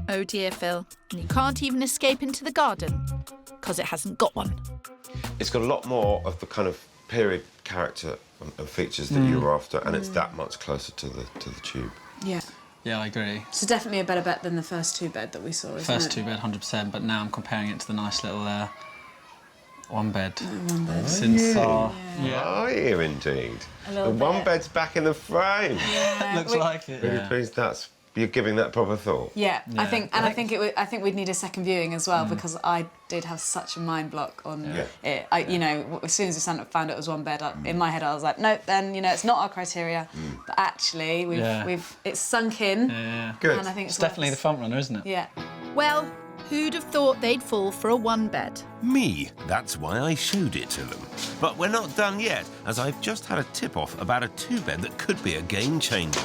Oh dear, Phil. And you can't even escape into the garden, because it hasn't got one. It's got a lot more of the kind of period character and features that you were after, and it's that much closer to the tube. Yeah. Yeah, I agree. So definitely a better bet than the first 2-bed that we saw, isn't it? First 2-bed, 100%, but now I'm comparing it to the nice little one bed. One bed. Since Are you indeed? The one bed's back in the frame. Yeah. Looks like it. Really pleased you're giving that proper thought. Yeah, I think we'd need a second viewing as well because I did have such a mind block on it. You know, as soon as we found it was one bed, in my head I was like, no, then it's not our criteria. But actually, it's sunk in. Yeah. Good. And I think it's definitely the front runner, isn't it? Yeah. Well, who'd have thought they'd fall for a one bed? Me. That's why I showed it to them. But we're not done yet, as I've just had a tip-off about a 2-bed that could be a game-changer.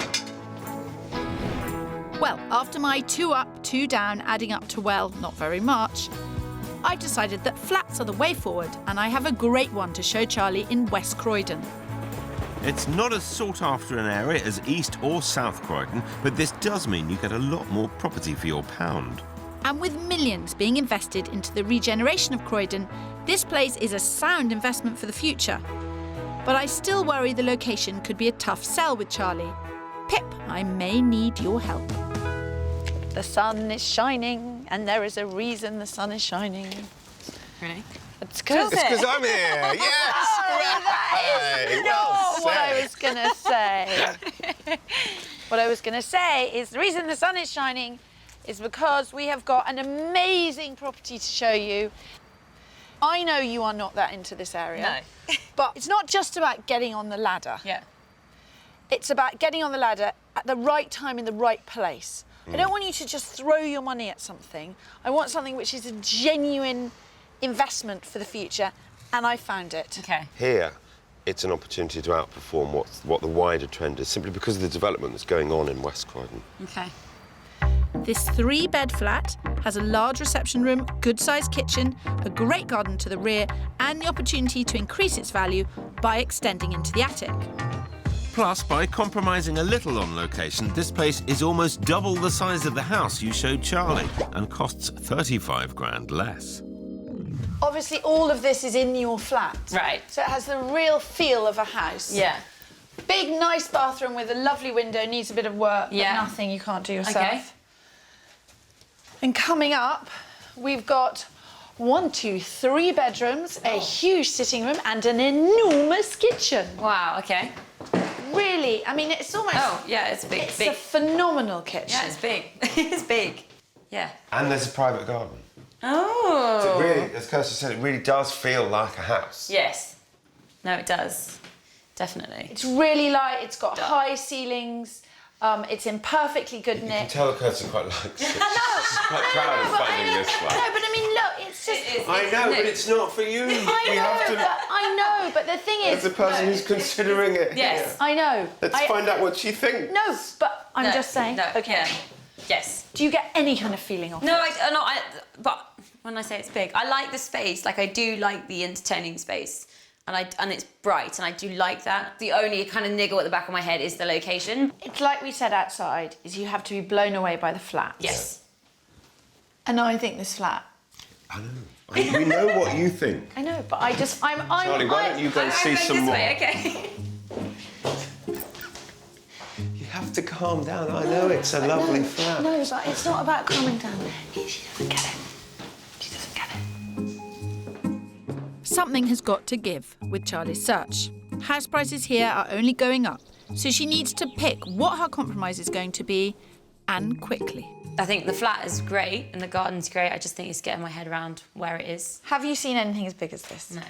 Well, after my 2 up, 2 down, adding up to, well, not very much, I decided that flats are the way forward, and I have a great one to show Charlie in West Croydon. It's not as sought after an area as East or South Croydon, but this does mean you get a lot more property for your pound. And with millions being invested into the regeneration of Croydon, this place is a sound investment for the future. But I still worry the location could be a tough sell with Charlie. Pip, I may need your help. The sun is shining, and there is a reason the sun is shining. Really? It's because I'm here. Yes! That is not what I was going to say. What I was going to say is the reason the sun is shining is because we have got an amazing property to show you. I know you are not that into this area. No. But it's not just about getting on the ladder. Yeah. It's about getting on the ladder at the right time in the right place. I don't want you to just throw your money at something. I want something which is a genuine investment for the future, and I found it. Okay. Here, it's an opportunity to outperform what the wider trend is, simply because of the development that's going on in West Croydon. Okay. This 3-bed flat has a large reception room, good-sized kitchen, a great garden to the rear, and the opportunity to increase its value by extending into the attic. Plus, by compromising a little on location, this place is almost double the size of the house you showed Charlie and costs 35 grand less. Obviously, all of this is in your flat. Right. So it has the real feel of a house. Yeah. Big, nice bathroom with a lovely window, needs a bit of work, Yeah. but nothing you can't do yourself. Okay. And coming up, we've got 3 bedrooms, a huge sitting room, and an enormous kitchen. Wow, okay. Really, I mean, it's almost... Oh, yeah, it's big. It's a phenomenal kitchen. Yeah, it's big. It's big. Yeah. And there's a private garden. Oh. So it really, as Kirsty said, it really does feel like a house. Yes. No, it does. Definitely. It's really light, it's got high ceilings, it's in perfectly good You can nick. tell Kirsty quite likes it. She's quite proud of finding this flat. No, but I mean, look, it's just... I know, but it's not for you. I know, but the thing is... As the person who's considering it. Yes, here. I know. Let's find out what she thinks. No, but I'm just saying. No, okay. yeah. Yes. Do you get any kind of feeling off No, it? but when I say it's big, I like the space. Like, I do like the entertaining space. And it's bright, and I do like that. The only kind of niggle at the back of my head is the location. It's like we said outside, is you have to be blown away by the flat. Yes. And I think this flat... I know. We know what you think. I know, but I'm... Charlie, why don't you go and see some more? Okay. You have to calm down. I know it's a lovely flat. No, but it's not about calming down. She doesn't get it. She doesn't get it. Something has got to give with Charlie's search. House prices here are only going up, so she needs to pick what her compromise is going to be, and quickly. I think the flat is great and the garden's great. I just think it's getting my head around where it is. Have you seen anything as big as this? No.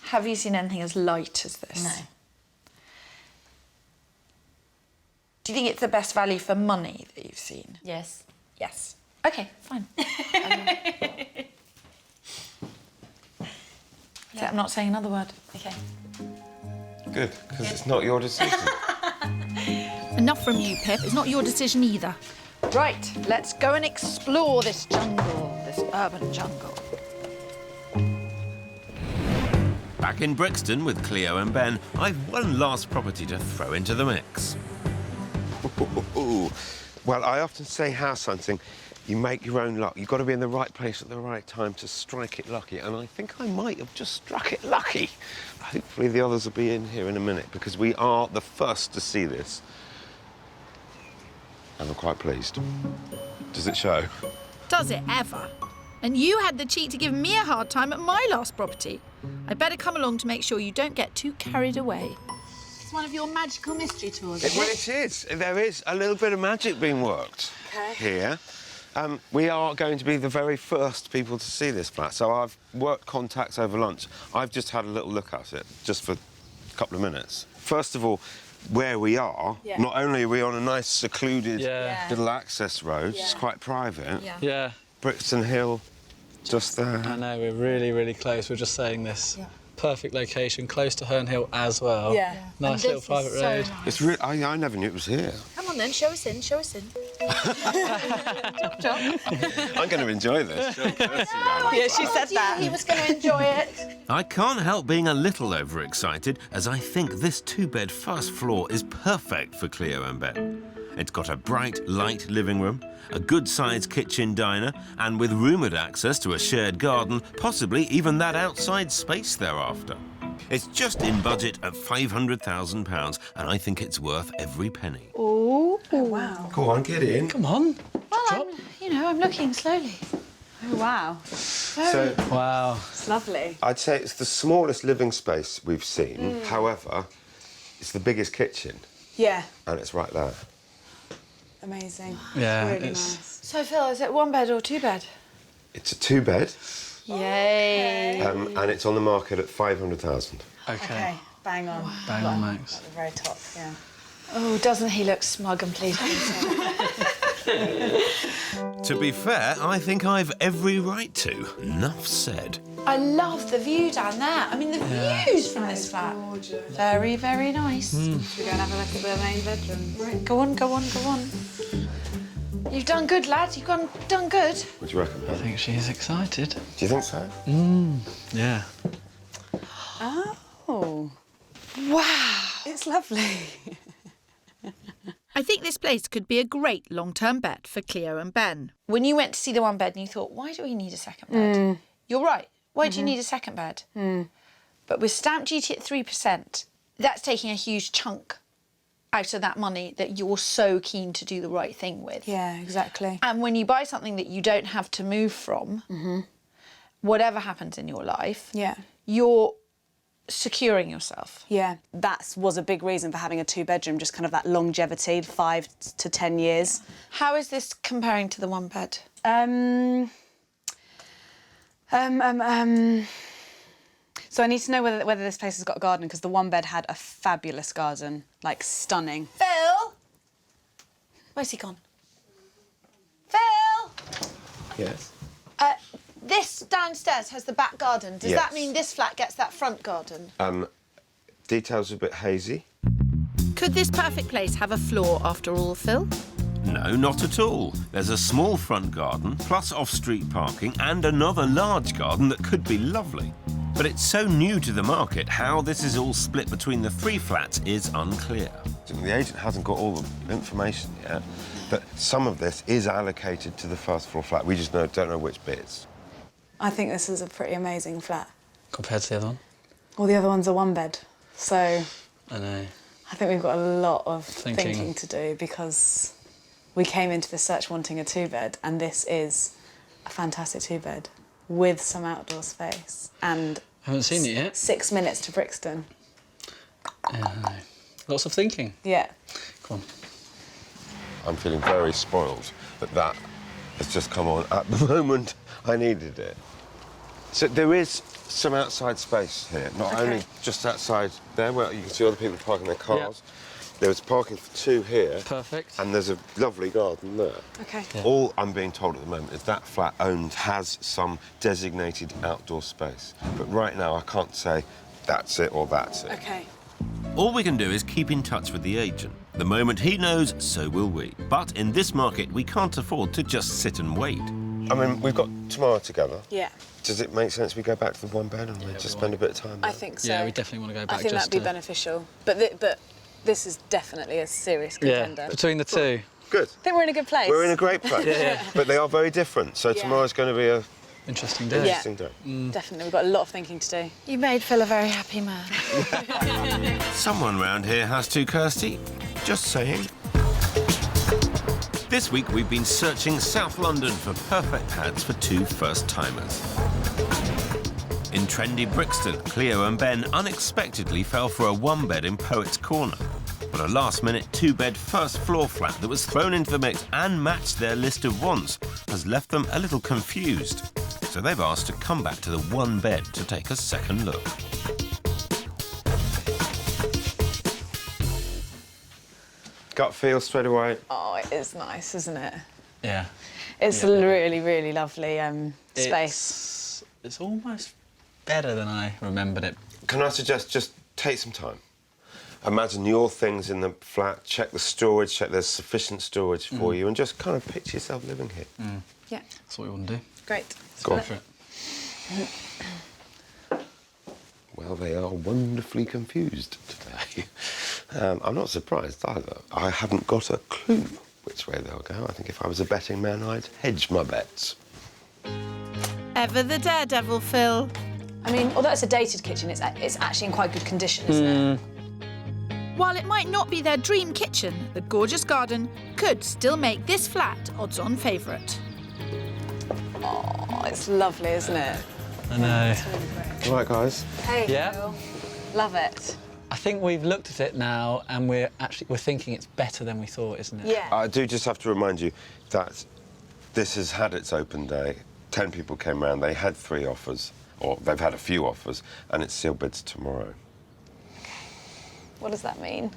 Have you seen anything as light as this? No. Do you think it's the best value for money that you've seen? Yes. Yes. OK, fine. Yeah. I'm not saying another word. OK. Good, because it's not your decision. Enough from you, Pip. It's not your decision either. Right, let's go and explore this jungle, this urban jungle. Back in Brixton with Cleo and Ben, I've one last property to throw into the mix. Well, I often say house hunting, you make your own luck. You've got to be in the right place at the right time to strike it lucky, and I think I might have just struck it lucky. Hopefully the others will be in here in a minute, because we are the first to see this. And I'm quite pleased. Does it show? Does it ever? And you had the cheek to give me a hard time at my last property. I'd better come along to make sure you don't get too carried away. It's one of your magical mystery tours, isn't Well, it is. There is a little bit of magic being worked here. We are going to be the very first people to see this flat, so I've worked contacts over lunch. I've just had a little look at it, just for a couple of minutes. First of all, where we are, not only are we on a nice, secluded little access road, it's quite private. Yeah. Brixton Hill, just there. I know, we're really, really close. We're just saying this. Perfect location, close to Herne Hill as well. Yeah. Nice little private road. Nice. It's really, I never knew it was here. Come on then, show us in, show us in. I'm going to enjoy this. Yeah, she said that. He was going to enjoy it. I can't help being a little overexcited, as I think this 2-bed first floor is perfect for Cleo and Ben. It's got a bright, light living room, a good-sized kitchen diner, and with rumoured access to a shared garden, possibly even that outside space thereafter. It's just in budget at £500,000, and I think it's worth every penny. Oh, wow. Go on, get in. Come on. Well, I'm looking slowly. Oh, wow. Wow. It's lovely. I'd say it's the smallest living space we've seen. However, it's the biggest kitchen. Yeah. And it's right there. Amazing. Yeah, Really it's... nice. So, Phil, is it 1 bed or 2 bed? It's a 2-bed. Yay. And it's on the market at 500,000. Okay. Bang on. Bang on, Max. At the very top, yeah. Oh, doesn't he look smug and pleased with himself? To be fair, I think I've every right to. Enough said. I love the view down there. I mean, the views from this flat. Very, very nice. Should we go and have a look at the main bedroom? Right, go on, go on, go on. You've done good, lads. You've done good. What do you reckon? I think she's excited. Do you think so? Yeah. Oh. Wow. It's lovely. I think this place could be a great long-term bet for Cleo and Ben. When you went to see the one bed and you thought, why do we need a second bed? You're right. Why do you need a second bed? But with stamp duty at 3%, that's taking a huge chunk out of that money that you're so keen to do the right thing with. Yeah, exactly. And when you buy something that you don't have to move from, whatever happens in your life, you're securing yourself. Yeah, that was a big reason for having a 2-bedroom, just kind of that longevity, 5 to 10 years. How is this comparing to the one bed? So I need to know whether this place has got a garden, because the one bed had a fabulous garden, like stunning. Phil? Where's he gone? Phil? Yes. This downstairs has the back garden. Does that Yes. mean this flat gets that front garden? Details are a bit hazy. Could this perfect place have a floor after all, Phil? No, not at all. There's a small front garden, plus off-street parking, and another large garden that could be lovely. But it's so new to the market, how this is all split between the 3 flats is unclear. The agent hasn't got all the information yet, but some of this is allocated to the first floor flat. We just don't know which bits. I think this is a pretty amazing flat. Compared to the other one? Well, the other one's a 1-bed, so I know. I think we've got a lot of Thinking. thinking to do, because we came into the search wanting a 2-bed, and this is a fantastic 2-bed with some outdoor space. And I haven't seen it yet. 6 minutes to Brixton. Lots of thinking. Yeah. Come on. I'm feeling very spoiled that has just come on at the moment I needed it. So there is some outside space here, not only just outside there where you can see other people parking their cars. There's parking for 2 here. Perfect. And there's a lovely garden there. Okay. Yeah. All I'm being told at the moment is that flat has some designated outdoor space. But right now I can't say that's it or that's it. Okay. All we can do is keep in touch with the agent. The moment he knows, so will we. But in this market, we can't afford to just sit and wait. I mean, we've got tomorrow together. Yeah. Does it make sense we go back to the 1 bed and we just spend a bit of time there? I think so. Yeah, we definitely want to go back. I think that'd be beneficial. But this is definitely a serious contender. Yeah, between the 2. Good. I think we're in a good place. We're in a great place. But they are very different. So tomorrow's going to be a interesting day. Interesting day. Definitely, we've got a lot of thinking to do. You made Phil a very happy man. Someone round here has to, Kirsty. Just saying. This week we've been searching South London for perfect pads for 2 first-timers. In trendy Brixton, Cleo and Ben unexpectedly fell for a 1-bed in Poets Corner. But a last-minute 2-bed first-floor flat that was thrown into the mix and matched their list of wants has left them a little confused. So they've asked to come back to the 1-bed to take a second look. Gut feel straight away. Oh, it is nice, isn't it? Yeah. It's a really, really lovely space. It's almost better than I remembered it. Can I suggest just take some time? Imagine your things in the flat, check the storage, check there's sufficient storage for you, and just kind of picture yourself living here. Yeah. That's what we want to do. Great. Go on. for it. Well, they are wonderfully confused today. I'm not surprised either. I haven't got a clue which way they'll go. I think if I was a betting man, I'd hedge my bets. Ever the daredevil, Phil. I mean, although it's a dated kitchen, it's actually in quite good condition, isn't it? While it might not be their dream kitchen, the gorgeous garden could still make this flat odds-on favourite. Oh, it's lovely, isn't it? I know. All right, guys. Hey, Yeah. Phil. Love it. I think we've looked at it now and we're thinking it's better than we thought, isn't it? Yeah. I do just have to remind you that this has had its open day. 10 people came round. They had 3 offers, or they've had a few offers, and it's sealed bids tomorrow. What does that mean?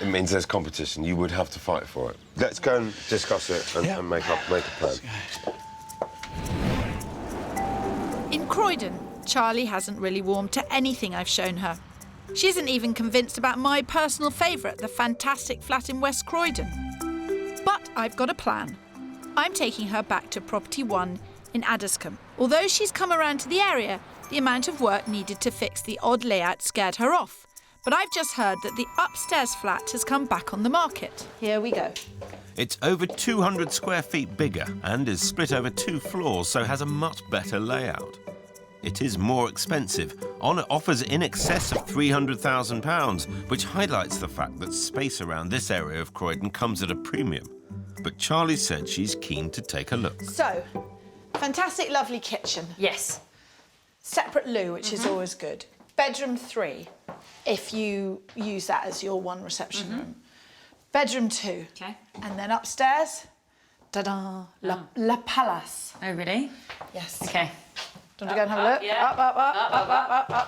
It means there's competition. You would have to fight for it. Let's go and discuss it and make a plan. In Croydon, Charlie hasn't really warmed to anything I've shown her. She isn't even convinced about my personal favourite, the fantastic flat in West Croydon. But I've got a plan. I'm taking her back to Property 1 in Addiscombe. Although she's come around to the area, the amount of work needed to fix the odd layout scared her off. But I've just heard that the upstairs flat has come back on the market. Here we go. It's over 200 square feet bigger and is split over 2 floors, so has a much better layout. It is more expensive, on offers in excess of £300,000, which highlights the fact that space around this area of Croydon comes at a premium. But Charlie said she's keen to take a look. So, fantastic, lovely kitchen. Yes. Separate loo, which is always good. Bedroom 3, if you use that as your one reception room. Bedroom 2. Okay. And then upstairs, ta-da, La Palace. Oh, really? Yes. Okay. Do you want to go and have a look? Yeah.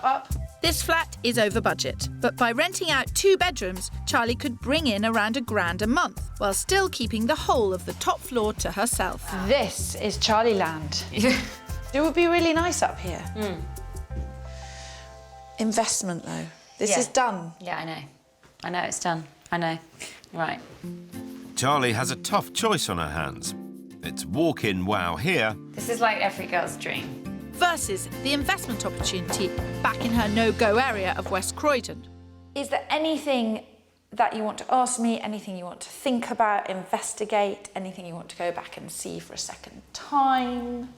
Up. This flat is over budget, but by renting out 2 bedrooms, Charlie could bring in around £1,000 a month, while still keeping the whole of the top floor to herself. This is Charlie Land. It would be really nice up here. Investment, though. This is done. Yeah, I know. I know it's done. I know. Right. Charlie has a tough choice on her hands. It's walk-in wow here. This is like every girl's dream. Versus the investment opportunity back in her no-go area of West Croydon. Is there anything that you want to ask me, anything you want to think about, investigate, anything you want to go back and see for a second time?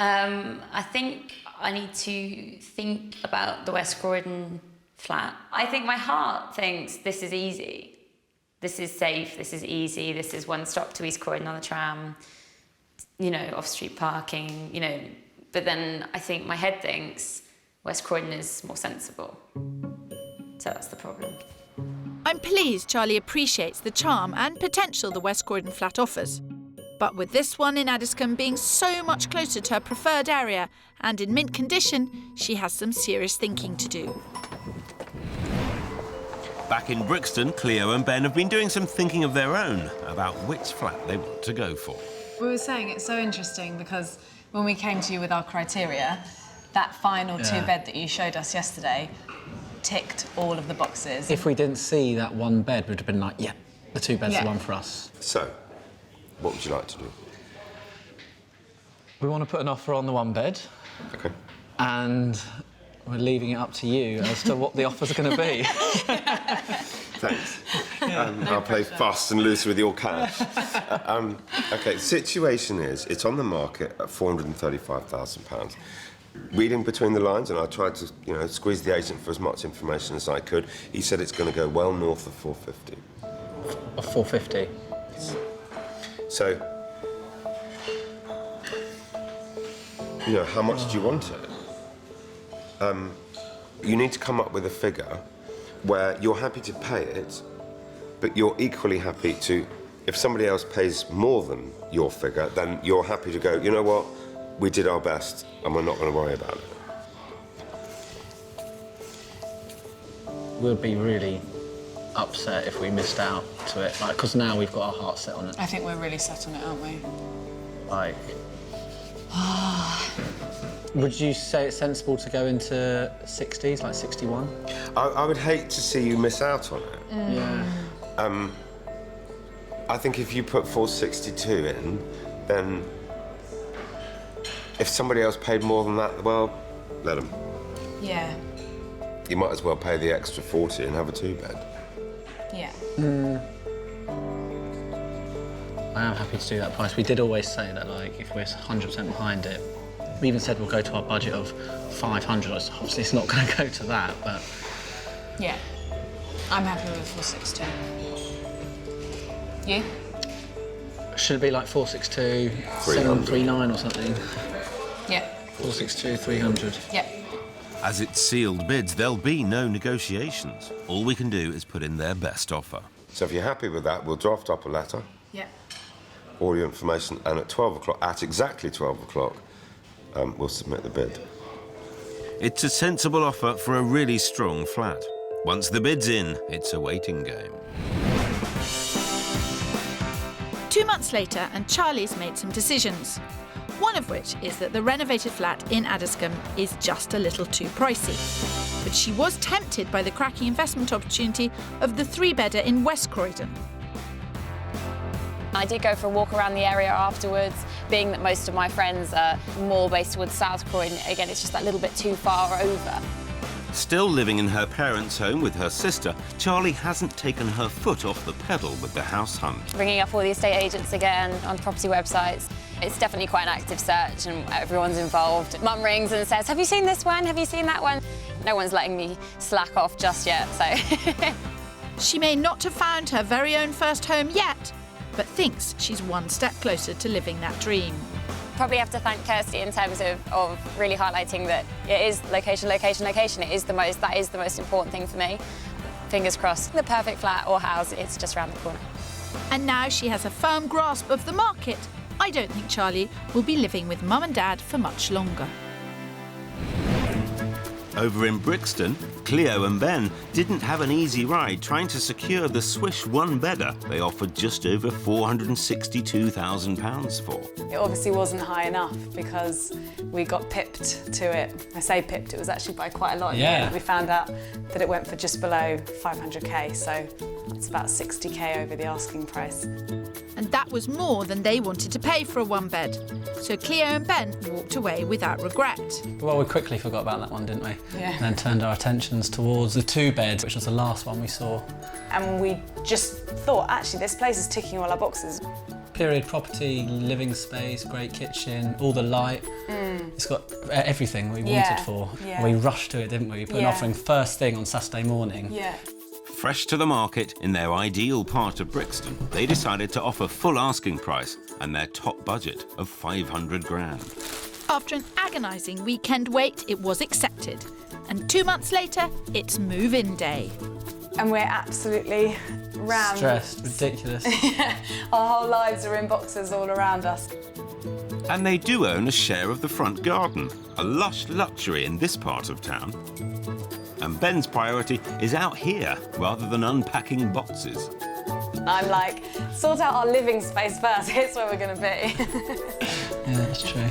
I think I need to think about the West Croydon flat. I think my heart thinks this is easy. This is safe, this is easy, this is one stop to East Croydon on the tram, you know, off-street parking, you know. But then I think my head thinks West Croydon is more sensible. So that's the problem. I'm pleased Charlie appreciates the charm and potential the West Croydon flat offers. But with this one in Addiscombe being so much closer to her preferred area and in mint condition, she has some serious thinking to do. Back in Brixton, Cleo and Ben have been doing some thinking of their own about which flat they want to go for. We were saying it's so interesting because when we came to you with our criteria, that final 2-bed that you showed us yesterday ticked all of the boxes. If we didn't see that 1 bed, we'd have been like, yeah, the 2 bed's the one for us. So, what would you like to do? We want to put an offer on the 1 bed. Okay. And we're leaving it up to you as to what the offers are going to be. Thanks. I'll play fast and loose with your cash. OK, the situation is, it's on the market at £435,000. Reading between the lines, and I tried to, you know, squeeze the agent for as much information as I could, he said it's going to go well north of 450. Of 450? So, you know, how much do you want it? You need to come up with a figure where you're happy to pay it, but you're equally happy to, if somebody else pays more than your figure, then you're happy to go, you know what, we did our best and we're not going to worry about it. We'll be really upset if we missed out to it, like, because now we've got our heart set on it. I think we're really set on it, aren't we? Like... Would you say it's sensible to go into 60s, like 61? I would hate to see you miss out on it. Yeah. I think if you put 462 in, then if somebody else paid more than that, well, let them. Yeah. You might as well pay the extra 40 and have a 2-bed. Yeah. I am happy to do that price. We did always say that, like, if we're 100% behind it, we even said we'll go to our budget of 500. Obviously, it's not going to go to that, but... Yeah. I'm happy with 462. You? Should it be like 462, 739 or something? Yeah. 462, 300. Yeah. As it's sealed bids, there'll be no negotiations. All we can do is put in their best offer. So if you're happy with that, we'll draft up a letter. Yeah. All your information, and at 12 o'clock, at exactly 12 o'clock, we'll submit the bid. It's a sensible offer for a really strong flat. Once the bid's in, it's a waiting game. 2 months later, and Charlie's made some decisions. One of which is that the renovated flat in Addiscombe is just a little too pricey. But she was tempted by the cracking investment opportunity of the 3-bedder in West Croydon. I did go for a walk around the area afterwards, being that most of my friends are more based towards South Croydon. Again, it's just that little bit too far over. Still living in her parents' home with her sister, Charlie hasn't taken her foot off the pedal with the house hunt. Ringing up all the estate agents again on property websites. It's definitely quite an active search and everyone's involved. Mum rings and says, have you seen this one? Have you seen that one? No one's letting me slack off just yet, so. She may not have found her very own first home yet, but thinks she's one step closer to living that dream. Probably have to thank Kirsty in terms of really highlighting that it is location, location, location. That is the most important thing for me. Fingers crossed. The perfect flat or house, it's just around the corner. And now she has a firm grasp of the market. I don't think Charlie will be living with Mum and Dad for much longer. Over in Brixton, Cleo and Ben didn't have an easy ride trying to secure the swish 1-bedder they offered just over £462,000 for. It obviously wasn't high enough because we got pipped to it. I say pipped, it was actually by quite a lot. Yeah. We found out that it went for just below 500k, so it's about 60k over the asking price. And that was more than they wanted to pay for a 1-bed. So Cleo and Ben walked away without regret. Well, we quickly forgot about that one, didn't we? Yeah. And then turned our attentions towards the 2-bed, which was the last one we saw. And we just thought, actually, this place is ticking all our boxes. Period property, living space, great kitchen, all the light. It's got everything we wanted for. Yeah. We rushed to it, didn't we? We put an offering first thing on Saturday morning. Yeah. Fresh to the market in their ideal part of Brixton, they decided to offer full asking price and their top budget of 500 grand. After an agonising weekend wait, it was accepted. And 2 months later, it's move-in day. And we're absolutely rammed. Stressed, ridiculous. Our whole lives are in boxes all around us. And they do own a share of the front garden, a lush luxury in this part of town. And Ben's priority is out here rather than unpacking boxes. I'm like, sort out our living space first, here's where we're going to be. Yeah, that's true.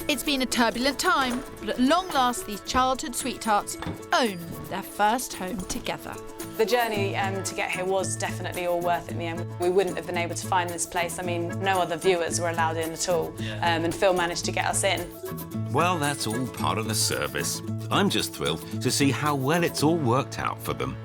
It's been a turbulent time, but at long last, these childhood sweethearts own their first home together. The journey to get here was definitely all worth it in the end. We wouldn't have been able to find this place. I mean, no other viewers were allowed in at all, and Phil managed to get us in. Well, that's all part of the service. I'm just thrilled to see how well it's all worked out for them.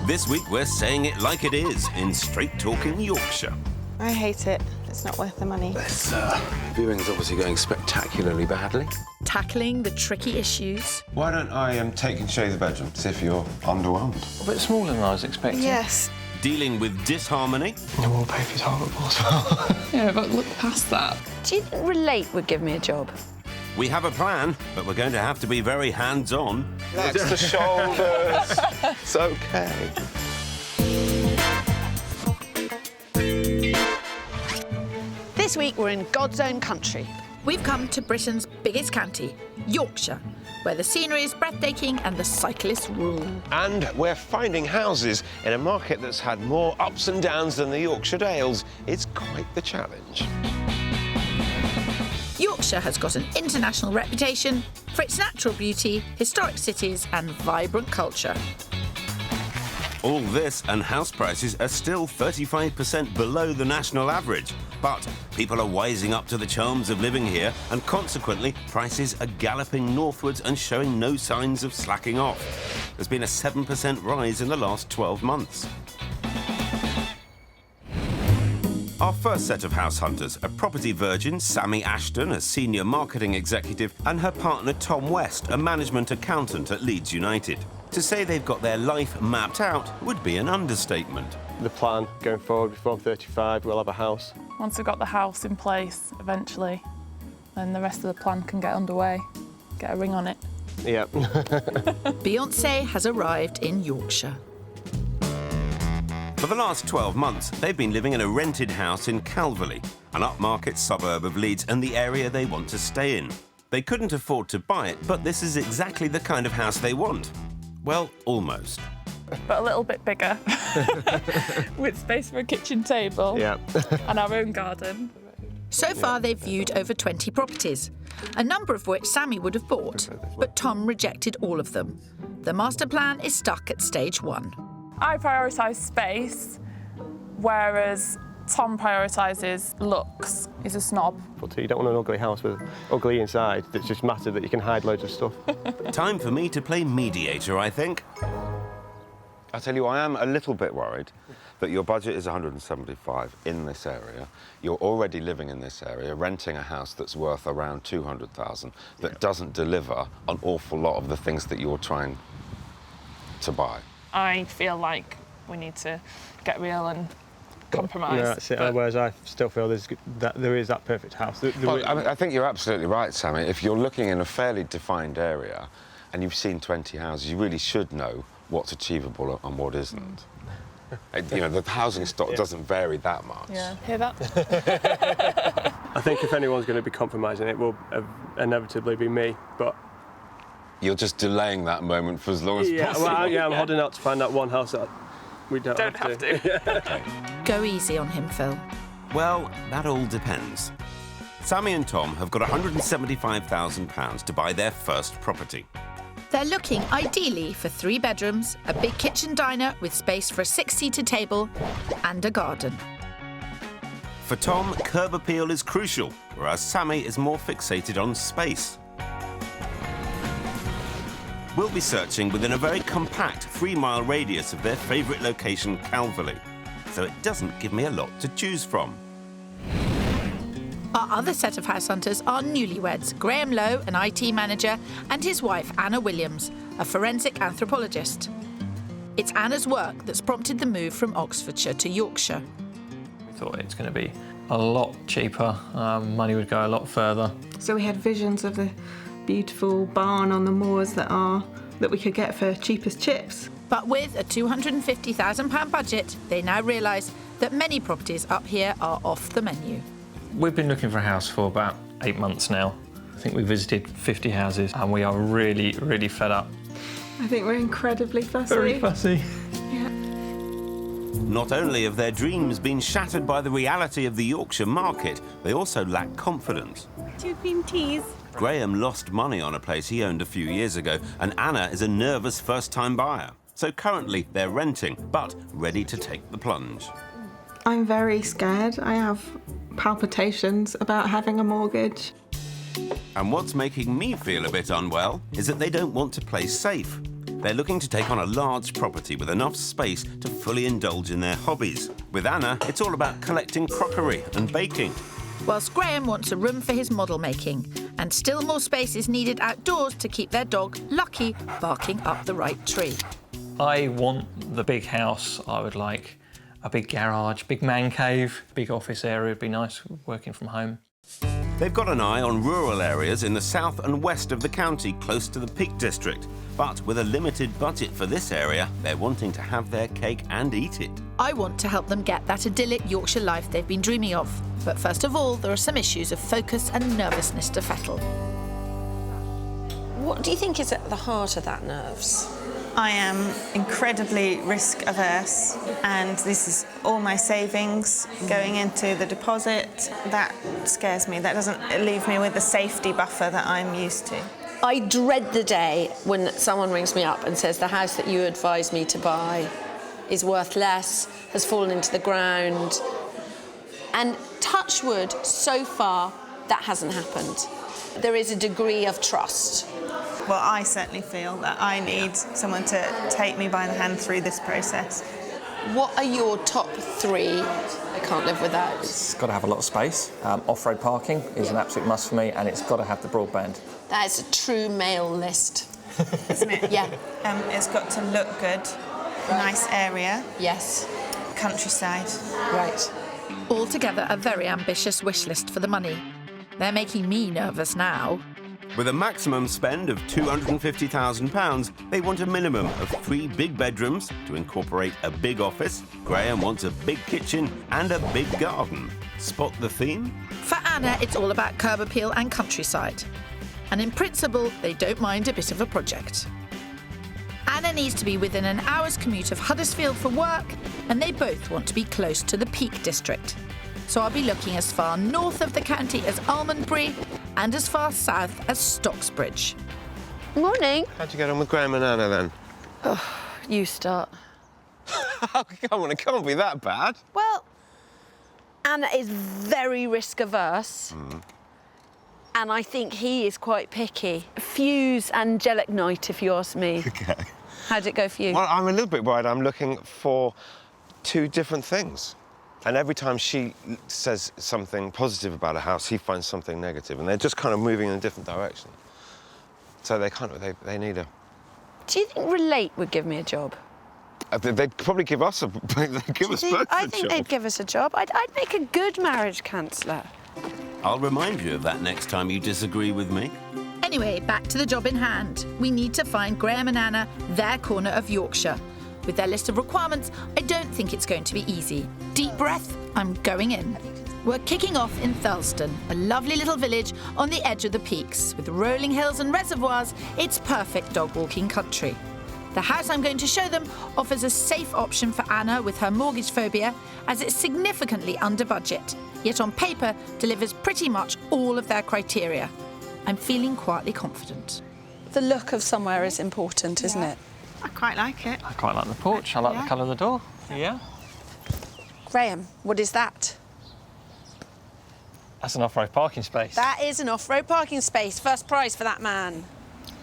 This week we're saying it like it is in straight-talking Yorkshire. I hate it. It's not worth the money. This viewing's obviously going spectacularly badly. Tackling the tricky issues. Why don't I take and show you the bedroom, see if you're underwhelmed? A bit smaller than I was expecting. Yes. Dealing with disharmony. The wallpaper's horrible as well. Yeah, but look past that. Do you think Relate would give me a job? We have a plan, but we're going to have to be very hands-on. Relax the shoulders. It's okay. This week, we're in God's own country. We've come to Britain's biggest county, Yorkshire, where the scenery is breathtaking and the cyclists rule. And we're finding houses in a market that's had more ups and downs than the Yorkshire Dales. It's quite the challenge. Yorkshire has got an international reputation for its natural beauty, historic cities and vibrant culture. All this and house prices are still 35% below the national average. But people are wising up to the charms of living here, and consequently, prices are galloping northwards and showing no signs of slacking off. There's been a 7% rise in the last 12 months. Our first set of house hunters are property virgin Sammy Ashton, a senior marketing executive, and her partner Tom West, a management accountant at Leeds United. To say they've got their life mapped out would be an understatement. The plan going forward, before I'm 35, we'll have a house. Once we've got the house in place, eventually, then the rest of the plan can get underway. Get a ring on it. Yeah. Beyoncé has arrived in Yorkshire. For the last 12 months, they've been living in a rented house in Calverley, an upmarket suburb of Leeds and the area they want to stay in. They couldn't afford to buy it, but this is exactly the kind of house they want. Well, almost. But a little bit bigger, with space for a kitchen table and our own garden. So far, they've viewed over 20 properties, a number of which Sammy would have bought, but Tom rejected all of them. The master plan is stuck at stage 1. I prioritise space, whereas Tom prioritises looks. He's a snob. You don't want an ugly house with ugly inside. It's just massive that you can hide loads of stuff. Time for me to play mediator, I think. I tell you, I am a little bit worried that your budget is 175 in this area. You're already living in this area, renting a house that's worth around 200,000 that doesn't deliver an awful lot of the things that you're trying to buy. I feel like we need to get real and compromise. Yeah, that's it. Whereas I still feel there is that perfect house. I think you're absolutely right, Sammy. If you're looking in a fairly defined area and you've seen 20 houses, you really should know what's achievable and what isn't. You know, the housing stock doesn't vary that much. Yeah, hear that? I think if anyone's going to be compromising, it will inevitably be me, but... You're just delaying that moment for as long as possible. Well, I'm holding out to find that one house that we don't have to. Go easy on him, Phil. Well, that all depends. Sammy and Tom have got £175,000 to buy their first property. They're looking ideally for 3 bedrooms, a big kitchen diner with space for a 6-seater table and a garden. For Tom, curb appeal is crucial, whereas Sammy is more fixated on space. We'll be searching within a very compact 3-mile radius of their favourite location, Calverley, so it doesn't give me a lot to choose from. Our other set of house hunters are newlyweds, Graham Lowe, an IT manager, and his wife, Anna Williams, a forensic anthropologist. It's Anna's work that's prompted the move from Oxfordshire to Yorkshire. We thought it's going to be a lot cheaper, money would go a lot further. So we had visions of the beautiful barn on the moors that we could get for cheap as chips. But with a £250,000 budget, they now realise that many properties up here are off the menu. We've been looking for a house for about 8 months now. I think we visited 50 houses and we are really, really fed up. I think we're incredibly fussy. Very fussy. Yeah. Not only have their dreams been shattered by the reality of the Yorkshire market, they also lack confidence. 2 cream teas. Graham lost money on a place he owned a few years ago, and Anna is a nervous first-time buyer. So currently they're renting, but ready to take the plunge. I'm very scared. I have palpitations about having a mortgage. And what's making me feel a bit unwell is that they don't want to play safe. They're looking to take on a large property with enough space to fully indulge in their hobbies. With Anna, it's all about collecting crockery and baking. Whilst Graham wants a room for his model making, and still more space is needed outdoors to keep their dog, Lucky, barking up the right tree. I want the big house. I would like a big garage, big man cave, big office area would be nice, working from home. They've got an eye on rural areas in the south and west of the county, close to the Peak District. But with a limited budget for this area, they're wanting to have their cake and eat it. I want to help them get that idyllic Yorkshire life they've been dreaming of. But first of all, there are some issues of focus and nervousness to settle. What do you think is at the heart of that, nerves? I am incredibly risk averse, and this is all my savings going into the deposit. That scares me. That doesn't leave me with the safety buffer that I'm used to. I dread the day when someone rings me up and says the house that you advised me to buy is worth less, has fallen into the ground. And touch wood, so far, that hasn't happened. There is a degree of trust. Well, I certainly feel that I need someone to take me by the hand through this process. What are your top 3 I can't live without? It's got to have a lot of space. Off-road parking is an absolute must for me, and it's got to have the broadband. That is a true male list. Isn't it? Yeah. It's got to look good. Nice area. Yes. Countryside. Right. Altogether, a very ambitious wish list for the money. They're making me nervous now. With a maximum spend of £250,000, they want a minimum of 3 big bedrooms to incorporate a big office. Graham wants a big kitchen and a big garden. Spot the theme? For Anna, it's all about curb appeal and countryside. And in principle, they don't mind a bit of a project. Anna needs to be within an hour's commute of Huddersfield for work, and they both want to be close to the Peak District. So I'll be looking as far north of the county as Almondbury and as far south as Stocksbridge. Morning. How'd you get on with Graham and Anna then? Oh, you start. Come on, it can't be that bad. Well, Anna is very risk averse. And I think he is quite picky. Fuse angelic night, if you ask me. Okay. How'd it go for you? Well, I'm a little bit worried. I'm looking for 2 different things. And every time she says something positive about a house, he finds something negative. And they're just kind of moving in a different direction. So they need a... Do you think Relate would give me a job? They'd probably give us a... They'd give us both a job. I think they'd give us a job. I'd make a good marriage counsellor. I'll remind you of that next time you disagree with me. Anyway, back to the job in hand. We need to find Graham and Anna their corner of Yorkshire. With their list of requirements, I don't think it's going to be easy. Deep breath, I'm going in. We're kicking off in Thurleston, a lovely little village on the edge of the peaks. With rolling hills and reservoirs, it's perfect dog-walking country. The house I'm going to show them offers a safe option for Anna with her mortgage phobia, as it's significantly under budget, yet on paper delivers pretty much all of their criteria. I'm feeling quietly confident. The look of somewhere is important, isn't it? I quite like it. I quite like the porch. I like the colour of the door. Yeah. Graham, what is that? That's an off-road parking space. That is an off-road parking space. First prize for that man.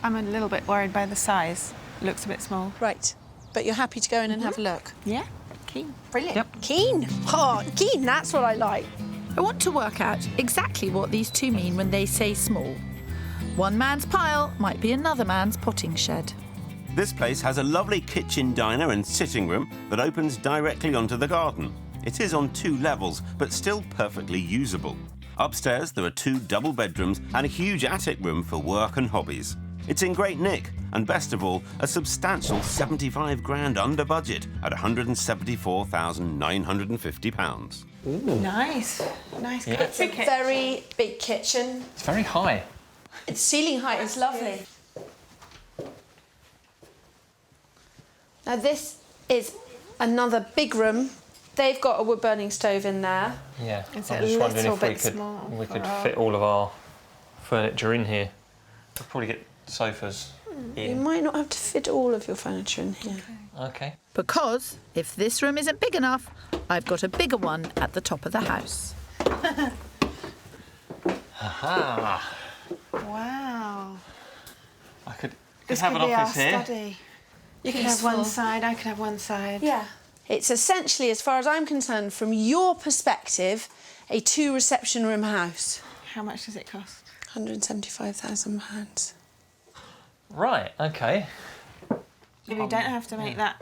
I'm a little bit worried by the size. It looks a bit small. Right. But you're happy to go in and have a look? Yeah. Keen. Brilliant. Yep. Keen. Oh, keen, that's what I like. I want to work out exactly what these 2 mean when they say small. One man's pile might be another man's potting shed. This place has a lovely kitchen, diner and sitting room that opens directly onto the garden. It is on 2 levels, but still perfectly usable. Upstairs, there are 2 double bedrooms and a huge attic room for work and hobbies. It's in great nick, and best of all, a substantial 75 grand under budget at £174,950. Nice. Nice Yeah. kitchen. It's a very big kitchen. It's very high. Its ceiling height is lovely. Now this is another big room. They've got a wood-burning stove in there. Yeah. It's I'm a just wondering little if we bit could small for fit all of our furniture in here. We'll probably get sofas You in. might not have to fit all of your furniture in here. Okay. Because if this room isn't big enough, I've got a bigger one at the top of the house. Aha. Wow. I could This have could an be office our here. study. You could have one Peaceful. side, I could have one side. Yeah. It's essentially, as far as I'm concerned, from your perspective, a 2-reception room house. How much does it cost? £175,000. Right, okay. You don't have to make that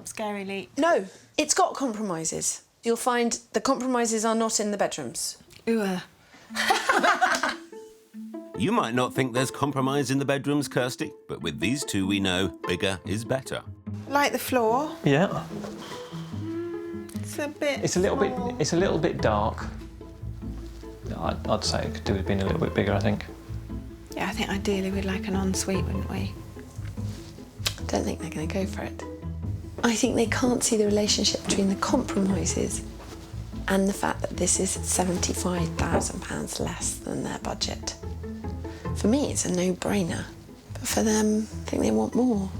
scary leap. No, it's got compromises. You'll find the compromises are not in the bedrooms. Ooh. You might not think there's compromise in the bedrooms, Kirsty, but with these 2 we know bigger is better. Like the floor. Yeah. It's a bit. It's a little bit dark. I'd say it could do with being a little bit bigger, I think. Yeah, I think ideally we'd like an ensuite, wouldn't we? I don't think they're going to go for it. I think they can't see the relationship between the compromises and the fact that this is £75,000 less than their budget. For me, it's a no-brainer. But for them, I think they want more.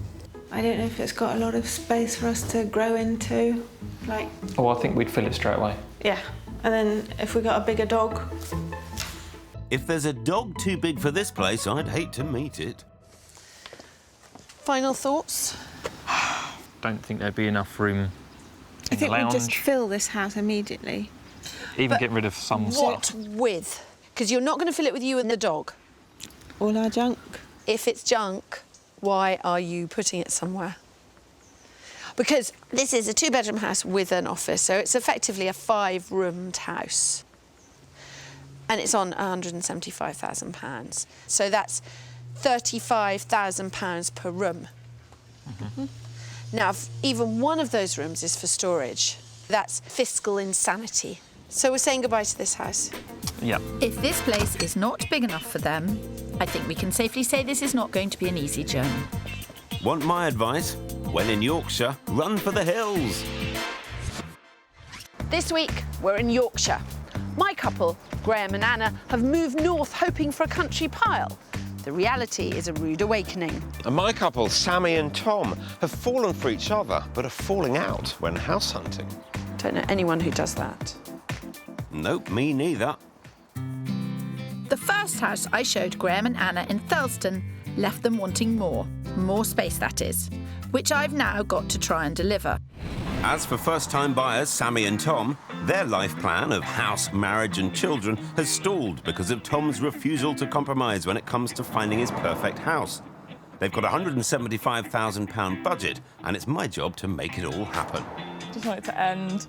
I don't know if it's got a lot of space for us to grow into. Like, Oh, I think we'd fill it straight away. yeah. And then if we got a bigger dog. If there's a dog too big for this place, I'd hate to meet it. Final thoughts? Don't think there'd be enough room I think the we'll lounge. just fill this house immediately. Even getting rid of some What stuff. with? Because you're not going to fill it with you and the dog. All our junk. If it's junk, why are you putting it somewhere? Because this is a 2-bedroom house with an office, so it's effectively a 5-roomed house. And it's on £175,000. So that's £35,000 per room. Now, if even one of those rooms is for storage, that's fiscal insanity. So we're saying goodbye to this house. Yeah. If this place is not big enough for them, I think we can safely say this is not going to be an easy journey. Want my advice? When in Yorkshire, run for the hills. This week, we're in Yorkshire. My couple, Graham and Anna, have moved north hoping for a country pile. The reality is a rude awakening. And my couple, Sammy and Tom, have fallen for each other, but are falling out when house hunting. Don't know anyone who does that. Nope, me neither. The first house I showed Graham and Anna in Thurleston left them wanting more space that is, which I've now got to try and deliver. As for first-time buyers Sammy and Tom, their life plan of house, marriage and children has stalled because of Tom's refusal to compromise when it comes to finding his perfect house. They've got a £175,000 budget, and it's my job to make it all happen. Just want it to end.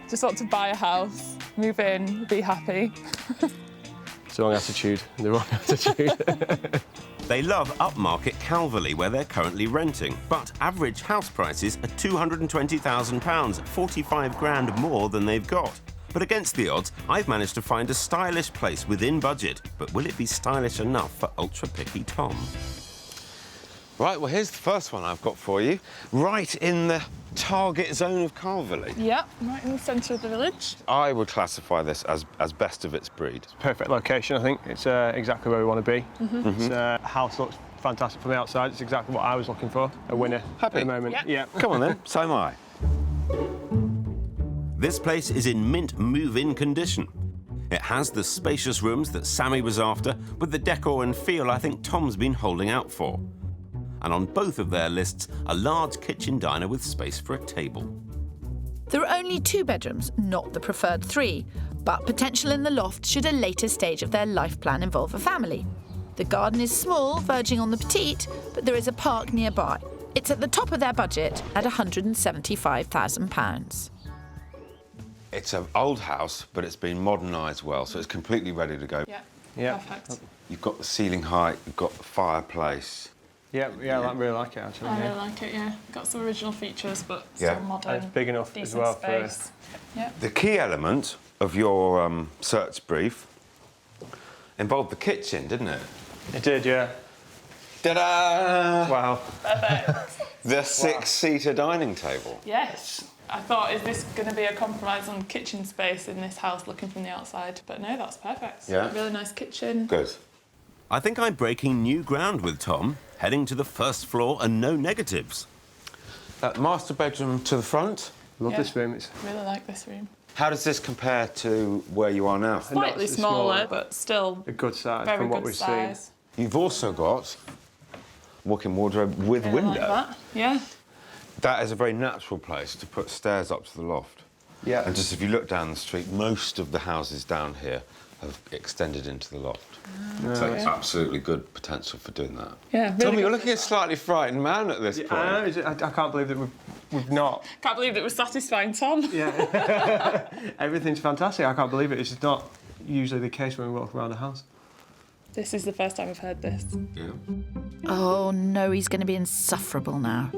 Just want to buy a house, move in, be happy. It's the wrong attitude. The wrong attitude. They love upmarket Calverley, where they're currently renting, but average house prices are £220,000, 45 grand more than they've got. But against the odds, I've managed to find a stylish place within budget. But will it be stylish enough for ultra-picky Tom? Right, well, here's the first one I've got for you. Right in the target zone of Calverley. Yeah, right in the centre of the village. I would classify this as best of its breed. Perfect location, I think. It's exactly where we want to be. The house looks fantastic from the outside. It's exactly what I was looking for. A winner Happy? at the moment. Yeah. Come on then, so am I. This place is in mint move-in condition. It has the spacious rooms that Sammy was after, with the decor and feel I think Tom's been holding out for. And on both of their lists, a large kitchen diner with space for a table. There are only 2 bedrooms, not the preferred 3, but potential in the loft should a later stage of their life plan involve a family. The garden is small, verging on the petite, but there is a park nearby. It's at the top of their budget at £175,000. It's an old house, but it's been modernised well, so it's completely ready to go. Yeah, perfect. You've got the ceiling height, you've got the fireplace. Yeah, I really like it, actually. I really like it, yeah. Got some original features, but Yeah. still modern. And it's big enough as decent well for... space. Yeah. The key element of your search brief involved the kitchen, didn't it? It did, yeah. Ta-da! Wow. Perfect. The 6-seater dining table. Yes. I thought, is this going to be a compromise on kitchen space in this house looking from the outside? But no, that's perfect. Yeah. Really nice kitchen. Good. I think I'm breaking new ground with Tom, heading to the first floor and no negatives. Master bedroom to the front. Love this room. Really like this room. How does this compare to where you are now? Slightly smaller, but still a good size very from what good we've size. seen. You've also got walk-in wardrobe with Really window. like that. Yeah. That is a very natural place to put stairs up to the loft. Yeah. And just if you look down the street, most of the houses down here have extended into the loft. So it's absolutely good potential for doing that. Yeah, really Tommy, you're good. looking at a slightly frightened man at this point. I know, I can't believe that we've not. Can't believe it was satisfying Tom. Yeah. Everything's fantastic. I can't believe it. It's just not usually the case when we walk around a house. This is the first time I've heard this. Yeah. Oh no, he's going to be insufferable now.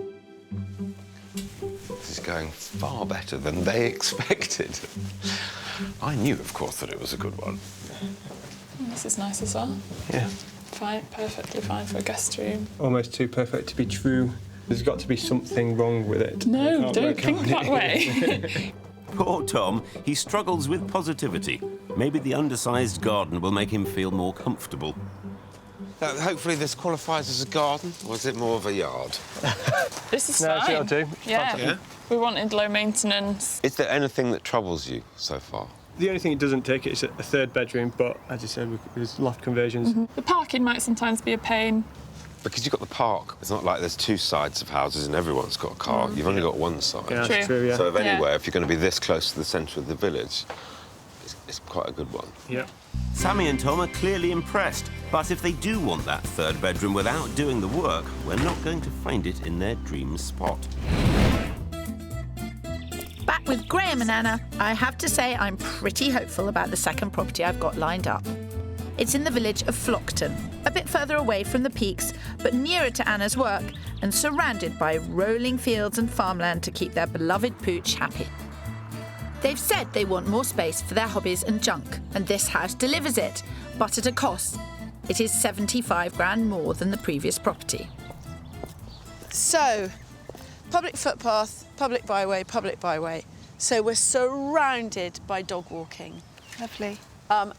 This is going far better than they expected. I knew, of course, that it was a good one. This is nice as well. Yeah. Fine, perfectly fine for a guest room. Almost too perfect to be true. There's got to be something wrong with it. No, don't think that way. Poor Tom, he struggles with positivity. Maybe the undersized garden will make him feel more comfortable. Hopefully this qualifies as a garden, or is it more of a yard? This is No, fine. it'll do. Yeah. Yeah. We wanted low maintenance. Is there anything that troubles you so far? The only thing it doesn't take is a 3rd bedroom, but as you said, there's loft conversions. The parking might sometimes be a pain. Because you've got the park. It's not like there's two sides of houses and everyone's got a car. You've only got one side. Yeah, that's true, yeah. So if anywhere, if you're going to be this close to the centre of the village, it's quite a good one. Yeah. Sammy and Tom are clearly impressed, but if they do want that third bedroom without doing the work, we're not going to find it in their dream spot. Back with Graham and Anna, I have to say I'm pretty hopeful about the second property I've got lined up. It's in the village of Flockton, a bit further away from the peaks, but nearer to Anna's work and surrounded by rolling fields and farmland to keep their beloved pooch happy. They've said they want more space for their hobbies and junk, and this house delivers it, but at a cost. It is 75 grand more than the previous property. So, public footpath, public byway. So we're surrounded by dog walking. Lovely.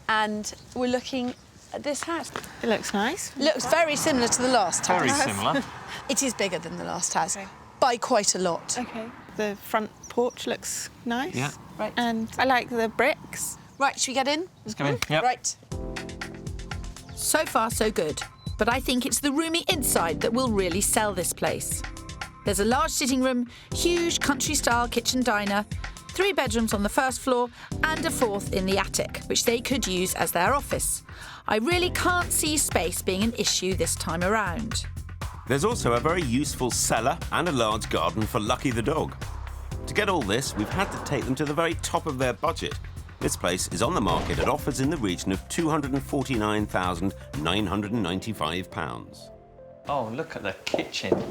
And we're looking at this house. It looks nice. Looks very similar to the last house. Very similar. It is bigger than the last house, by quite a lot. Okay. The front porch looks nice. Yeah. Right. And I like the bricks. Right, should we get in? Let's go in. Yep. Right. So far, so good. But I think it's the roomy inside that will really sell this place. There's a large sitting room, huge country-style kitchen diner, 3 bedrooms on the first floor and a 4th in the attic, which they could use as their office. I really can't see space being an issue this time around. There's also a very useful cellar and a large garden for Lucky the dog. To get all this, we've had to take them to the very top of their budget. This place is on the market at offers in the region of £249,995. Oh, look at the kitchen.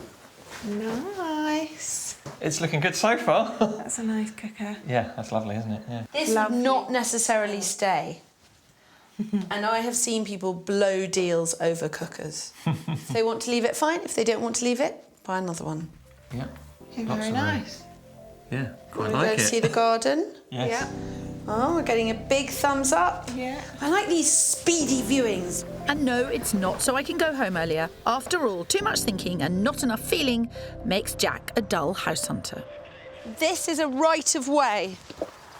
Nice. It's looking good so far. That's a nice cooker. Yeah, that's lovely, isn't it? Yeah. This would not necessarily stay. And I have seen people blow deals over cookers. If they want to leave it, fine. If they don't want to leave it, buy another one. Yeah. You're Lots very of room. nice. Yeah, quite We're like going it. to see the garden. Yes. Yeah. Oh, we're getting a big thumbs up. Yeah. I like these speedy viewings. And no, it's not so I can go home earlier. After all, too much thinking and not enough feeling makes Jack a dull house hunter. This is a right of way,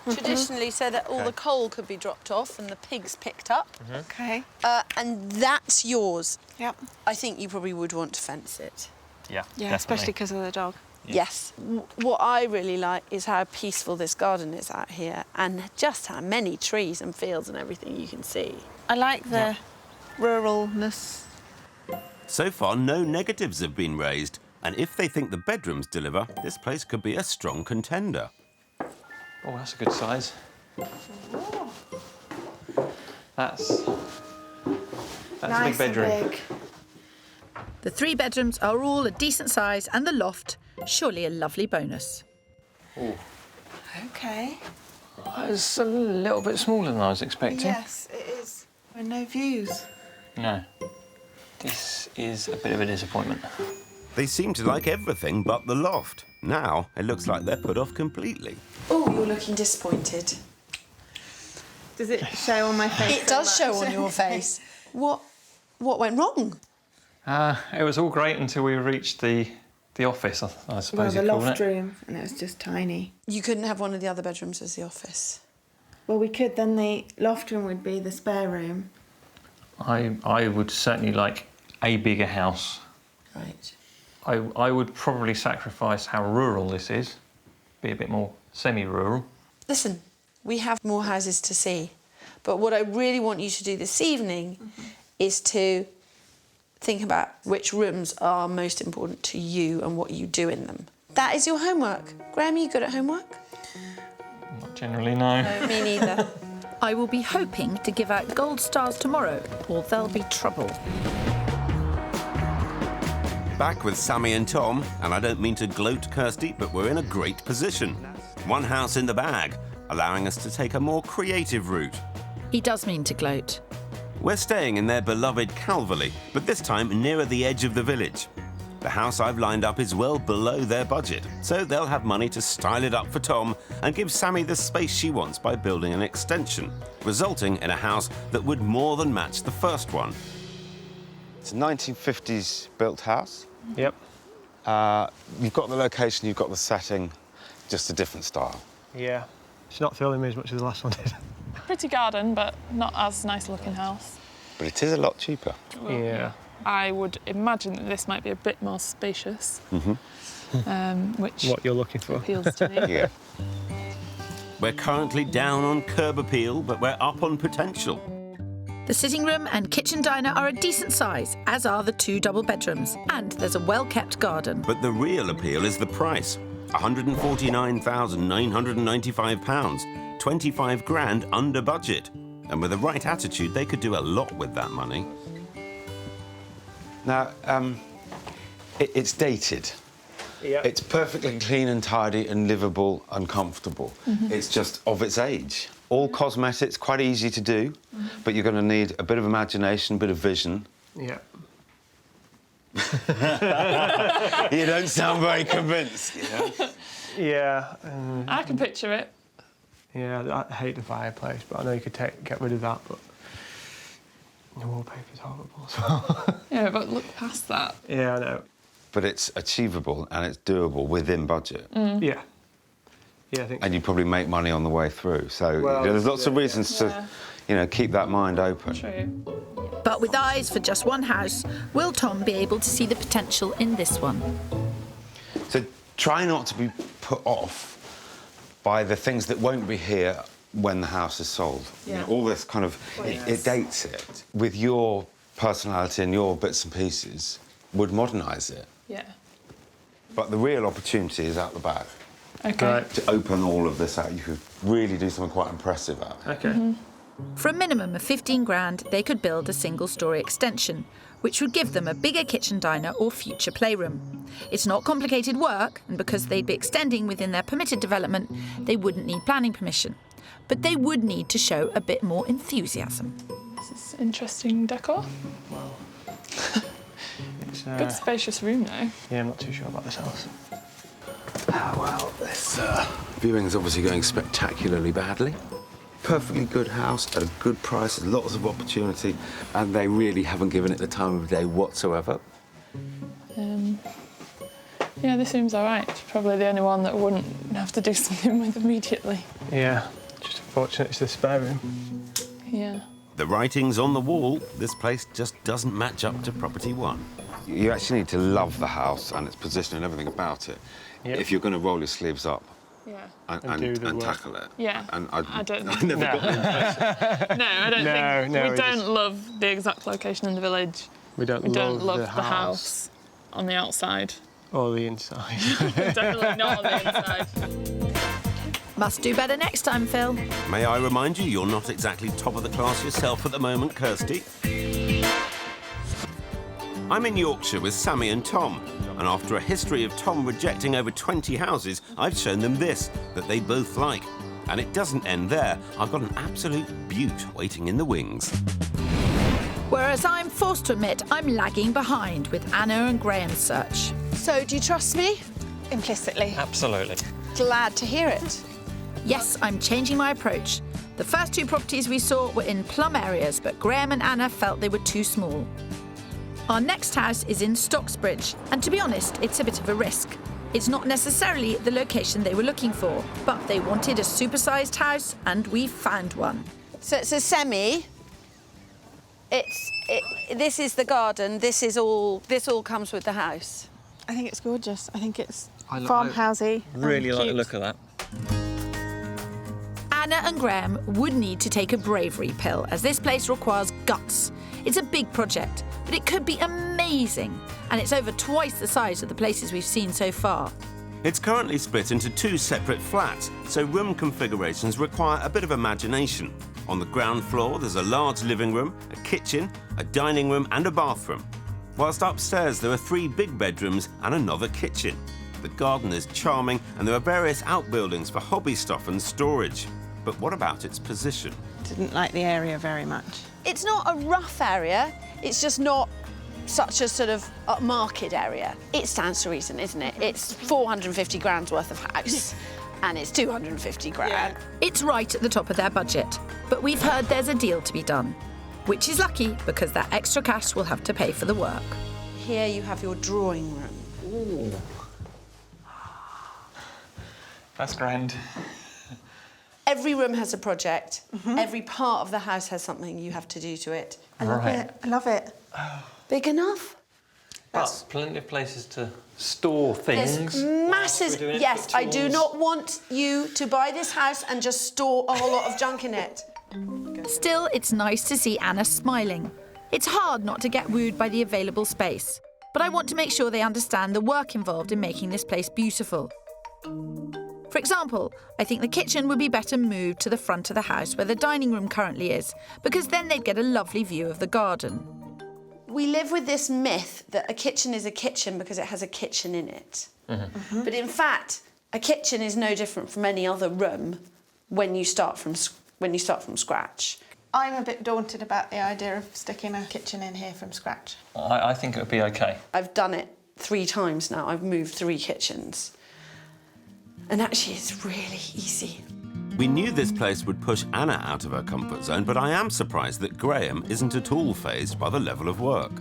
traditionally, so that all the coal could be dropped off and the pigs picked up. Okay. And that's yours. Yep. I think you probably would want to fence it. Yeah, Yeah, especially because of the dog. Yes. What I really like is how peaceful this garden is out here and just how many trees and fields and everything you can see. I like the ruralness. So far, no negatives have been raised, and if they think the bedrooms deliver, this place could be a strong contender. Oh, that's a good size. That's a big bedroom. The 3 bedrooms are all a decent size and the loft, surely a lovely bonus. Oh, Okay. it's a little bit smaller than I was expecting. Yes, it is. And no views. No. This is a bit of a disappointment. They seem to like everything but the loft. Now, it looks like they're put off completely. Oh, you're looking disappointed. Does it show on my face? It does show on your face. What went wrong? It was all great until we reached the office, I Well, suppose the you'd call loft it. room, and it was just tiny. You couldn't have one of the other bedrooms as the office. Well, we could. Then the loft room would be the spare room. I would certainly like a bigger house. Right. I would probably sacrifice how rural this is, be a bit more semi-rural. Listen, we have more houses to see, but what I really want you to do this evening is to think about which rooms are most important to you and what you do in them. That is your homework. Graham, are you good at homework? Not generally, no. No, me neither. I will be hoping to give out gold stars tomorrow, or there'll be trouble. Back with Sammy and Tom, and I don't mean to gloat, Kirsty, but we're in a great position. One house in the bag, allowing us to take a more creative route. He does mean to gloat. We're staying in their beloved Calverley, but this time nearer the edge of the village. The house I've lined up is well below their budget, so they'll have money to style it up for Tom and give Sammy the space she wants by building an extension, resulting in a house that would more than match the first one. It's a 1950s built house. Yep. You've got the location, you've got the setting, just a different style. Yeah. It's not thrilling me as much as the last one did. Pretty garden, but not as nice looking house. But it is a lot cheaper. Yeah. I would imagine that this might be a bit more spacious, which What you're looking for. appeals to me. Yeah. We're currently down on curb appeal, but we're up on potential. The sitting room and kitchen diner are a decent size, as are the 2 double bedrooms, and there's a well-kept garden. But the real appeal is the price. £149,995, 25 grand under budget. And with the right attitude, they could do a lot with that money. Now, it's dated. Yeah. It's perfectly clean and tidy and livable and comfortable. It's just of its age. All cosmetics, quite easy to do, but you're going to need a bit of imagination, a bit of vision. Yeah. You don't sound very convinced. Yeah. I can picture it. Yeah, I hate the fireplace, but I know you could get rid of that, but the wallpaper's horrible as well. Yeah, but look past that. Yeah, I know. But it's achievable and it's doable within budget. Yeah. Yeah, I think And you probably make money on the way through. So Well, there's lots of yeah. reasons to, keep that mind open. True. But with eyes for just one house, will Tom be able to see the potential in this one? So try not to be put off by the things that won't be here when the house is sold. Yeah. All this kind of, it dates it. With your personality and your bits and pieces, would modernise it. Yeah. But the real opportunity is out the back. Okay. Right. To open all of this out, you could really do something quite impressive out of it. Okay. For a minimum of 15 grand, they could build a single-storey extension, which would give them a bigger kitchen diner or future playroom. It's not complicated work, and because they'd be extending within their permitted development, they wouldn't need planning permission. But they would need to show a bit more enthusiasm. This is interesting decor. It's, Good spacious room though. Yeah, I'm not too sure about this house. Well, this viewing is obviously going spectacularly badly. Perfectly good house at a good price, lots of opportunity, and they really haven't given it the time of day whatsoever. Yeah, this seems all right. It's probably the only one that wouldn't have to do something with immediately. Yeah, just unfortunate it's the spare room. Yeah. The writing's on the wall. This place just doesn't match up to property 1. You actually need to love the house and its position and everything about it if you're going to roll your sleeves up and tackle it. Yeah. And I don't think. I never got the impression. No, I don't think. We don't love the exact location in the village. We don't love the the house on the outside. Or the inside. Definitely not on the inside. Must do better next time, Phil. May I remind you, you're not exactly top of the class yourself at the moment, Kirsty. I'm in Yorkshire with Sammy and Tom, and after a history of Tom rejecting over 20 houses, I've shown them this, that they both like. And it doesn't end there. I've got an absolute beaut waiting in the wings. Whereas I'm forced to admit I'm lagging behind with Anna and Graham's search. So, do you trust me? Implicitly. Absolutely. Glad to hear it. Yes, I'm changing my approach. The first 2 properties we saw were in plum areas, but Graham and Anna felt they were too small. Our next house is in Stocksbridge, and to be honest, it's a bit of a risk. It's not necessarily the location they were looking for, but they wanted a supersized house, and we found one. So it's a semi. This is the garden. This all comes with the house. I think it's gorgeous. I think it's I farmhousey. Really like the look of that. Anna and Graham would need to take a bravery pill, as this place requires guts. It's a big project, but it could be amazing. And it's over twice the size of the places we've seen so far. It's currently split into 2 separate flats, so room configurations require a bit of imagination. On the ground floor, there's a large living room, a kitchen, a dining room and a bathroom. Whilst upstairs, there are 3 big bedrooms and another kitchen. The garden is charming and there are various outbuildings for hobby stuff and storage. But what about its position? Didn't like the area very much. It's not a rough area. It's just not such a sort of upmarket area. It stands to reason, isn't it? It's 450 grand's worth of house. And it's 250 grand. Yeah. It's right at the top of their budget. But we've heard there's a deal to be done. Which is lucky, because that extra cash will have to pay for the work. Here you have your drawing room. Ooh. That's grand. Every room has a project. Every part of the house has something you have to do to it. I love it. I love it. Big enough? But plenty of places to store things. There's masses. Yes, I do not want you to buy this house and just store a whole lot of junk in it. Still, it's nice to see Anna smiling. It's hard not to get wooed by the available space, but I want to make sure they understand the work involved in making this place beautiful. For example, I think the kitchen would be better moved to the front of the house where the dining room currently is, because then they'd get a lovely view of the garden. We live with this myth that a kitchen is a kitchen because it has a kitchen in it. But in fact, a kitchen is no different from any other room when you start from scratch. I'm a bit daunted about the idea of sticking a kitchen in here from scratch. I think it would be OK. I've done it 3 times now. I've moved 3 kitchens. And actually, it's really easy. We knew this place would push Anna out of her comfort zone, but I am surprised that Graham isn't at all fazed by the level of work.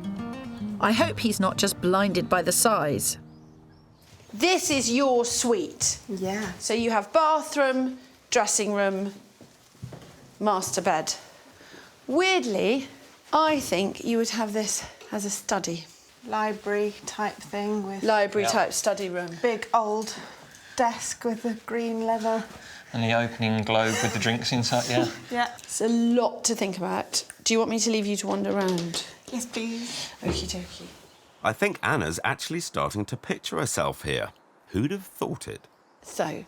I hope he's not just blinded by the size. This is your suite. Yeah. So you have bathroom, dressing room, master bed. Weirdly, I think you would have this as a study. Library type thing with... Library type study room. Big old desk with the green leather. And the opening globe with the drinks inside, yeah. Yeah. It's a lot to think about. Do you want me to leave you to wander around? Yes, please. Okie dokie. I think Anna's actually starting to picture herself here. Who'd have thought it? So,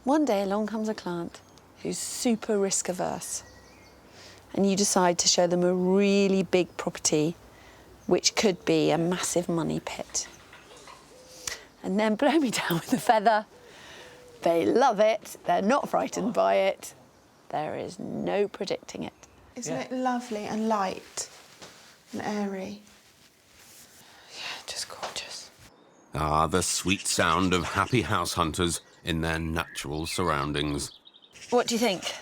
one day along comes a client who's super risk averse, and you decide to show them a really big property which could be a massive money pit. And then blow me down with a feather. They love it. They're not frightened by it. There is no predicting it. Isn't it lovely and light and airy? Yeah, just gorgeous. Ah, the sweet sound of happy house hunters in their natural surroundings. What do you think?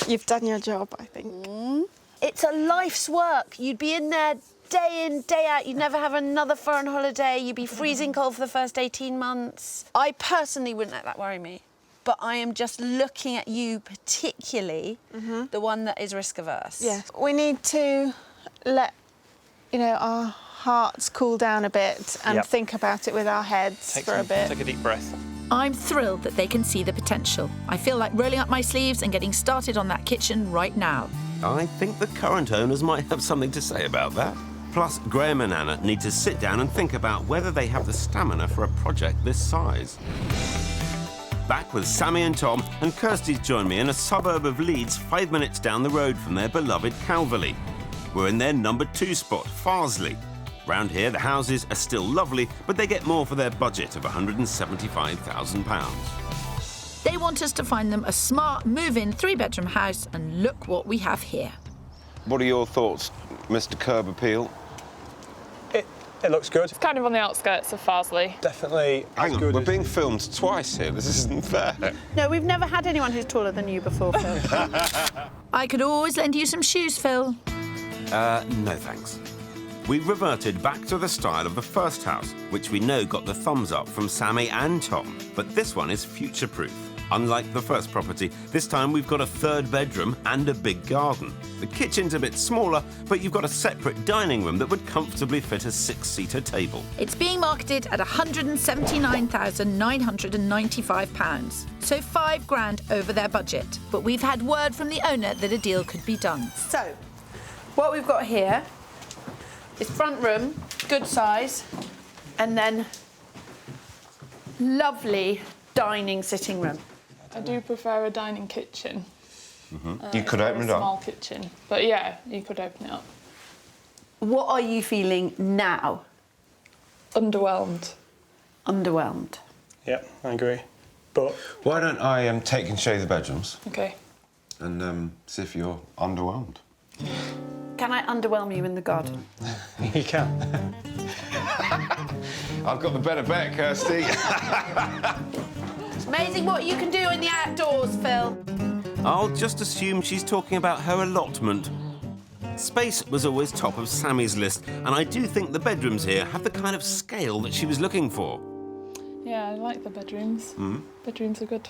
You've done your job, I think. It's a life's work. You'd be in there day in, day out. You'd never have another foreign holiday. You'd be freezing cold for the first 18 months. I personally wouldn't let that worry me. But I am just looking at you particularly, the one that is risk averse. Yes. We need to let, our hearts cool down a bit and think about it with our heads for a bit. Take a deep breath. I'm thrilled that they can see the potential. I feel like rolling up my sleeves and getting started on that kitchen right now. I think the current owners might have something to say about that. Plus, Graham and Anna need to sit down and think about whether they have the stamina for a project this size. Back with Sammy and Tom, and Kirsty's joined me in a suburb of Leeds 5 minutes down the road from their beloved Calverley. We're in their number 2 spot, Farsley. Round here, the houses are still lovely, but they get more for their budget of £175,000. They want us to find them a smart, move-in, 3-bedroom house, and look what we have here. What are your thoughts, Mr. Curb Appeal? It looks good. It's kind of on the outskirts of Farsley. Definitely. Hang on, we're being filmed twice here. This isn't fair. No, we've never had anyone who's taller than you before, Phil. I could always lend you some shoes, Phil. No thanks. We've reverted back to the style of the first house, which we know got the thumbs up from Sammy and Tom. But this one is future-proof. Unlike the first property, this time we've got a 3rd bedroom and a big garden. The kitchen's a bit smaller, but you've got a separate dining room that would comfortably fit a 6-seater table. It's being marketed at £179,995, so £5,000 over their budget. But we've had word from the owner that a deal could be done. So, what we've got here is front room, good size, and then lovely dining sitting room. I do prefer a dining kitchen. You could open it A up. small kitchen, but yeah, you could open it up. What are you feeling now? Underwhelmed. Underwhelmed. Yeah, I agree. But why don't I take and show you the bedrooms Okay. and see if you're underwhelmed? Can I underwhelm you in the garden? You can. I've got the better bet, Kirsty. It's amazing what you can do in the outdoors, Phil. I'll just assume she's talking about her allotment. Space was always top of Sammy's list, and I do think the bedrooms here have the kind of scale that she was looking for. Yeah, I like the bedrooms. Bedrooms are good.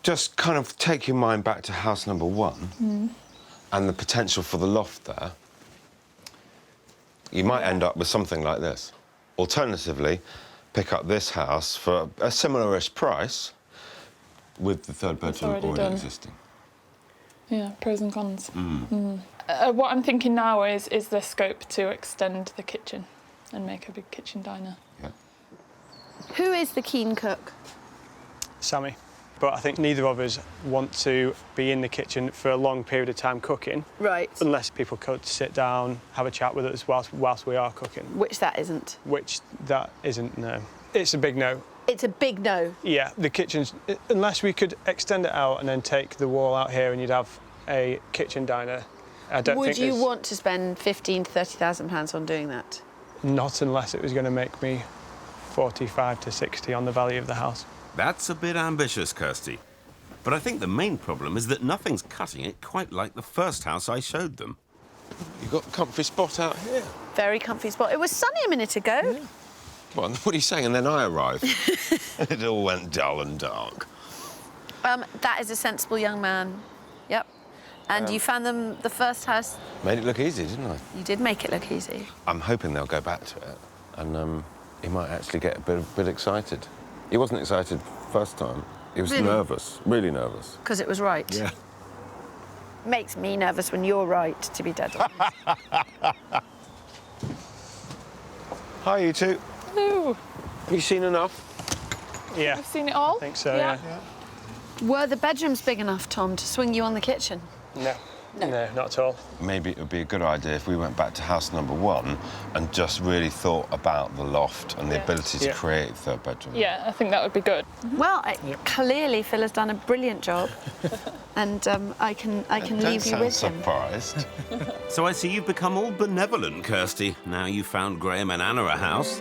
just kind of take your mind back to house number 1 and the potential for the loft there, you might end up with something like this. Alternatively, pick up this house for a similar-ish price with the third bedroom already existing. Yeah, pros and cons. What I'm thinking now is there scope to extend the kitchen and make a big kitchen diner? Yeah. Who is the keen cook? Sammy. But I think neither of us want to be in the kitchen for a long period of time cooking. Right. Unless people could sit down, have a chat with us whilst we are cooking. Which that isn't. Which that isn't, no. It's a big no. It's a big no. Yeah, the kitchen's... Unless we could extend it out and then take the wall out here and you'd have a kitchen diner, I don't think Would you want to spend £15,000 to £30,000 on doing that? Not unless it was going to make me 45 to 60 on the value of the house. That's a bit ambitious, Kirsty. But I think the main problem is that nothing's cutting it quite like the first house I showed them. You've got a comfy spot out here. Very comfy spot. It was sunny a minute ago. Yeah. Well, what are you saying? And then I arrived. It all went dull and dark. That is a sensible young man. Yep. And you found them the first house. Made it look easy, didn't I? You did make it look easy. I'm hoping they'll go back to it, and he might actually get a bit excited. He wasn't excited first time. He was nervous, really nervous. Because it was right. Yeah. Makes me nervous when you're right, to be dead honest. Hi, you two. Hello. Have you seen enough? Yeah. I've seen it all? I think so, yeah. Were the bedrooms big enough, Tom, to swing you on the kitchen? No. No, not at all. Maybe it would be a good idea if we went back to house number 1 and just really thought about the loft and the ability to create a third bedroom. Yeah, I think that would be good. Well, clearly Phil has done a brilliant job, and I can leave you with him. Surprised. So I see you've become all benevolent, Kirsty. Now you've found Graham and Anna a house.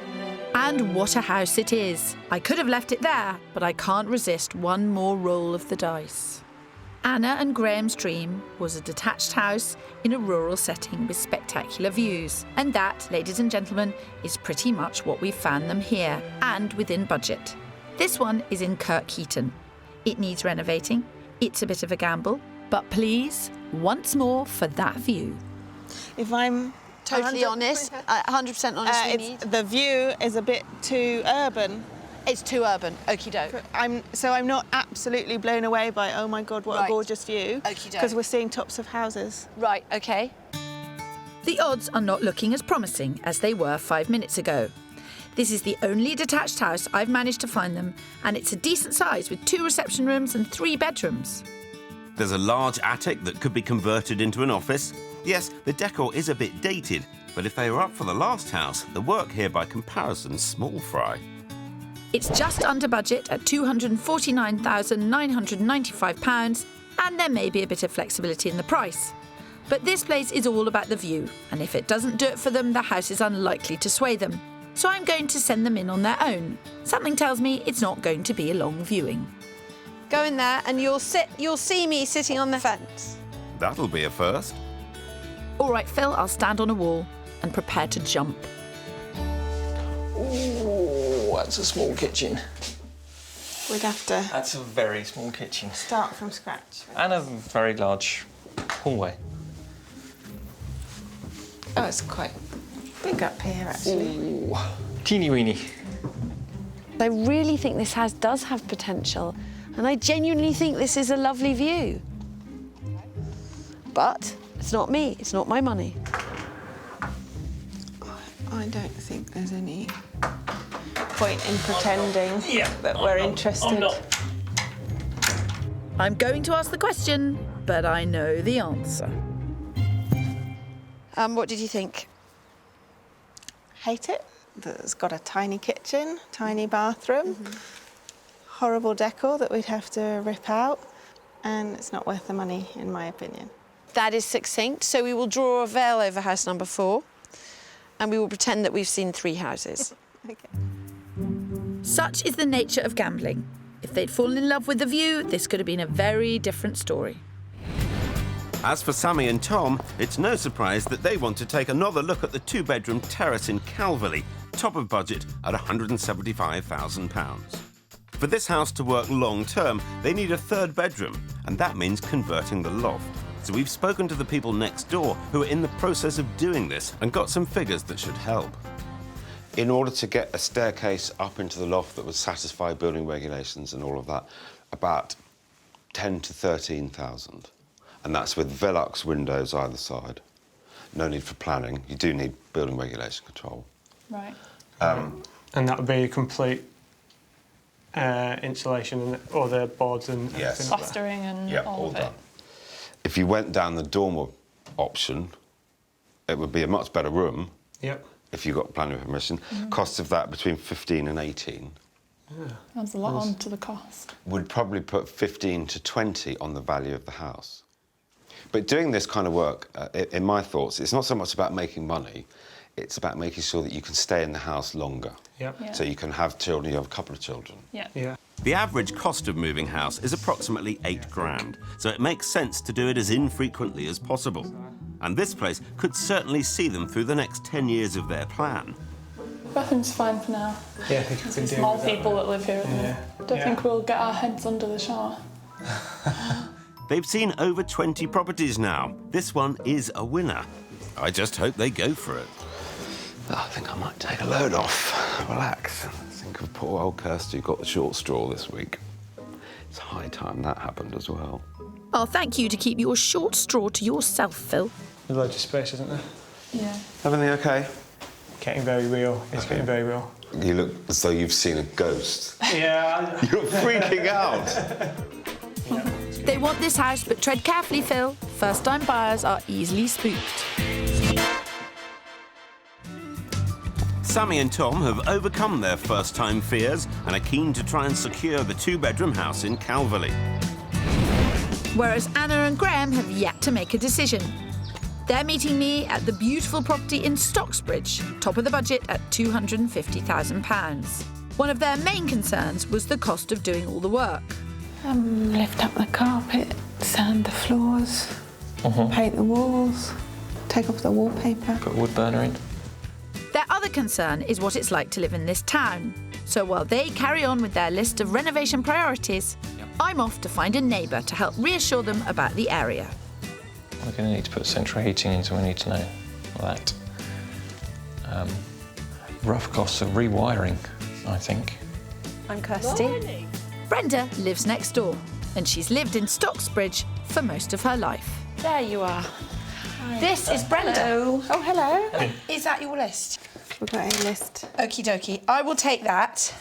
And what a house it is. I could have left it there, but I can't resist one more roll of the dice. Anna and Graham's dream was a detached house in a rural setting with spectacular views. And that, ladies and gentlemen, is pretty much what we've found them here, and within budget. This one is in Kirkheaton. It needs renovating. It's a bit of a gamble. But please, once more for that view. If I'm Totally honest, 100% honest, the view is a bit too urban. It's too urban, okie doke. I'm not absolutely blown away by, oh my God, what a gorgeous view. Okie doke. Because we're seeing tops of houses. Right, okay. The odds are not looking as promising as they were 5 minutes ago. This is the only detached house I've managed to find them, and it's a decent size with 2 reception rooms and 3 bedrooms. There's a large attic that could be converted into an office. Yes, the decor is a bit dated, but if they were up for the last house, the work here by comparison's small fry. It's just under budget at £249,995, and there may be a bit of flexibility in the price. But this place is all about the view, and if it doesn't do it for them, the house is unlikely to sway them. So I'm going to send them in on their own. Something tells me it's not going to be a long viewing. Go in there and you'll see me sitting on the fence. That'll be a first. All right, Phil, I'll stand on a wall and prepare to jump. Ooh, that's a small kitchen. We'd have to That's a very small kitchen. start from scratch. And a very large hallway. Oh, it's quite big up here, actually. Ooh, teeny weeny. I really think this house does have potential, and I genuinely think this is a lovely view. But it's not me, it's not my money. I don't think there's any point in pretending that we're interested. I'm going to ask the question, but I know the answer. What did you think? Hate it. It's got a tiny kitchen, tiny bathroom, horrible decor that we'd have to rip out, and it's not worth the money, in my opinion. That is succinct, so we will draw a veil over house number 4, and we will pretend that we've seen 3 houses. Okay. Such is the nature of gambling. If they'd fallen in love with the view, this could have been a very different story. As for Sammy and Tom, it's no surprise that they want to take another look at the 2-bedroom terrace in Calverley, top of budget at £175,000. For this house to work long-term, they need a third bedroom, and that means converting the loft. So we've spoken to the people next door who are in the process of doing this and got some figures that should help. In order to get a staircase up into the loft that would satisfy building regulations and all of that, about 10 to 13,000. And that's with Velux windows either side. No need for planning. You do need building regulation control. Right. And that would be a complete insulation and all the boards and everything like that. Plastering and all of it. Done. If you went down the dormer option, it would be a much better room. Yep. If you got planning permission. Cost of that between 15 and 18. Yeah. Adds a lot on to the cost. Would probably put 15 to 20 on the value of the house. But doing this kind of work, in my thoughts, it's not so much about making money, it's about making sure that you can stay in the house longer. Yep. Yeah. So you can have children, you have a couple of children. Yeah. Yeah. The average cost of moving house is approximately £8,000, so it makes sense to do it as infrequently as possible. And this place could certainly see them through the next 10 years of their plan. Bathroom's fine for now. Yeah, I think we can There's do small with that, people that live here at the minute. Don't think we'll get our heads under the shower. They've seen over 20 properties now. This one is a winner. I just hope they go for it. I think I might take a load off. Relax. Think of poor old Kirsty who got the short straw this week. It's high time that happened as well. Oh, thank you to keep your short straw to yourself, Phil. There's loads of space, isn't there? Yeah. Everything okay? Getting very real. It's getting very real. You look as though you've seen a ghost. Yeah. You're freaking out. They want this house, but tread carefully, Phil. First-time buyers are easily spooked. Sammy and Tom have overcome their first-time fears and are keen to try and secure the two-bedroom house in Calverley. Whereas Anna and Graham have yet to make a decision. They're meeting me at the beautiful property in Stocksbridge, top of the budget at £250,000. One of their main concerns was the cost of doing all the work. Lift up the carpet, sand the floors, paint the walls, take off the wallpaper. Put a wood burner in. Their other concern is what it's like to live in this town. So while they carry on with their list of renovation priorities, I'm off to find a neighbour to help reassure them about the area. We're going to need to put central heating in, so we need to know that. Rough costs of rewiring, I think. I'm Kirsty. Brenda lives next door, and she's lived in Stocksbridge for most of her life. There you are. Hi. This is Brenda. Hello. Oh, hello. Hey. Is that your list? We've got a list. Okie dokie. I will take that,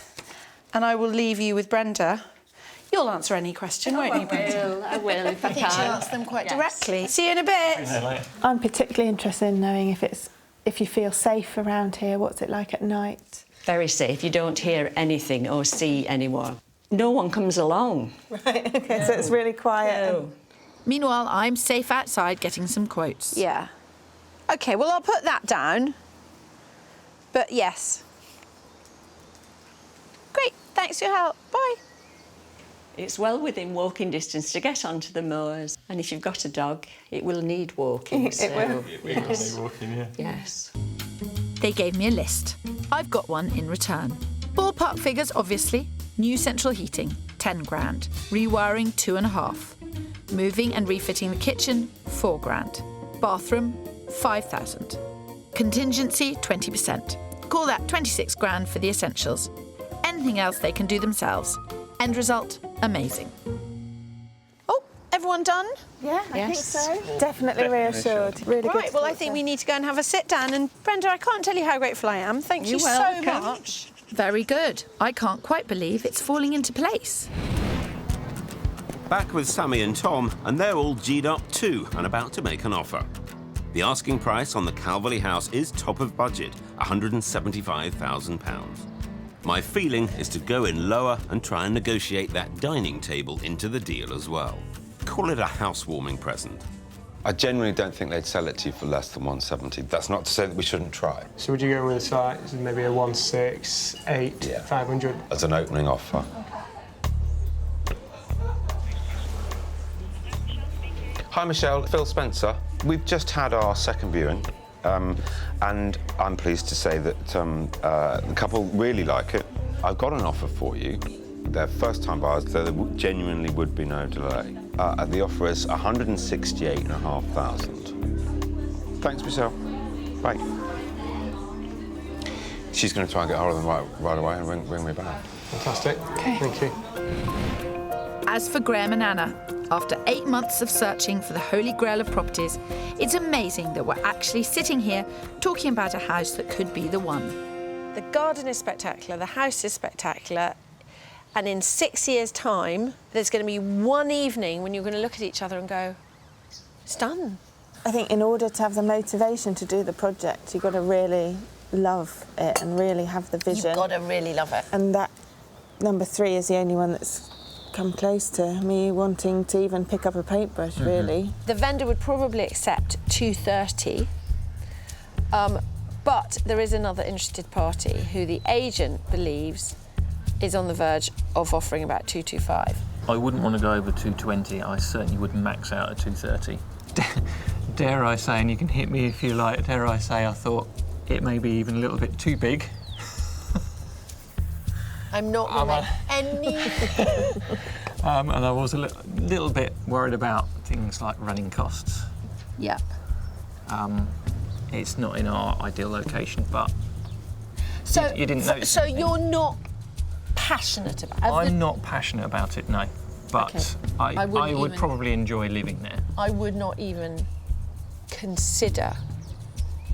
and I will leave you with Brenda. You'll answer any question, won't you, Brenda? I will if I think she'll answer them quite directly. See you in a bit. I'm particularly interested in knowing if you feel safe around here. What's it like at night? Very safe. You don't hear anything or see anyone. No one comes along. Right, OK, so it's really quiet. No. Meanwhile, I'm safe outside getting some quotes. Yeah. OK, well, I'll put that down. But yes. Great, thanks for your help. Bye. It's well within walking distance to get onto the moors. And if you've got a dog, it will need walking. It will. It will need walking, yeah. Yes. They gave me a list. I've got one in return. Ballpark figures, obviously. New central heating, 10 grand. Rewiring, 2.5. Moving and refitting the kitchen, 4 grand. Bathroom, 5,000. Contingency, 20%. Call that 26 grand for the essentials. Anything else they can do themselves. End result, amazing. Oh, everyone done? Yeah, I think so. Definitely reassured. Really good. Right, well, I think we need to go and have a sit down. And Brenda, I can't tell you how grateful I am. Thank you so much. Very good. I can't quite believe it's falling into place. Back with Sammy and Tom, and they're all G'd up too and about to make an offer. The asking price on the Calverley house is top of budget, £175,000. My feeling is to go in lower and try and negotiate that dining table into the deal as well. Call it a housewarming present. I genuinely don't think they'd sell it to you for less than 170. That's not to say that we shouldn't try. So would you go with a size, maybe a 168, 500? As an opening offer. Hi, Michelle. Phil Spencer. We've just had our second viewing, and I'm pleased to say that the couple really like it. I've got an offer for you. They're first-time buyers, so there genuinely would be no delay. The offer is $168,500. Thanks, Michelle. Bye. She's going to try and get hold of them right away and ring me back. Fantastic. Okay. Thank you. As for Graham and Anna, after 8 months of searching for the holy grail of properties, it's amazing that we're actually sitting here talking about a house that could be the one. The garden is spectacular, the house is spectacular, and in 6 years' time, there's going to be one evening when you're going to look at each other and go, it's done. I think in order to have the motivation to do the project, you've got to really love it and really have the vision. You've got to really love it. And that number 3 is the only one that's come close to me wanting to even pick up a paintbrush, really. The vendor would probably accept $230, but there is another interested party who the agent believes is on the verge of offering about $225. I wouldn't want to go over 220. I certainly would max out at 230. Dare I say, and you can hit me if you like, dare I say I thought it may be even a little bit too big. I'm not going to make any... And I was a little bit worried about things like running costs. Yep. It's not in our ideal location, but so, you didn't notice So anything. you're not passionate about it? I'm not passionate about it, no. But Okay. I would probably enjoy living there. I would not even consider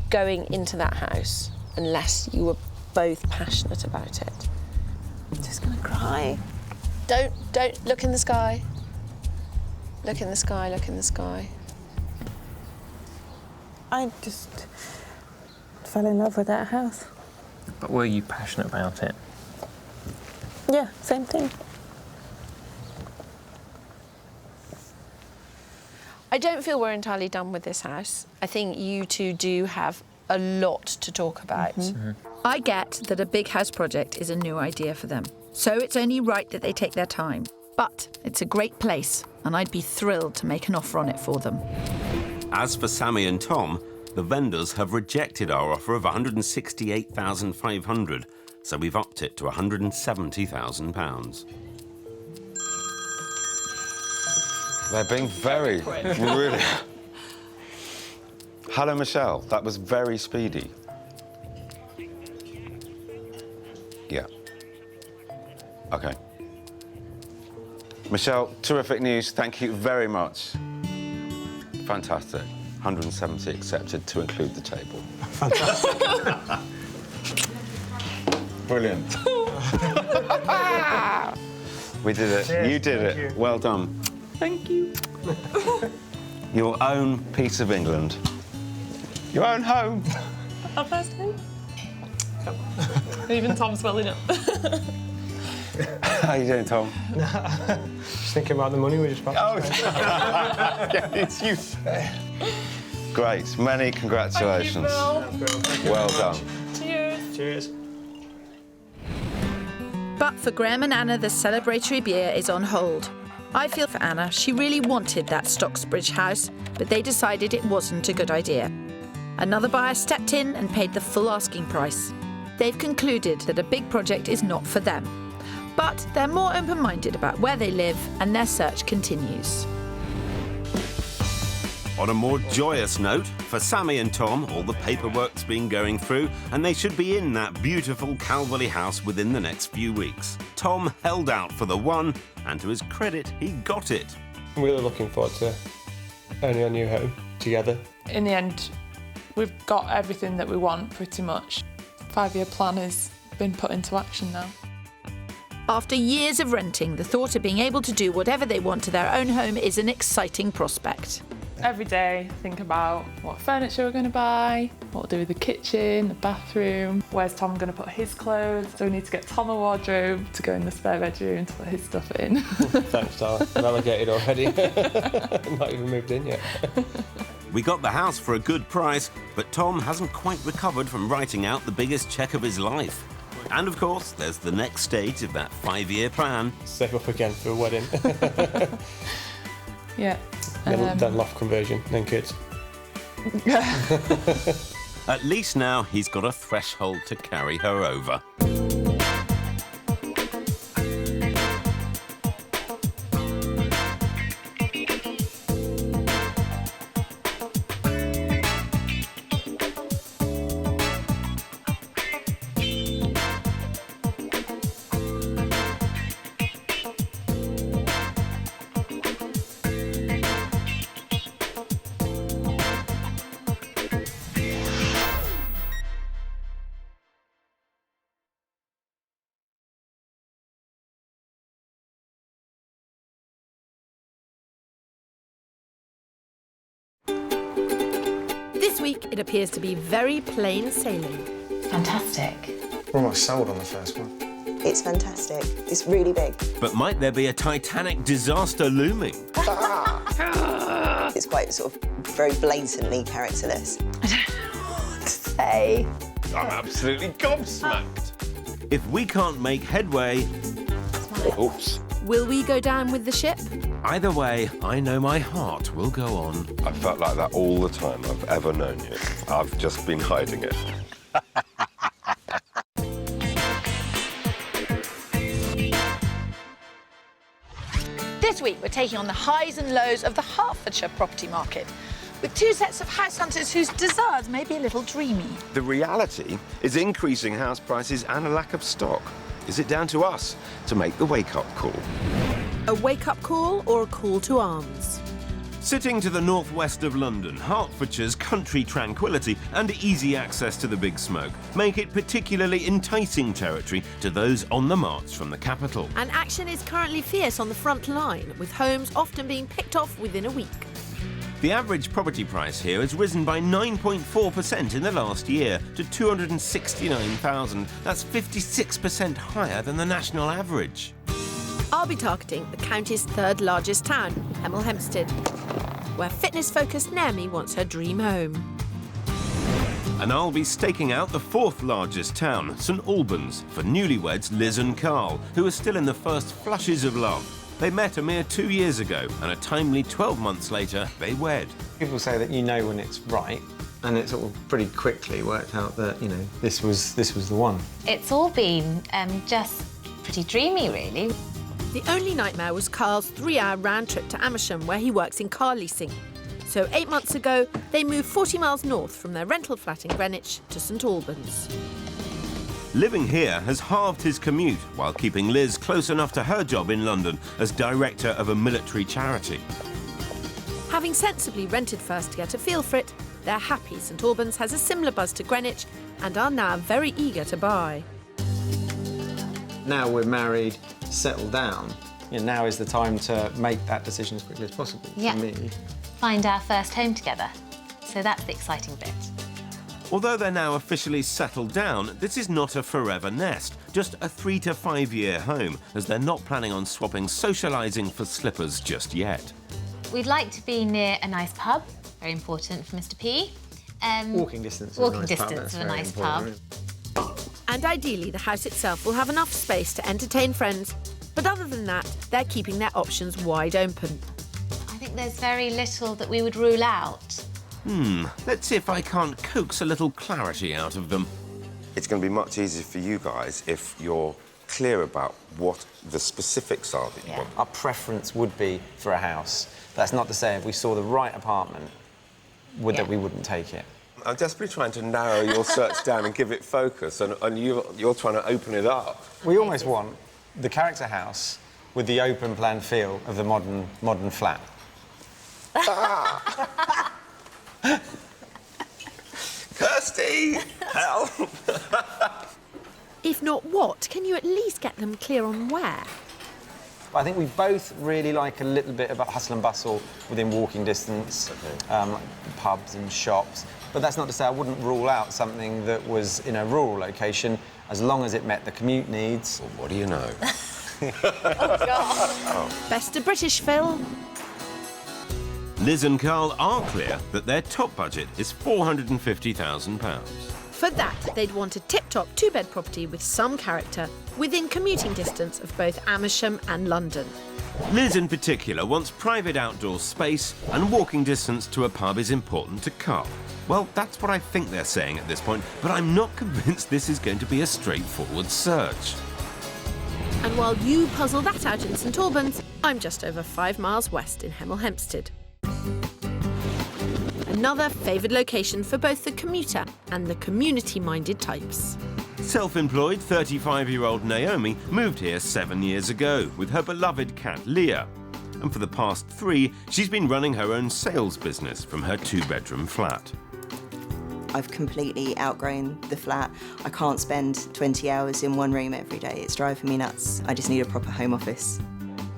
going into that house unless you were both passionate about it. I'm just going to cry. Don't look in the sky. Look in the sky, look in the sky. I just fell in love with that house. But were you passionate about it? Yeah, same thing. I don't feel we're entirely done with this house. I think you two do have a lot to talk about. I get that a big house project is a new idea for them, so it's only right that they take their time. But it's a great place, and I'd be thrilled to make an offer on it for them. As for Sammy and Tom, the vendors have rejected our offer of $168,500, so we've upped it to £170,000. They're being very, really... Hello, Michelle. That was very speedy. Yeah. OK. Michelle, terrific news. Thank you very much. Fantastic. 170 accepted to include the table. Fantastic. Brilliant. We did it. Cheers. You did Thank it. you. Well done. Thank you. Your own piece of England. Your own home. Our first home. Even Tom's swelling up. How you doing, Tom? Just thinking about the money we just bought. It's you. Great. Many congratulations. Well done. Cheers. Cheers. But for Graham and Anna, the celebratory beer is on hold. I feel for Anna. She really wanted that Stocksbridge house, but they decided it wasn't a good idea. Another buyer stepped in and paid the full asking price. They've concluded that a big project is not for them. But they're more open-minded about where they live, and their search continues. On a more joyous note, for Sammy and Tom, all the paperwork's been going through, and they should be in that beautiful Calverley house within the next few weeks. Tom held out for the one, and to his credit, he got it. I'm really looking forward to owning a new home together. In the end, we've got everything that we want, pretty much. 5-year plan has been put into action now. After years of renting, the thought of being able to do whatever they want to their own home is an exciting prospect. Every day, think about what furniture we're going to buy, what we'll do with the kitchen, the bathroom, where's Tom going to put his clothes. So we need to get Tom a wardrobe to go in the spare bedroom to put his stuff in. Thanks, Tara. Relegated already. Not even moved in yet. We got the house for a good price, but Tom hasn't quite recovered from writing out the biggest cheque of his life. And of course, there's the next stage of that 5-year plan. Save up again for a wedding. Yeah. Then loft conversion, then kids. At least now he's got a threshold to carry her over. This week, it appears to be very plain sailing. Fantastic. We're almost sold on the first one. It's fantastic. It's really big. But might there be a Titanic disaster looming? It's quite sort of very blatantly characterless. I don't know what to say. I'm absolutely gobsmacked. If we can't make headway... Oops. Will we go down with the ship? Either way, I know my heart will go on. I felt like that all the time I've ever known you. I've just been hiding it. This week, we're taking on the highs and lows of the Hertfordshire property market, with two sets of house hunters whose desires may be a little dreamy. The reality is increasing house prices and a lack of stock. Is it down to us to make the wake-up call? A wake-up call or a call to arms? Sitting to the northwest of London, Hertfordshire's country tranquility and easy access to the big smoke make it particularly enticing territory to those on the march from the capital. And action is currently fierce on the front line, with homes often being picked off within a week. The average property price here has risen by 9.4% in the last year to £269,000. That's 56% higher than the national average. I'll be targeting the county's third largest town, Hemel Hempstead, where fitness-focused Naomi wants her dream home. And I'll be staking out the fourth largest town, St Albans, for newlyweds Liz and Carl, who are still in the first flushes of love. They met a mere 2 years ago, and a timely 12 months later, they wed. People say that you know when it's right, and it sort of pretty quickly worked out that, you know, this was the one. It's all been just pretty dreamy, really. The only nightmare was Carl's 3-hour round trip to Amersham, where he works in car leasing. So 8 months ago, they moved 40 miles north from their rental flat in Greenwich to St Albans. Living here has halved his commute while keeping Liz close enough to her job in London as director of a military charity. Having sensibly rented first to get a feel for it, they're happy St Albans has a similar buzz to Greenwich and are now very eager to buy. Now we're married, settled down, you know, now is the time to make that decision as quickly as possible Yeah. for me. Find our first home together. So that's the exciting bit. Although they're now officially settled down, this is not a forever nest, just a 3 to 5 year home, as they're not planning on swapping socialising for slippers just yet. We'd like to be near a nice pub, very important for Mr P. Walking distance Walking of a nice pub, distance that's of a very nice important. pub. And ideally, the house itself will have enough space to entertain friends. But other than that, they're keeping their options wide open. I think there's very little that we would rule out. Let's see if I can't coax a little clarity out of them. It's going to be much easier for you guys if you're clear about what the specifics are that you want. Our preference would be for a house. That's not to say if we saw the right apartment, that we wouldn't take it. I'm desperately trying to narrow your search down and give it focus, and you're trying to open it up. We almost want the character house with the open plan feel of the modern flat. Kirsty, help! If not what, can you at least get them clear on where? I think we both really like a little bit about hustle and bustle within walking distance, pubs and shops. But that's not to say I wouldn't rule out something that was in a rural location as long as it met the commute needs. Well, what do you know? Oh, God. Best of British, Phil. Liz and Carl are clear that their top budget is £450,000. For that, they'd want a tip-top two-bed property with some character within commuting distance of both Amersham and London. Liz in particular wants private outdoor space, and walking distance to a pub is important to Carl. Well, that's what I think they're saying at this point, but I'm not convinced this is going to be a straightforward search. And while you puzzle that out in St Albans, I'm just over 5 miles west in Hemel Hempstead. Another favoured location for both the commuter and the community-minded types. Self-employed 35-year-old Naomi moved here 7 years ago with her beloved cat Leah. And for the past 3, she's been running her own sales business from her 2-bedroom flat. I've completely outgrown the flat. I can't spend 20 hours in one room every day. It's driving me nuts. I just need a proper home office.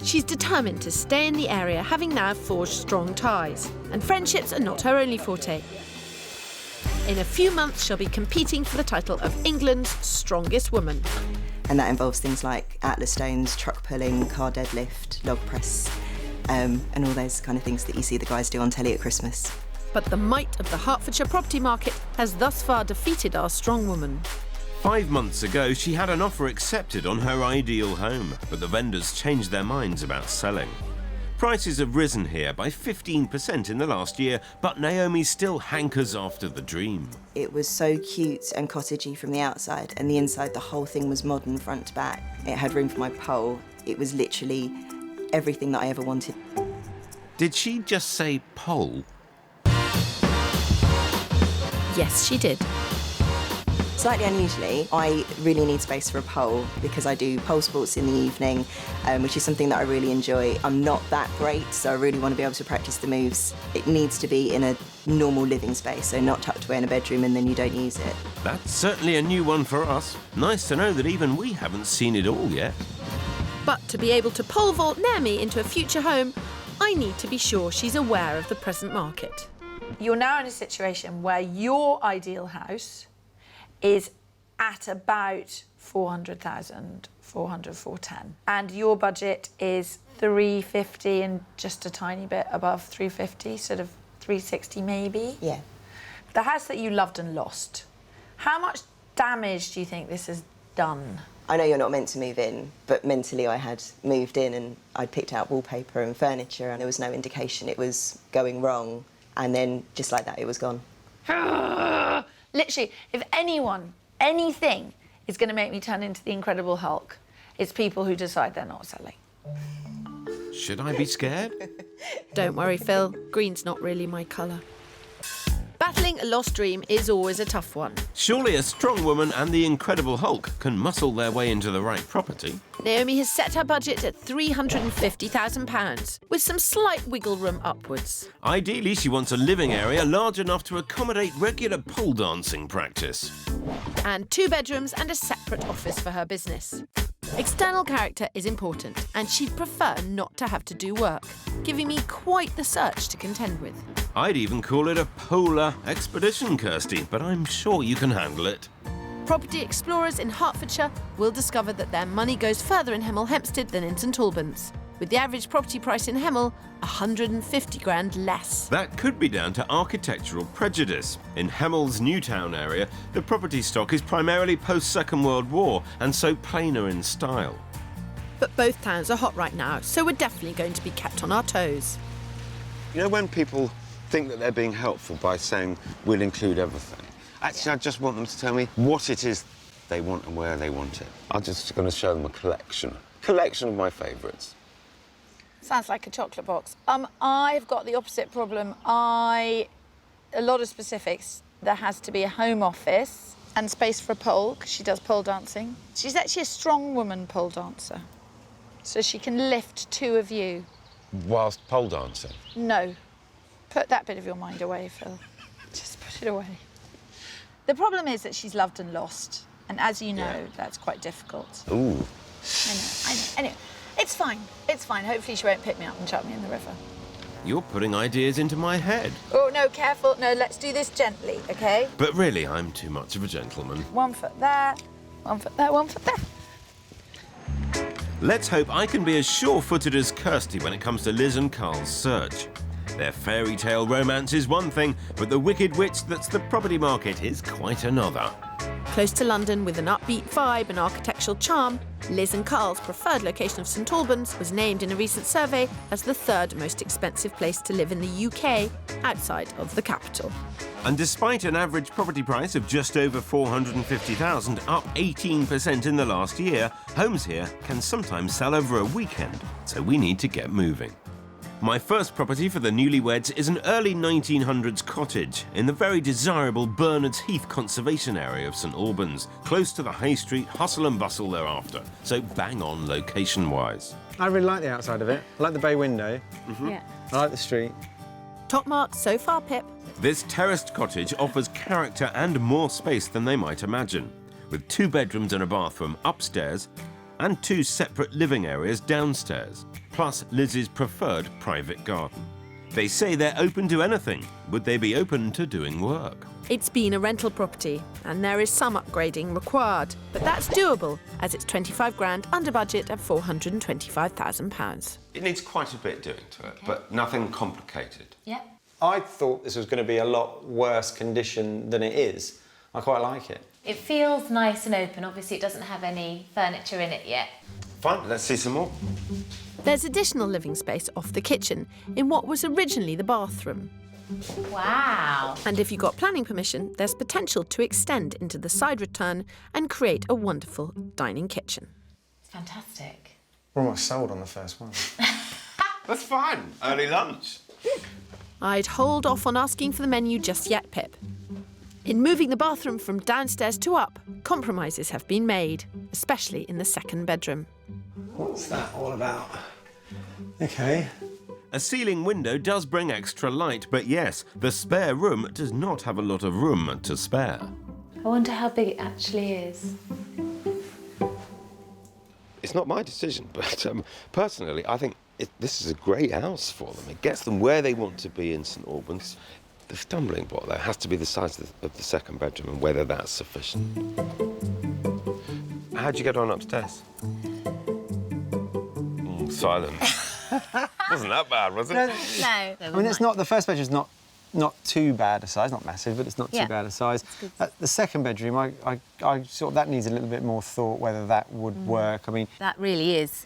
She's determined to stay in the area, having now forged strong ties. And friendships are not her only forte. In a few months, she'll be competing for the title of England's strongest woman. And that involves things like Atlas stones, truck pulling, car deadlift, log press, and all those kind of things that you see the guys do on telly at Christmas. But the might of the Hertfordshire property market has thus far defeated our strong woman. 5 months ago, she had an offer accepted on her ideal home, but the vendors changed their minds about selling. Prices have risen here by 15% in the last year, but Naomi still hankers after the dream. It was so cute and cottagey from the outside, and the inside, the whole thing was modern front to back. It had room for my pole. It was literally everything that I ever wanted. Did she just say pole? Yes, she did. Slightly unusually, I really need space for a pole because I do pole sports in the evening, which is something that I really enjoy. I'm not that great, so I really want to be able to practice the moves. It needs to be in a normal living space, so not tucked away in a bedroom and then you don't use it. That's certainly a new one for us. Nice to know that even we haven't seen it all yet. But to be able to pole vault Naomi into a future home, I need to be sure she's aware of the present market. You're now in a situation where your ideal house is at about 400,000, 410. And your budget is 350 and just a tiny bit above 350, sort of 360 maybe. Yeah. The house that you loved and lost, how much damage do you think this has done? I know you're not meant to move in, but mentally I had moved in and I'd picked out wallpaper and furniture and there was no indication it was going wrong. And then, just like that, it was gone. Literally, if anything is going to make me turn into the Incredible Hulk, it's people who decide they're not selling. Should I be scared? Don't worry, Phil. Green's not really my colour. Battling a lost dream is always a tough one. Surely a strong woman and the Incredible Hulk can muscle their way into the right property. Naomi has set her budget at £350,000, with some slight wiggle room upwards. Ideally, she wants a living area large enough to accommodate regular pole dancing practice. And 2 bedrooms and a separate office for her business. External character is important, and she'd prefer not to have to do work, giving me quite the search to contend with. I'd even call it a polar expedition, Kirsty, but I'm sure you can handle it. Property explorers in Hertfordshire will discover that their money goes further in Hemel Hempstead than in St Albans, with the average property price in Hemel 150 grand less. That could be down to architectural prejudice. In Hemel's Newtown area, the property stock is primarily post-Second World War and so plainer in style. But both towns are hot right now, so we're definitely going to be kept on our toes. You know when people think that they're being helpful by saying, we'll include everything? Actually, I just want them to tell me what it is they want and where they want it. I'm just going to show them a collection of my favourites. Sounds like a chocolate box. I've got the opposite problem. A lot of specifics. There has to be a home office and space for a pole, because she does pole dancing. She's actually a strong woman pole dancer, so she can lift 2 of you. Whilst pole dancing? No. Put that bit of your mind away, Phil. Just put it away. The problem is that she's loved and lost, and as you know, that's quite difficult. Ooh. I know. Anyway, it's fine. It's fine. Hopefully she won't pick me up and chuck me in the river. You're putting ideas into my head. Oh, no, careful. No, let's do this gently, OK? But really, I'm too much of a gentleman. 1 foot there, 1 foot there, 1 foot there. Let's hope I can be as sure-footed as Kirsty when it comes to Liz and Carl's search. Their fairy tale romance is one thing, but the wicked witch that's the property market is quite another. Close to London with an upbeat vibe and architectural charm, Liz and Carl's preferred location of St Albans was named in a recent survey as the 3rd most expensive place to live in the UK, outside of the capital. And despite an average property price of just over $450,000, up 18% in the last year, homes here can sometimes sell over a weekend, so we need to get moving. My first property for the newlyweds is an early 1900s cottage in the very desirable Bernard's Heath Conservation Area of St Albans, close to the High Street hustle and bustle thereafter, so bang on location-wise. I really like the outside of it. I like the bay window. Yeah. I like the street. Top marks so far, Pip. This terraced cottage offers character and more space than they might imagine, with 2 bedrooms and a bathroom upstairs and 2 separate living areas downstairs, plus Liz's preferred private garden. They say they're open to anything. Would they be open to doing work? It's been a rental property and there is some upgrading required, but that's doable as it's 25 grand under budget at £425,000. It needs quite a bit doing to it, but nothing complicated. Yep. I thought this was going to be a lot worse condition than it is. I quite like it. It feels nice and open. Obviously, it doesn't have any furniture in it yet. Fine, let's see some more. There's additional living space off the kitchen in what was originally the bathroom. Wow. And if you got planning permission, there's potential to extend into the side return and create a wonderful dining kitchen. It's fantastic. We're almost sold on the first one. That's fine. Early lunch. I'd hold off on asking for the menu just yet, Pip. In moving the bathroom from downstairs to up, compromises have been made, especially in the second bedroom. What's that all about? OK. A ceiling window does bring extra light, but yes, the spare room does not have a lot of room to spare. I wonder how big it actually is. It's not my decision, but personally, I think this is a great house for them. It gets them where they want to be in St Albans. The stumbling block there has to be the size of the second bedroom and whether that's sufficient. How'd you get on upstairs? Silence. Wasn't that bad, was it? No. I mean, it's not. The first bedroom's not too bad a size. Not massive, but it's not too bad a size. The second bedroom, I sort of that needs a little bit more thought whether that would work. I mean, that really is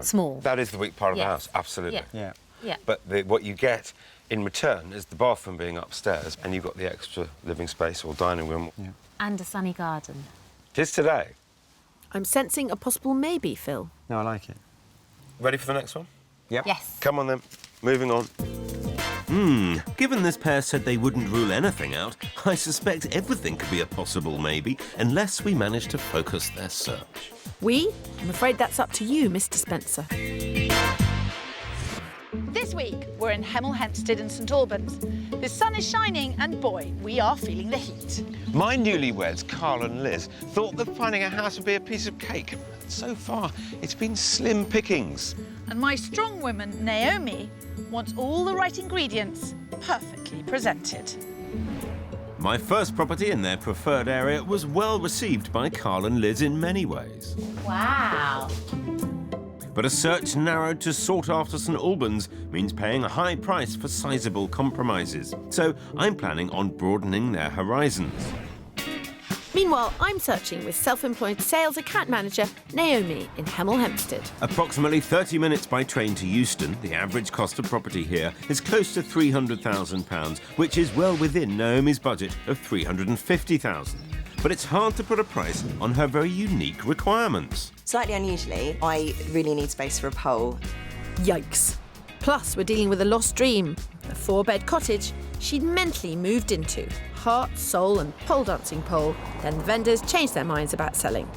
small. That is the weak part of the house, absolutely. Yeah. But what you get in return is the bathroom being upstairs, and you've got the extra living space or dining room. Yeah. And a sunny garden. Just today. I'm sensing a possible maybe, Phil. No, I like it. Ready for the next one? Yep. Yes. Come on then. Moving on. Given this pair said they wouldn't rule anything out, I suspect everything could be a possible maybe, unless we manage to focus their search. I'm afraid that's up to you, Mr. Spencer. This week, we're in Hemel Hempstead in St Albans. The sun is shining and, boy, we are feeling the heat. My newlyweds, Carl and Liz, thought that finding a house would be a piece of cake. So far, it's been slim pickings. And my strong woman, Naomi, wants all the right ingredients perfectly presented. My first property in their preferred area was well received by Carl and Liz in many ways. Wow. But a search narrowed to sought after St Albans means paying a high price for sizable compromises. So I'm planning on broadening their horizons. Meanwhile, I'm searching with self-employed sales account manager Naomi in Hemel Hempstead. Approximately 30 minutes by train to Euston, the average cost of property here is close to £300,000, which is well within Naomi's budget of £350,000. But it's hard to put a price on her very unique requirements. Slightly unusually, I really need space for a pole. Yikes. Plus, we're dealing with a lost dream, a 4-bed cottage she'd mentally moved into. Heart, soul and pole dancing pole. Then the vendors changed their minds about selling.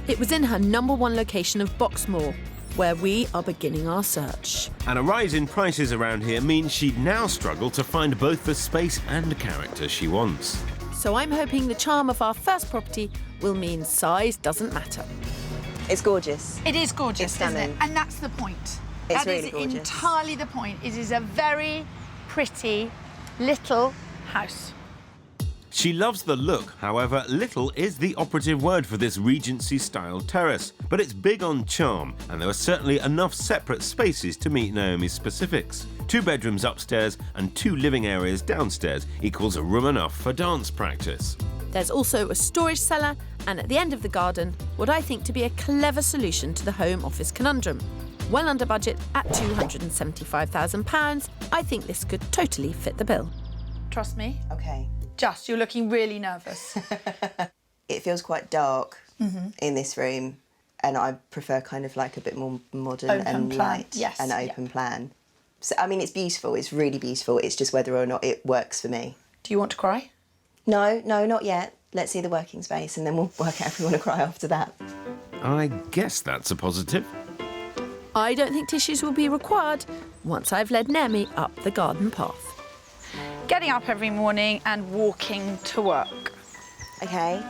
It was in her #1 location of Boxmoor, where we are beginning our search. And a rise in prices around here means she'd now struggle to find both the space and character she wants. So I'm hoping the charm of our first property will mean size doesn't matter. It's gorgeous. It is gorgeous, It's stunning. isn't it? And that's the point. It's That really is gorgeous. entirely the point. It is a very pretty little house. She loves the look, however, little is the operative word for this Regency-style terrace. But it's big on charm, and there are certainly enough separate spaces to meet Naomi's specifics. 2 bedrooms upstairs and 2 living areas downstairs equals a room enough for dance practice. There's also a storage cellar, and at the end of the garden, what I think to be a clever solution to the home office conundrum. Well under budget at £275,000, I think this could totally fit the bill. Trust me. OK. Just, you're looking really nervous. It feels quite dark in this room, and I prefer kind of like a bit more modern Open and plan. light Yes, and open plan. So, I mean, it's beautiful. It's really beautiful. It's just whether or not it works for me. Do you want to cry? No, not yet. Let's see the working space, and then we'll work out if we want to cry after that. I guess that's a positive. I don't think tissues will be required once I've led Naomi up the garden path. Getting up every morning and walking to work. OK.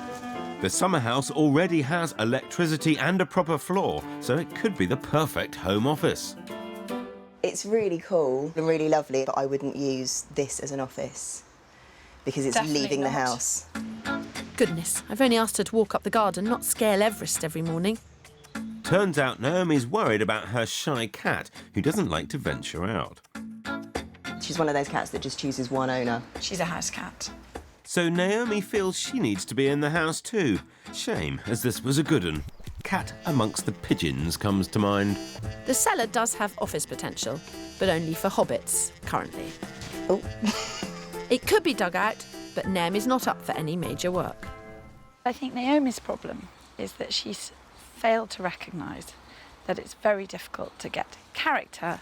The summer house already has electricity and a proper floor, so it could be the perfect home office. It's really cool and really lovely, but I wouldn't use this as an office because it's Definitely leaving the not. house. Goodness, I've only asked her to walk up the garden, not scale Everest every morning. Turns out Naomi's worried about her shy cat, who doesn't like to venture out. She's one of those cats that just chooses one owner. She's a house cat. So Naomi feels she needs to be in the house too. Shame, as this was a good one. Cat amongst the pigeons comes to mind. The cellar does have office potential, but only for hobbits, currently. Oh. It could be dug out, but Naomi's not up for any major work. I think Naomi's problem is that she's failed to recognise that it's very difficult to get character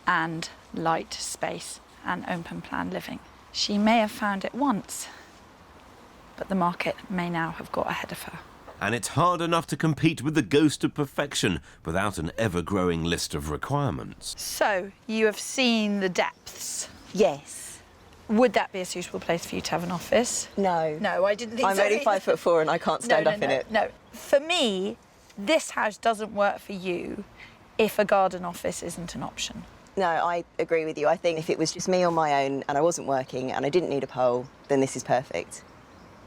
and light space and open plan living. She may have found it once, but the market may now have got ahead of her. And it's hard enough to compete with the ghost of perfection without an ever-growing list of requirements. So, you have seen the depths? Yes. Would that be a suitable place for you to have an office? No. No, I didn't think I'm so. only 5'4" and I can't stand up in it. No, for me, this house doesn't work for you if a garden office isn't an option. No, I agree with you. I think if it was just me on my own and I wasn't working and I didn't need a pole, then this is perfect.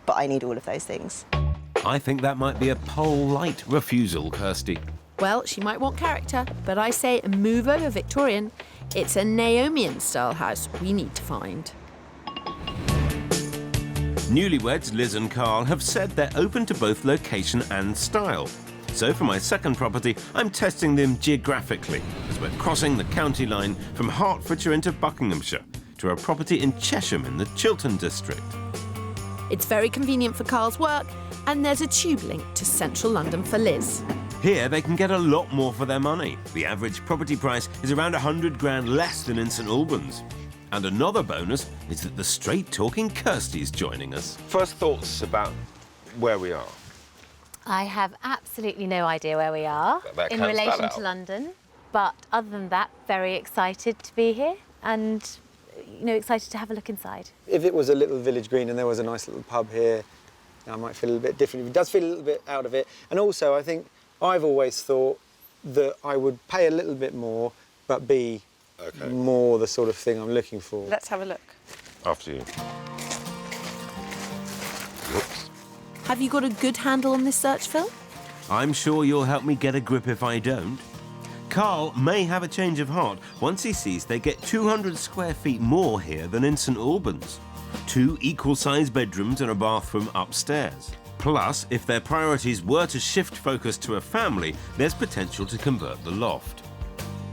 But I need all of those things. I think that might be a pole-light refusal, Kirsty. Well, she might want character, but I say move over Victorian. It's a Naomian-style house we need to find. Newlyweds Liz and Carl have said they're open to both location and style. So for my second property, I'm testing them geographically, as we're crossing the county line from Hertfordshire into Buckinghamshire to a property in Chesham in the Chiltern district. It's very convenient for Carl's work, and there's a tube link to central London for Liz. Here they can get a lot more for their money. The average property price is around 100 grand less than in St Albans. And another bonus is that the straight-talking Kirsty's joining us. First thoughts about where we are. I have absolutely no idea where we are That in counts that relation out. to London, but other than that, very excited to be here and, you know, excited to have a look inside. If it was a little village green and there was a nice little pub here, I might feel a little bit different. It does feel a little bit out of it. And also, I think I've always thought that I would pay a little bit more, but be more the sort of thing I'm looking for. Let's have a look. After you. Whoops. Have you got a good handle on this search, Phil? I'm sure you'll help me get a grip if I don't. Carl may have a change of heart once he sees they get 200 square feet more here than in St Albans. 2 equal-sized bedrooms and a bathroom upstairs. Plus, if their priorities were to shift focus to a family, there's potential to convert the loft.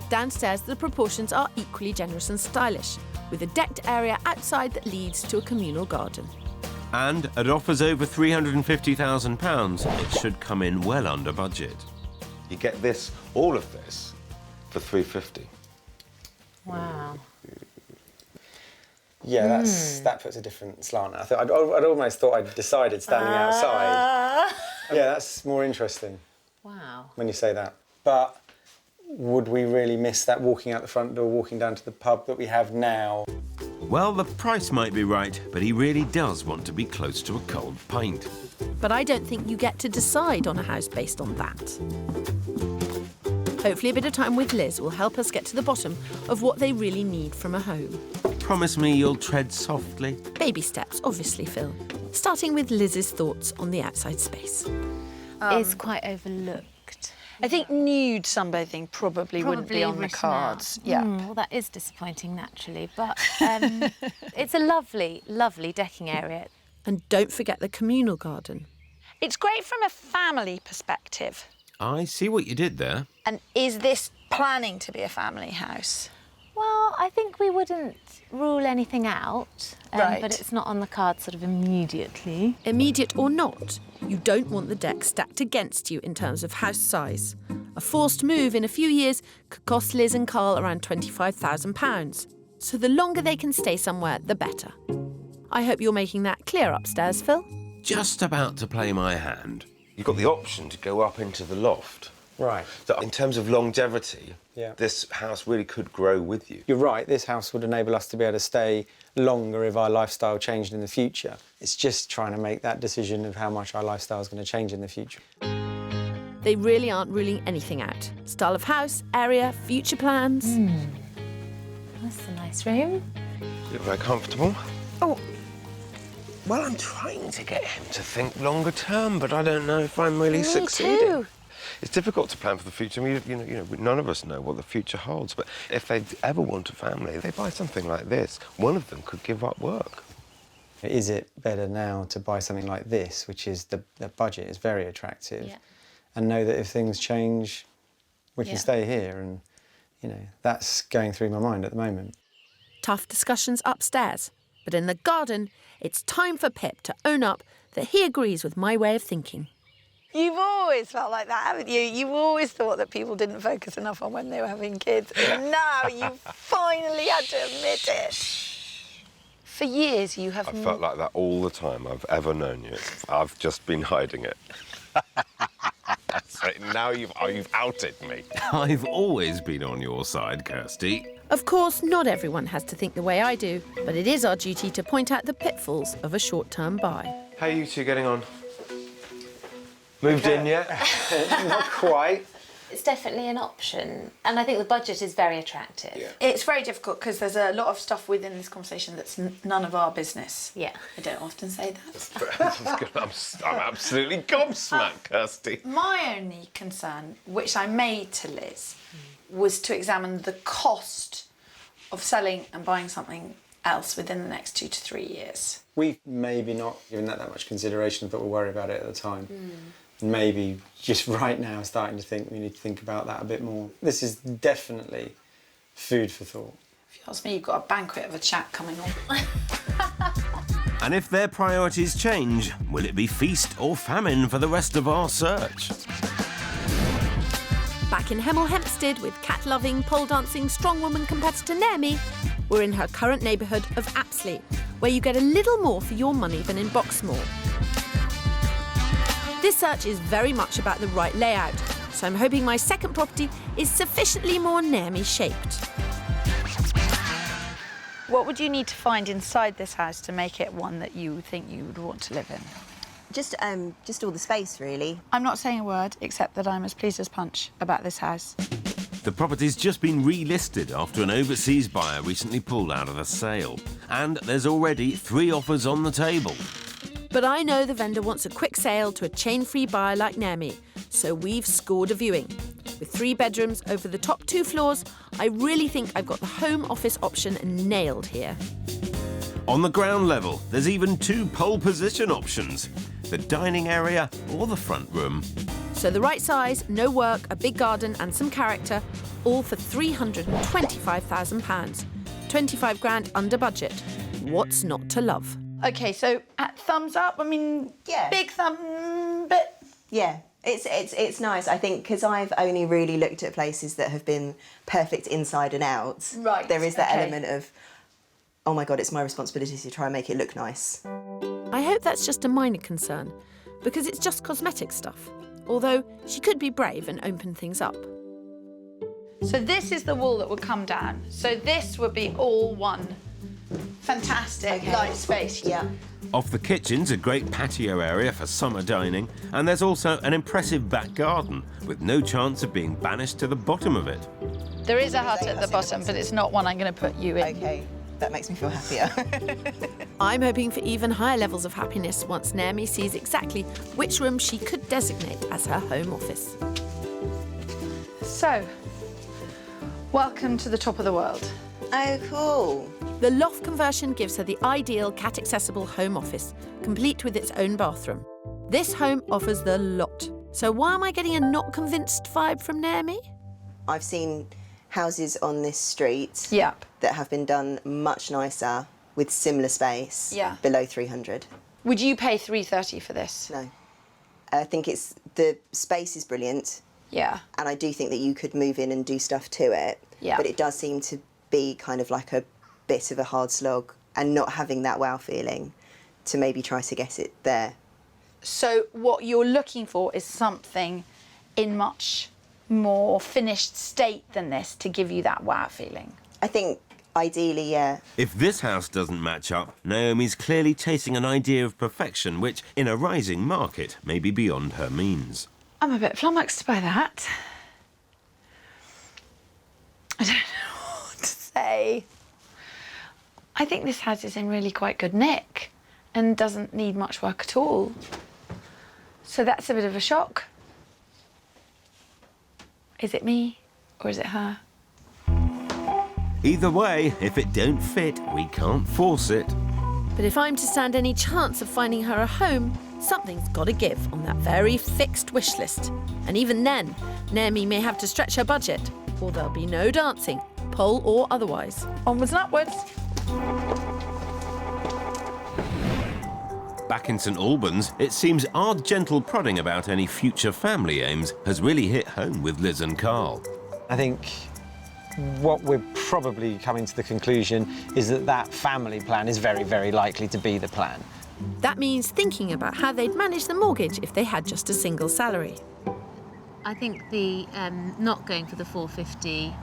Downstairs, the proportions are equally generous and stylish, with a decked area outside that leads to a communal garden. And at offers over £350,000, it should come in well under budget. You get this, all of this, for $350. Wow. Yeah, that puts a different slant. I thought I'd almost thought I'd decided standing outside. Yeah, that's more interesting. Wow. When you say that. But would we really miss that walking out the front door, walking down to the pub that we have now? Well, the price might be right, but he really does want to be close to a cold pint. But I don't think you get to decide on a house based on that. Hopefully a bit of time with Liz will help us get to the bottom of what they really need from a home. Promise me you'll tread softly. Baby steps, obviously, Phil. Starting with Liz's thoughts on the outside space. It's quite overlooked. I think nude sunbathing probably wouldn't be on the written cards. out. Yeah. Well, that is disappointing, naturally, but it's a lovely, lovely decking area. And don't forget the communal garden. It's great from a family perspective. I see what you did there. And is this planning to be a family house? Well, I think we wouldn't rule anything out, Right. but it's not on the cards sort of immediately. Immediate or not, you don't want the deck stacked against you in terms of house size. A forced move in a few years could cost Liz and Carl around £25,000. So the longer they can stay somewhere, the better. I hope you're making that clear upstairs, Phil. Just about to play my hand. You've got the option to go up into the loft. Right. So in terms of longevity, Yeah. this house really could grow with you. You're right, this house would enable us to be able to stay longer if our lifestyle changed in the future. It's just trying to make that decision of how much our lifestyle is going to change in the future. They really aren't ruling anything out. Style of house, area, future plans. That's a nice room. You're very comfortable. Oh. Well, I'm trying to get him to think longer term, but I don't know if I'm really succeeding. Too. It's difficult to plan for the future. I mean, you know, none of us know what the future holds. But if they ever want a family, they buy something like this. One of them could give up work. Is it better now to buy something like this, which is the budget is very attractive, and know that if things change, we can stay here? And, you know, that's going through my mind at the moment. Tough discussions upstairs, but in the garden, it's time for Pip to own up that he agrees with my way of thinking. You've always felt like that, haven't you? You've always thought that people didn't focus enough on when they were having kids. And now you finally had to admit it. For years you have... I've felt like that all the time I've ever known you. I've just been hiding it. So now you've outed me. I've always been on your side, Kirsty. Of course, not everyone has to think the way I do, but it is our duty to point out the pitfalls of a short-term buy. How are you two getting on? Moved in yet? Not quite. It's definitely an option, and I think the budget is very attractive. Yeah. It's very difficult because there's a lot of stuff within this conversation that's none of our business. Yeah. I don't often say that. I'm absolutely gobsmacked, Kirsty. My only concern, which I made to Liz, was to examine the cost of selling and buying something else within the next 2 to 3 years. We've maybe not given that much consideration, but we'll worry about it at the time. Maybe just right now starting to think we need to think about that a bit more. This is definitely food for thought. If you ask me, you've got a banquet of a chat coming on. And if their priorities change, will it be feast or famine for the rest of our search? Back in Hemel Hempstead with cat-loving, pole-dancing, strong woman competitor Naomi, we're in her current neighbourhood of Apsley, where you get a little more for your money than in Boxmoor. This search is very much about the right layout, so I'm hoping my second property is sufficiently more Naomi-shaped. What would you need to find inside this house to make it one that you think you would want to live in? Just all the space, really. I'm not saying a word, except that I'm as pleased as punch about this house. The property's just been relisted after an overseas buyer recently pulled out of the sale. And there's already 3 offers on the table. But I know the vendor wants a quick sale to a chain-free buyer like Naomi, so we've scored a viewing. With 3 bedrooms over the top 2 floors, I really think I've got the home office option nailed here. On the ground level, there's even 2 pole position options, the dining area or the front room. So the right size, no work, a big garden and some character, all for £325,000. 25 grand under budget. What's not to love? OK, so thumbs up, I mean, big thumb, but... Yeah, it's nice, I think, because I've only really looked at places that have been perfect inside and out. Right, there is that element of, oh my God, it's my responsibility to try and make it look nice. I hope that's just a minor concern, because it's just cosmetic stuff. Although she could be brave and open things up. So this is the wall that would come down. So this would be all one fantastic light space. Yeah. Off the kitchen's a great patio area for summer dining, and there's also an impressive back garden with no chance of being banished to the bottom of it. There is a hut at the bottom, but it's not one I'm going to put you in. OK, that makes me feel happier. I'm hoping for even higher levels of happiness once Naomi sees exactly which room she could designate as her home office. So, welcome to the top of the world. Oh, cool. The loft conversion gives her the ideal cat-accessible home office, complete with its own bathroom. This home offers the lot. So why am I getting a not convinced vibe from Naomi? I've seen houses on this street that have been done much nicer with similar space below 300. Would you pay $330 for this? No. I think the space is brilliant. Yeah. And I do think that you could move in and do stuff to it. Yeah. But it does seem to be kind of like a bit of a hard slog and not having that wow feeling to maybe try to get it there. So what you're looking for is something in much more finished state than this to give you that wow feeling? I think ideally, yeah. If this house doesn't match up, Naomi's clearly chasing an idea of perfection which, in a rising market, may be beyond her means. I'm a bit flummoxed by that. I don't know what to say. I think this house is in really quite good nick and doesn't need much work at all. So that's a bit of a shock. Is it me or is it her? Either way, if it don't fit, we can't force it. But if I'm to stand any chance of finding her a home, something's got to give on that very fixed wish list. And even then, Naomi may have to stretch her budget, or there'll be no dancing, pole or otherwise. Onwards and upwards. Back in St Albans, it seems our gentle prodding about any future family aims has really hit home with Liz and Carl. I think what we're probably coming to the conclusion is that that family plan is very, very likely to be the plan. That means thinking about how they'd manage the mortgage if they had just a single salary. I think the not going for the 450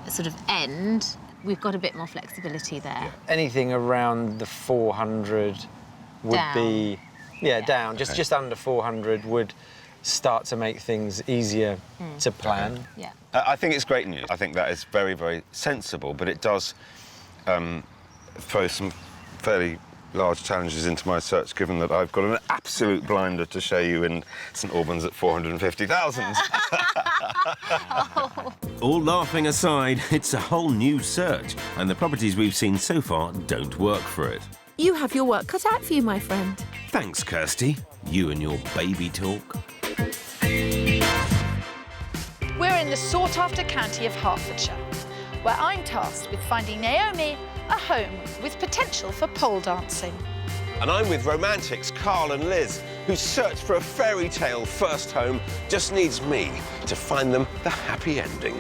sort of end, we've got a bit more flexibility there. Anything around the 400 would Down. be, down. Just under 400 would start to make things easier to plan. Yeah. I think it's great news. I think that is very, very sensible, but it does throw some fairly large challenges into my search, given that I've got an absolute blinder to show you in St Albans at 450,000. All laughing aside, it's a whole new search, and the properties we've seen so far don't work for it. You have your work cut out for you, my friend. Thanks, Kirsty. You and your baby talk. We're in the sought-after county of Hertfordshire, where I'm tasked with finding Naomi a home with potential for pole dancing. And I'm with romantics Carl and Liz, whose search for a fairy tale first home just needs me to find them the happy ending.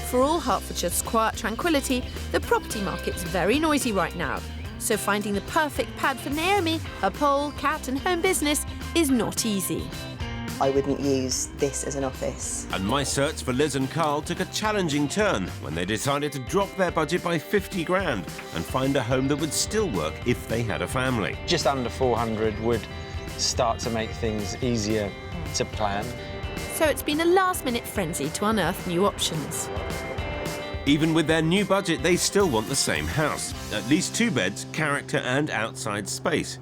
For all Hertfordshire's quiet tranquility, the property market's very noisy right now. So finding the perfect pad for Naomi, her pole, cat and home business is not easy. I wouldn't use this as an office. And my search for Liz and Carl took a challenging turn when they decided to drop their budget by 50 grand and find a home that would still work if they had a family. Just under 400 would start to make things easier to plan. So it's been a last-minute frenzy to unearth new options. Even with their new budget, they still want the same house. At least 2 beds, character and outside space.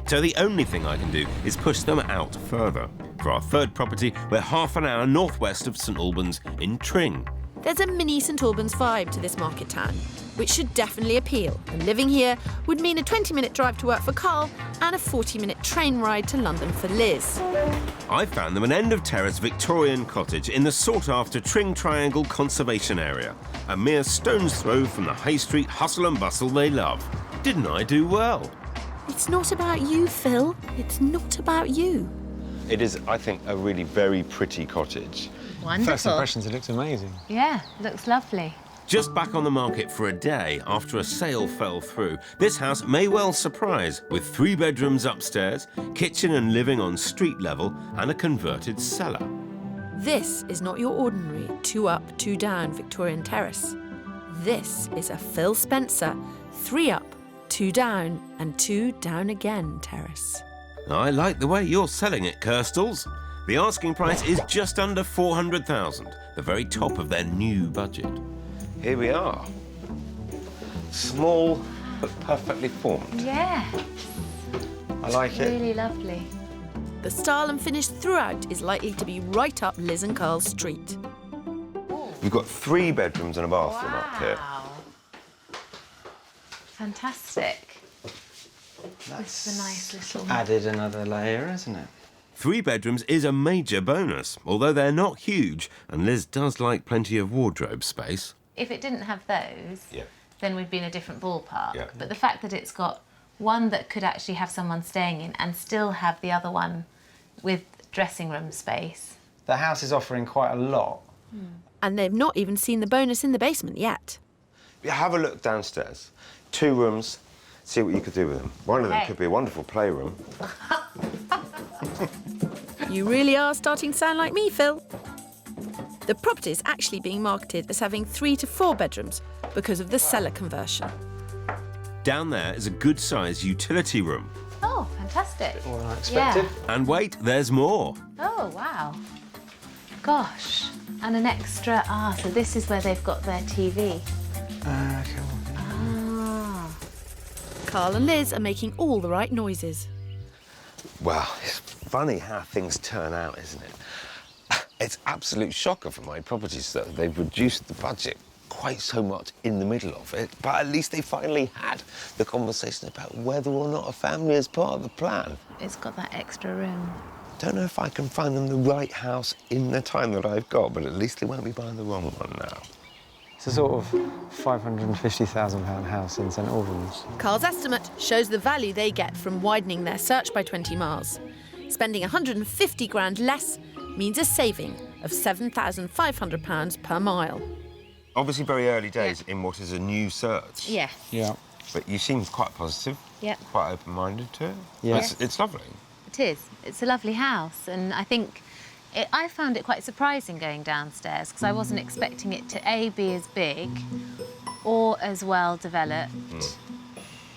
So the only thing I can do is push them out further. For our third property, we're half an hour northwest of St Albans in Tring. There's a mini St Albans vibe to this market town, which should definitely appeal. And living here would mean a 20-minute drive to work for Carl and a 40-minute train ride to London for Liz. I found them an end-of-terrace Victorian cottage in the sought-after Tring Triangle Conservation Area, a mere stone's throw from the high street hustle and bustle they love. Didn't I do well? It's not about you, Phil. It's not about you. It is, I think, a really very pretty cottage. Wonderful. First impressions, it looks amazing. Yeah, looks lovely. Just back on the market for a day after a sale fell through, this house may well surprise, with 3 bedrooms upstairs, kitchen and living on street level, and a converted cellar. This is not your ordinary 2 up, 2 down Victorian terrace. This is a Phil Spencer 3 up, 2 down and 2 down again terrace. I like the way you're selling it, Kirstles. The asking price is just under 400,000, the very top of their new budget. Here we are. Small, but perfectly formed. Yeah. I like it. Really lovely. The style and finish throughout is likely to be right up Liz and Carl's street. You've got 3 bedrooms and a bathroom up here. Fantastic. This is a nice little... Added another layer, hasn't it? 3 bedrooms is a major bonus, although they're not huge, and Liz does like plenty of wardrobe space. If it didn't have those, Yeah. then we'd be in a different ballpark. Yeah. But the fact that it's got one that could actually have someone staying in and still have the other one with dressing room space. The house is offering quite a lot. And they've not even seen the bonus in the basement yet. Yeah, have a look downstairs. 2 rooms, see what you could do with them. One of them Okay. could be a wonderful playroom. You really are starting to sound like me, Phil. The property is actually being marketed as having 3 to 4 bedrooms because of the cellar conversion. Down there is a good-sized utility room. Oh, fantastic. More than I expected. And wait, there's more. Oh, wow. Gosh. And an extra... so this is where they've got their TV. Carl and Liz are making all the right noises. Well, it's funny how things turn out, isn't it? It's absolute shocker for my properties that they've reduced the budget quite so much in the middle of it, but at least they finally had the conversation about whether or not a family is part of the plan. It's got that extra room. Don't know if I can find them the right house in the time that I've got, but at least they won't be buying the wrong one now. It's a sort of £550,000 house in St Albans. Carl's estimate shows the value they get from widening their search by 20 miles. Spending 150 grand less means a saving of £7,500 per mile. Obviously very early days in what is a new search. Yeah. Yeah. But you seem quite positive, quite open-minded to it. Yeah. It's lovely. It is. It's a lovely house, and I think I found it quite surprising going downstairs because I wasn't expecting it to be as big or as well developed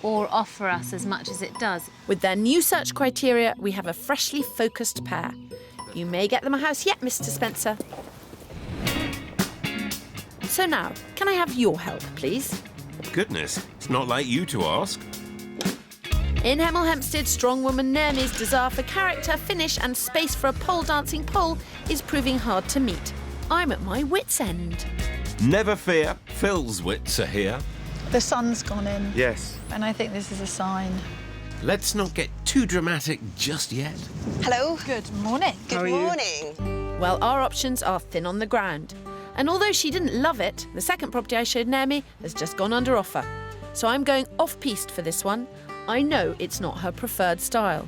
or offer us as much as it does. With their new search criteria, we have a freshly focused pair. You may get them a house yet, Mr. Spencer. So now, can I have your help, please? Goodness, it's not like you to ask. In Hemel Hempstead, strong woman Naomi's desire for character, finish and space for a pole dancing pole is proving hard to meet. I'm at my wit's end. Never fear, Phil's wits are here. The sun's gone in. Yes. And I think this is a sign. Let's not get too dramatic just yet. Hello. Good morning. Good morning. Well, our options are thin on the ground. And although she didn't love it, the second property I showed Naomi has just gone under offer. So I'm going off-piste for this one. I know it's not her preferred style.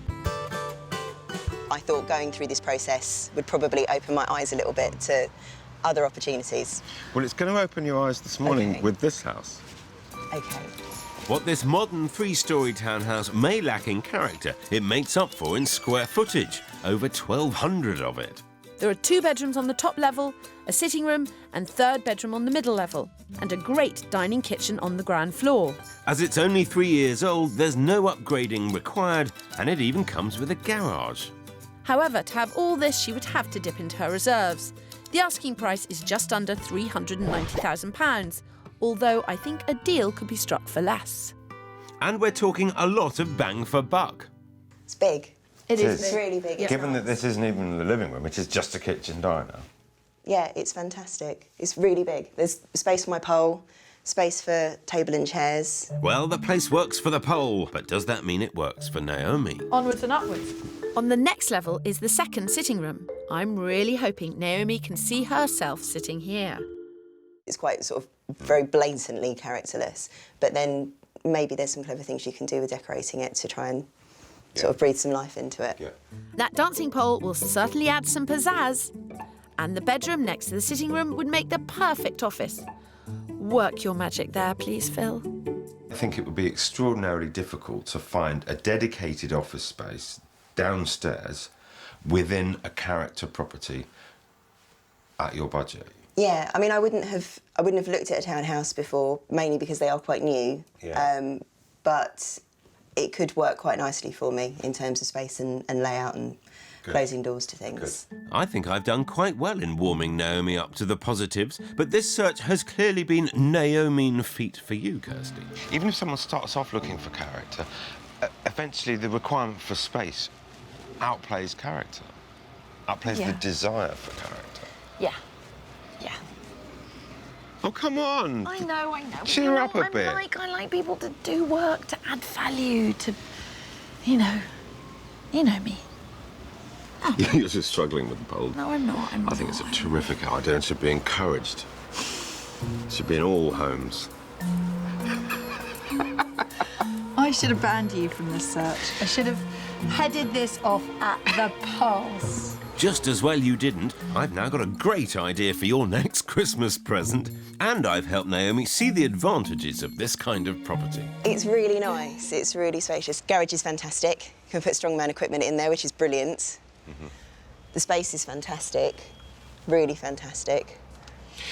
I thought going through this process would probably open my eyes a little bit to other opportunities. Well, it's going to open your eyes this morning with this house. OK. What this modern three-storey townhouse may lack in character, it makes up for in square footage, over 1,200 of it. There are 2 bedrooms on the top level, a sitting room and 3rd bedroom on the middle level, and a great dining kitchen on the ground floor. As it's only 3 years old, there's no upgrading required, and it even comes with a garage. However, to have all this, she would have to dip into her reserves. The asking price is just under £390,000, although I think a deal could be struck for less. And we're talking a lot of bang for buck. It's big. It is. It's really big. It's Given nice. that this isn't even the living room, it is just a kitchen diner. Yeah, it's fantastic. It's really big. There's space for my pole, space for table and chairs. Well, the place works for the pole, but does that mean it works for Naomi? Onwards and upwards. On the next level is the second sitting room. I'm really hoping Naomi can see herself sitting here. It's quite sort of very blatantly characterless, but then maybe there's some clever things you can do with decorating it to try and sort of breathe some life into it. Yeah. That dancing pole will certainly add some pizzazz. And the bedroom next to the sitting room would make the perfect office. Work your magic there, please, Phil. I think it would be extraordinarily difficult to find a dedicated office space downstairs within a character property at your budget. Yeah, I mean, I wouldn't have looked at a townhouse before, mainly because they are quite new. Yeah. But it could work quite nicely for me in terms of space and layout and closing doors to things. I think I've done quite well in warming Naomi up to the positives, but this search has clearly been Naomi feat for you, Kirsty. Even if someone starts off looking for character, eventually the requirement for space outplays character, outplays the desire for character. Yeah. Yeah. Oh, come on. I know. Cheer up a bit. I like people to do work, to add value, to, you know me. You're just struggling with the pole. No, I'm not. I think it's a terrific idea and should be encouraged. It should be in all homes. I should have banned you from this search. I should have headed this off at the pass. Just as well you didn't. I've now got a great idea for your next Christmas present. And I've helped Naomi see the advantages of this kind of property. It's really nice. It's really spacious. Garage is fantastic. You can put strongman equipment in there, which is brilliant. The space is fantastic. Really fantastic.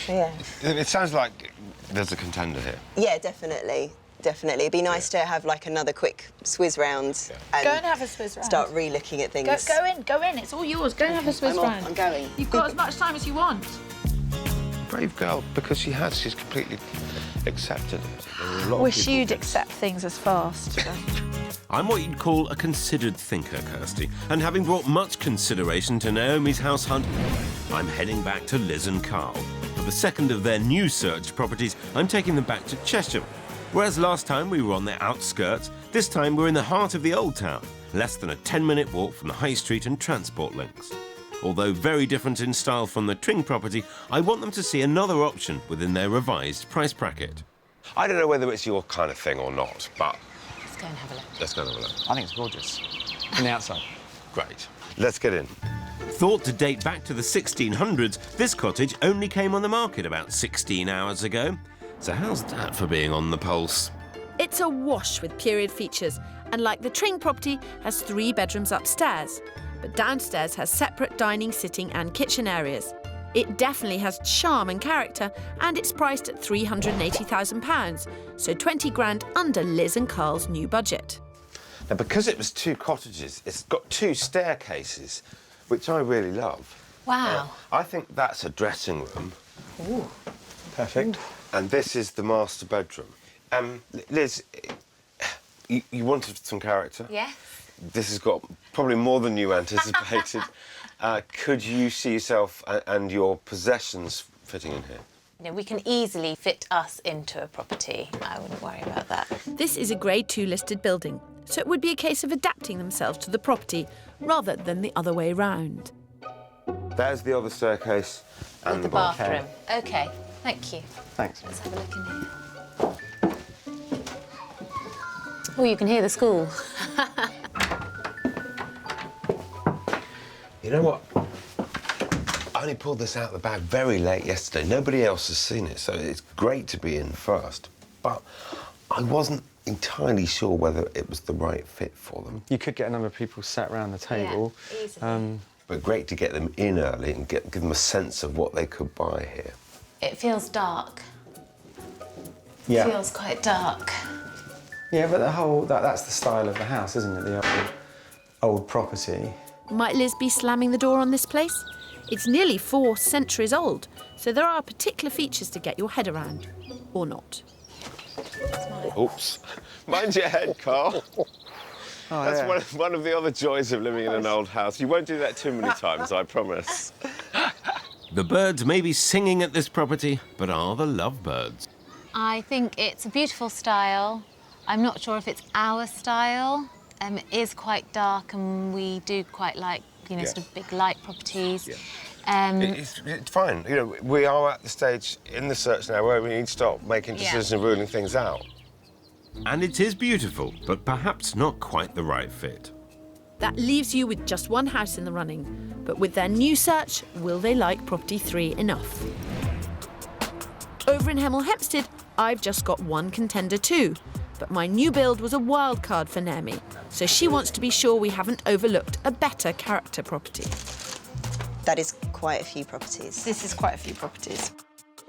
Yeah. It sounds like there's a contender here. Yeah, definitely. Definitely. It'd be nice to have like another quick swizz round and Go and have a swizz round. start re-looking at things. Go in. It's all yours. Go and have a swizz round. I'm going. You've got as much time as you want. Brave girl, because she's completely accepted it. There were a lot of Wish people you'd who- accept things as fast. I'm what you'd call a considered thinker, Kirsty, and having brought much consideration to Naomi's house hunt, I'm heading back to Liz and Carl. For the second of their new search properties, I'm taking them back to Cheshire. Whereas last time we were on the outskirts, this time we're in the heart of the old town, less than a 10-minute walk from the high street and transport links. Although very different in style from the Tring property, I want them to see another option within their revised price bracket. I don't know whether it's your kind of thing or not, but... Let's go and have a look. Let's go and have a look. I think it's gorgeous. From the outside. Great. Let's get in. Thought to date back to the 1600s, this cottage only came on the market about 16 hours ago. So how's that for being on the pulse? It's awash with period features, and like the Tring property, has 3 bedrooms upstairs. But downstairs has separate dining, sitting and kitchen areas. It definitely has charm and character, and it's priced at £380,000, so 20 grand under Liz and Carl's new budget. Now, because it was 2 cottages, it's got 2 staircases, which I really love. Wow. I think that's a dressing room. Ooh. Perfect. And this is the master bedroom. Liz, you wanted some character? Yes. This has got probably more than you anticipated. Could you see yourself and your possessions fitting in here? You know, we can easily fit us into a property. I wouldn't worry about that. This is a Grade 2 listed building, so it would be a case of adapting themselves to the property rather than the other way round. There's the other staircase and The bathroom. OK, thank you. Thanks. Let's have a look in here. Oh, you can hear the school. You know what? I only pulled this out of the bag very late yesterday. Nobody else has seen it, so it's great to be in first. But I wasn't entirely sure whether it was the right fit for them. You could get a number of people sat around the table. Yeah, easily. But great to get them in early and give them a sense of what they could buy here. It feels dark. Yeah. It feels quite dark. Yeah, but that's the style of the house, isn't it? The old property. Might Liz be slamming the door on this place? It's nearly 4 centuries old, so there are particular features to get your head around. Or not. Oops. Mind your head, Carl. That's yeah. one of the other joys of living in an old house. You won't do that too many times, I promise. The birds may be singing at this property, but are the lovebirds? I think it's a beautiful style. I'm not sure if it's our style. It is quite dark, and we do quite like, you know, Yeah. sort of big light properties. Yeah. It's fine. You know, we are at the stage in the search now where we need to stop making decisions and ruling things out. And it is beautiful, but perhaps not quite the right fit. That leaves you with just 1 house in the running. But with their new search, will they like property 3 enough? Over in Hemel Hempstead, I've just got 1 contender too. But my new build was a wild card for Naomi, so she wants to be sure we haven't overlooked a better character property. That is quite a few properties. This is quite a few properties.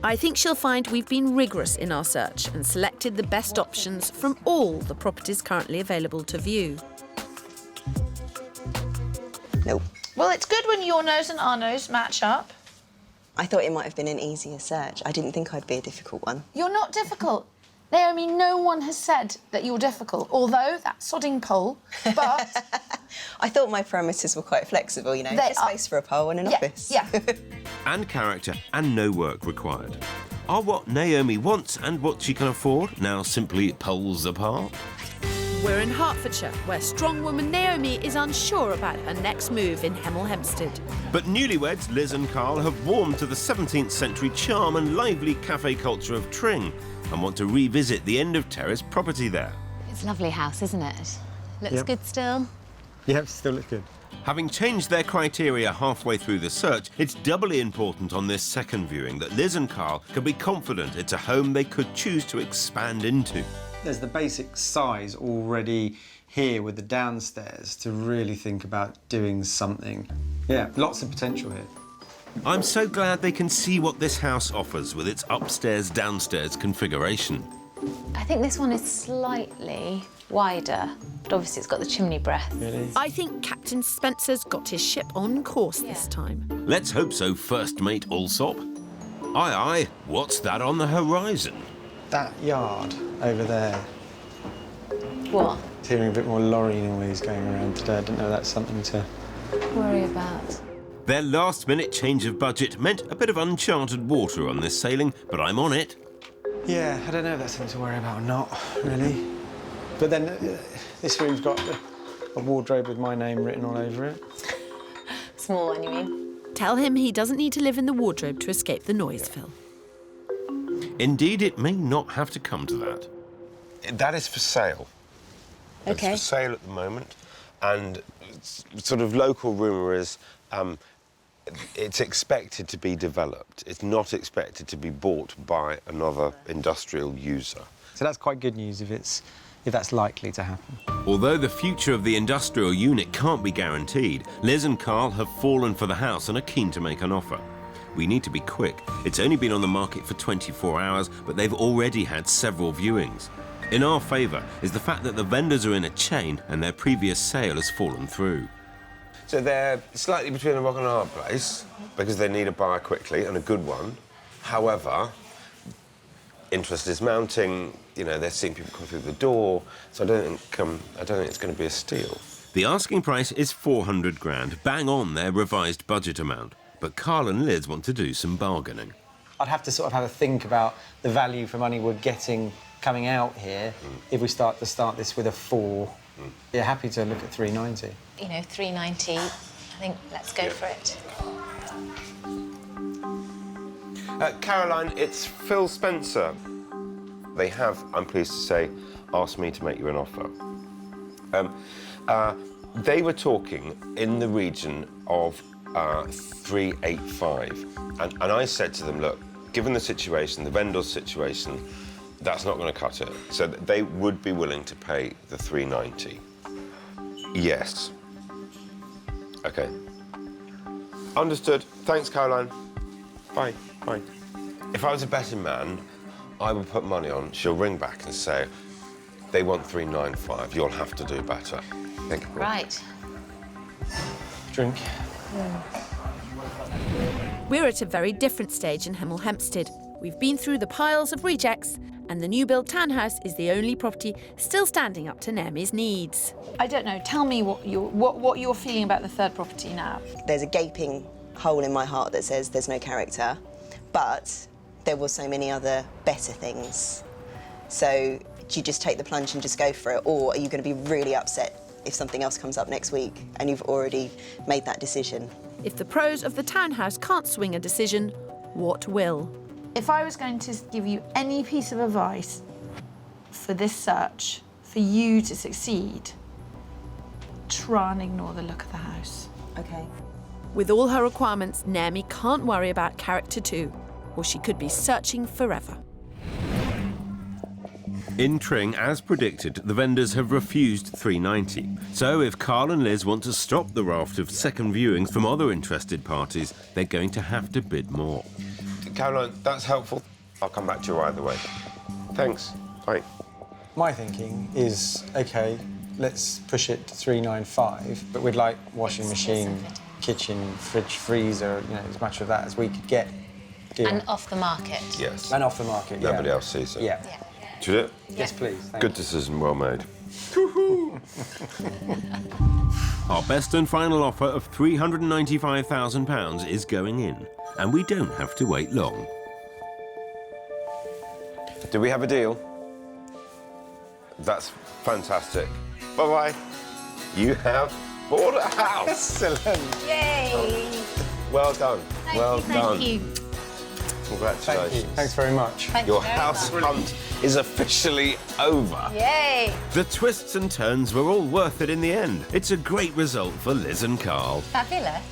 I think she'll find we've been rigorous in our search and selected the best options from all the properties currently available to view. Nope. Well, it's good when your nose and our nose match up. I thought it might have been an easier search. I didn't think I'd be a difficult one. You're not difficult. Naomi, no one has said that you're difficult, although that sodding pole, but... I thought my parameters were quite flexible, you know. They There's space for a pole in an office. Yeah. And character and no work required. Are what Naomi wants and what she can afford now simply poles apart? We're in Hertfordshire, where strong woman Naomi is unsure about her next move in Hemel Hempstead. But newlyweds Liz and Carl have warmed to the 17th century charm and lively cafe culture of Tring and want to revisit the end of terrace property there. It's a lovely house, isn't it? Looks Yep. good still. Yep, still looks good. Having changed their criteria halfway through the search, it's doubly important on this second viewing that Liz and Carl can be confident it's a home they could choose to expand into. There's the basic size already here with the downstairs to really think about doing something. Yeah, lots of potential here. I'm so glad they can see what this house offers with its upstairs-downstairs configuration. I think this one is slightly wider, but obviously it's got the chimney breadth. Really? I think Captain Spencer's got his ship on course this time. Let's hope so, first mate Allsop. Aye, aye, what's that on the horizon? That yard over there. What? Hearing a bit more lorry noise going around today. I don't know, that's something to worry about. Their last-minute change of budget meant a bit of uncharted water on this sailing, but I'm on it. Yeah, I don't know if that's something to worry about or not, really. But then this room's got a wardrobe with my name written all over it. Small one, you mean? Tell him he doesn't need to live in the wardrobe to escape the noise, Phil. Indeed, it may not have to come to that. That is for sale. Okay. It's for sale at the moment, and sort of local rumour is it's expected to be developed. It's not expected to be bought by another industrial user. So that's quite good news if that's likely to happen. Although the future of the industrial unit can't be guaranteed, Liz and Carl have fallen for the house and are keen to make an offer. We need to be quick. It's only been on the market for 24 hours, but they've already had several viewings. In our favour is the fact that the vendors are in a chain and their previous sale has fallen through. So they're slightly between a rock and a hard place because they need a buyer quickly, and a good one. However, interest is mounting. You know, they're seeing people come through the door, so I don't think it's going to be a steal. The asking price is 400 grand, bang on their revised budget amount. But Carl and Liz want to do some bargaining. I'd have to sort of have a think about the value for money we're getting coming out here if we start this with a 4. Yeah, happy to look at 390. You know, 390. I think let's go for it. Caroline, it's Phil Spencer. They have, I'm pleased to say, asked me to make you an offer. They were talking in the region of 385. And I said to them, look, given the situation, the vendor's situation, that's not going to cut it. So they would be willing to pay the 390. Yes. OK. Understood. Thanks, Caroline. Bye. Bye. If I was a betting man, I would put money on. She'll ring back and say, they want 395. You'll have to do better. Thank you. Right. Drink. We're at a very different stage in Hemel Hempstead. We've been through the piles of rejects, and the new-build townhouse is the only property still standing up to Naomi's needs. I don't know. Tell me what you're feeling about the third property now. There's a gaping hole in my heart that says there's no character, but there were so many other better things. So do you just take the plunge and just go for it, or are you going to be really upset if something else comes up next week and you've already made that decision? If the pros of the townhouse can't swing a decision, what will? If I was going to give you any piece of advice for this search, for you to succeed, try and ignore the look of the house. OK. With all her requirements, Naomi can't worry about character too, or she could be searching forever. In Tring, as predicted, the vendors have refused 390. So if Carl and Liz want to stop the raft of second viewings from other interested parties, they're going to have to bid more. Caroline, that's helpful. I'll come back to you either way. Thanks. Bye. My thinking is, OK, let's push it to 395, but we'd like washing machine, kitchen, fridge, freezer, you know, as much of that as we could get. Deal. And off the market. Yes. And off the market, yeah. Nobody else sees it. Yeah. Should it? Yes, please. Thank Good decision, well made. Our best and final offer of £395,000 is going in, and we don't have to wait long. Do we have a deal? That's fantastic. Bye-bye. You have bought a house. Excellent. Yay! Well done. Well done. Thank you. Congratulations. Thank you. Thanks very much. Thank Your you very house much. hunt is officially over. Yay! The twists and turns were all worth it in the end. It's a great result for Liz and Carl. Fabulous.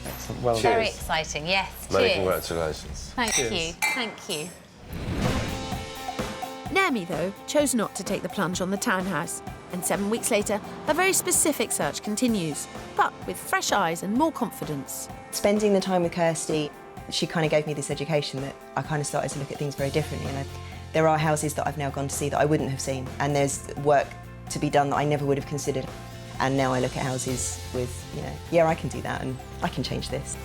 Well, Very exciting, yes. Many Cheers. congratulations. Thank you. Thank you. Naomi, though, chose not to take the plunge on the townhouse. And 7 weeks later, a very specific search continues, but with fresh eyes and more confidence. Spending the time with Kirsty, she kind of gave me this education that I kind of started to look at things very differently. And there are houses that I've now gone to see that I wouldn't have seen, and there's work to be done that I never would have considered. And now I look at houses with, you know, yeah, I can do that and I can change this.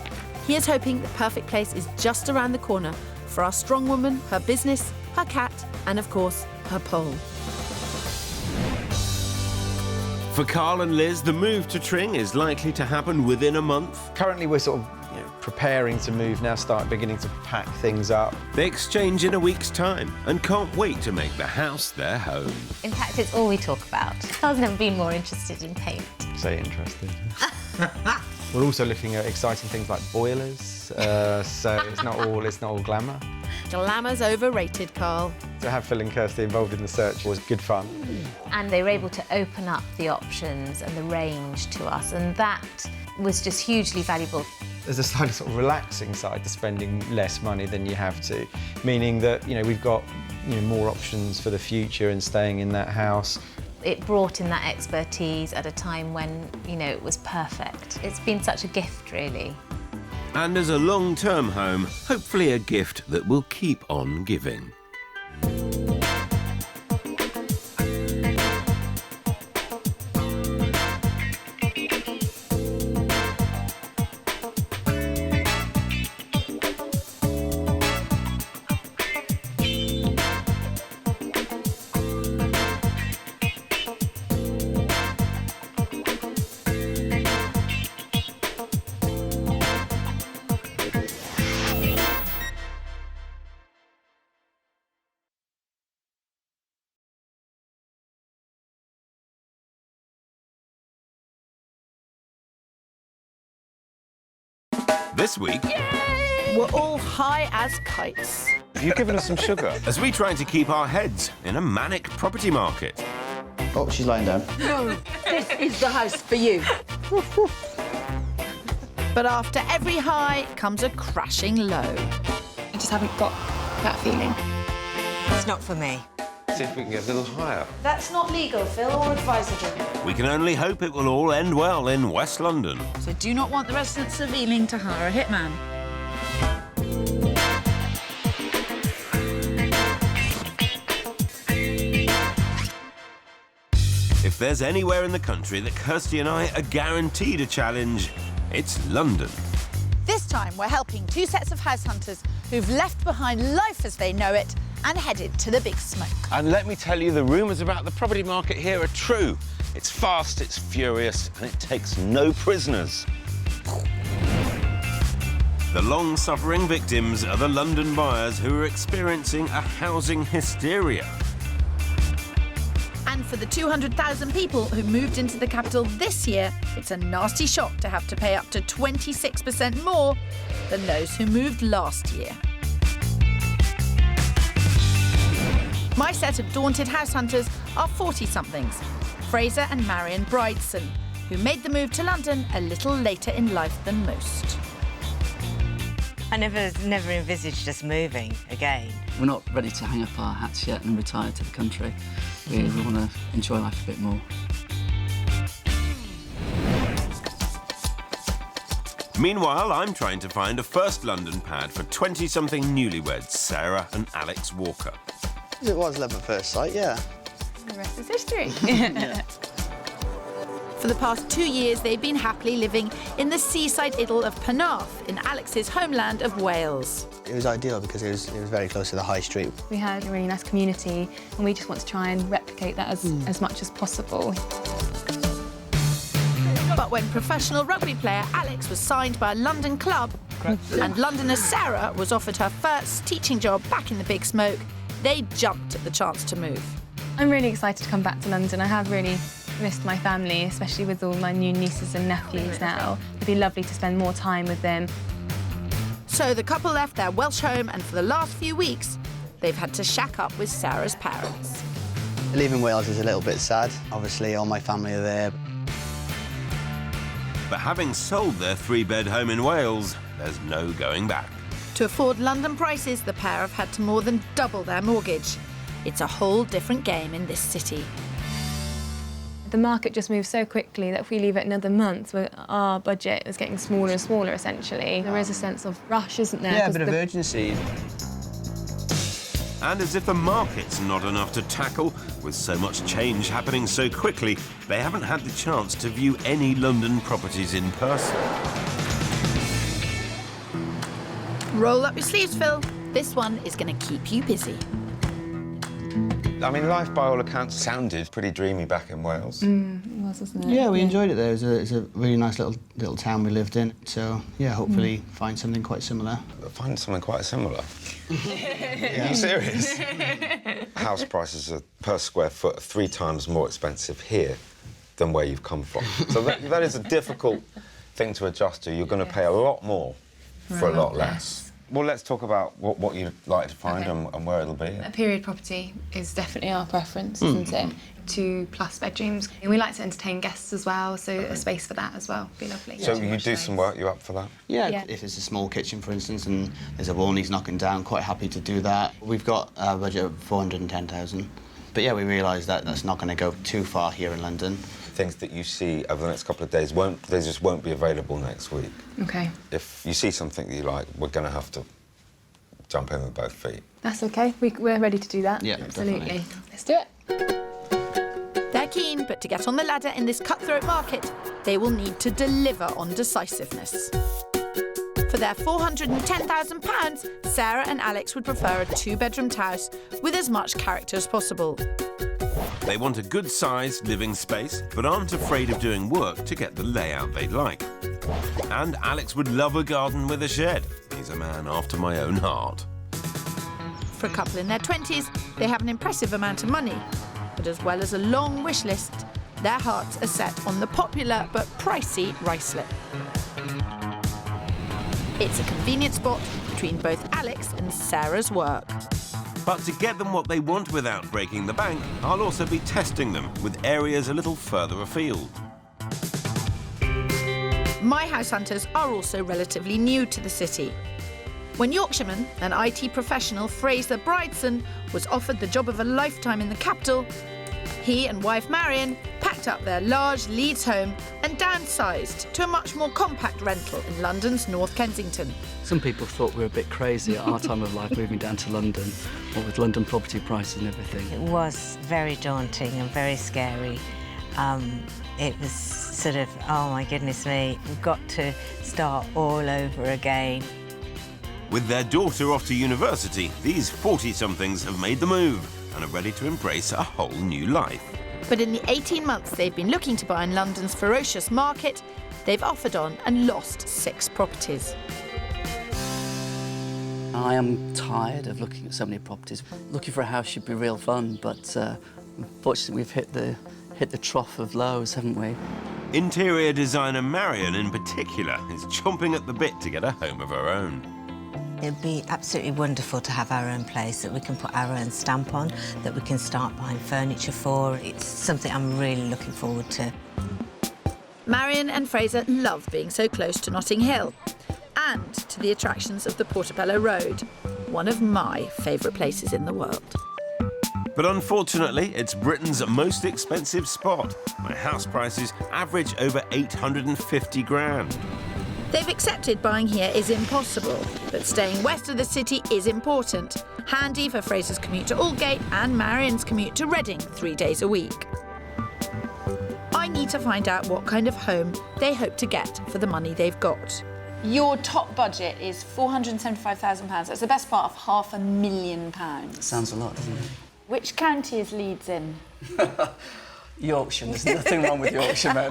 Here's hoping the perfect place is just around the corner for our strong woman, her business her cat, and of course, her pole. For Carl and Liz, the move to Tring is likely to happen within a month. Currently, we're sort of preparing to move now, beginning to pack things up. They exchange in a week's time and can't wait to make the house their home. In fact, it's all we talk about. Carl's never been more interested in paint. So interesting. We're also looking at exciting things like boilers, so it's not all glamour. Glamour's overrated, Carl. To have Phil and Kirsty involved in the search was good fun. And they were able to open up the options and the range to us, and that was just hugely valuable. There's a slightly sort of relaxing side to spending less money than you have to, meaning that we've got more options for the future and staying in that house. It brought in that expertise at a time when, it was perfect. It's been such a gift, really. And as a long-term home, hopefully a gift that will keep on giving. This week... Yay! We're all high as kites. Have you given us some sugar? As we try to keep our heads in a manic property market. Oh, she's lying down. No, this is the house for you. But after every high comes a crashing low. I just haven't got that feeling. It's not for me. See if we can get a little higher. That's not legal, Phil, or advisable. We can only hope it will all end well in West London. So do not want the residents of Ealing to hire a hitman. If there's anywhere in the country that Kirsty and I are guaranteed a challenge, it's London. This time we're helping two sets of house hunters who've left behind life as they know it and headed to the big smoke. And let me tell you, the rumours about the property market here are true. It's fast, it's furious, and it takes no prisoners. The long-suffering victims are the London buyers who are experiencing a housing hysteria. And for the 200,000 people who moved into the capital this year, it's a nasty shock to have to pay up to 26% more than those who moved last year. My set of daunted house hunters are 40-somethings, Fraser and Marion Brideson, who made the move to London a little later in life than most. I never envisaged us moving again. We're not ready to hang up our hats yet and retire to the country. We want to enjoy life a bit more. Meanwhile, I'm trying to find a first London pad for 20-something newlyweds, Sarah and Alex Walker. It was love at first sight, yeah. The rest is history. Yeah. For the past 2 years, they've been happily living in the seaside idyll of Penarth, in Alex's homeland of Wales. It was ideal because it was very close to the high street. We had a really nice community and we just want to try and replicate that as much as possible. But when professional rugby player Alex was signed by a London club and Londoner Sarah was offered her first teaching job back in the big smoke, they jumped at the chance to move. I'm really excited to come back to London. I have really missed my family, especially with all my new nieces and nephews now. It'd be lovely to spend more time with them. So the couple left their Welsh home, and for the last few weeks, they've had to shack up with Sarah's parents. Leaving Wales is a little bit sad. Obviously, all my family are there. But having sold their 3-bed home in Wales, there's no going back. To afford London prices, the pair have had to more than double their mortgage. It's a whole different game in this city. The market just moves so quickly that if we leave it another month, our budget is getting smaller and smaller, essentially. There is a sense of rush, isn't there? Yeah, a bit of urgency. And as if the market's not enough to tackle, with so much change happening so quickly, they haven't had the chance to view any London properties in person. Roll up your sleeves, Phil. This one is going to keep you busy. I mean, life by all accounts sounded pretty dreamy back in Wales. It was, wasn't it? Yeah, we enjoyed it there. It's a really nice little town we lived in. So, yeah, hopefully find something quite similar. Find something quite similar? Are you serious? House prices are per square foot are 3 times more expensive here than where you've come from. So that is a difficult thing to adjust to. You're going to pay a lot more for a lot less. Well, let's talk about what you'd like to find and where it'll be. A period property is definitely our preference, isn't it? 2+ bedrooms. And we like to entertain guests as well, so a space for that as well would be lovely. So you do some work, you up for that? Yeah, if it's a small kitchen, for instance, and there's a wall needs knocking down, quite happy to do that. We've got a budget of 410,000. But yeah, we realise that that's not going to go too far here in London. Things that you see over the next couple of days just won't be available next week. OK. If you see something that you like, we're going to have to jump in with both feet. That's OK. We're ready to do that. Yeah, absolutely. definitely. Let's do it. They're keen, but to get on the ladder in this cutthroat market, they will need to deliver on decisiveness. For their £410,000, Sarah and Alex would prefer a 2-bedroomed house with as much character as possible. They want a good-sized living space, but aren't afraid of doing work to get the layout they like. And Alex would love a garden with a shed. He's a man after my own heart. For a couple in their 20s, they have an impressive amount of money. But as well as a long wish list, their hearts are set on the popular but pricey Ruislip. It's a convenient spot between both Alex and Sarah's work. But to get them what they want without breaking the bank, I'll also be testing them with areas a little further afield. My house hunters are also relatively new to the city. When Yorkshireman and IT professional Fraser Brideson was offered the job of a lifetime in the capital, he and wife Marion packed up their large Leeds home and downsized to a much more compact rental in London's North Kensington. Some people thought we were a bit crazy at our time of life moving down to London, what with London property prices and everything. It was very daunting and very scary. It was sort of, oh my goodness me, we've got to start all over again. With their daughter off to university, these 40-somethings have made the move and are ready to embrace a whole new life. But in the 18 months they've been looking to buy in London's ferocious market, they've offered on and lost 6 properties. I am tired of looking at so many properties. Looking for a house should be real fun, but unfortunately we've hit the trough of lows, haven't we? Interior designer Marion, in particular, is chomping at the bit to get a home of her own. It'd be absolutely wonderful to have our own place that we can put our own stamp on, that we can start buying furniture for. It's something I'm really looking forward to. Marion and Fraser love being so close to Notting Hill and to the attractions of the Portobello Road, one of my favourite places in the world. But unfortunately, it's Britain's most expensive spot, where house prices average over 850 grand. They've accepted buying here is impossible, but staying west of the city is important. Handy for Fraser's commute to Aldgate and Marion's commute to Reading 3 days a week. I need to find out what kind of home they hope to get for the money they've got. Your top budget is £475,000. That's the best part of £500,000. Sounds a lot, doesn't it? Which county is Leeds in? Yorkshire. There's nothing wrong with Yorkshire men.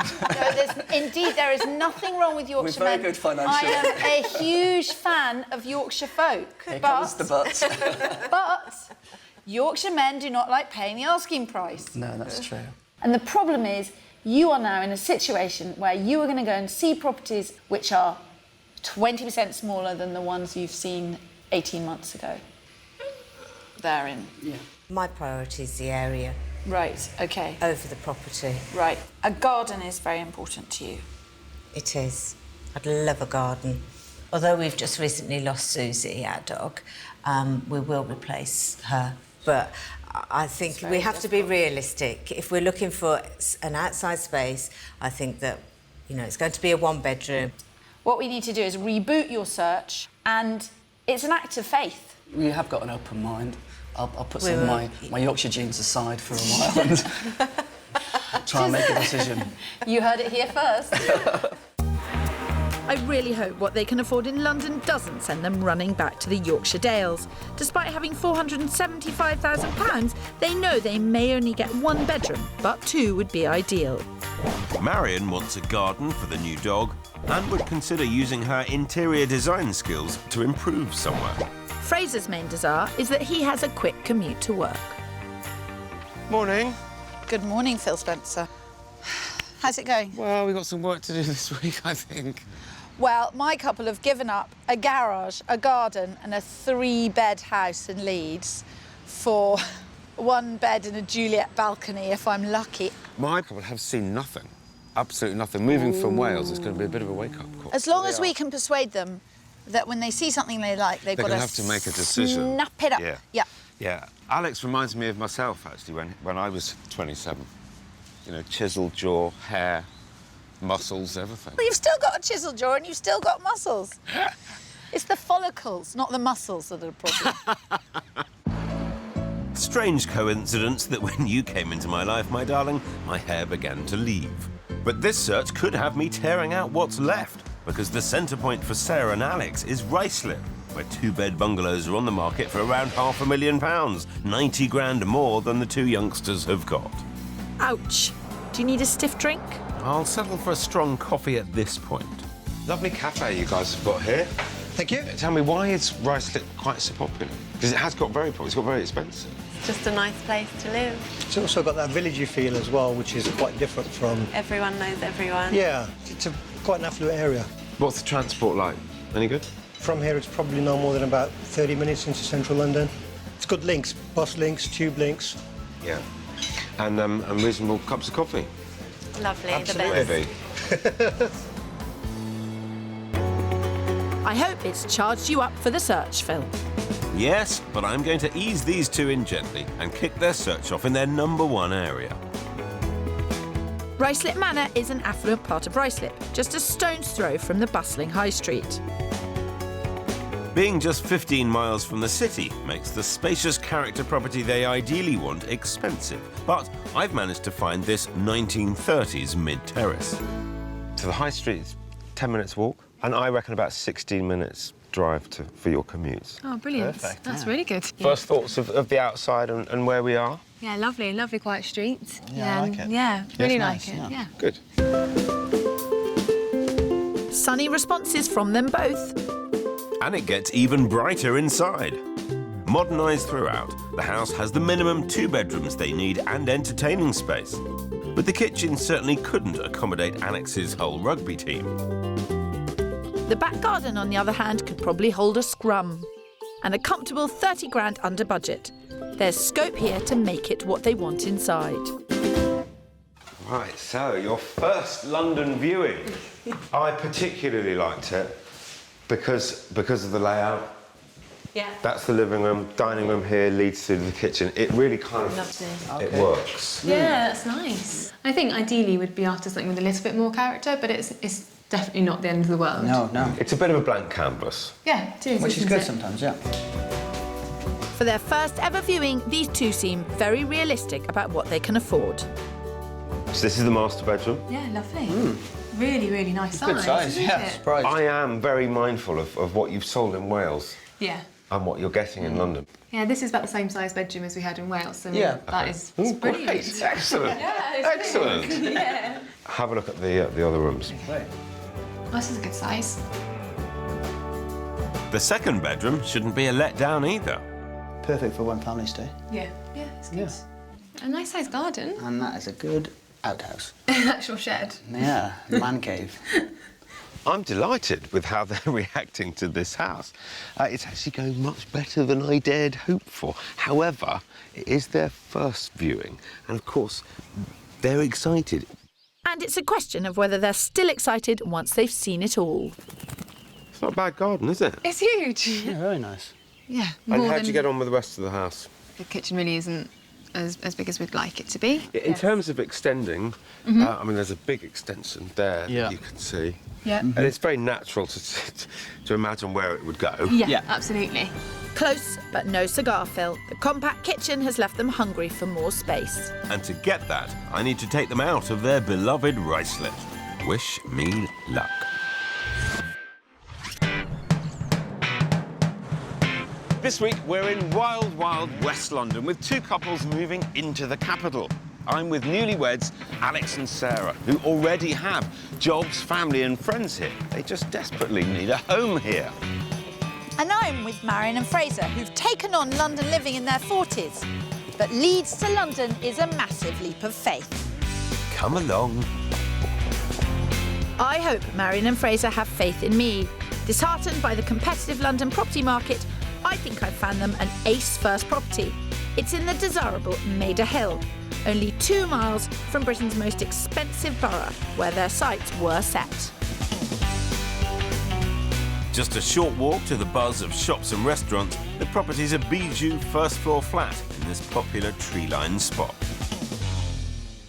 Indeed, there is nothing wrong with Yorkshire men. We're very good financially. I am a huge fan of Yorkshire folk. Here comes the but. But Yorkshire men do not like paying the asking price. No, that's true. And the problem is, you are now in a situation where you are going to go and see properties which are 20% smaller than the ones you've seen 18 months ago. Therein. Yeah. My priority is the area. Right, OK. Over the property. Right. A garden is very important to you. It is. I'd love a garden. Although we've just recently lost Susie, our dog, we will replace her. But I think we have to be realistic. If we're looking for an outside space, I think that, you know, it's going to be a 1-bedroom. What we need to do is reboot your search, and it's an act of faith. We have got an open mind. I'll put some of my Yorkshire genes aside for a while and try and make a decision. You heard it here first. I really hope what they can afford in London doesn't send them running back to the Yorkshire Dales. Despite having £475,000, they know they may only get 1 bedroom, but 2 would be ideal. Marion wants a garden for the new dog and would consider using her interior design skills to improve somewhere. Fraser's main desire is that he has a quick commute to work. Morning. Good morning, Phil Spencer. How's it going? Well, we've got some work to do this week, I think. Well, my couple have given up a garage, a garden and a 3-bed house in Leeds for 1 bed and a Juliet balcony, if I'm lucky. My couple have seen nothing. Absolutely nothing. Moving from Wales is going to be a bit of a wake-up call. As long as we can persuade them that when they see something they like, they've got to have to make a decision. Snap it up. Yeah. Yeah. Alex reminds me of myself, actually, when I was 27. You know, chiseled jaw, hair, muscles, everything. Well, you've still got a chiseled jaw and you've still got muscles. It's the follicles, not the muscles, that are a problem. Strange coincidence that when you came into my life, my darling, my hair began to leave. But this search could have me tearing out what's left, because the centre point for Sarah and Alex is Ruislip, where 2-bed bungalows are on the market for around £500,000, 90 grand more than the 2 youngsters have got. Ouch. Do you need a stiff drink? I'll settle for a strong coffee at this point. Lovely cafe you guys have got here. Thank you. Tell me, why is Ruislip quite so popular? Because it has got very popular, it's got very expensive. It's just a nice place to live. It's also got that villagey feel as well, which is quite different from... Everyone knows everyone. Yeah, it's quite an affluent area. What's the transport like? Any good? From here, it's probably no more than about 30 minutes into central London. It's good links, bus links, tube links. Yeah. And reasonable cups of coffee. Lovely, Absolutely. the best. I hope it's charged you up for the search, Phil. Yes, but I'm going to ease these 2 in gently and kick their search off in their #1 area. Ruislip Manor is an affluent part of Ruislip, just a stone's throw from the bustling high street. Being just 15 miles from the city makes the spacious character property they ideally want expensive, but I've managed to find this 1930s mid-terrace. To the high street, it's 10 minutes walk, and I reckon about 16 minutes drive for your commutes. Oh, brilliant. Perfect, That's really good. First thoughts of the outside and where we are? Yeah, lovely quiet street. Yeah, I like it. Yeah, really nice, like it, yeah. Good. Sunny responses from them both. And it gets even brighter inside. Modernised throughout, the house has the minimum 2 bedrooms they need and entertaining space. But the kitchen certainly couldn't accommodate Alex's whole rugby team. The back garden, on the other hand, could probably hold a scrum. And a comfortable 30 grand under budget. There's scope here to make it what they want inside. Right, so your first London viewing. I particularly liked it because of the layout. Yeah. That's the living room, dining room here leads to the kitchen. It really kind of it works. Yeah, that's nice. I think ideally we'd be after something with a little bit more character, but it's definitely not the end of the world. No. It's a bit of a blank canvas. Yeah, it is. Which is good isn't it? sometimes, yeah. For their first ever viewing, these 2 seem very realistic about what they can afford. So this is the master bedroom. Yeah, lovely. Really, really nice size. Good size, isn't yeah. it? Surprised. I am very mindful of what you've sold in Wales Yeah. and what you're getting in London. Yeah, this is about the same size bedroom as we had in Wales. So Yeah. that is Ooh, brilliant. great. Excellent. Yeah, it's Excellent. big. Yeah. Have a look at the other rooms. Oh, this is a good size. The second bedroom shouldn't be a letdown either. Perfect for one family stay. Yeah, it's good. A nice sized garden. And that is a good outhouse. An actual shed. Yeah, man cave. I'm delighted with how they're reacting to this house. It's actually going much better than I dared hope for. However, it is their first viewing, and of course, they're excited. And it's a question of whether they're still excited once they've seen it all. It's not a bad garden, is it? It's huge. Yeah, very nice. Yeah. And how'd you get on with the rest of the house? The kitchen really isn't as big as we'd like it to be. In terms of extending, I mean, there's a big extension there that you can see. Yeah. And it's very natural to imagine where it would go. Yeah, absolutely. Close, but no cigar, Phil. The compact kitchen has left them hungry for more space. And to get that, I need to take them out of their beloved Ruislip. Wish me luck. This week, we're in wild, wild West London with two couples moving into the capital. I'm with newlyweds Alex and Sarah, who already have jobs, family and friends here. They just desperately need a home here. And I'm with Marion and Fraser, who've taken on London living in their 40s. But Leeds to London is a massive leap of faith. Come along. I hope Marion and Fraser have faith in me. Disheartened by the competitive London property market, I think I've found them an ace first property. It's in the desirable Maida Hill, only 2 miles from Britain's most expensive borough, where their sights were set. Just a short walk to the buzz of shops and restaurants, the property's a bijou first-floor flat in this popular tree-lined spot.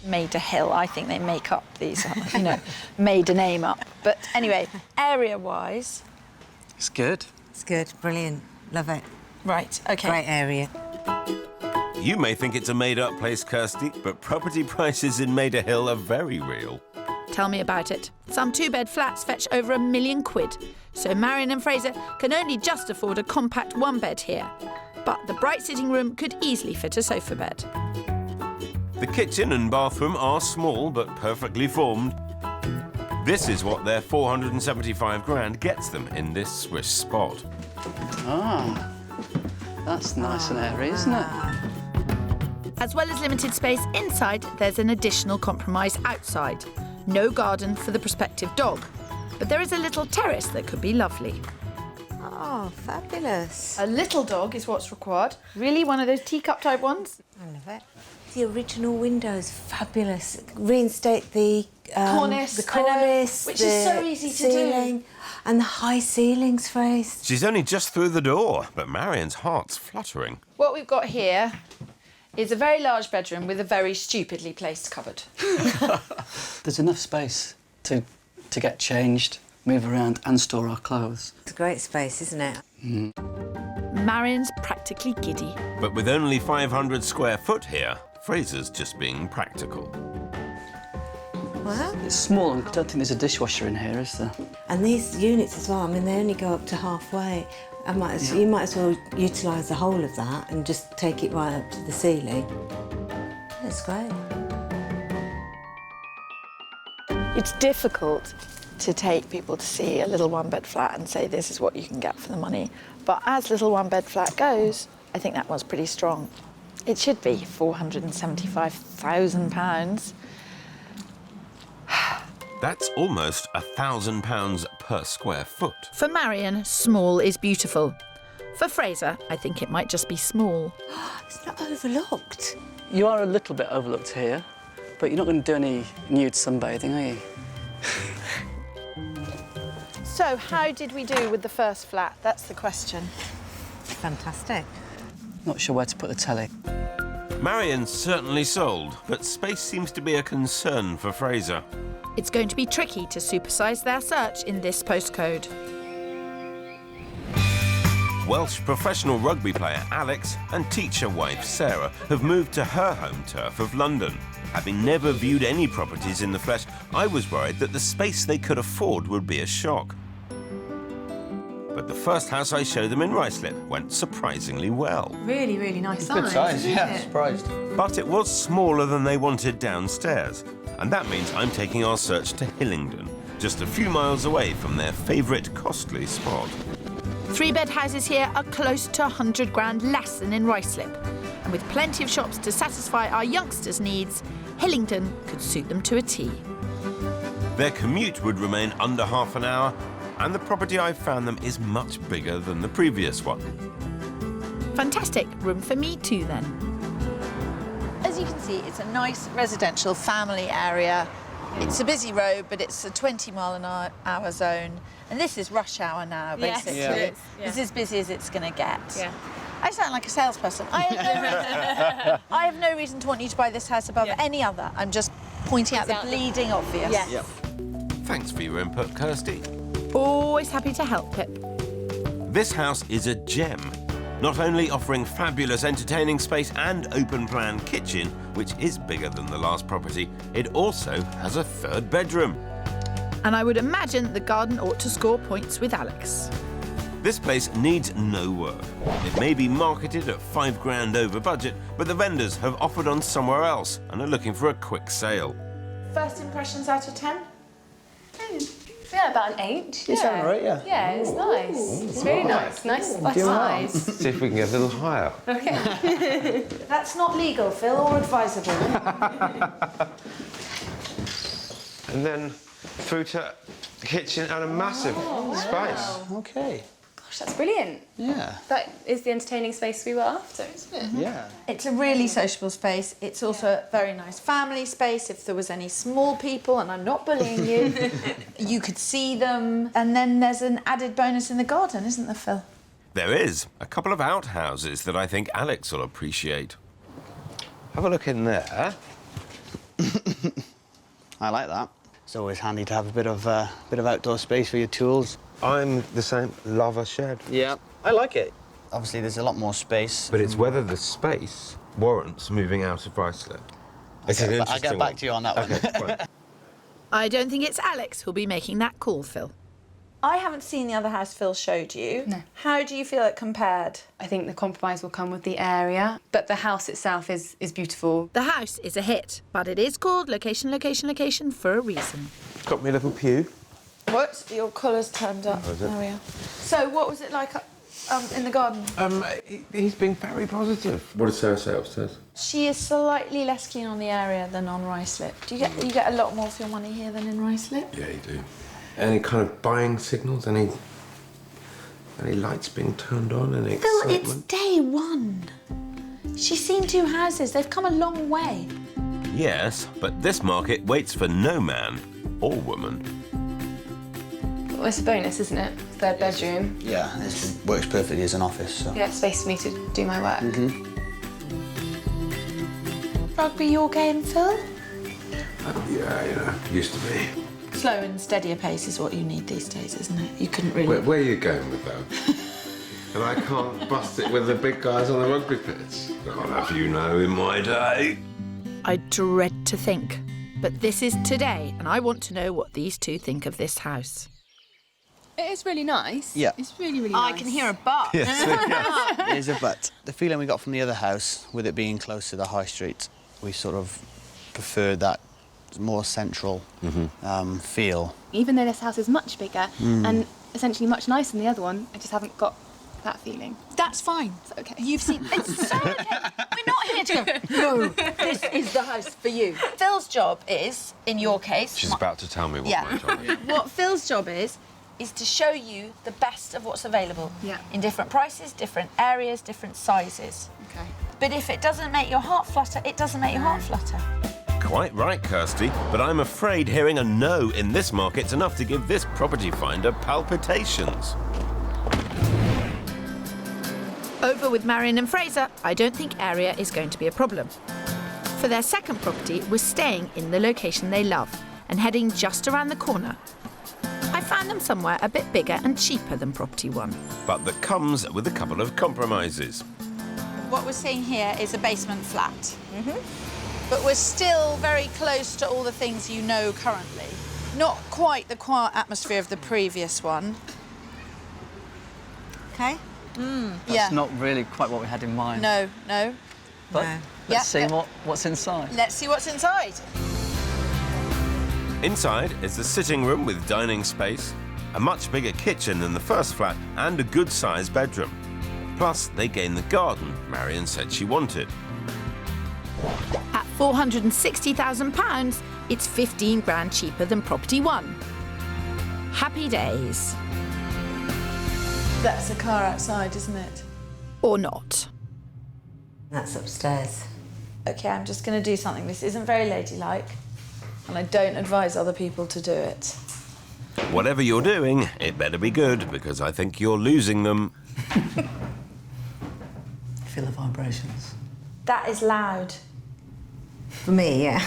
Maida Hill, I think they make up these, you know, made a name up. But anyway, area-wise... It's good. It's good, brilliant. Love it. Right, OK. Great area. You may think it's a made-up place, Kirsty, but property prices in Maida Hill are very real. Tell me about it. Some 2-bed flats fetch over £1 million, so Marion and Fraser can only just afford a compact 1-bed here. But the bright sitting room could easily fit a sofa bed. The kitchen and bathroom are small but perfectly formed. This is what their 475 grand gets them in this Swiss spot. Ah, that's nice and airy, isn't it? As well as limited space inside, there's an additional compromise outside. No garden for the prospective dog. But there is a little terrace that could be lovely. Oh, fabulous. A little dog is what's required. Really, one of those teacup type ones? I love it. The original windows, fabulous. Reinstate the cornice, which is so easy to do. And the high ceilings, Fraser. She's only just through the door, but Marion's heart's fluttering. What we've got here is a very large bedroom with a very stupidly placed cupboard. There's enough space to get changed, move around and store our clothes. It's a great space, isn't it? Marion's practically giddy. But with only 500 square foot here, Fraser's just being practical. Well, It's small and I don't think there's a dishwasher in here, is there? and these units as well, I mean, they only go up to halfway. You might as well utilise the whole of that and just take it right up to the ceiling. That's great. It's difficult to take people to see a little 1-bed flat and say this is what you can get for the money. But as little 1-bed flat goes, I think that was pretty strong. It should be £475,000. That's almost £1,000 per square foot. For Marion, small is beautiful. For Fraser, I think it might just be small. It's not overlooked. You are a little bit overlooked here, but you're not going to do any nude sunbathing, are you? So how did we do with the first flat? That's the question. Fantastic. Not sure where to put the telly. Marion's certainly sold, but space seems to be a concern for Fraser. It's going to be tricky to supersise their search in this postcode. Welsh professional rugby player Alex and teacher wife Sarah have moved to her home turf of London. Having never viewed any properties in the flesh, I was worried that the space they could afford would be a shock. But the first house I showed them in Ruislip went surprisingly well. Really, really nice size. Good size, isn't yeah, it? surprised. But it was smaller than they wanted downstairs. And that means I'm taking our search to Hillingdon, just a few miles away from their favourite costly spot. 3-bed houses here are close to 100 grand less than in Ruislip. And with plenty of shops to satisfy our youngsters' needs, Hillingdon could suit them to a T. Their commute would remain under half an hour, and the property I found them is much bigger than the previous one. Fantastic. Room for me too, then. As you can see, it's a nice residential family area. It's a busy road, but it's a 20-mile-an-hour zone. And this is rush hour now, basically. Yes, it is. It's as busy as it's going to get. Yeah. I sound like a salesperson. I have no reason to want you to buy this house above any other. I'm just pointing out the bleeding obvious. Yes. Yep. Thanks for your input, Kirsty. Always happy to help, Pip. This house is a gem. Not only offering fabulous entertaining space and open-plan kitchen, which is bigger than the last property, it also has a 3rd bedroom. And I would imagine the garden ought to score points with Alex. This place needs no work. It may be marketed at £5,000 over budget, but the vendors have offered on somewhere else and are looking for a quick sale. First impressions out of 10? Yeah, about an 8. You sound right, yeah. Yeah, it's nice. It's very nice. Nice size. See if we can get a little higher. Okay. That's not legal, Phil, or advisable. And then through to the kitchen and a massive space. Okay. Gosh, that's brilliant. Yeah. That is the entertaining space we were after, isn't it? Yeah. It's a really sociable space. It's also a very nice family space. If there was any small people, and I'm not bullying you, you could see them. And then there's an added bonus in the garden, isn't there, Phil? There is a couple of outhouses that I think Alex will appreciate. Have a look in there. I like that. It's always handy to have a bit of outdoor space for your tools. I'm the same. Love a shed. Yeah, I like it. Obviously, there's a lot more space. But it's whether the space warrants moving out of Ruislip. I'll get back to you on that one. I don't think it's Alex who'll be making that call, Phil. I haven't seen the other house Phil showed you. No. How do you feel it compared? I think the compromise will come with the area, but the house itself is beautiful. The house is a hit, but it is called location, location, location for a reason. Got me a little pew. What? Your collar's turned up. Oh, is it? There we are. So, what was it like in the garden? He's been very positive. What did Sarah say upstairs? She is slightly less keen on the area than on Ruislip. Do you get a lot more for your money here than in Ruislip? Yeah, you do. Any kind of buying signals? Any lights being turned on? Any Phil, excitement? it's day one. She's seen 2 houses. They've come a long way. Yes, but this market waits for no man or woman. Well, it's a bonus, isn't it? 3rd bedroom. Yeah, this works perfectly as an office. So. Yeah, space for me to do my work. Rugby your game, Phil? Yeah, used to be. Slow and steadier pace is what you need these days, isn't it? You couldn't really... Where are you going with that? And I can't bust it with the big guys on the rugby pitch. I'll have you know, in my day. I dread to think. But this is today, and I want to know what these two think of this house. It is really nice. Yeah. It's really, really nice. I can hear a but. There's a but. The feeling we got from the other house, with it being close to the high street, we sort of preferred that more central feel. Even though this house is much bigger and essentially much nicer than the other one, I just haven't got that feeling. That's fine. It's okay. You've seen... It's so okay. We're not here to go, no, this is the house for you. Phil's job is, in your case... She's about to tell me what my job is. What Phil's job is to show you the best of what's available. Yeah. In different prices, different areas, different sizes. Okay. But if it doesn't make your heart flutter, it doesn't make your heart flutter. Quite right, Kirsty, but I'm afraid hearing a no in this market's enough to give this property finder palpitations. Over with Marion and Fraser, I don't think area is going to be a problem. For their second property, we're staying in the location they love and heading just around the corner. I found them somewhere a bit bigger and cheaper than property 1. But that comes with a couple of compromises. What we're seeing here is a basement flat. But we're still very close to all the things you know currently. Not quite the quiet atmosphere of the previous one. Okay. That's not really quite what we had in mind. No. But let's see what's inside. Let's see what's inside. Inside is the sitting room with dining space, a much bigger kitchen than the first flat, and a good-sized bedroom. Plus, they gain the garden Marion said she wanted. At £460,000, it's 15 grand cheaper than property 1. Happy days. That's a car outside, isn't it? Or not. That's upstairs. OK, I'm just going to do something. This isn't very ladylike, and I don't advise other people to do it. Whatever you're doing, it better be good, because I think you're losing them. Feel the vibrations. That is loud. For me, yeah.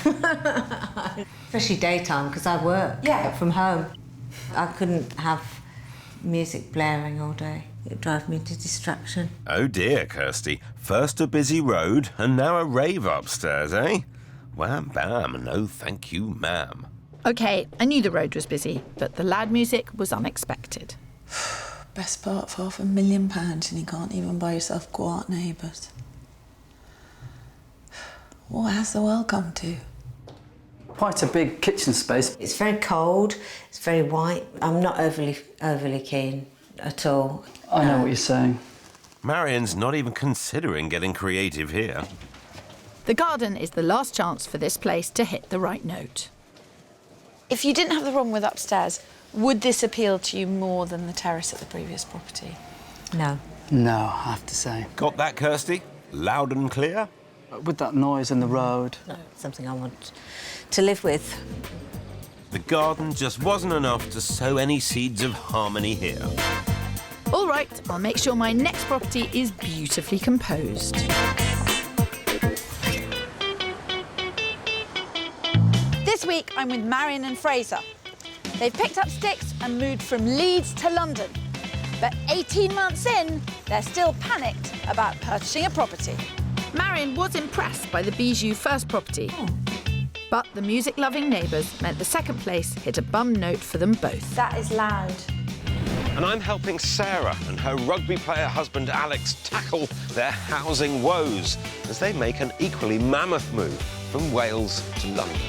Especially daytime, because I work from home. I couldn't have music blaring all day. It drives me to distraction. Oh dear, Kirsty. First a busy road, and now a rave upstairs, eh? Wham bam, no thank you, ma'am. OK, I knew the road was busy, but the loud music was unexpected. Best part of £500,000 and you can't even buy yourself quiet neighbours. What has the world come to? Quite a big kitchen space. It's very cold, it's very white. I'm not overly keen at all. I know what you're saying. Marion's not even considering getting creative here. The garden is the last chance for this place to hit the right note. If you didn't have the problem with upstairs, would this appeal to you more than the terrace at the previous property? No. No, I have to say. Got that, Kirsty? Loud and clear? With that noise in the road. No, it's something I want to live with. The garden just wasn't enough to sow any seeds of harmony here. All right, I'll make sure my next property is beautifully composed. This week, I'm with Marion and Fraser. They've picked up sticks and moved from Leeds to London. But 18 months in, they're still panicked about purchasing a property. Marion was impressed by the Bijou first property. But the music-loving neighbours meant the second place hit a bum note for them both. That is loud. And I'm helping Sarah and her rugby player husband Alex tackle their housing woes as they make an equally mammoth move from Wales to London.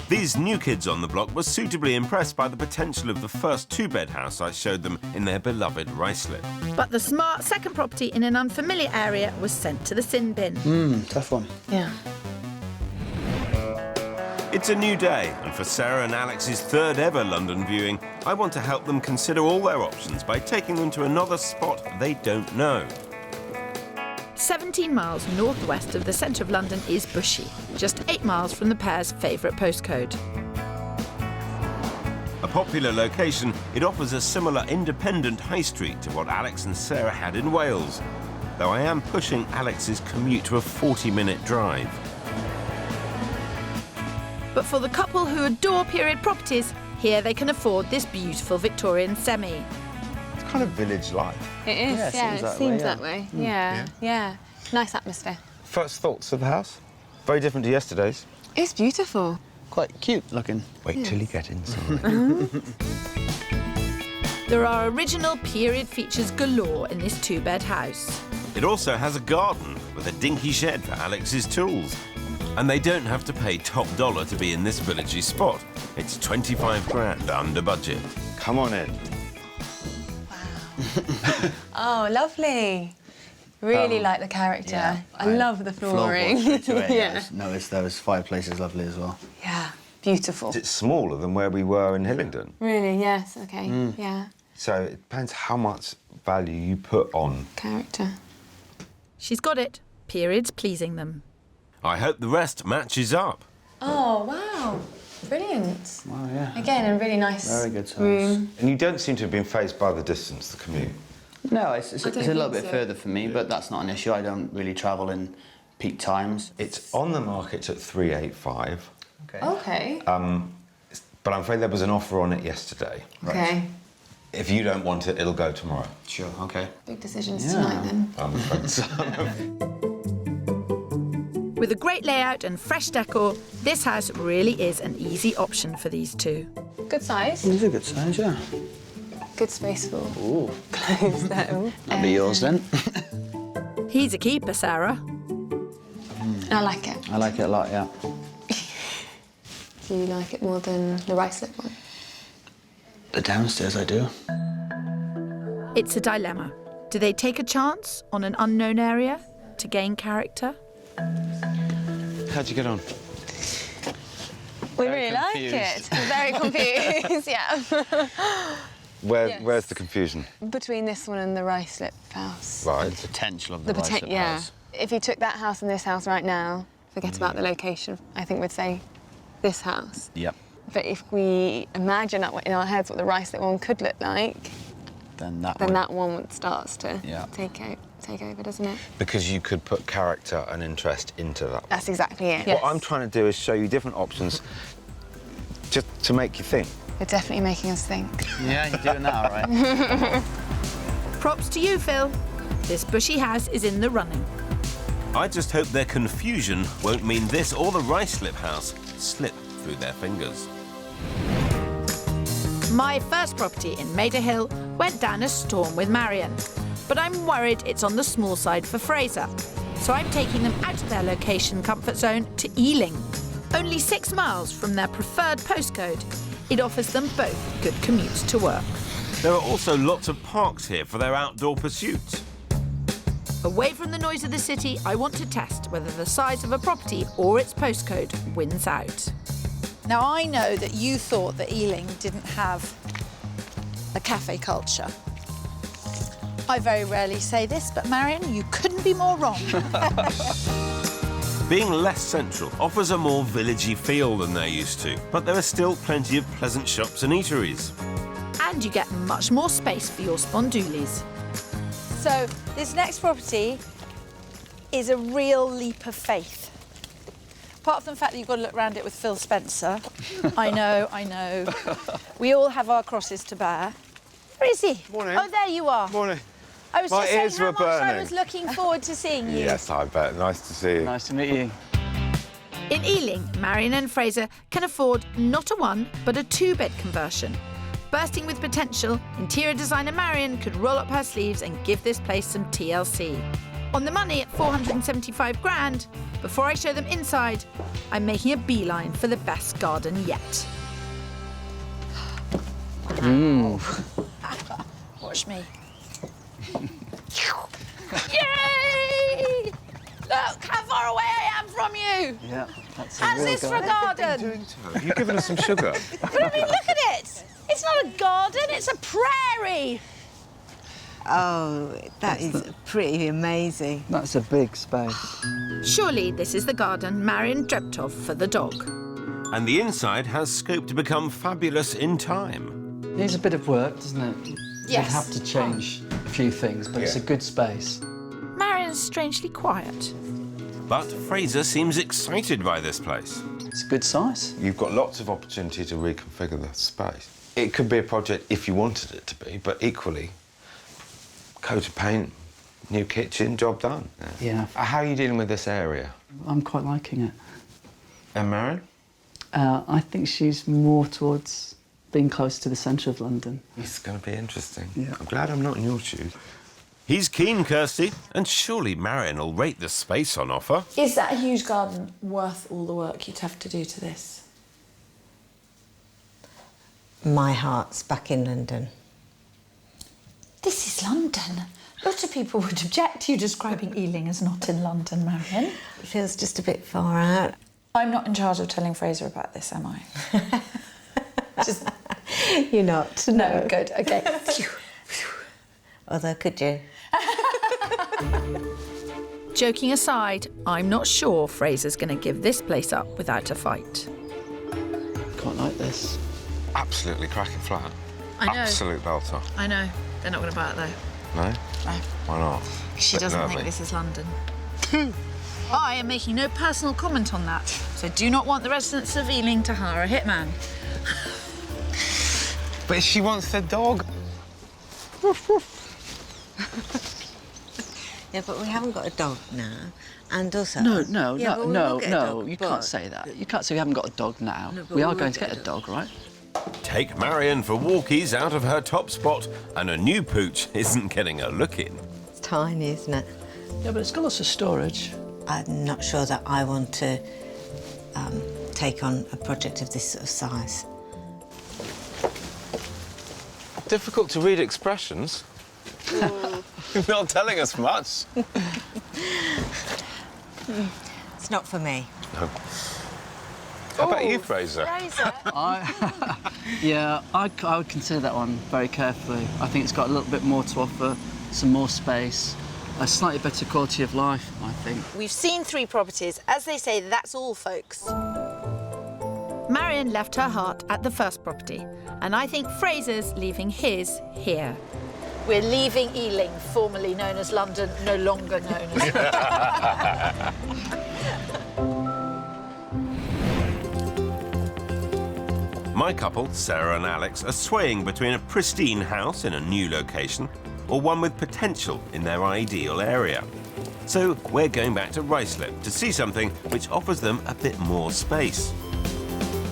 These new kids on the block were suitably impressed by the potential of the first two-bed house I showed them in their beloved Ruislip. But the smart second property in an unfamiliar area was sent to the sin bin. Tough one. Yeah. It's a new day, and for Sarah and Alex's third ever London viewing, I want to help them consider all their options by taking them to another spot they don't know. 17 miles northwest of the centre of London is Bushey, just 8 miles from the pair's favourite postcode. A popular location, it offers a similar independent high street to what Alex and Sarah had in Wales, though I am pushing Alex's commute to a 40-minute drive. But for the couple who adore period properties, here they can afford this beautiful Victorian semi. It's kind of village life. It is, yeah, it seems that way. Yeah. Nice atmosphere. First thoughts of the house? Very different to yesterday's. It's beautiful. Quite cute looking. Wait till you get inside. There are original period features galore in this two-bed house. It also has a garden with a dinky shed for Alex's tools. And they don't have to pay top dollar to be in this villagey spot. It's 25 grand under budget. Come on in. Oh, lovely. Really like the character. Yeah, I love the flooring. Yeah. Noticed those fireplaces lovely as well. Yeah, beautiful. It's smaller than where we were in Hillingdon. Really, yes, okay, yeah. So it depends how much value you put on character. She's got it. Periods pleasing them. I hope the rest matches up. Oh, wow. Brilliant. Wow, yeah. Again, a really nice Very good size. room. And you don't seem to have been fazed by the distance, the commute. No, it's a little bit so. further for me, but that's not an issue. I don't really travel in peak times. It's on the market at 385. Okay. But I'm afraid there was an offer on it yesterday. Okay. If you don't want it, it'll go tomorrow. Sure, okay. Big decisions tonight, then. I'm afraid so. With a great layout and fresh decor, this house really is an easy option for these two. Good size. It's a good size, yeah. Good space for Ooh. clothes, though. That'll be yours then. He's a keeper, Sarah. I like it. I like it a lot, yeah. Do you like it more than the Ruislip one? The downstairs I do. It's a dilemma. Do they take a chance on an unknown area to gain character? How'd you get on? We really like it. We're very confused, yeah. Where's the confusion? Between this one and the Ruislip house. Right. The potential of the Ruislip yeah. house. If you took that house and this house right now, forget about the location, I think we'd say this house. Yep. But if we imagine in our heads what the Ruislip one could look like, Then that one starts to take over, doesn't it? Because you could put character and interest into that. That's exactly it. What I'm trying to do is show you different options just to make you think. You're definitely making us think. Yeah, you're doing that all right. Props to you, Phil. This bushy house is in the running. I just hope their confusion won't mean this or the Ruislip house slip through their fingers. My first property in Maida Hill went down a storm with Marion, but I'm worried it's on the small side for Fraser. So I'm taking them out of their location comfort zone to Ealing. Only 6 miles from their preferred postcode, it offers them both good commutes to work. There are also lots of parks here for their outdoor pursuits. Away from the noise of the city, I want to test whether the size of a property or its postcode wins out. Now, I know that you thought that Ealing didn't have a cafe culture. I very rarely say this, but Marion, you couldn't be more wrong. Being less central offers a more villagey feel than they're used to, but there are still plenty of pleasant shops and eateries. And you get much more space for your spondoolies. So this next property is a real leap of faith. Apart from the fact that you've got to look around it with Phil Spencer. I know. We all have our crosses to bear. Where is he? Morning. Oh, there you are. Morning. I was My just saying ears how were much I burning. was looking forward to seeing you. Yes, I bet. Nice to see you. Nice to meet you. In Ealing, Marion and Fraser can afford not a 1, but a 2-bed conversion. Bursting with potential, interior designer Marion could roll up her sleeves and give this place some TLC. On the money at 475 grand, before I show them inside, I'm making a beeline for the best garden yet. Watch me. Yay! Look how far away I am from you. Yeah, that's How's this for a garden? You've given us some sugar. But I mean, look at it. It's not a garden, it's a prairie. Oh, that is pretty amazing. That's a big space. Surely this is the garden Marion dreamt of for the dog. And the inside has scope to become fabulous in time. Needs a bit of work, doesn't it? Yes. You'd have to change a few things, but it's a good space. Marion's strangely quiet. But Fraser seems excited by this place. It's a good size. You've got lots of opportunity to reconfigure the space. It could be a project if you wanted it to be, but equally, coat of paint, new kitchen, job done. Yeah. How are you dealing with this area? I'm quite liking it. And Marion? I think she's more towards being close to the centre of London. It's going to be interesting. Yeah. I'm glad I'm not in your shoes. He's keen, Kirsty, and surely Marion will rate the space on offer. Is that huge garden worth all the work you'd have to do to this? My heart's back in London. This is London. A lot of people would object to you describing Ealing as not in London, Marion. It feels just a bit far out. I'm not in charge of telling Fraser about this, am I? Just... You're not. No, good, OK. Although, could you? Joking aside, I'm not sure Fraser's going to give this place up without a fight. Quite like this. Absolutely cracking flat. I know. Absolute belter. I know. They're not going to buy it, though. No? No. Why not? She doesn't think this is London. I am making no personal comment on that, so do not want the residents of Ealing to hire a hitman. But she wants the dog. Yeah, but we haven't got a dog now. And also... No, you can't say that. You can't say we haven't got a dog now. No, we are going to get a dog, right? Take Marion for walkies out of her top spot, and a new pooch isn't getting a look in. It's tiny, isn't it? Yeah, but it's got lots of storage. I'm not sure that I want to take on a project of this sort of size. Difficult to read expressions. You're not telling us much. It's not for me. No. How about you, Fraser? Yeah, I would consider that one very carefully. I think it's got a little bit more to offer, some more space, a slightly better quality of life, I think. We've seen 3 properties. As they say, that's all, folks. Marion left her heart at the first property, and I think Fraser's leaving his here. We're leaving Ealing, formerly known as London, no longer known as... My couple, Sarah and Alex, are swaying between a pristine house in a new location or one with potential in their ideal area. So we're going back to Ruislip to see something which offers them a bit more space.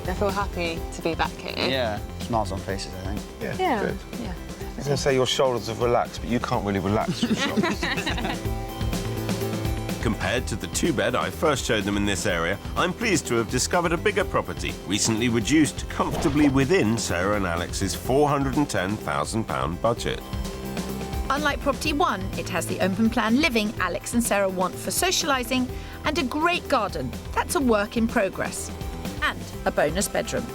I feel happy to be back here. Yeah, it's smiles on faces, I think. Yeah, good. Yeah. I was going to say your shoulders have relaxed, but you can't really relax your shoulders. Compared to the two-bed I first showed them in this area, I'm pleased to have discovered a bigger property, recently reduced comfortably within Sarah and Alex's £410,000 budget. Unlike property 1, it has the open-plan living Alex and Sarah want for socialising and a great garden. That's a work in progress. And a bonus bedroom.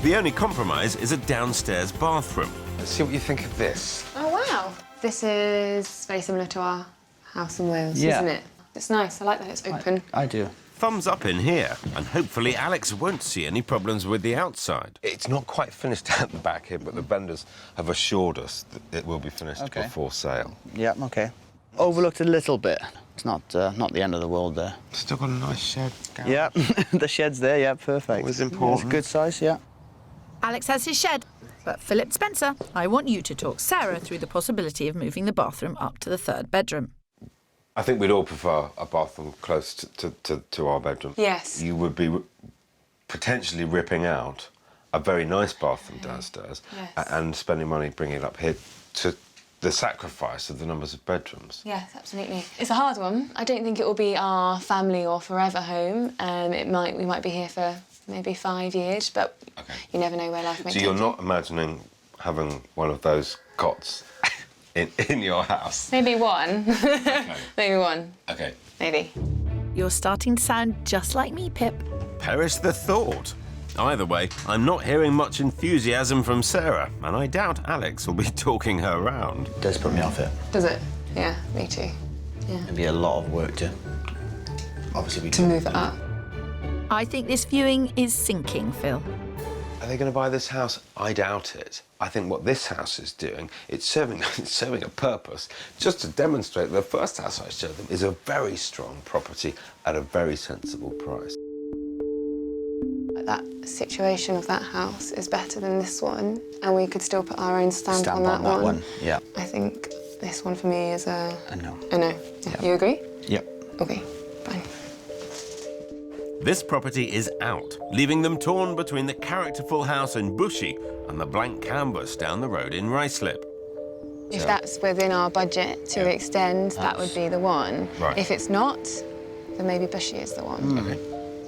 The only compromise is a downstairs bathroom. Let's see what you think of this. Oh, wow. This is very similar to our house in Wales, Yeah. isn't it? It's nice. I like that it's open. I do. Thumbs up in here, and hopefully Alex won't see any problems with the outside. It's not quite finished at the back here, but the vendors have assured us that it will be finished before sale. Yeah, OK. Overlooked a little bit. It's not the end of the world there. Still got a nice shed. Yeah, the shed's there, yeah, perfect. Always important. It's a good size, yeah. Alex has his shed, but Philip Spencer, I want you to talk Sarah through the possibility of moving the bathroom up to the third bedroom. I think we'd all prefer a bathroom close to our bedroom. Yes. You would be potentially ripping out a very nice bathroom downstairs and spending money bringing it up here to the sacrifice of the numbers of bedrooms. Yes, absolutely. It's a hard one. I don't think it will be our family or forever home. We might be here for maybe 5 years, but you never know where life may So take you're you. not imagining having one of those cots in your house? Maybe one. Maybe one. OK. Maybe. You're starting to sound just like me, Pip. Perish the thought. Either way, I'm not hearing much enthusiasm from Sarah, and I doubt Alex will be talking her round. It does put me off it. Does it? Yeah, me too. Yeah. It'd be a lot of work to... Obviously, To move it up. I think this viewing is sinking, Phil. Are they going to buy this house? I doubt it. I think what this house is doing, it's serving a purpose, just to demonstrate that the first house I showed them is a very strong property at a very sensible price. That situation of that house is better than this one, and we could still put our own stamp on that one. Yeah. I think this one for me is a no. A no. Yeah. You agree? Yep. Okay, fine. This property is out, leaving them torn between the characterful house in Bushy and the blank canvas down the road in Ruislip. If that's within our budget to extend, that would be the one. Right. If it's not, then maybe Bushy is the one. OK.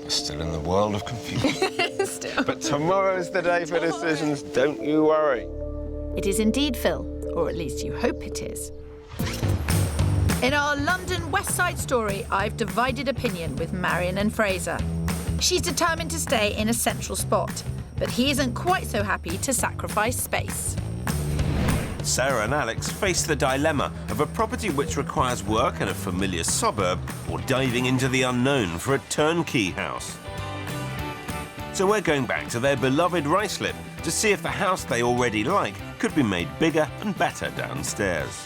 We're still in the world of confusion. Still. But tomorrow's the day for decisions, don't you worry. It is indeed, Phil, or at least you hope it is. In our London West Side story, I've divided opinion with Marion and Fraser. She's determined to stay in a central spot, but he isn't quite so happy to sacrifice space. Sarah and Alex face the dilemma of a property which requires work in a familiar suburb or diving into the unknown for a turnkey house. So we're going back to their beloved Ruislip to see if the house they already like could be made bigger and better downstairs.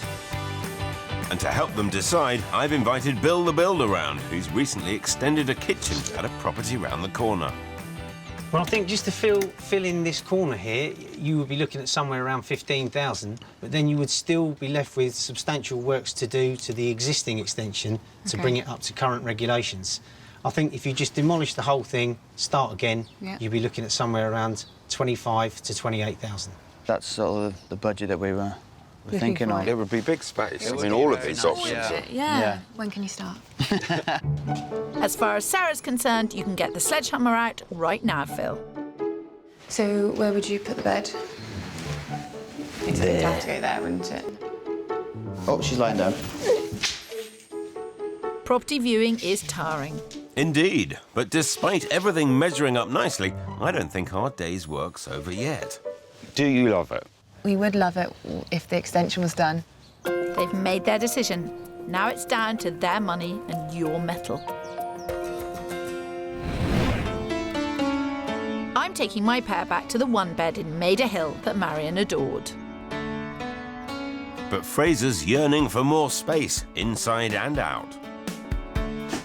And to help them decide, I've invited Bill the Builder round, who's recently extended a kitchen at a property round the corner. Well, I think just to fill in this corner here, you would be looking at somewhere around 15,000, but then you would still be left with substantial works to do to the existing extension to bring it up to current regulations. I think if you just demolish the whole thing, start again, you'd be looking at somewhere around 25 to 28,000. That's sort of the budget that we were thinking of. It would be big space. I mean, all of these options. Yeah. When can you start? As far as Sarah's concerned, you can get the sledgehammer out right now, Phil. So where would you put the bed? It'd have to go there, wouldn't it? Oh, she's lying down. Property viewing is tiring. Indeed, but despite everything measuring up nicely, I don't think our day's work's over yet. Do you love it? We would love it if the extension was done. They've made their decision. Now it's down to their money and your metal. I'm taking my pair back to the one bed in Maida Hill that Marion adored. But Fraser's yearning for more space, inside and out.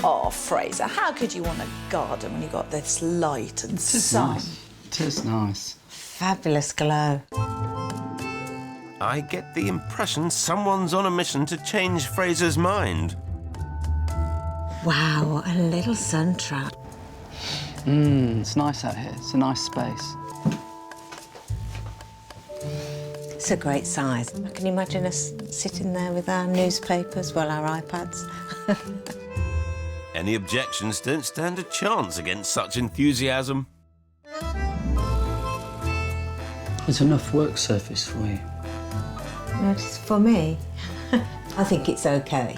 Oh, Fraser, how could you want a garden when you got this light and sun? It is nice. Fabulous glow. I get the impression someone's on a mission to change Fraser's mind. Wow, a little sun trap. It's nice out here. It's a nice space. It's a great size. Can you imagine us sitting there with our newspapers, well, our iPads? Any objections don't stand a chance against such enthusiasm. There's enough work surface for you. No, just for me. I think it's okay.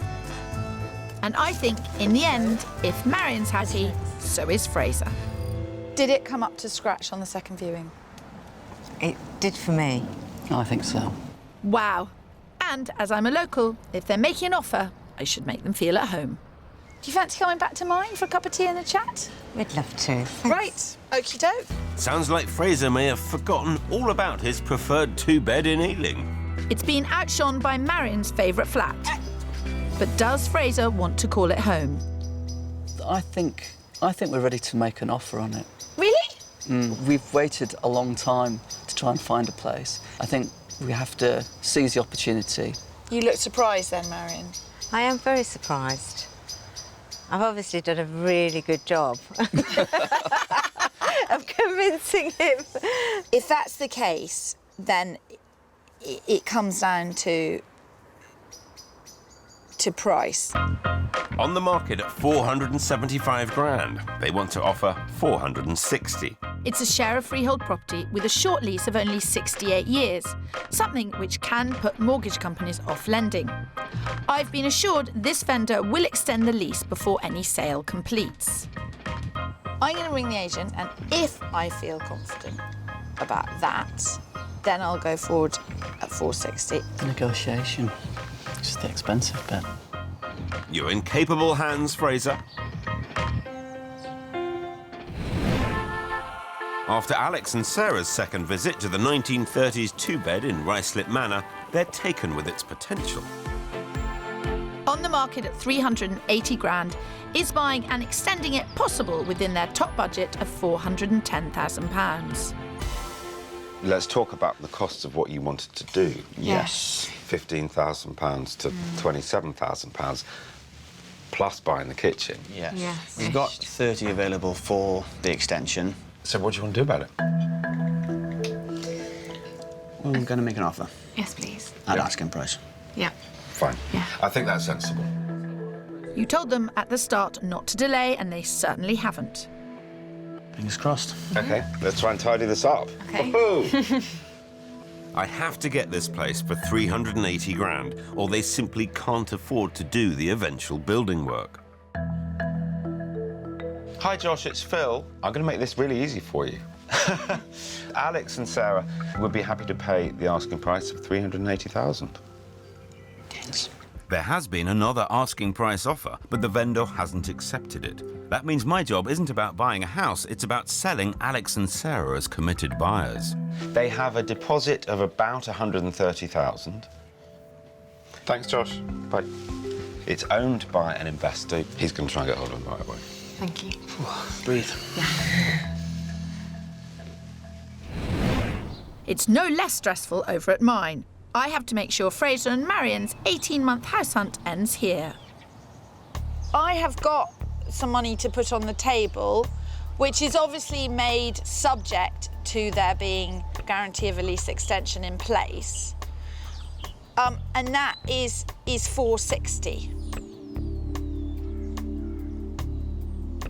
And I think, in the end, if Marion's happy, so is Fraser. Did it come up to scratch on the second viewing? It did for me. I think so. Wow. And as I'm a local, if they're making an offer, I should make them feel at home. Do you fancy coming back to mine for a cup of tea and a chat? We'd love to. Right, okie doke. Sounds like Fraser may have forgotten all about his preferred 2-bed in Ealing. It's been outshone by Marion's favourite flat. But does Fraser want to call it home? I think we're ready to make an offer on it. Really? We've waited a long time to try and find a place. I think we have to seize the opportunity. You look surprised then, Marion. I am very surprised. I've obviously done a really good job of convincing him. If that's the case, then it comes down to price. On the market at 475 grand. They want to offer 460. It's a share of freehold property with a short lease of only 68 years, something which can put mortgage companies off lending. I've been assured this vendor will extend the lease before any sale completes. I'm going to ring the agent, and if I feel confident about that, then I'll go forward at 460. The negotiation. It's the expensive bit. You're in capable hands, Fraser. After Alex and Sarah's second visit to the 1930s 2-bed in Ruislip Manor, they're taken with its potential. On the market at 380 grand, is buying and extending it possible within their top budget of £410,000? Let's talk about the costs of what you wanted to do. Yes. £15,000 to £27,000, plus buying the kitchen. Yes. We've got 30 available for the extension. So what do you want to do about it? Well, I'm going to make an offer. Yes, please. At asking price. Yeah. Fine. Yeah. I think that's sensible. You told them at the start not to delay, and they certainly haven't. Fingers crossed. OK, let's try and tidy this up. OK. I have to get this place for 380 grand, or they simply can't afford to do the eventual building work. Hi, Josh, it's Phil. I'm going to make this really easy for you. Alex and Sarah would be happy to pay the asking price of £380,000. Yes. There has been another asking price offer, but the vendor hasn't accepted it. That means my job isn't about buying a house, it's about selling Alex and Sarah as committed buyers. They have a deposit of about £130,000. Thanks, Josh. Bye. It's owned by an investor. He's going to try and get hold of them right away. Thank you. Breathe. It's no less stressful over at mine. I have to make sure Fraser and Marion's 18-month house hunt ends here. I have got some money to put on the table, which is obviously made subject to there being a guarantee of a lease extension in place. And that is 460.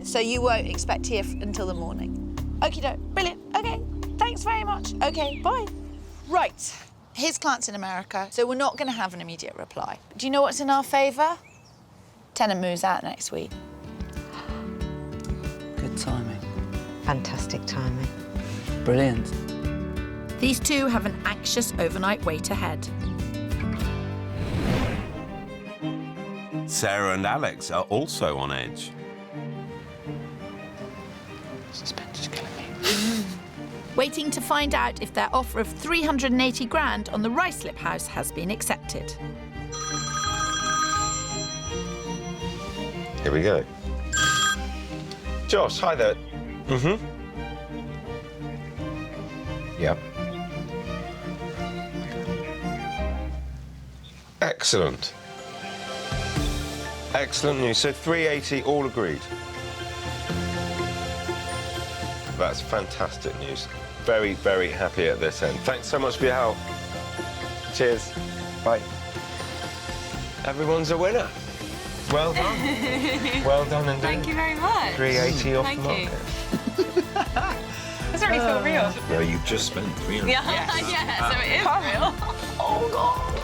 So you won't expect here until the morning. Okie doke, brilliant. Okay, thanks very much. Okay, bye. Right, his client's in America, so we're not going to have an immediate reply. Do you know what's in our favour? Tenant moves out next week. Good timing. Fantastic timing. Brilliant. These two have an anxious overnight wait ahead. Sarah and Alex are also on edge. Suspense is killing me. Waiting to find out if their offer of 380 grand on the Ruislip house has been accepted. Here we go. Josh, hi there. Mm-hmm. Yep. Excellent. Excellent news. So 380, all agreed. That's fantastic news. Very, very happy at this end. Thanks so much for your help. Cheers. Bye. Everyone's a winner. Well done. Well done indeed. Thank you very much. 380 off Thank the you. market. Doesn't really feel real. No, you've just spent 300. Yeah, yeah, so it is real. Oh, God.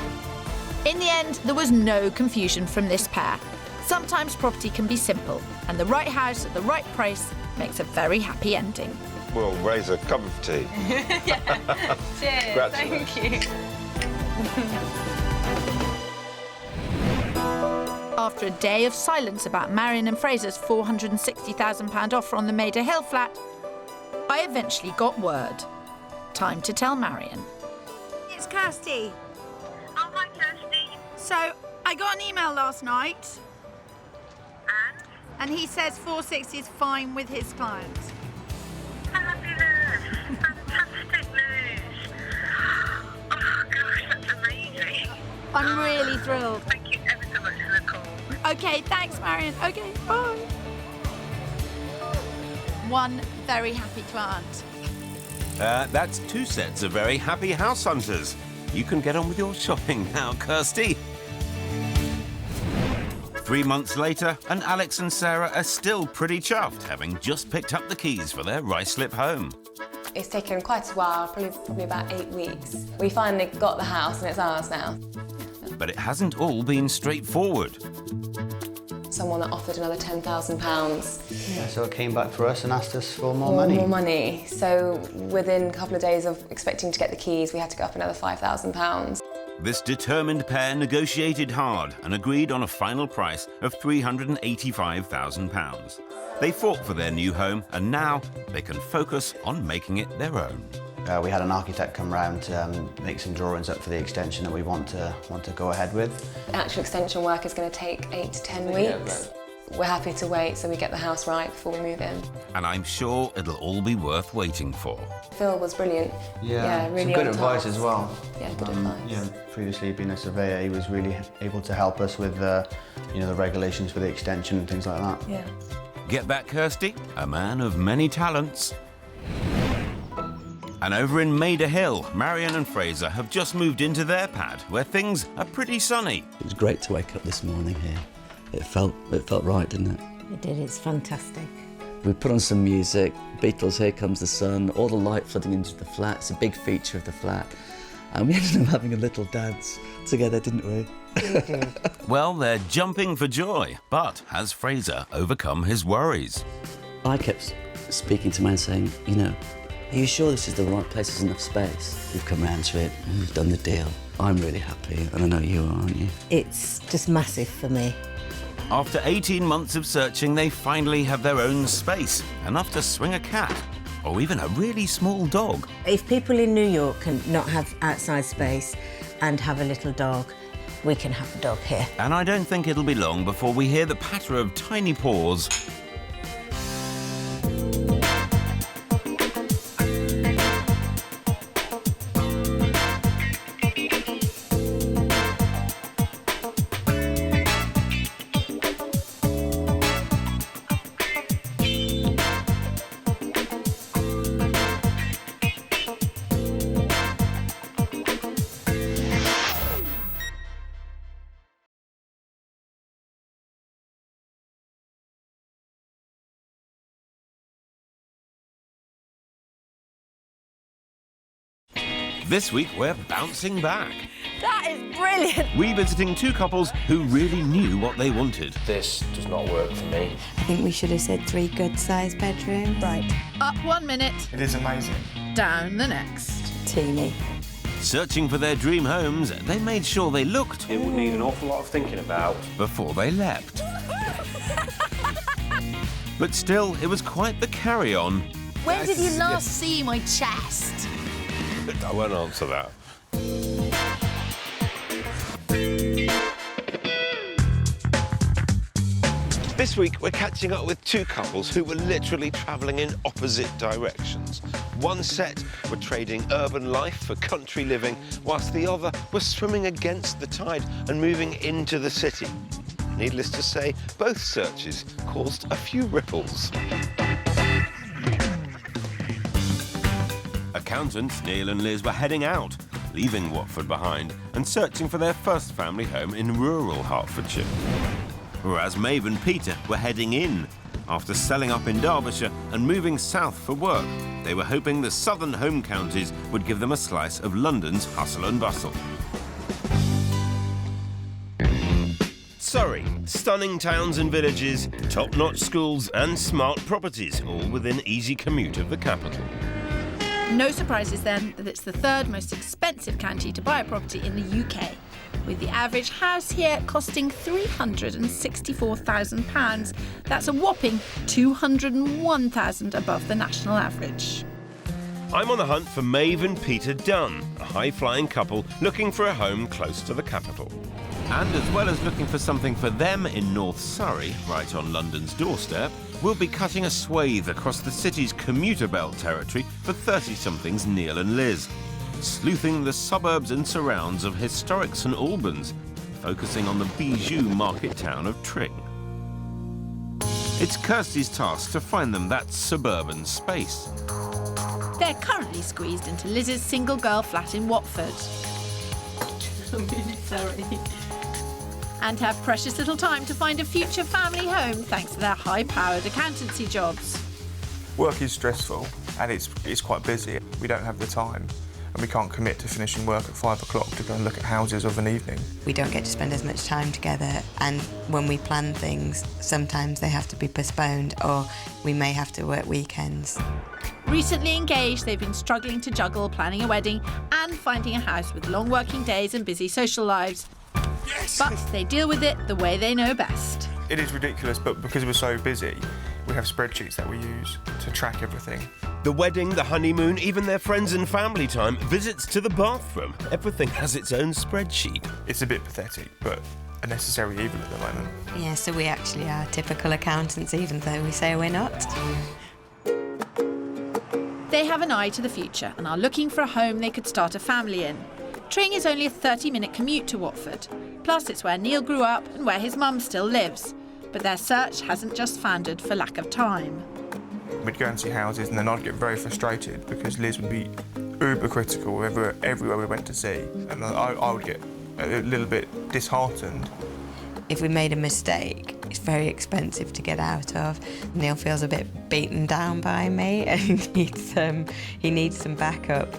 In the end, there was no confusion from this pair. Sometimes property can be simple, and the right house at the right price makes a very happy ending. We'll raise a cup of tea. Yeah. Cheers. Thank you. After a day of silence about Marion and Fraser's £460,000 offer on the Maida Hill flat, I eventually got word. Time to tell Marion. It's Kirsty. Oh, hi, Kirsty. So, I got an email last night. And he says 460 is fine with his client. Fabulous. Fantastic news. Oh, gosh, that's amazing. I'm really thrilled. Thank you ever so much for the call. OK, thanks, Marion. OK, bye. One very happy client. That's 2 sets of very happy house hunters. You can get on with your shopping now, Kirsty. 3 months later, and Alex and Sarah are still pretty chuffed, having just picked up the keys for their Ruislip home. It's taken quite a while, probably about 8 weeks. We finally got the house and it's ours now. But it hasn't all been straightforward. Someone that offered another £10,000. Yeah, so it came back for us and asked us for more More money. money. So within a couple of days of expecting to get the keys, we had to go up another £5,000. This determined pair negotiated hard and agreed on a final price of £385,000. They fought for their new home, and now they can focus on making it their own. We had an architect come round to make some drawings up for the extension that we want to go ahead with. The actual extension work is going to take 8 to 10 weeks. We're happy to wait so we get the house right before we move in. And I'm sure it'll all be worth waiting for. Phil was brilliant. Really some good on advice task. as well. Yeah, good advice. Yeah, previously being a surveyor, he was really able to help us with the regulations for the extension and things like that. Yeah. Get that, Kirsty? A man of many talents. And over in Maida Hill, Marion and Fraser have just moved into their pad, where things are pretty sunny. It was great to wake up this morning here. It felt right, didn't it? It did, it's fantastic. We put on some music, Beatles, Here Comes the Sun, all the light flooding into the flat. It's a big feature of the flat. And we ended up having a little dance together, didn't we? We did. Well, they're jumping for joy, but has Fraser overcome his worries? I kept speaking to man saying, are you sure this is the right place? There's enough space. We've come round to it and we've done the deal. I'm really happy, and I know you are, aren't you? It's just massive for me. After 18 months of searching, they finally have their own space, enough to swing a cat, or even a really small dog. If people in New York can not have outside space and have a little dog, we can have a dog here. And I don't think it'll be long before we hear the patter of tiny paws. This week, we're bouncing back, That is brilliant. revisiting 2 couples who really knew what they wanted. This does not work for me. I think we should have said 3 good-sized bedrooms. Right. Up 1 minute, It is amazing. down the next. Teeny. Searching for their dream homes, they made sure they looked It would need an awful lot of thinking about. before they leapt. But still, it was quite the carry-on. When did you last see my chest? I won't answer that. This week, we're catching up with 2 couples who were literally travelling in opposite directions. One set were trading urban life for country living, whilst the other was swimming against the tide and moving into the city. Needless to say, both searches caused a few ripples. Accountants Neil and Liz were heading out. leaving Watford behind and searching for their first family home in rural Hertfordshire. Whereas Maeve and Peter were heading in. After selling up in Derbyshire and moving south for work, they were hoping the southern home counties would give them a slice of London's hustle and bustle. Surrey, stunning towns and villages, top-notch schools and smart properties, all within easy commute of the capital. No surprises then that it's the third most expensive county to buy a property in the UK, with the average house here costing £364,000. That's a whopping £201,000 above the national average. I'm on the hunt for Maeve and Peter Dunn, a high-flying couple looking for a home close to the capital. And as well as looking for something for them in North Surrey, right on London's doorstep, we'll be cutting a swathe across the city's commuter belt territory for 30-somethings Neil and Liz, sleuthing the suburbs and surrounds of historic St Albans, focusing on the bijou market town of Tring. It's Kirsty's task to find them that suburban space. They're currently squeezed into Liz's single-girl flat in Watford. I'm really sorry. And have precious little time to find a future family home thanks to their high-powered accountancy jobs. Work is stressful and it's quite busy. We don't have the time and we can't commit to finishing work at 5 o'clock to go and look at houses of an evening. We don't get to spend as much time together, and when we plan things, sometimes they have to be postponed or we may have to work weekends. Recently engaged, they've been struggling to juggle planning a wedding and finding a house with long working days and busy social lives. Yes. But they deal with it the way they know best. It is ridiculous, but because we're so busy, we have spreadsheets that we use to track everything. The wedding, the honeymoon, even their friends and family time, visits to the bathroom. Everything has its own spreadsheet. It's a bit pathetic, but a necessary evil at the moment. Yeah, so we actually are typical accountants, even though we say we're not. They have an eye to the future and are looking for a home they could start a family in. Tring is only a 30-minute commute to Watford. Plus, it's where Neil grew up and where his mum still lives. But their search hasn't just foundered for lack of time. We'd go and see houses and then I'd get very frustrated because Liz would be uber critical everywhere we went to see. And I would get a little bit disheartened. If we made a mistake, it's very expensive to get out of. Neil feels a bit beaten down by me and he needs some backup.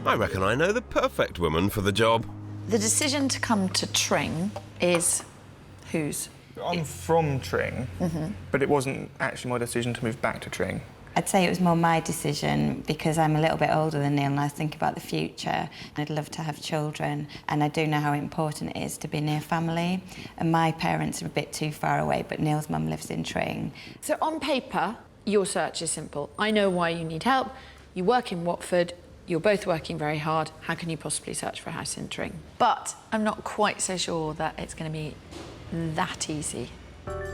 I reckon I know the perfect woman for the job. The decision to come to Tring is whose? I'm from Tring, but it wasn't actually my decision to move back to Tring. I'd say it was more my decision because I'm a little bit older than Neil and I think about the future. I'd love to have children and I do know how important it is to be near family. And my parents are a bit too far away, but Neil's mum lives in Tring. So on paper, your search is simple. I know why you need help. You work in Watford. You're both working very hard. How can you possibly search for a house in Tring? But I'm not quite so sure that it's going to be that easy.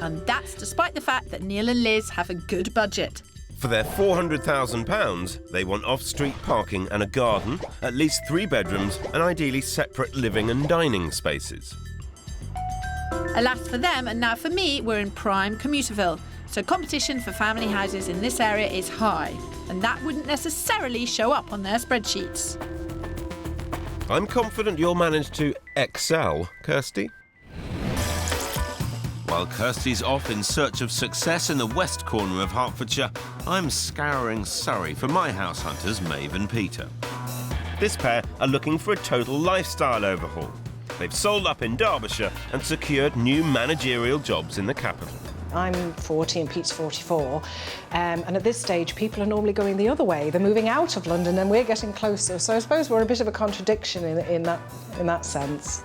And that's despite the fact that Neil and Liz have a good budget. For their £400,000, they want off-street parking and a garden, at least 3 bedrooms, and ideally separate living and dining spaces. Alas for them, and now for me, we're in prime Commuterville, so competition for family houses in this area is high, and that wouldn't necessarily show up on their spreadsheets. I'm confident you'll manage to excel, Kirsty. While Kirsty's off in search of success in the west corner of Hertfordshire, I'm scouring Surrey for my house hunters, Maeve and Peter. This pair are looking for a total lifestyle overhaul. They've sold up in Derbyshire and secured new managerial jobs in the capital. I'm 40 and Pete's 44, and at this stage people are normally going the other way. They're moving out of London and we're getting closer, so I suppose we're a bit of a contradiction in that sense.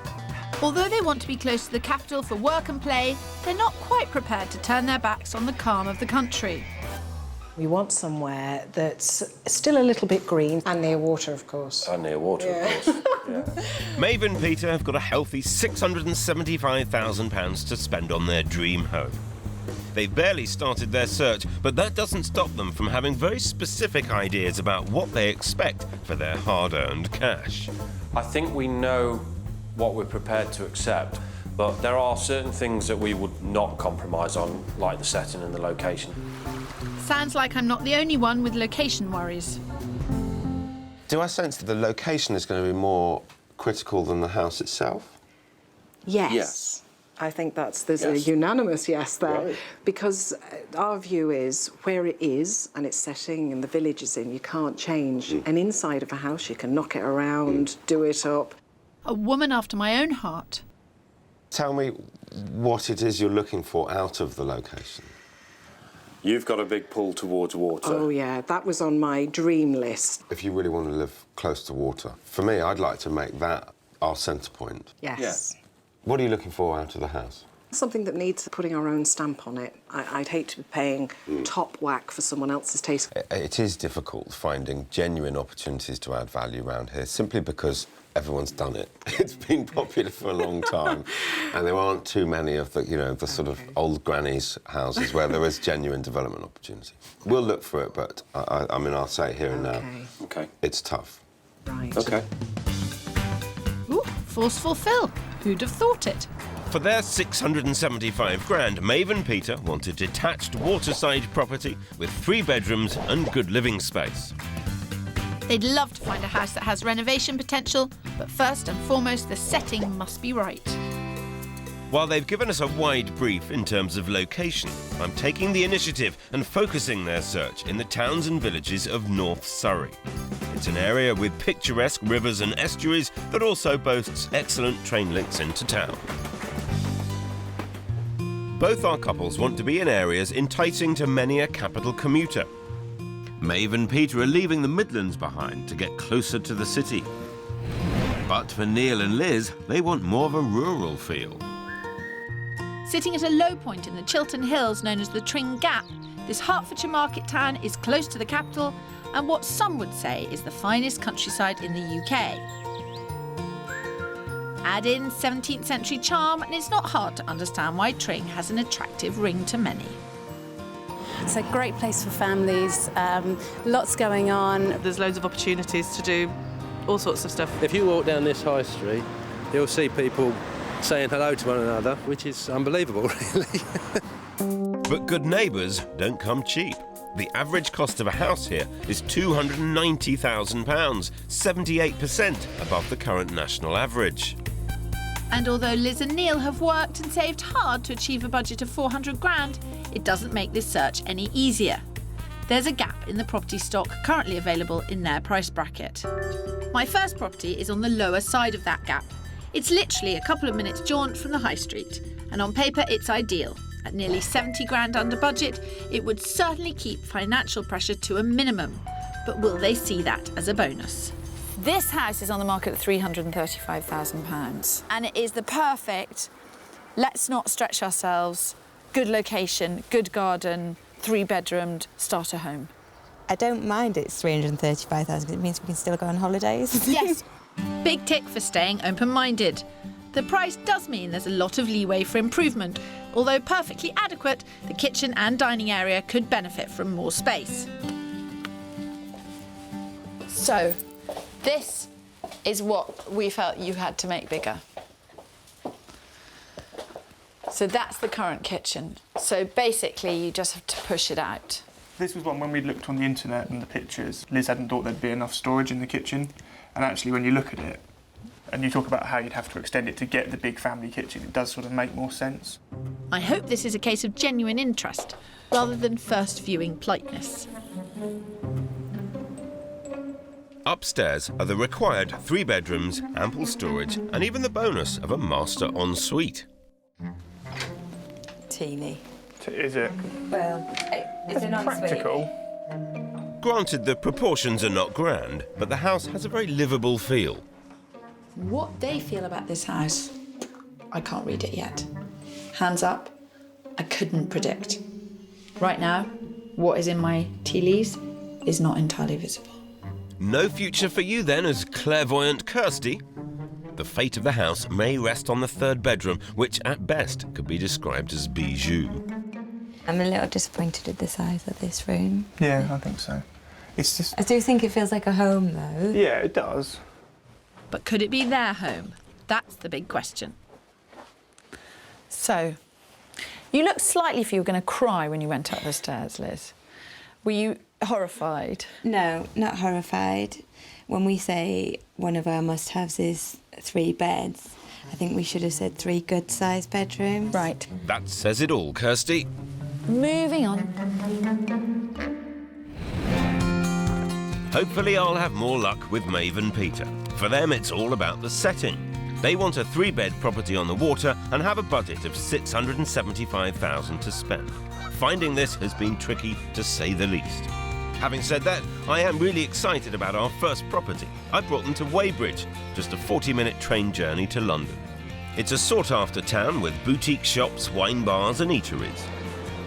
Although they want to be close to the capital for work and play, they're not quite prepared to turn their backs on the calm of the country. We want somewhere that's still a little bit green and near water, of course. And near water, of course. Yeah. Maeve and Peter have got a healthy £675,000 to spend on their dream home. They've barely started their search, but that doesn't stop them from having very specific ideas about what they expect for their hard-earned cash. I think we know what we're prepared to accept, but there are certain things that we would not compromise on, like the setting and the location. Sounds like I'm not the only one with location worries. Do I sense that the location is going to be more critical than the house itself? Yes. Yes. I think there's a unanimous yes there. Right. Because our view is where it is and its setting and the village it's in, you can't change. And inside of a house, you can knock it around, do it up. A woman after my own heart. Tell me what it is you're looking for out of the location. You've got a big pull towards water. Oh, yeah, that was on my dream list. If you really want to live close to water, for me, I'd like to make that our centre point. Yes. What are you looking for out of the house? Something that needs putting our own stamp on it. I'd hate to be paying top whack for someone else's taste. It is difficult finding genuine opportunities to add value around here, simply because everyone's done it. It's been popular for a long time, and there aren't too many of the, the sort of old grannies' houses where there is genuine development opportunity. We'll look for it, but I mean, I'll say it here and now. Okay. It's tough. Right. Okay. Ooh, forceful Phil. Who'd have thought it? For their 675 grand, Maeve and Peter want a detached waterside property with 3 bedrooms and good living space. They'd love to find a house that has renovation potential, but first and foremost, the setting must be right. While they've given us a wide brief in terms of location, I'm taking the initiative and focusing their search in the towns and villages of North Surrey. It's an area with picturesque rivers and estuaries that also boasts excellent train links into town. Both our couples want to be in areas enticing to many a capital commuter. Maeve and Peter are leaving the Midlands behind to get closer to the city. But for Neil and Liz, they want more of a rural feel. Sitting at a low point in the Chiltern Hills known as the Tring Gap, this Hertfordshire market town is close to the capital and what some would say is the finest countryside in the UK. Add in 17th century charm and it's not hard to understand why Tring has an attractive ring to many. It's a great place for families, lots going on. There's loads of opportunities to do all sorts of stuff. If you walk down this high street, you'll see people saying hello to one another, which is unbelievable, really. But good neighbours don't come cheap. The average cost of a house here is £290,000, 78% above the current national average. And although Liz and Neil have worked and saved hard to achieve a budget of 400 grand, it doesn't make this search any easier. There's a gap in the property stock currently available in their price bracket. My first property is on the lower side of that gap. It's literally a couple of minutes jaunt from the high street, and on paper it's ideal. At nearly 70 grand under budget, it would certainly keep financial pressure to a minimum. But will they see that as a bonus? This house is on the market at £335,000 and it is the perfect, let's not stretch ourselves, good location, good garden, 3-bedroomed starter home. I don't mind it's 335,000 because it means we can still go on holidays. Yes, big tick for staying open-minded. The price does mean there's a lot of leeway for improvement. Although perfectly adequate, the kitchen and dining area could benefit from more space. So, this is what we felt you had to make bigger. So that's the current kitchen. So basically you just have to push it out. This was one when we looked on the internet and the pictures, Liz hadn't thought there'd be enough storage in the kitchen. And actually when you look at it, and you talk about how you'd have to extend it to get the big family kitchen, it does sort of make more sense. I hope this is a case of genuine interest, rather than first viewing politeness. Upstairs are the required 3 bedrooms, ample storage, and even the bonus of a master ensuite. Teeny. Is it? Well, it's an ensuite. Practical. Granted, the proportions are not grand, but the house has a very livable feel. What they feel about this house, I can't read it yet. Hands up, I couldn't predict. Right now, what is in my tea leaves is not entirely visible. No future for you then as clairvoyant Kirsty? The fate of the house may rest on the 3rd bedroom, which at best could be described as bijou. I'm a little disappointed at the size of this room. Yeah, I think so. It's just... I do think it feels like a home, though. Yeah, it does. But could it be their home? That's the big question. So, you looked slightly as if you were going to cry when you went up the stairs, Liz. Were you horrified? No, not horrified. When we say one of our must-haves is 3 beds, I think we should have said 3 good-sized bedrooms. Right. That says it all, Kirsty. Moving on. Hopefully I'll have more luck with Maeve and Peter. For them, it's all about the setting. They want a 3-bed property on the water and have a budget of $675,000 to spend. Finding this has been tricky, to say the least. Having said that, I am really excited about our first property. I brought them to Weybridge, just a 40-minute train journey to London. It's a sought-after town with boutique shops, wine bars and eateries.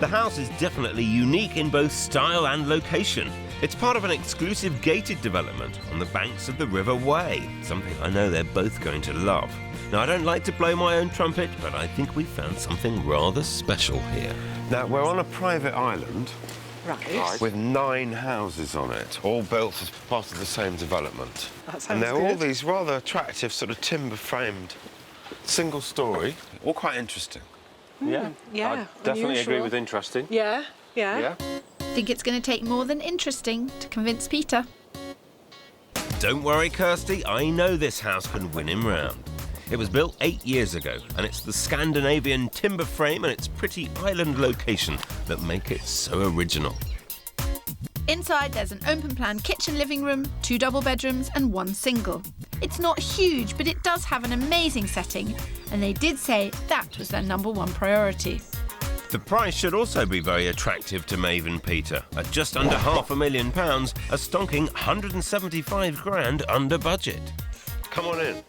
The house is definitely unique in both style and location. It's part of an exclusive gated development on the banks of the River Wey, something I know they're both going to love. Now, I don't like to blow my own trumpet, but I think we found something rather special here. Now, we're on a private island. Right. With 9 houses on it, all built as part of the same development. That sounds and they're all good. these rather attractive, sort of timber-framed, single-storey, all quite interesting. Yeah. Yeah. I definitely agree unusual. with interesting. Yeah. Yeah. Think it's going to take more than interesting to convince Peter. Don't worry, Kirsty, I know this house can win him round. It was built 8 years ago, and it's the Scandinavian timber frame and its pretty island location that make it so original. Inside, there's an open-plan kitchen living room, 2 double bedrooms and 1 single. It's not huge, but it does have an amazing setting, and they did say that was their #1 priority. The price should also be very attractive to Maeve and Peter. At just under £500,000, a stonking 175 grand under budget. Come on in.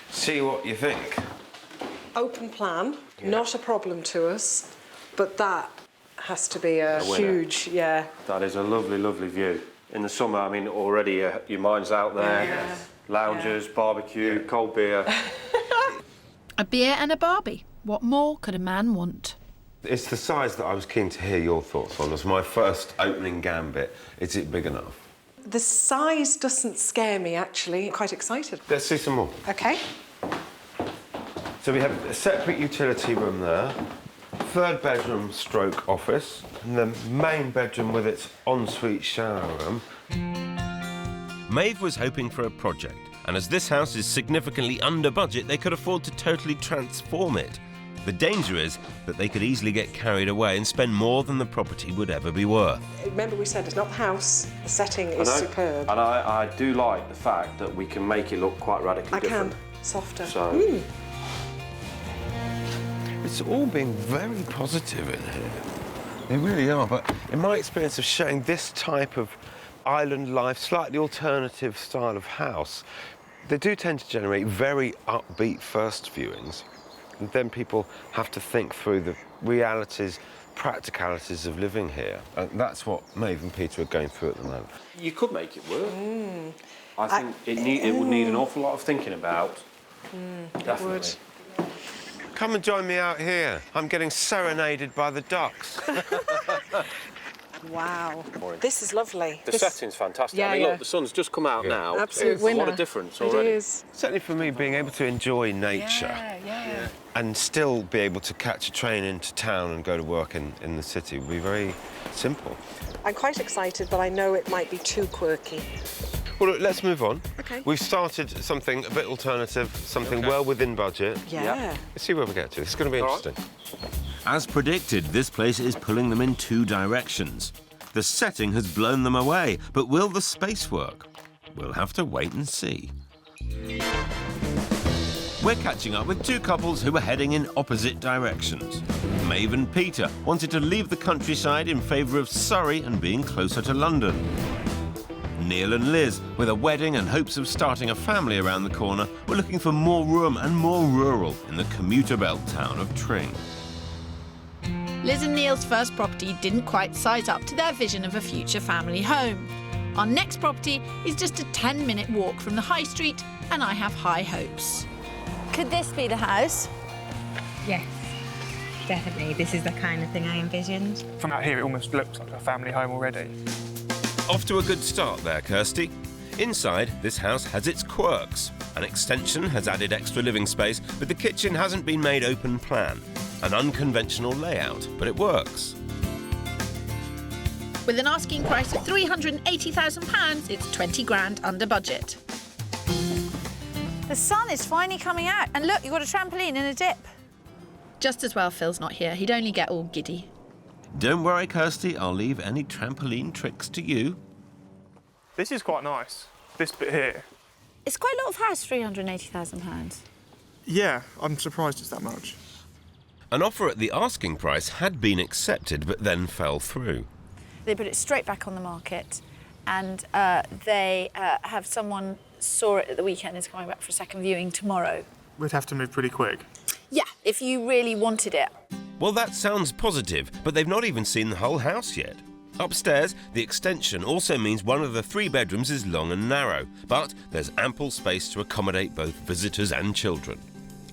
See what you think. Open plan, not a problem to us, but that has to be a winner. huge, yeah. That is a lovely, lovely view. In the summer, I mean, already your mind's out there. Yeah. Lounges, barbecue, cold beer. A beer and a Barbie. What more could a man want? It's the size that I was keen to hear your thoughts on. As my first opening gambit, is it big enough? The size doesn't scare me, actually. I'm quite excited. Let's see some more. OK. So we have a separate utility room there, 3rd bedroom stroke office, and the main bedroom with its ensuite shower room. Maeve was hoping for a project, and as this house is significantly under budget, they could afford to totally transform it. The danger is that they could easily get carried away and spend more than the property would ever be worth. Remember we said it's not the house, the setting is superb. And I do like the fact that we can make it look quite radically different. Softer. So, It's all being very positive in here. They really are, but in my experience of showing this type of island life, slightly alternative style of house, they do tend to generate very upbeat first viewings. And then people have to think through the realities, practicalities of living here. And that's what Maeve and Peter are going through at the moment. you could make it work. I think it would need an awful lot of thinking about. Definitely. It would. Come and join me out here. I'm getting serenaded by the ducks. Wow. This is lovely. The setting's fantastic. Yeah, I mean, yeah. look, the sun's just come out now. Absolute It's winner. a lot of difference It already. is. Certainly for me, being able to enjoy nature and still be able to catch a train into town and go to work in the city would be very simple. I'm quite excited, but I know it might be too quirky. Well, look, let's move on. OK. We've started something a bit alternative, something well within budget. Yeah. Let's see where we get to. It's going to be interesting. As predicted, this place is pulling them in two directions. The setting has blown them away, but will the space work? We'll have to wait and see. We're catching up with two couples who are heading in opposite directions. Maeve and Peter wanted to leave the countryside in favour of Surrey and being closer to London. Neil and Liz, with a wedding and hopes of starting a family around the corner, were looking for more room and more rural in the commuter belt town of Tring. Liz and Neil's first property didn't quite size up to their vision of a future family home. Our next property is just a 10-minute walk from the high street, and I have high hopes. Could this be the house? Yes, definitely. This is the kind of thing I envisioned. From out here, it almost looks like a family home already. Off to a good start there, Kirsty. Inside, this house has its quirks. An extension has added extra living space, but the kitchen hasn't been made open plan. An unconventional layout, but it works. With an asking price of £380,000, it's 20 grand under budget. The sun is finally coming out. And look, you've got a trampoline and a dip. Just as well Phil's not here. He'd only get all giddy. Don't worry, Kirsty, I'll leave any trampoline tricks to you. This is quite nice, this bit here. It's quite a lot of house, £380,000. Yeah, I'm surprised it's that much. An offer at the asking price had been accepted, but then fell through. They put it straight back on the market, and they have someone saw it at the weekend, is coming back for a second viewing tomorrow. We'd have to move pretty quick. Yeah, if you really wanted it. Well, that sounds positive, but they've not even seen the whole house yet. Upstairs, the extension also means one of the 3 bedrooms is long and narrow, but there's ample space to accommodate both visitors and children.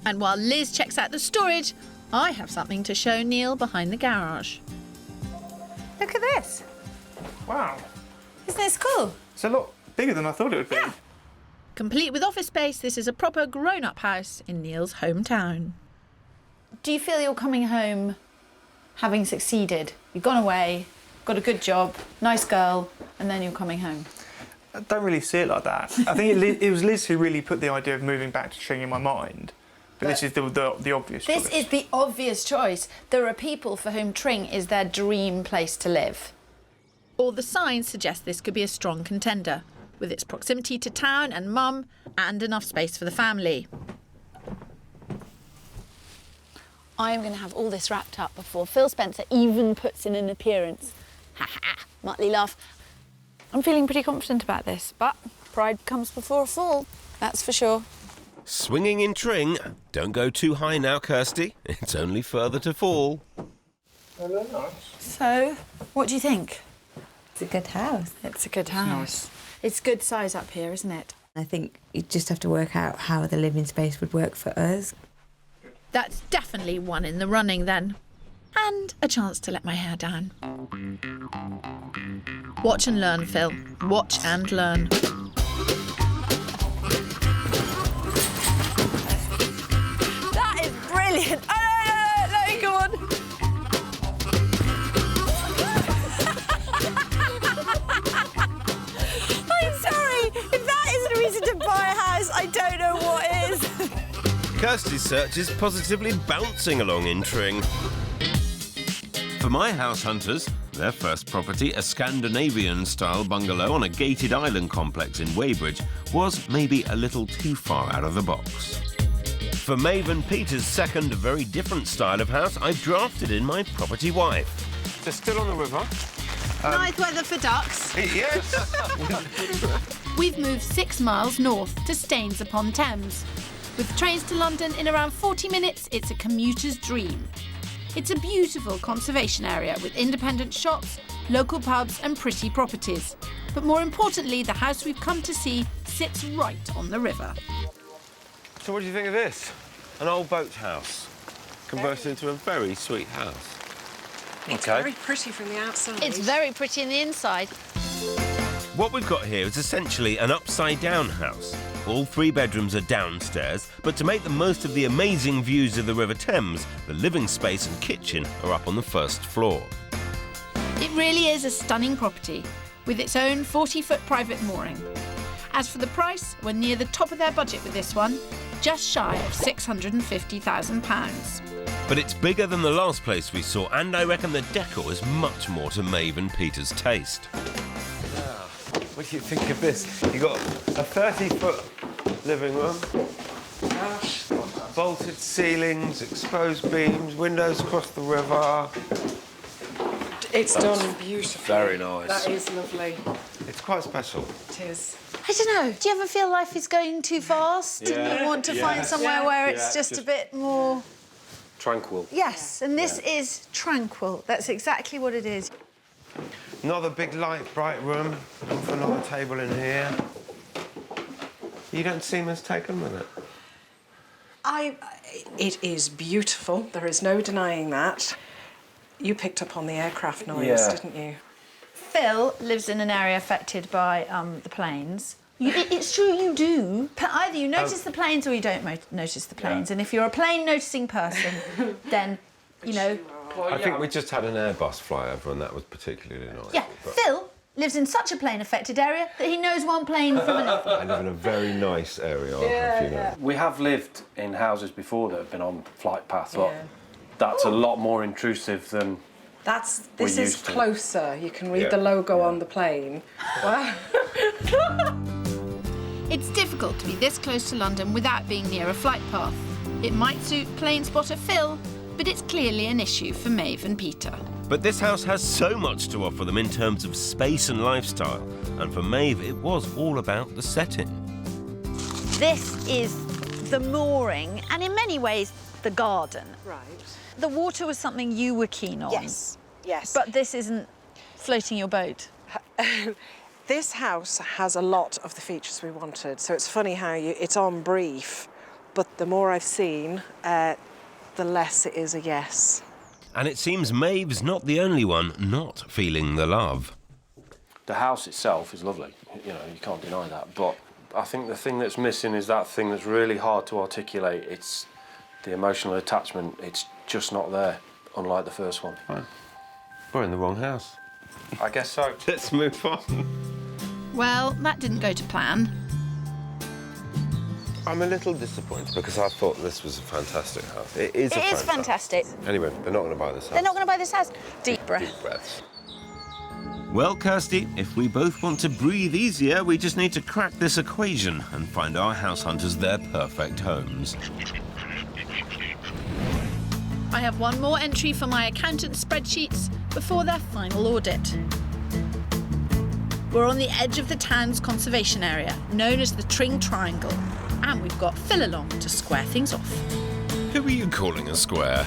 And while Liz checks out the storage, I have something to show Neil behind the garage. Look at this. Wow. Isn't this cool? It's a lot bigger than I thought it would be. Yeah. Complete with office space, this is a proper grown-up house in Neil's hometown. Do you feel you're coming home having succeeded? You've gone away, got a good job, nice girl, and then you're coming home? I don't really see it like that. I think it was Liz who really put the idea of moving back to Tring in my mind. But this is the obvious choice. This is the obvious choice. There are people for whom Tring is their dream place to live. All the signs suggest this could be a strong contender, with its proximity to town and mum, and enough space for the family. I am going to have all this wrapped up before Phil Spencer even puts in an appearance. Ha ha, Motley laugh. I'm feeling pretty confident about this, but pride comes before a fall, that's for sure. Swinging in Tring. Don't go too high now, Kirsty. It's only further to fall. Very nice. So, what do you think? It's a good house. It's a good house. It's good size up here, isn't it? I think you just have to work out how the living space would work for us. That's definitely one in the running then. And a chance to let my hair down. Watch and learn, Phil. Watch and learn. That is brilliant. Oh, no, let me go on. I'm sorry. If that isn't a reason to buy a house, I don't know what is. Kirsty's search is positively bouncing along in Tring. For my house hunters, their first property, a Scandinavian-style bungalow on a gated island complex in Weybridge, was maybe a little too far out of the box. For Maeve and Peter's second, very different style of house, I've drafted in my property wife. They're still on the river. Nice weather for ducks. Yes. We've moved 6 miles north to Staines-upon-Thames. With trains to London in around 40 minutes, it's a commuter's dream. It's a beautiful conservation area with independent shops, local pubs and pretty properties. But more importantly, the house we've come to see sits right on the river. So what do you think of this? An old boat house converted into a very sweet house. It's very pretty from the outside. It's very pretty in the inside. What we've got here is essentially an upside-down house. All 3 bedrooms are downstairs, but to make the most of the amazing views of the River Thames, the living space and kitchen are up on the first floor. It really is a stunning property, with its own 40-foot private mooring. As for the price, we're near the top of their budget with this one, just shy of £650,000. But it's bigger than the last place we saw, and I reckon the decor is much more to Maeve and Peter's taste. What do you think of this? You've got a 30-foot living room. Gosh. Vaulted ceilings, exposed beams, windows across the river. It's done beautifully. Very nice. That is lovely. It's quite special. It is. I don't know. Do you ever feel life is going too fast? Yeah. And you want to find somewhere where it's just a bit more... Tranquil. Yes, and this is tranquil. That's exactly what it is. Another big, light, bright room. Another table in here. You don't seem as taken with it. It is beautiful. There is no denying that. You picked up on the aircraft noise, didn't you? Phil lives in an area affected by the planes. It's true, you do. Either you notice the planes or you don't notice the planes. And if you're a plane-noticing person, then, you know, I think we just had an Airbus fly over and that was particularly nice. Yeah, Phil lives in such a plane-affected area that he knows one plane from another. I live in a very nice area, you know. We have lived in houses before that have been on flight path, but that's a lot more intrusive than This is closer. You can read the logo on the plane. Wow. It's difficult to be this close to London without being near a flight path. It might suit plane spotter Phil, but it's clearly an issue for Maeve and Peter. But this house has so much to offer them in terms of space and lifestyle, and for Maeve it was all about the setting. This is the mooring, and in many ways, the garden. Right. The water was something you were keen on. Yes, yes. But this isn't floating your boat. This house has a lot of the features we wanted, so it's funny how it's on brief, but the more I've seen, the less it is a yes. And it seems Maeve's not the only one not feeling the love. The house itself is lovely, you know, you can't deny that, but I think the thing that's missing is that thing that's really hard to articulate. It's the emotional attachment. It's just not there, unlike the first one. Fine. We're in the wrong house. I guess so. Let's move on. Well, that didn't go to plan. I'm a little disappointed because I thought this was a fantastic house. It is fantastic. Anyway, they're not going to buy this house. They're not going to buy this house. Deep breath. Deep breaths. Well, Kirsty, if we both want to breathe easier, we just need to crack this equation and find our house hunters their perfect homes. I have one more entry for my accountant's spreadsheets before their final audit. We're on the edge of the town's conservation area, known as the Tring Triangle, and we've got Phil along to square things off. Who are you calling a square?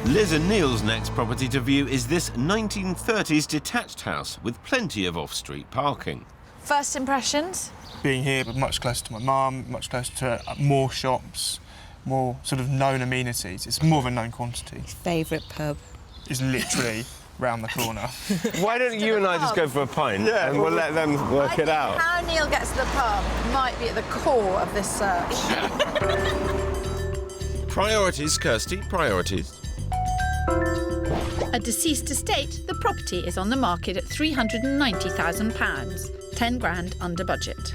Liz and Neil's next property to view is this 1930s detached house with plenty of off-street parking. First impressions? Being here, but much closer to my mum, much closer to more shops, more sort of known amenities. It's more of a known quantity. Favourite pub? Is literally round the corner. Why don't you and I just go for a pint and we'll let them work it out? How Neil gets to the pub might be at the core of this search. Priorities, Kirsty, priorities. A deceased estate, the property is on the market at £390,000, 10 grand under budget.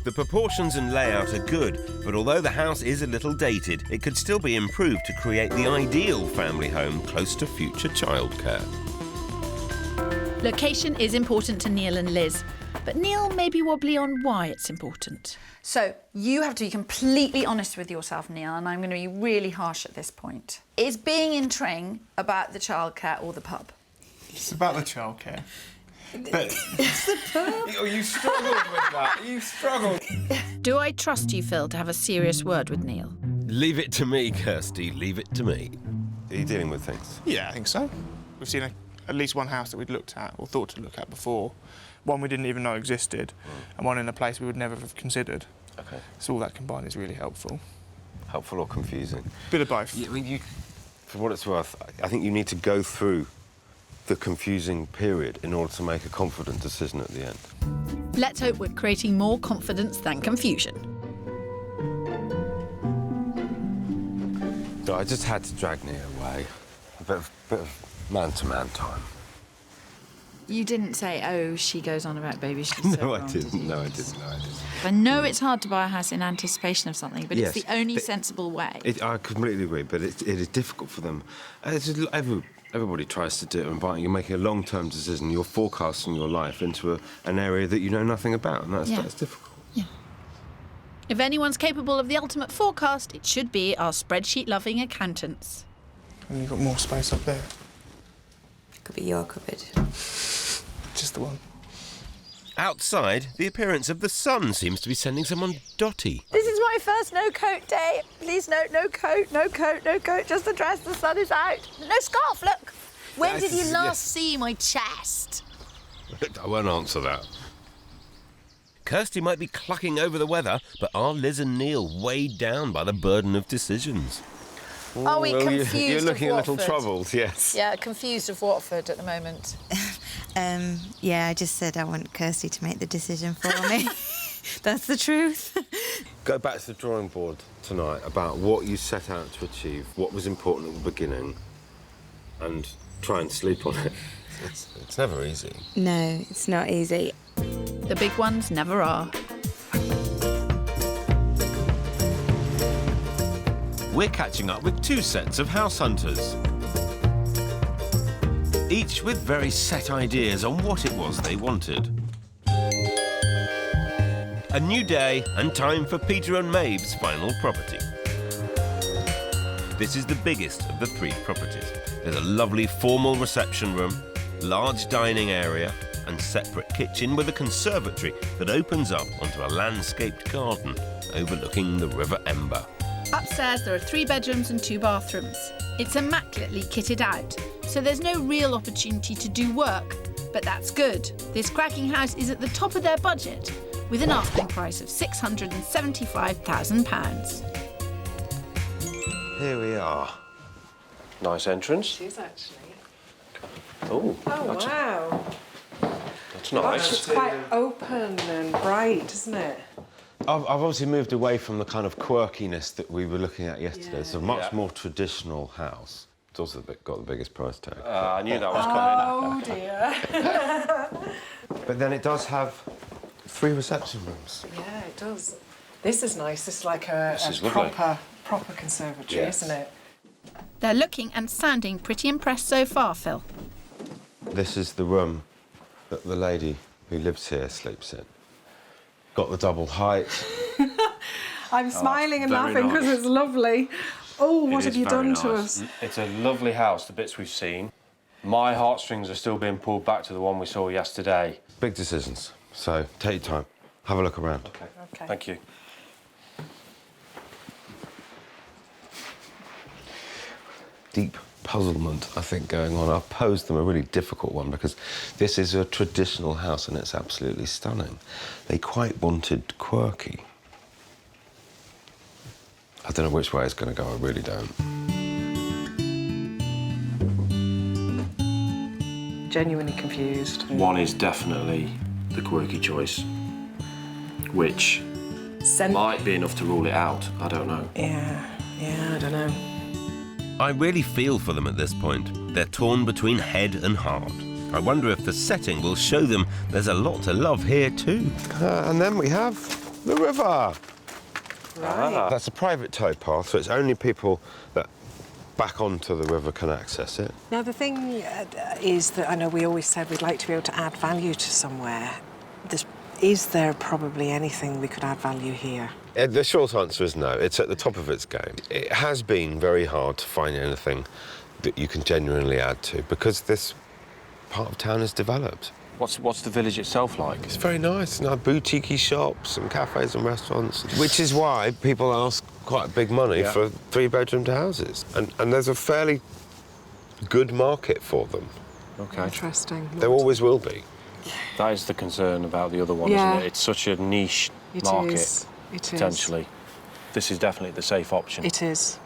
The proportions and layout are good, but although the house is a little dated, it could still be improved to create the ideal family home close to future childcare. Location is important to Neil and Liz, but Neil may be wobbly on why it's important. So you have to be completely honest with yourself, Neil, and I'm going to be really harsh at this point. Is being in Tring about the childcare or the pub? It's about the childcare. But It's the pub. You struggled with that. You struggled. Do I trust you, Phil, to have a serious word with Neil? Leave it to me, Kirsty, leave it to me. Are you dealing with things? yeah, I think so. We've seen at least one house that we'd looked at or thought to look at before, one we didn't even know existed, and one in a place we would never have considered. Okay. So all that combined is really helpful. Helpful or confusing? Bit of both. For what it's worth, I think you need to go through the confusing period in order to make a confident decision at the end. Let's hope we're creating more confidence than confusion. No, I just had to drag Nia away. A bit of man-to-man time. You didn't say, oh, she goes on about baby, she's so No, I wrong, didn't. did you? No, I didn't. No, I didn't. I know it's hard to buy a house in anticipation of something, but Yes, it's the only but sensible way. I completely agree, but it is difficult for them. Everybody tries to do it, but you're making a long-term decision. You're forecasting your life into an area that you know nothing about, and that's difficult. Yeah. If anyone's capable of the ultimate forecast, it should be our spreadsheet-loving accountants. And you've got more space up there. Could be your cupboard. Just the one. Outside, the appearance of the sun seems to be sending someone dotty. This is my first no-coat day. Please note, no coat, no coat, no coat, just the dress, the sun is out. No scarf, look. When did you last see my chest? I won't answer that. Kirsty might be clucking over the weather, but are Liz and Neil weighed down by the burden of decisions? Are we confused You're looking of a little Watford? troubled, yes. Yeah, confused of Watford at the moment. Yeah, I just said I want Kirsty to make the decision for me. That's the truth. Go back to the drawing board tonight about what you set out to achieve, what was important at the beginning, and try and sleep on it. It's never easy. No, it's not easy. The big ones never are. We're catching up with 2 sets of house hunters, each with very set ideas on what it was they wanted. A new day and time for Peter and Maeve's final property. This is the biggest of the 3 properties. There's a lovely formal reception room, large dining area and separate kitchen with a conservatory that opens up onto a landscaped garden overlooking the River Ember. Upstairs there are 3 bedrooms and 2 bathrooms. It's immaculately kitted out, so there's no real opportunity to do work. But that's good. This cracking house is at the top of their budget, with an asking price of £675,000. Here we are. Nice entrance. It is actually. Oh, Wow. that's nice. It's quite open and bright, isn't it? I've obviously moved away from the kind of quirkiness that we were looking at yesterday. It's a much more traditional house. It's also got the biggest price tag. I knew that was coming. Oh, dear. But then it does have 3 reception rooms. Yeah, it does. This is nice. This is like a lovely. proper conservatory, Yes. isn't it? They're looking and sounding pretty impressed so far, Phil. This is the room that the lady who lives here sleeps in. Got the double height. I'm smiling and very laughing because nice. it's lovely. Oh, what It have is you very done to nice. us? It's a lovely house, the bits we've seen. My heartstrings are still being pulled back to the one we saw yesterday. Big decisions, so take your time. Have a look around. Okay. Thank you. Deep puzzlement, I think, going on. I've posed them a really difficult one because this is a traditional house and it's absolutely stunning. They quite wanted quirky. I don't know which way it's going to go, I really don't. Genuinely confused. One is definitely the quirky choice, which might be enough to rule it out. I don't know. Yeah, I don't know. I really feel for them at this point. They're torn between head and heart. I wonder if the setting will show them there's a lot to love here too. And then we have the river. Right. That's a private towpath, so it's only people that back onto the river can access it. Now, the thing is that I know we always said we'd like to be able to add value to somewhere. Is there probably anything we could add value here? The short answer is no. It's at the top of its game. It has been very hard to find anything that you can genuinely add to because this part of town is developed. What's the village itself like? It's very nice. Now, boutique-y shops and cafes and restaurants, which is why people ask quite big money for 3-bedroom houses. And there's a fairly good market for them. Okay. Interesting. There always will be. That is the concern about the other one, Yeah. isn't it? It's such a niche It market, is. It is. potentially. This is definitely the safe option. It is.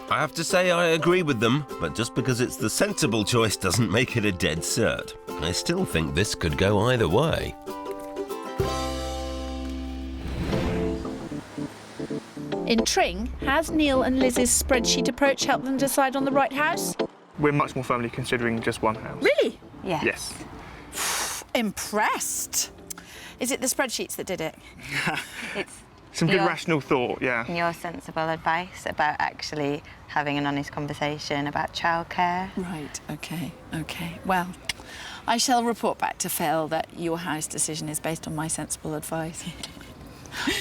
I have to say I agree with them, but just because it's the sensible choice doesn't make it a dead cert. I still think this could go either way. In Tring, has Neil and Liz's spreadsheet approach helped them decide on the right house? We're much more firmly considering just one house. Really? Yeah. Yes. Impressed. Is it the spreadsheets that did it? It's Some good your- rational thought, yeah. your sensible advice about actually having an honest conversation about childcare. Right, OK. Well, I shall report back to Phil that your house decision is based on my sensible advice.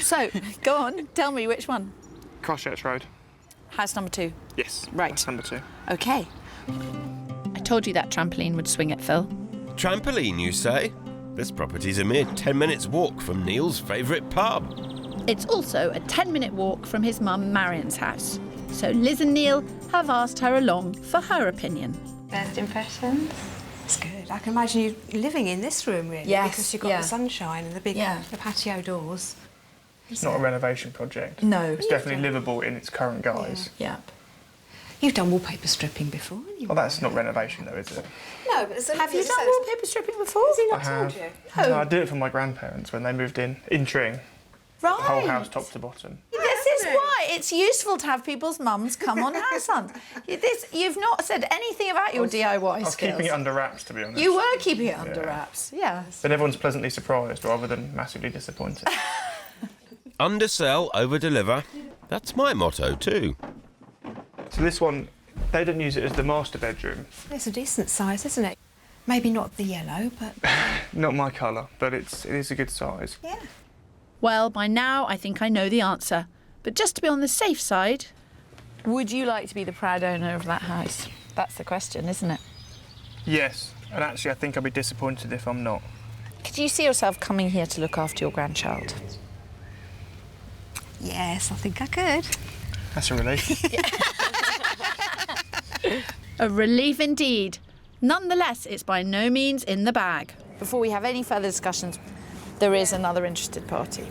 So, go on, tell me which one. Crosschurch Road. House number 2. Yes. Right. House number 2. OK. I told you that trampoline would swing it, Phil. Trampoline, you say? This property's a mere 10 minutes walk from Neil's favourite pub. It's also a 10-minute walk from his mum Marion's house. So Liz and Neil have asked her along for her opinion. First impressions? It's good. I can imagine you living in this room, really, Yes, because you've got yeah. the sunshine and the big the patio doors. It's not a renovation project. No. It's definitely livable in its current guise. Yeah. You've done wallpaper stripping before, haven't you? Well, that's not renovation, though, is it? No, but Have you done wallpaper stripping before? Has he not I told have. you? No, I did it for my grandparents when they moved in Tring. Right. The whole house, top to bottom. This is why it's useful to have people's mums come on house hunt. You've not said anything about your DIY skills. I was keeping it under wraps, to be honest. You were keeping it under wraps, yes. But everyone's pleasantly surprised rather than massively disappointed. Undersell, over-deliver. That's my motto too. So this one, they didn't use it as the master bedroom. It's a decent size, isn't it? Maybe not the yellow, but... Not my colour, but it is a good size. Yeah. Well, by now I think I know the answer. But just to be on the safe side... Would you like to be the proud owner of that house? That's the question, isn't it? Yes, and actually I think I'd be disappointed if I'm not. Could you see yourself coming here to look after your grandchild? Yes, I think I could. That's a relief. A relief indeed. Nonetheless, it's by no means in the bag. Before we have any further discussions, there is another interested party.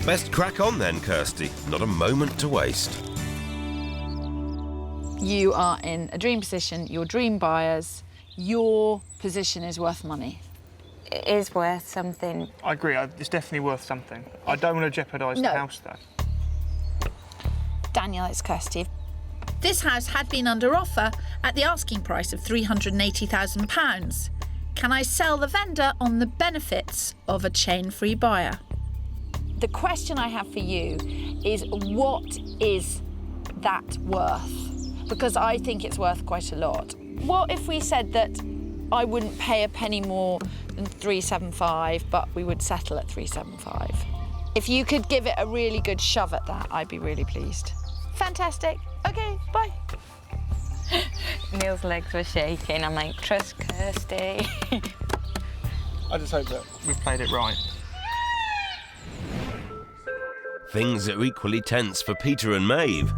Best crack on then, Kirsty. Not a moment to waste. You are in a dream position, you're dream buyers, your position is worth money. It is worth something. I agree, it's definitely worth something. I don't want to jeopardise the house, though. Daniel, it's Kirsty. This house had been under offer at the asking price of £380,000. Can I sell the vendor on the benefits of a chain-free buyer? The question I have for you is, what is that worth? Because I think it's worth quite a lot. What if we said that I wouldn't pay a penny more than £375, but we would settle at £375? If you could give it a really good shove at that, I'd be really pleased. Fantastic. OK, bye. Neil's legs were shaking. I'm like, trust Kirsty. I just hope that we've played it right. Things are equally tense for Peter and Maeve.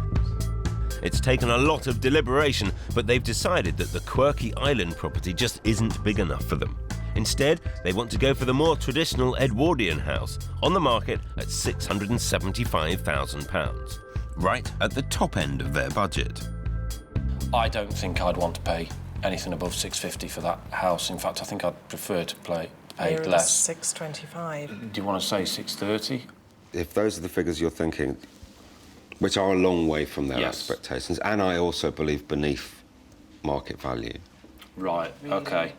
It's taken a lot of deliberation, but they've decided that the quirky island property just isn't big enough for them. Instead, they want to go for the more traditional Edwardian house, on the market at £675,000. Right at the top end of their budget. I don't think I'd want to pay anything above $650 for that house. In fact, I think I'd prefer to pay less. $625. Do you want to say $630? If those are the figures you're thinking, which are a long way from their expectations, and I also believe beneath market value. Right, Really? OK.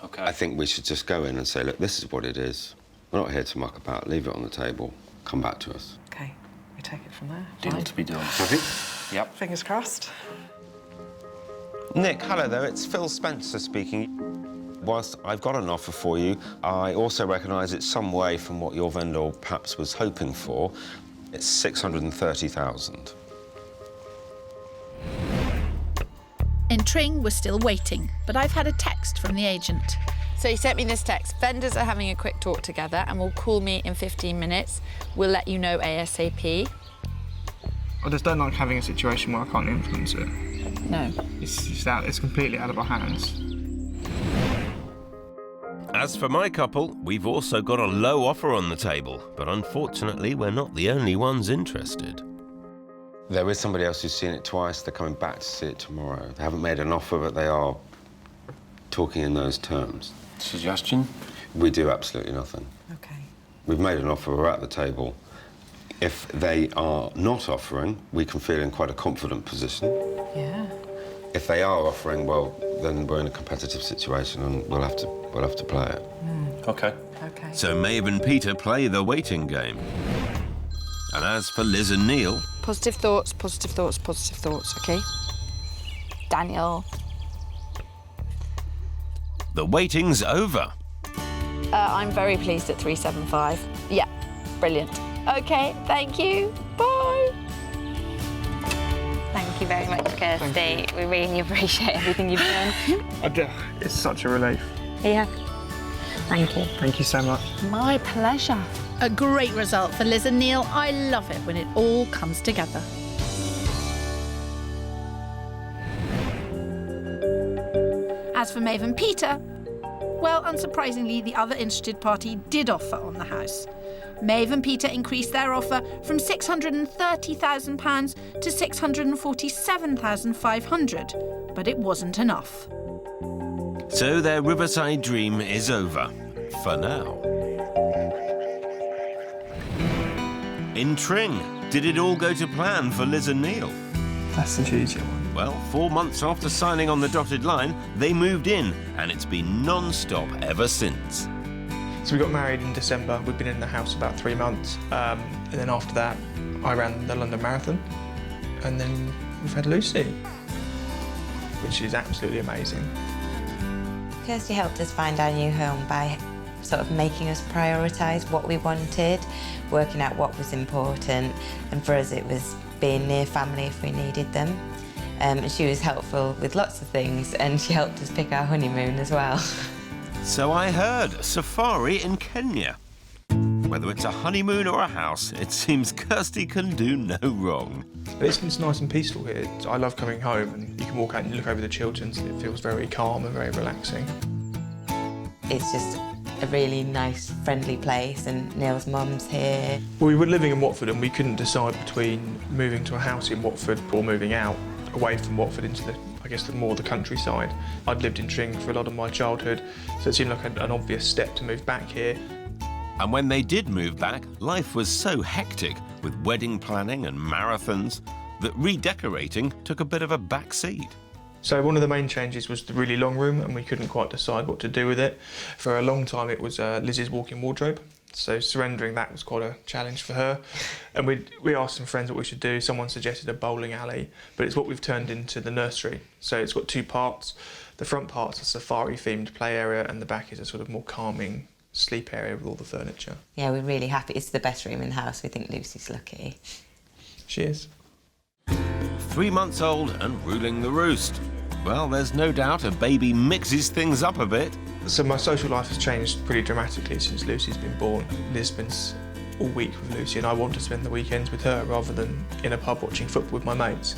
OK. I think we should just go in and say, look, this is what it is. We're not here to muck about. Leave it on the table. Come back to us. OK, we take it from there. Deal Fine. to be done. Happy? Yep. Fingers crossed. Nick, hello there. It's Phil Spencer speaking. Whilst I've got an offer for you, I also recognise it's some way from what your vendor perhaps was hoping for. It's $630,000. In Tring, we're still waiting, but I've had a text from the agent. So he sent me this text. Vendors are having a quick talk together and will call me in 15 minutes. We'll let you know ASAP. I just don't like having a situation where I can't influence it. No. It's completely out of our hands. As for my couple, we've also got a low offer on the table, but unfortunately we're not the only ones interested. There is somebody else who's seen it twice. They're coming back to see it tomorrow. They haven't made an offer, but they are talking in those terms. Suggestion? We do absolutely nothing. OK. We've made an offer, we're at the table. If they are not offering, we can feel in quite a confident position. Yeah. If they are offering, well, then we're in a competitive situation and we'll have to play it. OK. OK. So Maeve and Peter play the waiting game. And as for Liz and Neil... Positive thoughts, positive thoughts, positive thoughts, OK? Daniel. The waiting's over. I'm very pleased at 375. Yeah, brilliant. OK, thank you. Bye. Thank you very much, Kirsty. We really appreciate everything you've done. It's such a relief. Yeah. Thank you. Thank you so much. My pleasure. A great result for Liz and Neil. I love it when it all comes together. As for Maeve and Peter, well, unsurprisingly, the other interested party did offer on the house. Maeve and Peter increased their offer from £630,000 to £647,500, but it wasn't enough. So their riverside dream is over, for now. In Tring, Did it all go to plan for Liz and Neil? That's the cheesy one. Well, 4 months after signing on the dotted line, they moved in, and it's been non-stop ever since. So we got married in December. We've been in the house about 3 months. And then after that, I ran the London Marathon. And then we've had Lucy, which is absolutely amazing. Kirsty helped us find our new home by sort of making us prioritise what we wanted, working out what was important, and for us it was being near family if we needed them. And she was helpful with lots of things, and she helped us pick our honeymoon as well. So I heard, safari in Kenya. Whether it's a honeymoon or a house, it seems Kirsty can do no wrong. It's nice and peaceful here. I love coming home and you can walk out and look over the children's and it feels very calm and very relaxing. It's just a really nice, friendly place, and Neil's mum's here. Well, we were living in Watford and we couldn't decide between moving to a house in Watford or moving out away from Watford into the countryside. I'd lived in Tring for a lot of my childhood, so it seemed like an obvious step to move back here. And when they did move back, life was so hectic with wedding planning and marathons that redecorating took a bit of a back seat. So one of the main changes was the really long room, and we couldn't quite decide what to do with it. For a long time it was Liz's walk-in wardrobe, so surrendering that was quite a challenge for her. And we asked some friends what we should do. Someone suggested a bowling alley, but it's what we've turned into the nursery. So it's got 2 parts. The front part's a safari-themed play area, and the back is a sort of more calming sleep area with all the furniture. Yeah, we're really happy. It's the best room in the house. We think Lucy's lucky. She is. 3 months old and ruling the roost. Well, there's no doubt a baby mixes things up a bit. So my social life has changed pretty dramatically since Lucy's been born. Liz spends all week with Lucy, and I want to spend the weekends with her rather than in a pub watching football with my mates.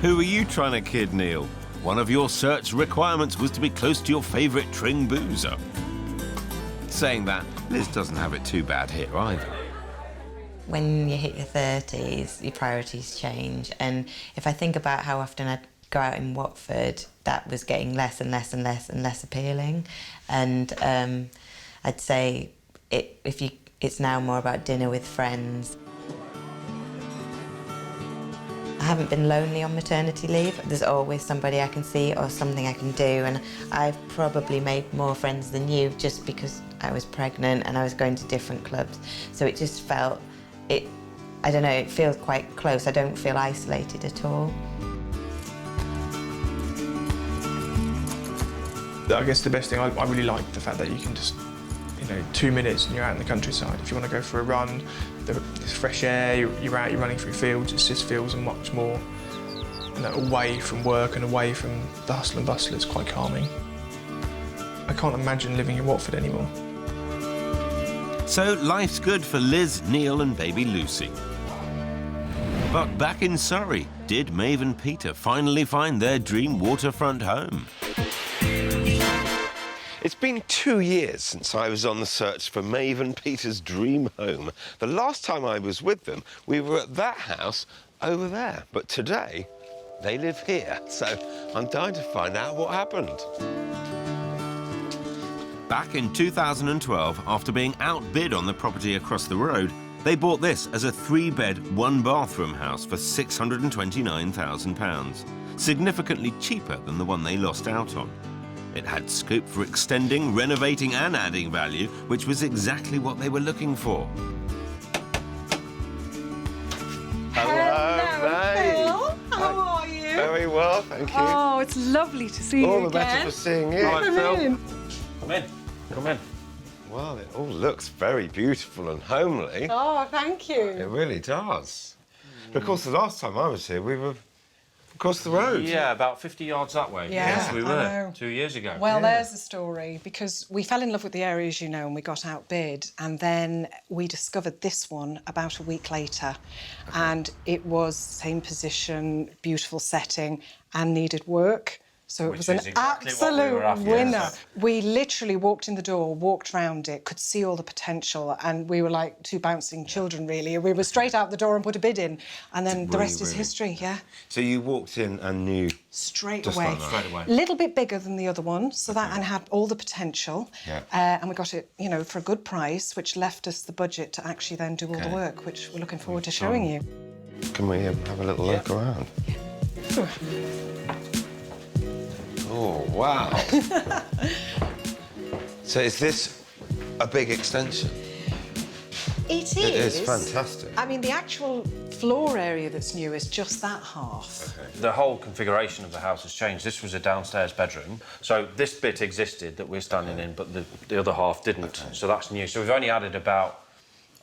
Who are you trying to kid, Neil? One of your search requirements was to be close to your favourite Tring boozer. Saying that, Liz doesn't have it too bad here either. When you hit your 30s, your priorities change, and if I think about how often I'd go out in Watford, that was getting less and less and less and less appealing. And I'd say it's now more about dinner with friends. I haven't been lonely on maternity leave. There's always somebody I can see or something I can do, and I've probably made more friends than you just because I was pregnant and I was going to different clubs. So it just felt, I don't know, it feels quite close. I don't feel isolated at all. I guess the best thing, I really like the fact that you can just, 2 minutes and you're out in the countryside. If you want to go for a run, there's fresh air, you're out, you're running through fields. It just feels much more away from work and away from the hustle and bustle. It's quite calming. I can't imagine living in Watford anymore. So life's good for Liz, Neil and baby Lucy. But back in Surrey, did Maeve and Peter finally find their dream waterfront home? It's been 2 years since I was on the search for Maeve and Peter's dream home. The last time I was with them, we were at that house over there. But today, they live here, so I'm dying to find out what happened. Back in 2012, after being outbid on the property across the road, they bought this as a 3-bed, 1-bathroom house for £629,000, significantly cheaper than the one they lost out on. It had scope for extending, renovating and adding value, which was exactly what they were looking for. Hello, Maeve. Phil. How are you? Very well, thank you. Oh, it's lovely to see you All the again. better for seeing you. Come in. Come in. Come in. Well, it all looks very beautiful and homely. Oh, thank you. It really does. But of course, the last time I was here, we were across the road. Yeah, about 50 yards that way. Yeah, yes, we I were know. 2 years ago. Well, there's the story, because we fell in love with the area, as you know, and we got outbid, and then we discovered this one about a week later, and it was same position, beautiful setting, and needed work. So it Which was an is exactly what we absolute were after, winner. yes. We literally walked in the door, walked round it, could see all the potential, and we were like two bouncing children, really. We were straight out the door and put a bid in, and then the rest is history, yeah. So you walked in and knew... Straight just away. like that. Straight away. A little bit bigger than the other one, so that and had all the potential. Yeah. And we got it, you know, for a good price, which left us the budget to actually then do all the work, which we're looking forward to showing you. Can we have a little look around? Oh, wow. So is this a big extension? It is. It is fantastic. I mean, the actual floor area that's new is just that half. Okay. The whole configuration of the house has changed. This was a downstairs bedroom, so this bit existed that we're standing in, but the other half didn't. So that's new. So we've only added about,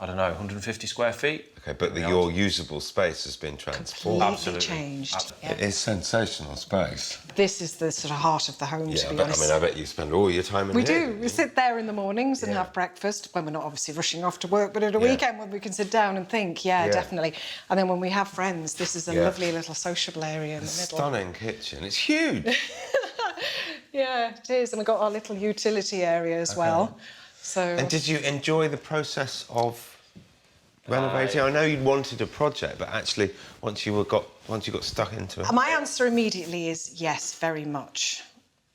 I don't know, 150 square feet. Okay, but your usable space has been transformed. Completely changed. It is sensational space. This is the sort of heart of the home, to be honest. I bet you spend all your time in We here. do. We sit there in the mornings and have breakfast, when we're not obviously rushing off to work, but at a weekend when we can sit down and think, definitely. And then when we have friends, this is a lovely little sociable area in the middle. Stunning kitchen. It's huge. Yeah, it is. And we've got our little utility area as well. So. And did you enjoy the process of renovating? I know you wanted a project, but actually, once you got stuck into it. My answer immediately is yes, very much.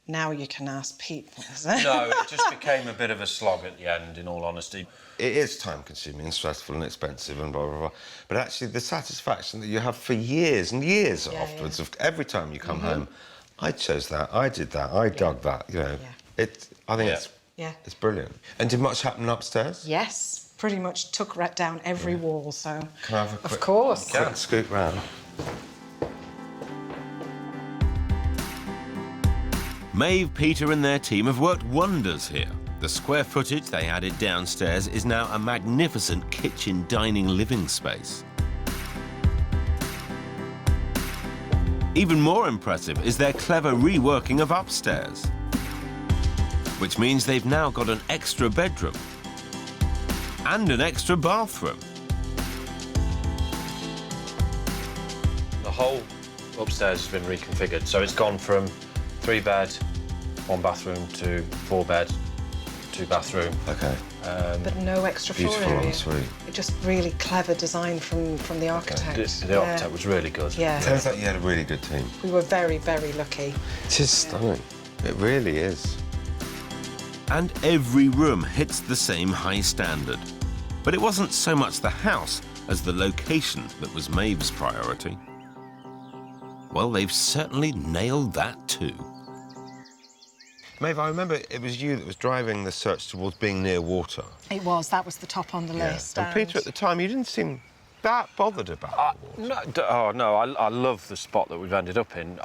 Now you can ask Pete. No, it just became a bit of a slog at the end, in all honesty. It is time-consuming and stressful and expensive and blah, blah, blah. But actually, the satisfaction that you have for years and years afterwards, of every time you come home, I chose that, I did that, I dug that, you know. I think it's brilliant. And did much happen upstairs? Yes. Pretty much took right down every wall, so... Can I have a quick... Of course. Quick scoot round. Maeve, Peter and their team have worked wonders here. The square footage they added downstairs is now a magnificent kitchen, dining, living space. Even more impressive is their clever reworking of upstairs, which means they've now got an extra bedroom and an extra bathroom. The whole upstairs has been reconfigured, so it's gone from 3-bed, 1 bathroom to 4-bed, 2-bathroom. Okay. But no extra floor area. Beautiful ensuite. Just really clever design from the architect. The architect was really good. Yeah. Turns out you had a really good team. We were very, very lucky. It is stunning. It really is. And every room hits the same high standard. But it wasn't so much the house as the location that was Maeve's priority. Well, they've certainly nailed that too. Maeve, I remember it was you that was driving the search towards being near water. It was. That was the top on the list. And Peter, at the time, you didn't seem that bothered about it. I love the spot that we've ended up in.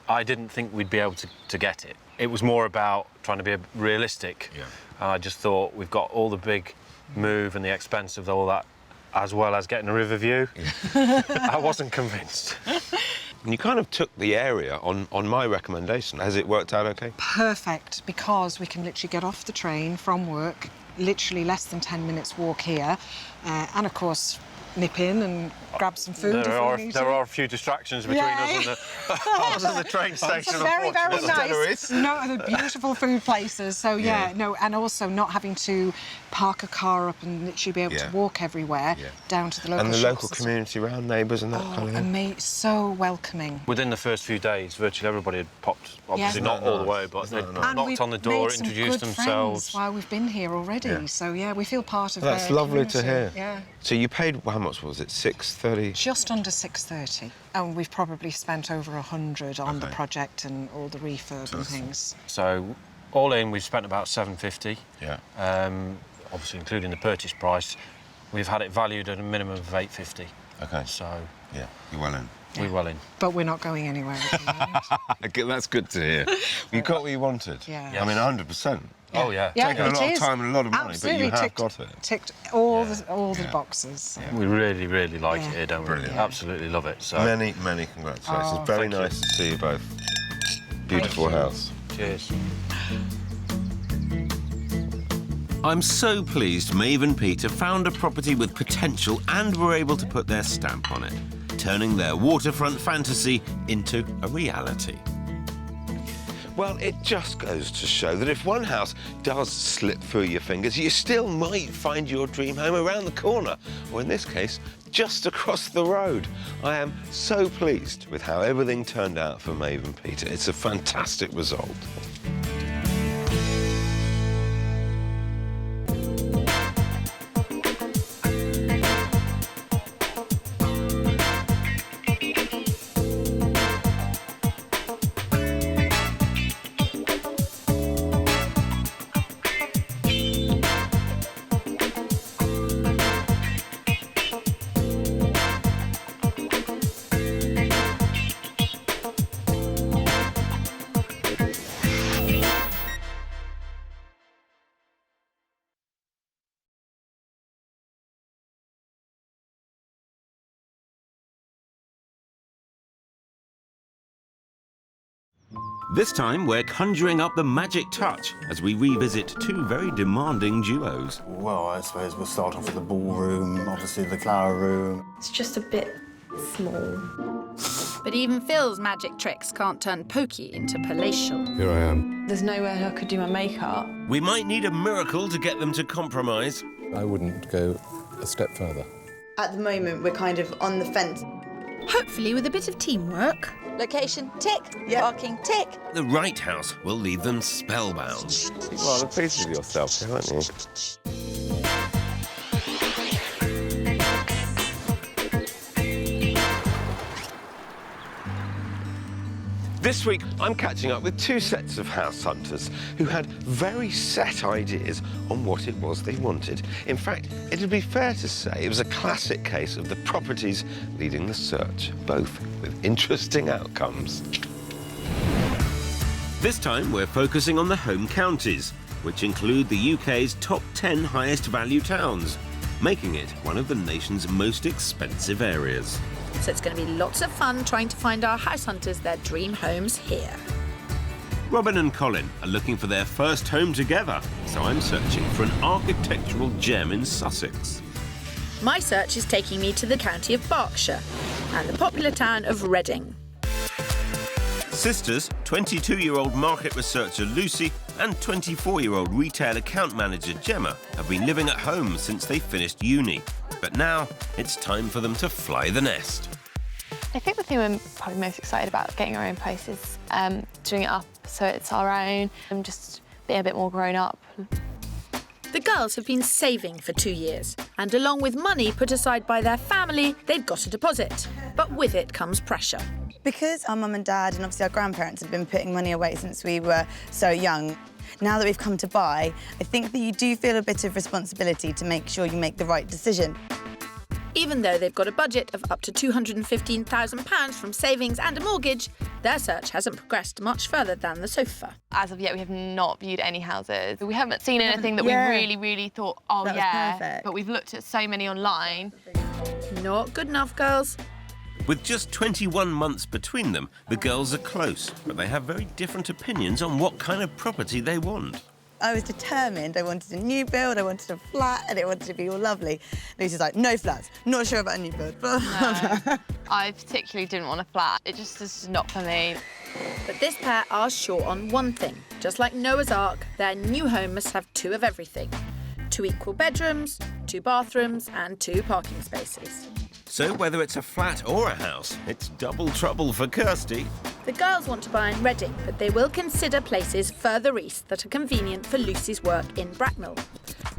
I didn't think we'd be able to get it. It was more about trying to be realistic. Yeah. And I just thought we've got all the big move and the expense of all that, as well as getting a river view. Yeah. I wasn't convinced. And you kind of took the area on my recommendation. Has it worked out OK? Perfect, because we can literally get off the train from work, literally less than 10 minutes walk here, and of course nip in and grab some food There are a few distractions between us and the train station. Very, very nice. No, they're beautiful food places. So and also not having to park a car up and literally be able to walk everywhere down to the local shops. And the local community around, neighbours and that kind of thing. So welcoming. Within the first few days, virtually everybody had popped. Obviously not all the way, but they'd knocked on the door, introduced themselves. While we've been here already. Yeah. So we feel part of their That's lovely community. to hear. Yeah. So you paid, how much was it? $630? Just under $630. And we've probably spent over 100 on the project and all the refurb and things. So all in, we've spent about $750. Yeah. Obviously, including the purchase price. We've had it valued at a minimum of $850. OK. So yeah, you're well in. We're well in. But we're not going anywhere at the moment. That's good to hear. You got what you wanted. Yeah. I mean, 100%. Oh, yeah. Taking a lot of time and a lot of money, Absolutely. but you have got it. Ticked all the boxes. Yeah. We really, really like it here, don't we? Brilliant. Absolutely love it. So. Many, many congratulations. Very nice to see you both. Beautiful house. Cheers. I'm so pleased Maeve and Peter found a property with potential and were able to put their stamp on it, turning their waterfront fantasy into a reality. Well, it just goes to show that if one house does slip through your fingers, you still might find your dream home around the corner, or in this case, just across the road. I am so pleased with how everything turned out for Maeve and Peter. It's a fantastic result. This time, we're conjuring up the magic touch as we revisit two very demanding duos. Well, I suppose we'll start off with the ballroom, obviously the flower room. It's just a bit small. But even Phil's magic tricks can't turn pokey into palatial. Here I am. There's nowhere I could do my makeup. We might need a miracle to get them to compromise. I wouldn't go a step further. At the moment, we're kind of on the fence. Hopefully with a bit of teamwork. Location, tick. Parking, tick. The right house will leave them spellbound. You're rather pleased with yourself, aren't you? This week, I'm catching up with two sets of house hunters who had very set ideas on what it was they wanted. In fact, it'd be fair to say it was a classic case of the properties leading the search, both with interesting outcomes. This time, we're focusing on the home counties, which include the UK's top 10 highest value towns, making it one of the nation's most expensive areas. So it's going to be lots of fun trying to find our house hunters their dream homes here. Robin and Colin are looking for their first home together, so I'm searching for an architectural gem in Sussex. My search is taking me to the county of Berkshire and the popular town of Reading. Sisters, 22-year-old market researcher Lucy and 24-year-old retail account manager Gemma have been living at home since they finished uni. But now it's time for them to fly the nest. I think the thing we're probably most excited about getting our own place is doing it up so it's our own and just being a bit more grown up. The girls have been saving for 2 years, and along with money put aside by their family, they've got a deposit. But with it comes pressure. Because our mum and dad and obviously our grandparents have been putting money away since we were so young, now that we've come to buy, I think that you do feel a bit of responsibility to make sure you make the right decision. Even though they've got a budget of up to £215,000 from savings and a mortgage, their search hasn't progressed much further than the sofa. As of yet, we have not viewed any houses. We haven't seen anything that we really thought, oh That was yeah, perfect. but we've looked at so many online. Not good enough, girls. With just 21 months between them, the girls are close, but they have very different opinions on what kind of property they want. I was determined. I wanted a new build, I wanted a flat, and it wanted to be all lovely. Lucy's like, no flats, not sure about a new build. No, I particularly didn't want a flat. It just is not for me. But this pair are short on one thing. Just like Noah's Ark, their new home must have 2 of everything. 2 equal bedrooms, 2 bathrooms, and 2 parking spaces. So whether it's a flat or a house, it's double trouble for Kirsty. The girls want to buy in Reading, but they will consider places further east that are convenient for Lucy's work in Bracknell.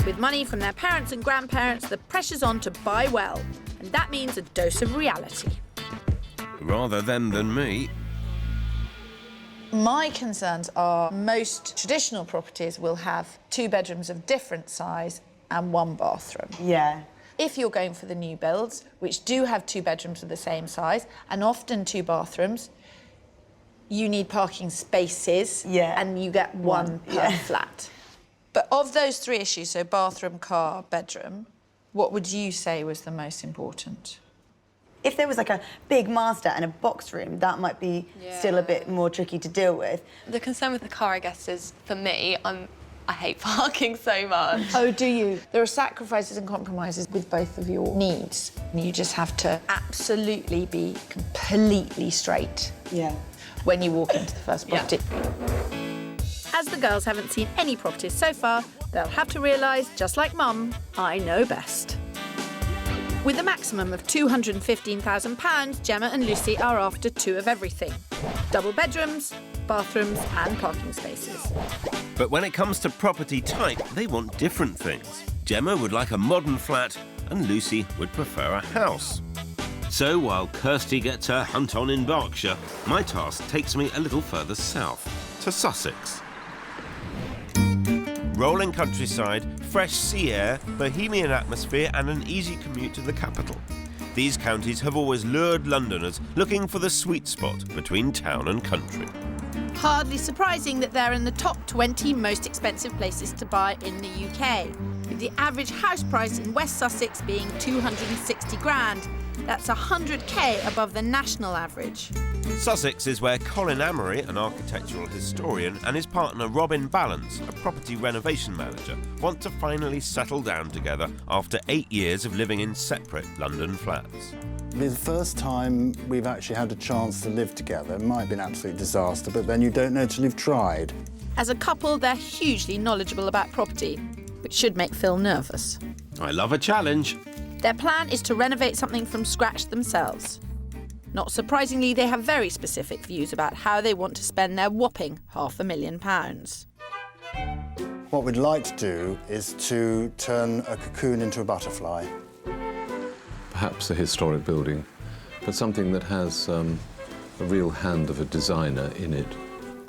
With money from their parents and grandparents, the pressure's on to buy well, and that means a dose of reality. Rather them than me. My concerns are most traditional properties will have 2 bedrooms of different size and 1 bathroom. Yeah. If you're going for the new builds, which do have 2 bedrooms of the same size and often 2 bathrooms, you need parking spaces and you get 1 per flat. But of those 3 issues, so bathroom, car, bedroom, what would you say was the most important? If there was like a big master and a box room, that might be still a bit more tricky to deal with. The concern with the car, I guess, is for me, I hate parking so much. Oh, do you? There are sacrifices and compromises with both of your needs. You just have to absolutely be completely straight. Yeah. when you walk into the first property. As the girls haven't seen any properties so far, they'll have to realise, just like Mum, I know best. With a maximum of £215,000, Gemma and Lucy are after 2 of everything. Double bedrooms, bathrooms and parking spaces. But when it comes to property type, they want different things. Gemma would like a modern flat and Lucy would prefer a house. So while Kirsty gets her hunt on in Berkshire, my task takes me a little further south, to Sussex. Rolling countryside, fresh sea air, bohemian atmosphere and an easy commute to the capital. These counties have always lured Londoners looking for the sweet spot between town and country. Hardly surprising that they're in the top 20 most expensive places to buy in the UK, with the average house price in West Sussex being 260 grand. That's 100k above the national average. Sussex is where Colin Amory, an architectural historian, and his partner Robin Balance, a property renovation manager, want to finally settle down together after 8 years of living in separate London flats. It's the first time we've actually had a chance to live together. It might have been an absolute disaster, but then you don't know till you've tried. As a couple, they're hugely knowledgeable about property, which should make Phil nervous. I love a challenge. Their plan is to renovate something from scratch themselves. Not surprisingly, they have very specific views about how they want to spend their whopping £500,000. What we'd like to do is to turn a cocoon into a butterfly. Perhaps a historic building, but something that has a real hand of a designer in it.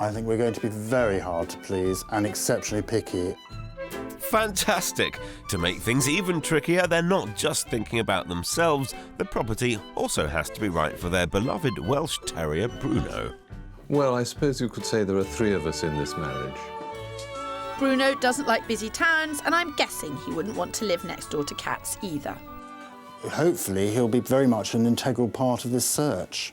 I think we're going to be very hard to please and exceptionally picky. Fantastic! To make things even trickier, they're not just thinking about themselves. The property also has to be right for their beloved Welsh Terrier, Bruno. Well, I suppose you could say there are 3 of us in this marriage. Bruno doesn't like busy towns, and I'm guessing he wouldn't want to live next door to cats either. Hopefully, he'll be very much an integral part of this search.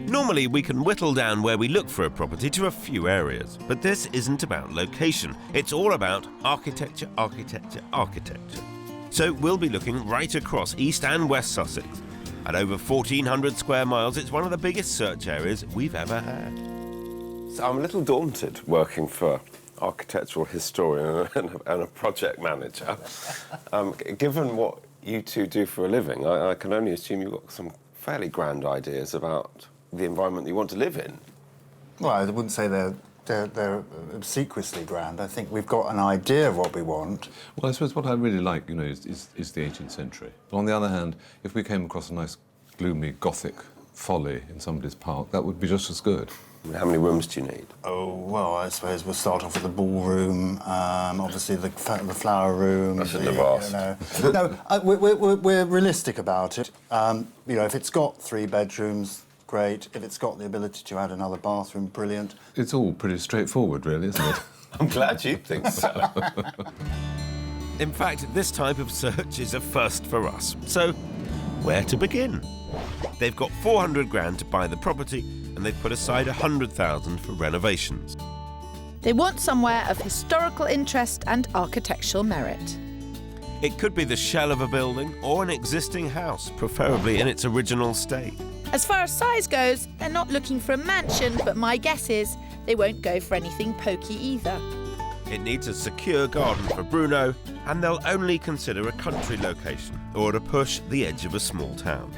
Normally, we can whittle down where we look for a property to a few areas, but this isn't about location. It's all about architecture, architecture, architecture. So we'll be looking right across East and West Sussex. At over 1,400 square miles, it's one of the biggest search areas we've ever had. So I'm a little daunted working for architectural historian and a project manager. Given what you two do for a living, I can only assume you've got some fairly grand ideas about the environment you want to live in. Well, I wouldn't say they're obsequiously grand. I think we've got an idea of what we want. Well, I suppose what I really like, is the 18th century. But on the other hand, if we came across a nice, gloomy, Gothic folly in somebody's park, that would be just as good. How many rooms do you need? Oh, well, I suppose we'll start off with the ballroom, obviously the flower room. I shouldn't have asked. No, we're realistic about it. If it's got 3 bedrooms, great. If it's got the ability to add another bathroom, brilliant. It's all pretty straightforward, really, isn't it? I'm glad you think so. In fact, this type of search is a first for us. So, where to begin? They've got 400 grand to buy the property, and they've put aside 100,000 for renovations. They want somewhere of historical interest and architectural merit. It could be the shell of a building or an existing house, preferably in its original state. As far as size goes, they're not looking for a mansion, but my guess is they won't go for anything pokey either. It needs a secure garden for Bruno, and they'll only consider a country location or to push the edge of a small town.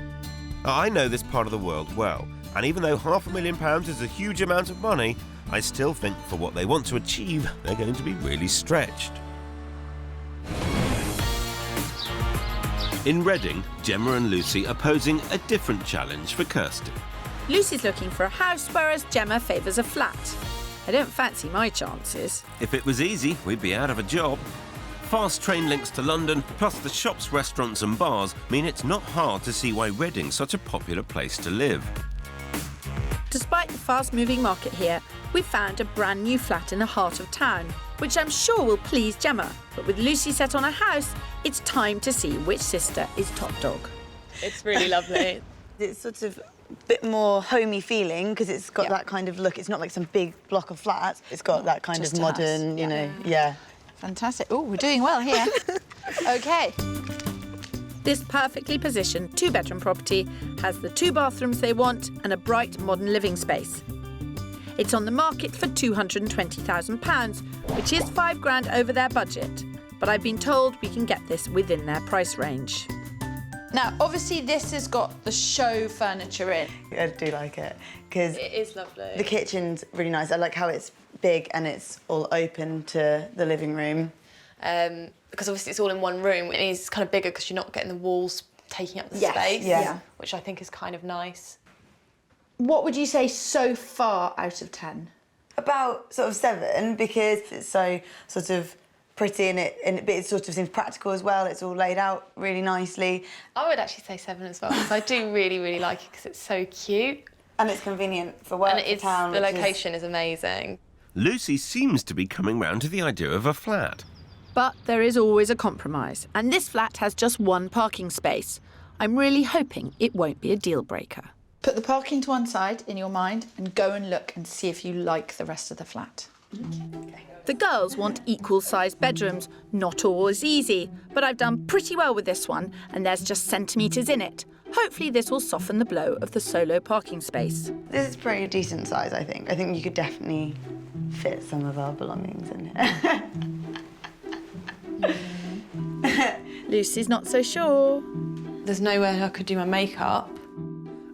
I know this part of the world well, and even though £500,000 is a huge amount of money, I still think for what they want to achieve, they're going to be really stretched. In Reading, Gemma and Lucy are posing a different challenge for Kirsty. Lucy's looking for a house, whereas Gemma favours a flat. I don't fancy my chances. If it was easy, we'd be out of a job. Fast train links to London, plus the shops, restaurants and bars, mean it's not hard to see why Reading's such a popular place to live. Despite the fast-moving market here, we found a brand new flat in the heart of town, which I'm sure will please Gemma. But with Lucy set on a house, it's time to see which sister is top dog. It's really lovely. It's sort of a bit more homey feeling because it's got that kind of look. It's not like some big block of flats. It's got that kind of modern, yeah. Fantastic. Oh, we're doing well here. OK. This perfectly positioned 2-bedroom property has the 2 bathrooms they want and a bright modern living space. It's on the market for £220,000, which is £5,000 over their budget. But I've been told we can get this within their price range. Now, obviously, this has got the show furniture in. I do like it because It is lovely. the kitchen's really nice. I like how it's big and it's all open to the living room. Because obviously it's all in one room. It is kind of bigger because you're not getting the walls taking up the Yes, space, yeah. which I think is kind of nice. What would you say so far out of 10? About sort of 7 because it's so sort of pretty and but it sort of seems practical as well. It's all laid out really nicely. I would actually say 7 as well because I do really, really like it because it's so cute. And it's convenient for work, and it is, for town. the location is amazing. Lucy seems to be coming round to the idea of a flat. But there is always a compromise, and this flat has just one parking space. I'm really hoping it won't be a deal breaker. Put the parking to one side in your mind and go and look and see if you like the rest of the flat. The girls want equal-sized bedrooms. Not always easy, but I've done pretty well with this one, and there's just centimetres in it. Hopefully this will soften the blow of the solo parking space. This is pretty decent size, I think. I think you could definitely fit some of our belongings in here. Lucy's not so sure. There's nowhere I could do my makeup.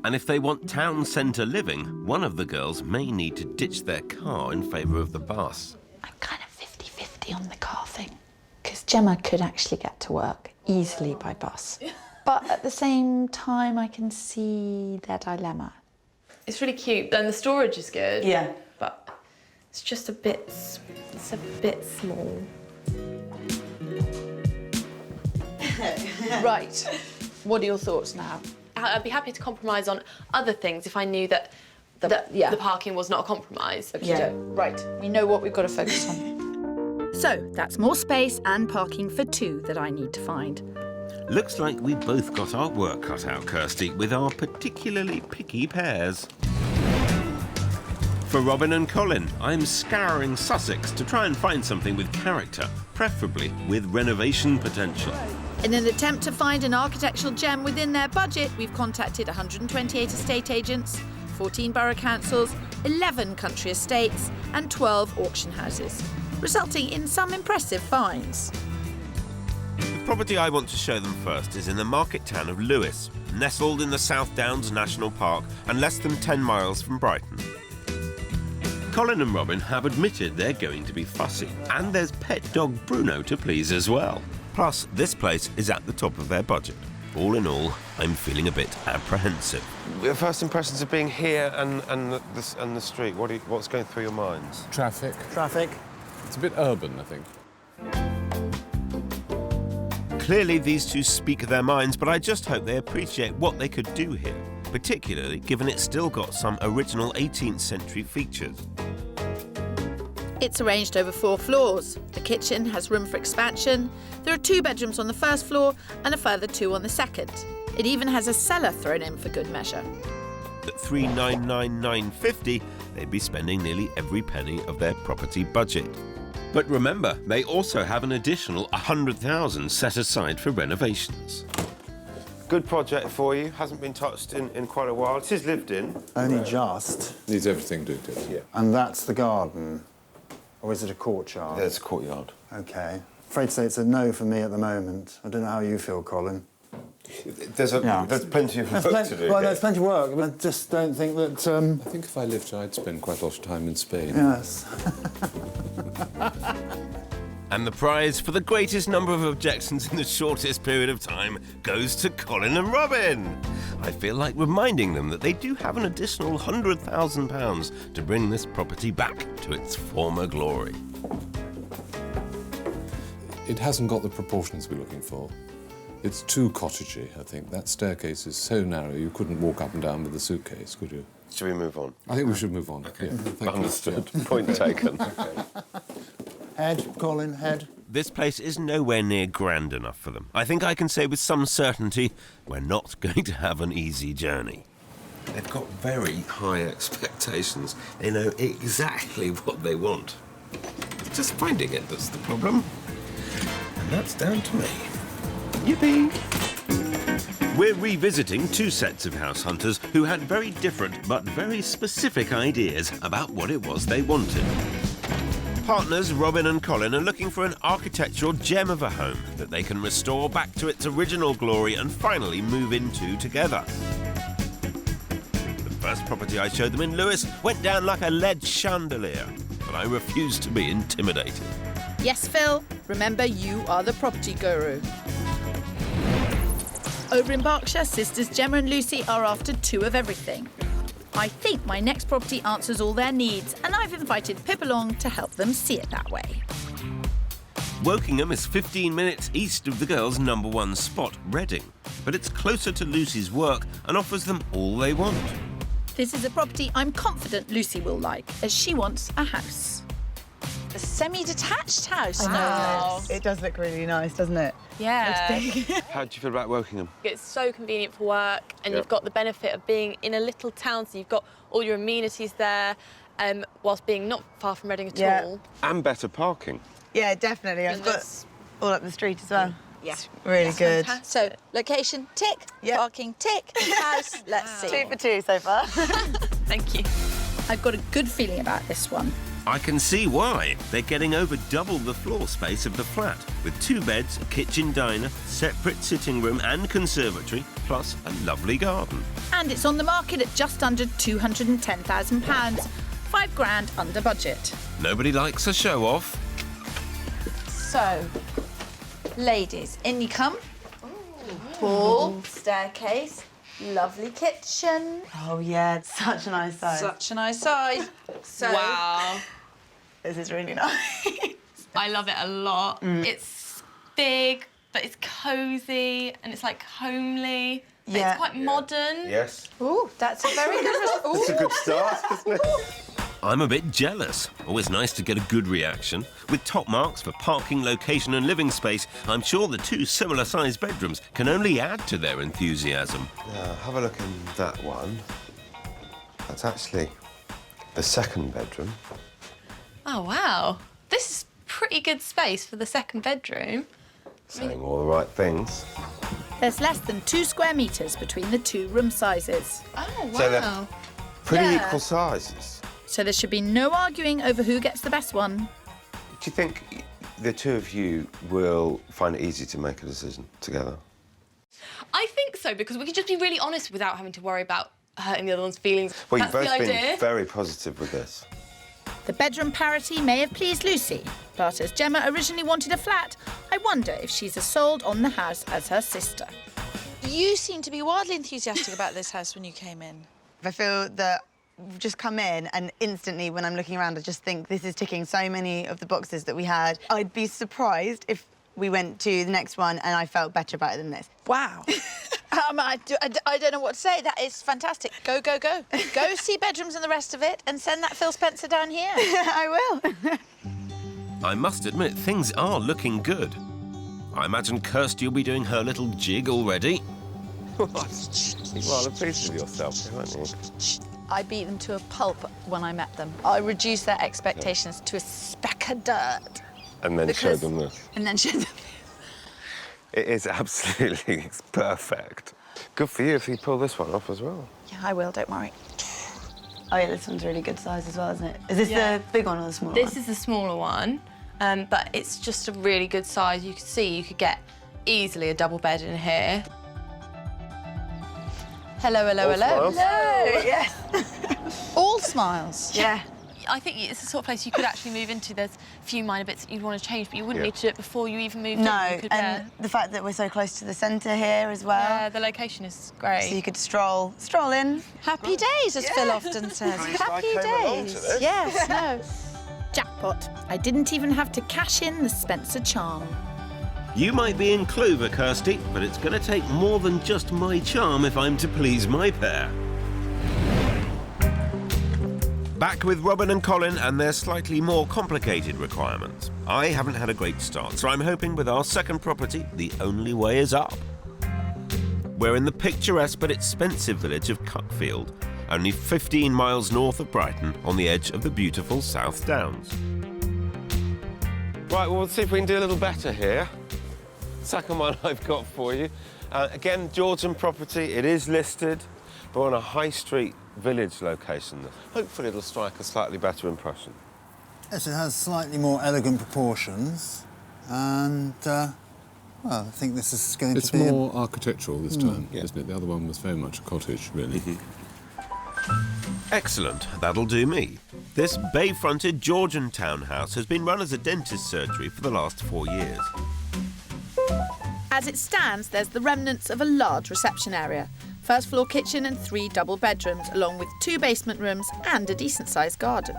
And if they want town centre living, one of the girls may need to ditch their car in favour of the bus. I'm kind of 50-50 on the car thing, because Gemma could actually get to work easily by bus. But at the same time, I can see their dilemma. It's really cute and the storage is good. Yeah. But it's just a bit small. Right. What are your thoughts now? I'd be happy to compromise on other things if I knew that the parking was not a compromise. Yeah. Right. We know what we've got to focus on. So that's more space and parking for 2 that I need to find. Looks like we both got our work cut out, Kirsty, with our particularly picky pairs. For Robin and Colin, I'm scouring Sussex to try and find something with character, preferably with renovation potential. In an attempt to find an architectural gem within their budget, we've contacted 128 estate agents, 14 borough councils, 11 country estates and 12 auction houses, resulting in some impressive finds. The property I want to show them first is in the market town of Lewes, nestled in the South Downs National Park and less than 10 miles from Brighton. Colin and Robin have admitted they're going to be fussy, and there's pet dog Bruno to please as well. Plus, this place is at the top of their budget. All in all, I'm feeling a bit apprehensive. Your first impressions of being here and the street, what's going through your minds? Traffic. Traffic. It's a bit urban, I think. Clearly, these two speak their minds, but I just hope they appreciate what they could do here, particularly given it's still got some original 18th century features. It's arranged over 4 floors. The kitchen has room for expansion. There are 2 bedrooms on the first floor and a further 2 on the second. It even has a cellar thrown in for good measure. At $399,950, they'd be spending nearly every penny of their property budget. But remember, they also have an additional $100,000 set aside for renovations. Good project for you, hasn't been touched in quite a while. It is lived in. Only just. Needs everything doing to it. Yeah. And that's the garden. Or is it a courtyard? There's a courtyard. OK. Afraid to say it's a no for me at the moment. I don't know how you feel, Colin. There's plenty of work to do. Well, there's plenty of work, but I just don't think that... I think if I lived here, I'd spend quite a lot of time in Spain. Yes. And the prize for the greatest number of objections in the shortest period of time goes to Colin and Robin. I feel like reminding them that they do have an additional £100,000 to bring this property back to its former glory. It hasn't got the proportions we're looking for. It's too cottagey, I think. That staircase is so narrow you couldn't walk up and down with a suitcase, could you? Should we move on? I think we should move on. Okay. Yeah, thank Understood. You. Point taken. Okay. Head, Colin, head. This place is nowhere near grand enough for them. I think I can say with some certainty we're not going to have an easy journey. They've got very high expectations. They know exactly what they want. It's just finding it that's the problem. And that's down to me. Yippee! We're revisiting two sets of house hunters who had very different but very specific ideas about what it was they wanted. Partners Robin and Colin are looking for an architectural gem of a home that they can restore back to its original glory and finally move into together. The first property I showed them in Lewis went down like a lead chandelier, but I refused to be intimidated. Yes, Phil. Remember, you are the property guru. Over in Berkshire, sisters Gemma and Lucy are after two of everything. I think my next property answers all their needs, and I've invited Pip along to help them see it that way. Wokingham is 15 minutes east of the girls' #1 spot, Reading, but it's closer to Lucy's work and offers them all they want. This is a property I'm confident Lucy will like, as she wants a house. A semi-detached house. Wow. It does look really nice, doesn't it? Yeah. It's big. How do you feel about Wokingham? It's so convenient for work, and Yep. you've got the benefit of being in a little town, so you've got all your amenities there, whilst being not far from Reading at all. And better parking. Yeah, definitely. I've got all up the street as well. Yeah. It's really good. Fantastic. So, location, tick. Parking, tick. House, let's see. 2 for 2 so far. Thank you. I've got a good feeling about this one. I can see why. They're getting over double the floor space of the flat, with 2 beds, a kitchen diner, separate sitting room and conservatory, plus a lovely garden. And it's on the market at just under £210,000, £5,000 under budget. Nobody likes a show-off. So, ladies, in you come. Hall, staircase, lovely kitchen. Oh yeah, it's such a nice size. Such a nice size. So, Wow. This is really nice. I love it a lot. It's big, but it's cosy, and it's like homely. But Yeah. It's quite modern. Yes. Ooh, that's a very good response. It's a good start, isn't it? I'm a bit jealous. Always nice to get a good reaction. With top marks for parking, location and living space, I'm sure the 2 similar-sized bedrooms can only add to their enthusiasm. Yeah, have a look in that one. That's actually the second bedroom. Oh, wow. This is pretty good space for the second bedroom. Saying all the right things. There's less than 2 square metres between the 2 room sizes. Oh, wow. So they're pretty Yeah. equal sizes. So there should be no arguing over who gets the best one. Do you think the 2 of you will find it easy to make a decision together? I think so, because we can just be really honest without having to worry about hurting the other one's feelings. Well, you've That's both the been idea. very positive with this. The bedroom parity may have pleased Lucy, but as Gemma originally wanted a flat, I wonder if she's as sold on the house as her sister. You seem to be wildly enthusiastic about this house when you came in. I feel that we've just come in and instantly when I'm looking around I just think this is ticking so many of the boxes that we had. I'd be surprised if we went to the next one and I felt better about it than this. Wow. I don't know what to say. That is fantastic. Go, go, go. Go see bedrooms and the rest of it and send that Phil Spencer down here. I will. I must admit, things are looking good. I imagine Kirsty will be doing her little jig already. Well, a piece of yourself, aren't you? I beat them to a pulp when I met them. I reduced their expectations to a speck of dirt. And then show them this. And then showed them. It is absolutely it's perfect. Good for you if you pull this one off as well. Yeah, I will, don't worry. Oh yeah, this one's really good size as well, isn't it? Is this the big one or the smaller one? This is the smaller one, but it's just a really good size. You can see you could get easily a double bed in here. Hello, hello, All hello. smiles? Hello, yes. All smiles. Yeah. I think it's the sort of place you could actually move into. There's a few minor bits that you'd want to change, but you wouldn't Yeah. need to do it before you even moved No, in. You could, and the fact that we're so close to the centre here as well. yeah, the location is great. So you could stroll in. Happy days, as Phil often says. Pleased I Happy came along to days. this. Yes, no. Jackpot. I didn't even have to cash in the Spencer charm. You might be in clover, Kirsty, but it's going to take more than just my charm if I'm to please my pair. Back with Robin and Colin and their slightly more complicated requirements. I haven't had a great start, so I'm hoping with our second property, the only way is up. We're in the picturesque but expensive village of Cuckfield, only 15 miles north of Brighton, on the edge of the beautiful South Downs. Right, well, we'll see if we can do a little better here. Second one I've got for you. Again, Georgian property, it is listed, but on a high street village location. Hopefully it'll strike a slightly better impression. Yes, it has slightly more elegant proportions, and, well, I think this is going to be... It's more architectural this time, isn't it? The other one was very much a cottage, really. Excellent, that'll do me. This bay-fronted Georgian townhouse has been run as a dentist surgery for the last 4 years. As it stands, there's the remnants of a large reception area. First floor kitchen and 3 double bedrooms, along with 2 basement rooms and a decent-sized garden.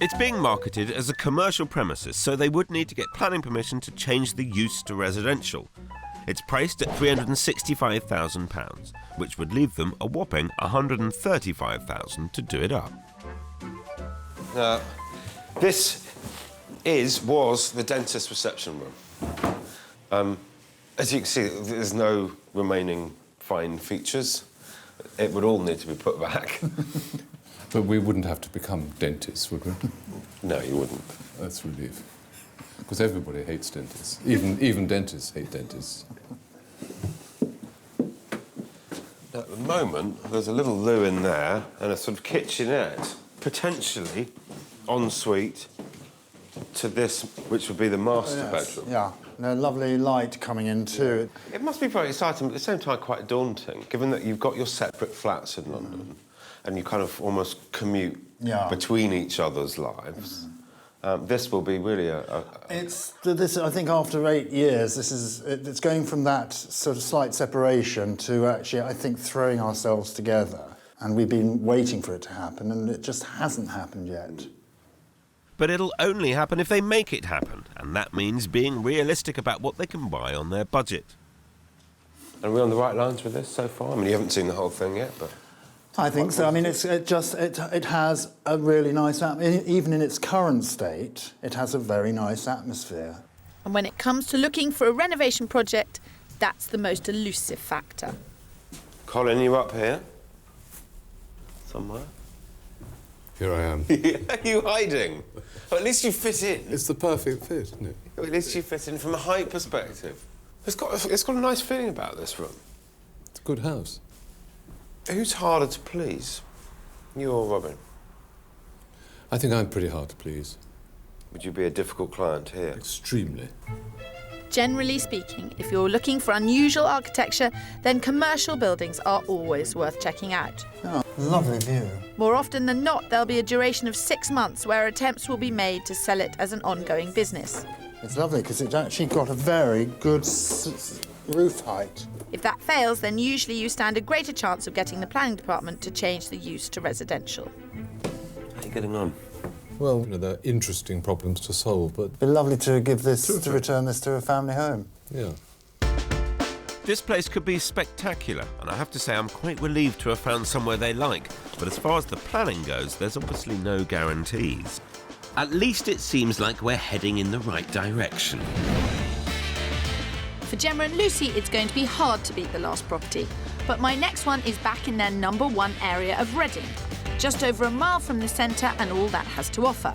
It's being marketed as a commercial premises, so they would need to get planning permission to change the use to residential. It's priced at £365,000, which would leave them a whopping £135,000 to do it up. This was the dentist reception room. As you can see, there's no remaining fine features. It would all need to be put back. But we wouldn't have to become dentists, would we? No, you wouldn't. That's relief. Because everybody hates dentists. Even dentists hate dentists. At the moment, there's a little loo in there and a sort of kitchenette, potentially ensuite to this, which would be the master bedroom. Yeah, and a lovely light coming in too. It must be very exciting, but at the same time quite daunting, given that you've got your separate flats in London and you kind of almost commute between each other's lives. This will be really This, I think, after 8 years, it's going from that sort of slight separation to actually, I think, throwing ourselves together. And we've been waiting for it to happen, and it just hasn't happened yet. But it'll only happen if they make it happen, and that means being realistic about what they can buy on their budget. Are we on the right lines with this so far? I mean, you haven't seen the whole thing yet, but... I think so. I mean, it has a really nice atmosphere. Even in its current state, it has a very nice atmosphere. And when it comes to looking for a renovation project, that's the most elusive factor. Colin, you up here? Somewhere? Here I am. Are you hiding? Well, at least you fit in. It's the perfect fit, isn't it? At least you fit in from a height perspective. It's got a nice feeling about this room. It's a good house. Who's harder to please? You or Robin? I think I'm pretty hard to please. Would you be a difficult client here? Extremely. Generally speaking, if you're looking for unusual architecture, then commercial buildings are always worth checking out. Oh, lovely view. More often than not, there'll be a duration of 6 months where attempts will be made to sell it as an ongoing business. It's lovely because it's actually got a very good roof height. If that fails, then usually you stand a greater chance of getting the planning department to change the use to residential. How are you getting on? Well, you know, they're interesting problems to solve, but... It'd be lovely to return this to a family home. Yeah. This place could be spectacular, and I have to say I'm quite relieved to have found somewhere they like. But as far as the planning goes, there's obviously no guarantees. At least it seems like we're heading in the right direction. For Gemma and Lucy, it's going to be hard to beat the last property. But my next one is back in their #1 area of Reading, just over a mile from the centre and all that has to offer.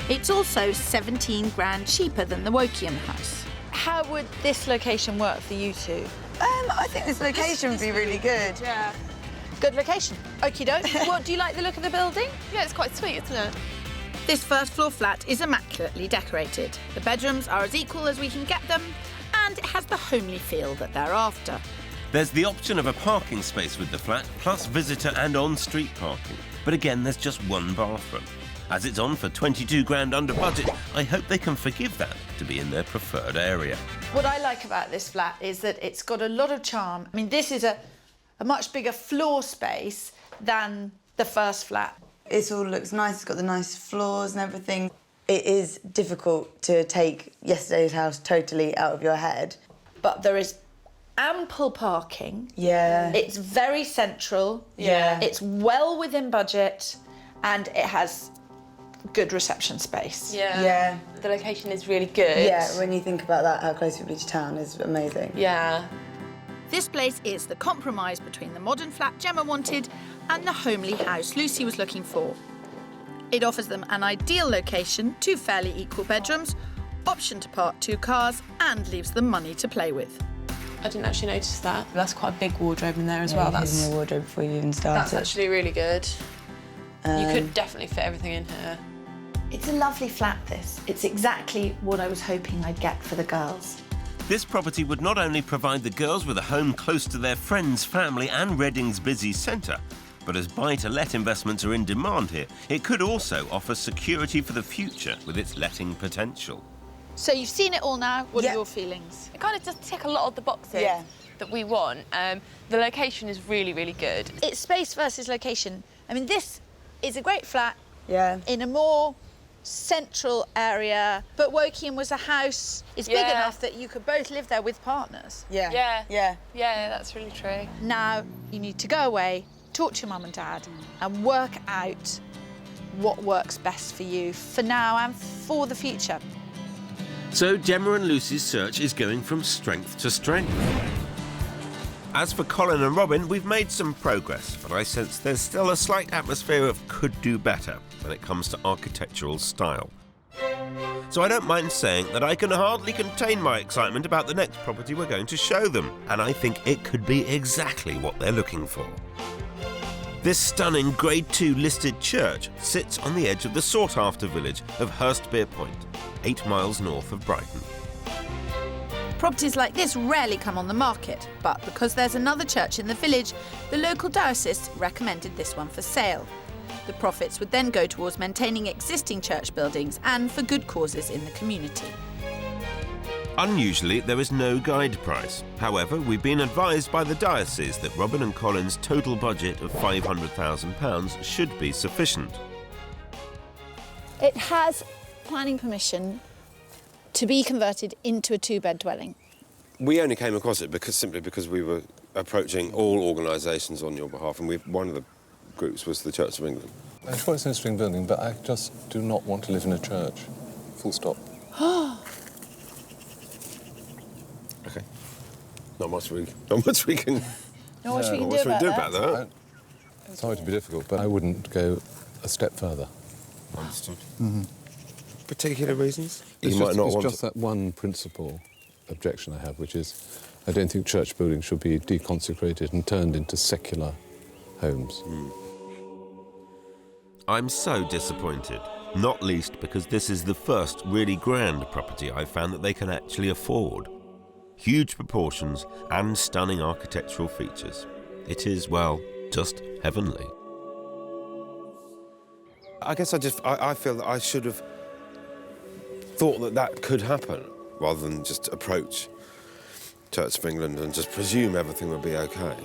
It's also 17 grand cheaper than the Wokian house. How would this location work for you two? I think this location would be really good. Yeah. Good location. Okie doke. What, do you like the look of the building? Yeah, it's quite sweet, isn't it? This first floor flat is immaculately decorated. The bedrooms are as equal as we can get them, and it has the homely feel that they're after. There's the option of a parking space with the flat, plus visitor and on-street parking. But again, there's just one bathroom. As it's on for 22 grand under budget, I hope they can forgive that to be in their preferred area. What I like about this flat is that it's got a lot of charm. I mean, this is a much bigger floor space than the first flat. It all looks nice, it's got the nice floors and everything. It is difficult to take yesterday's house totally out of your head. But there is ample parking. Yeah. It's very central. Yeah. It's well within budget, and it has good reception space. Yeah. Yeah. The location is really good. Yeah, when you think about that, how close we be to town is amazing. Yeah. This place is the compromise between the modern flat Gemma wanted and the homely house Lucy was looking for. It offers them an ideal location, 2 fairly equal bedrooms, option to park 2 cars, and leaves them money to play with. I didn't actually notice that. That's quite a big wardrobe in there as well. That's in your wardrobe before you even started. That's actually really good. You could definitely fit everything in here. It's a lovely flat, this. It's exactly what I was hoping I'd get for the girls. This property would not only provide the girls with a home close to their friends, family and Reading's busy centre, but as buy-to-let investments are in demand here, it could also offer security for the future with its letting potential. So you've seen it all now. What are your feelings? It kind of does tick a lot of the boxes that we want. The location is really, really good. It's space versus location. I mean, this is a great flat in a more central area, but Woking was a house. It's big enough that you could both live there with partners. Yeah, that's really true. Now you need to go away, talk to your mum and dad, and work out what works best for you for now and for the future. So Gemma and Lucy's search is going from strength to strength. As for Colin and Robin, we've made some progress, but I sense there's still a slight atmosphere of could do better when it comes to architectural style. So I don't mind saying that I can hardly contain my excitement about the next property we're going to show them, and I think it could be exactly what they're looking for. This stunning Grade 2 listed church sits on the edge of the sought-after village of Hurstbere Point, 8 miles north of Brighton. Properties like this rarely come on the market, but because there's another church in the village, the local diocese recommended this one for sale. The profits would then go towards maintaining existing church buildings and for good causes in the community. Unusually, there is no guide price. However, we've been advised by the diocese that Robin and Colin's total budget of £500,000 should be sufficient. It has planning permission to be converted into a 2-bed dwelling. We only came across it simply because we were approaching all organisations on your behalf, and one of the groups was the Church of England. I'm sure it's an interesting building, but I just do not want to live in a church. Full stop. Okay. Not much we can do about that. Sorry to be difficult, but I wouldn't go a step further. Understood. Particular reasons? It's just that one principal objection I have, which is I don't think church buildings should be deconsecrated and turned into secular homes. I'm so disappointed, not least because this is the first really grand property I've found that they can actually afford. Huge proportions and stunning architectural features. It is, well, just heavenly. I guess I feel that I should have thought that could happen, rather than just approach Church of England and just presume everything would be okay.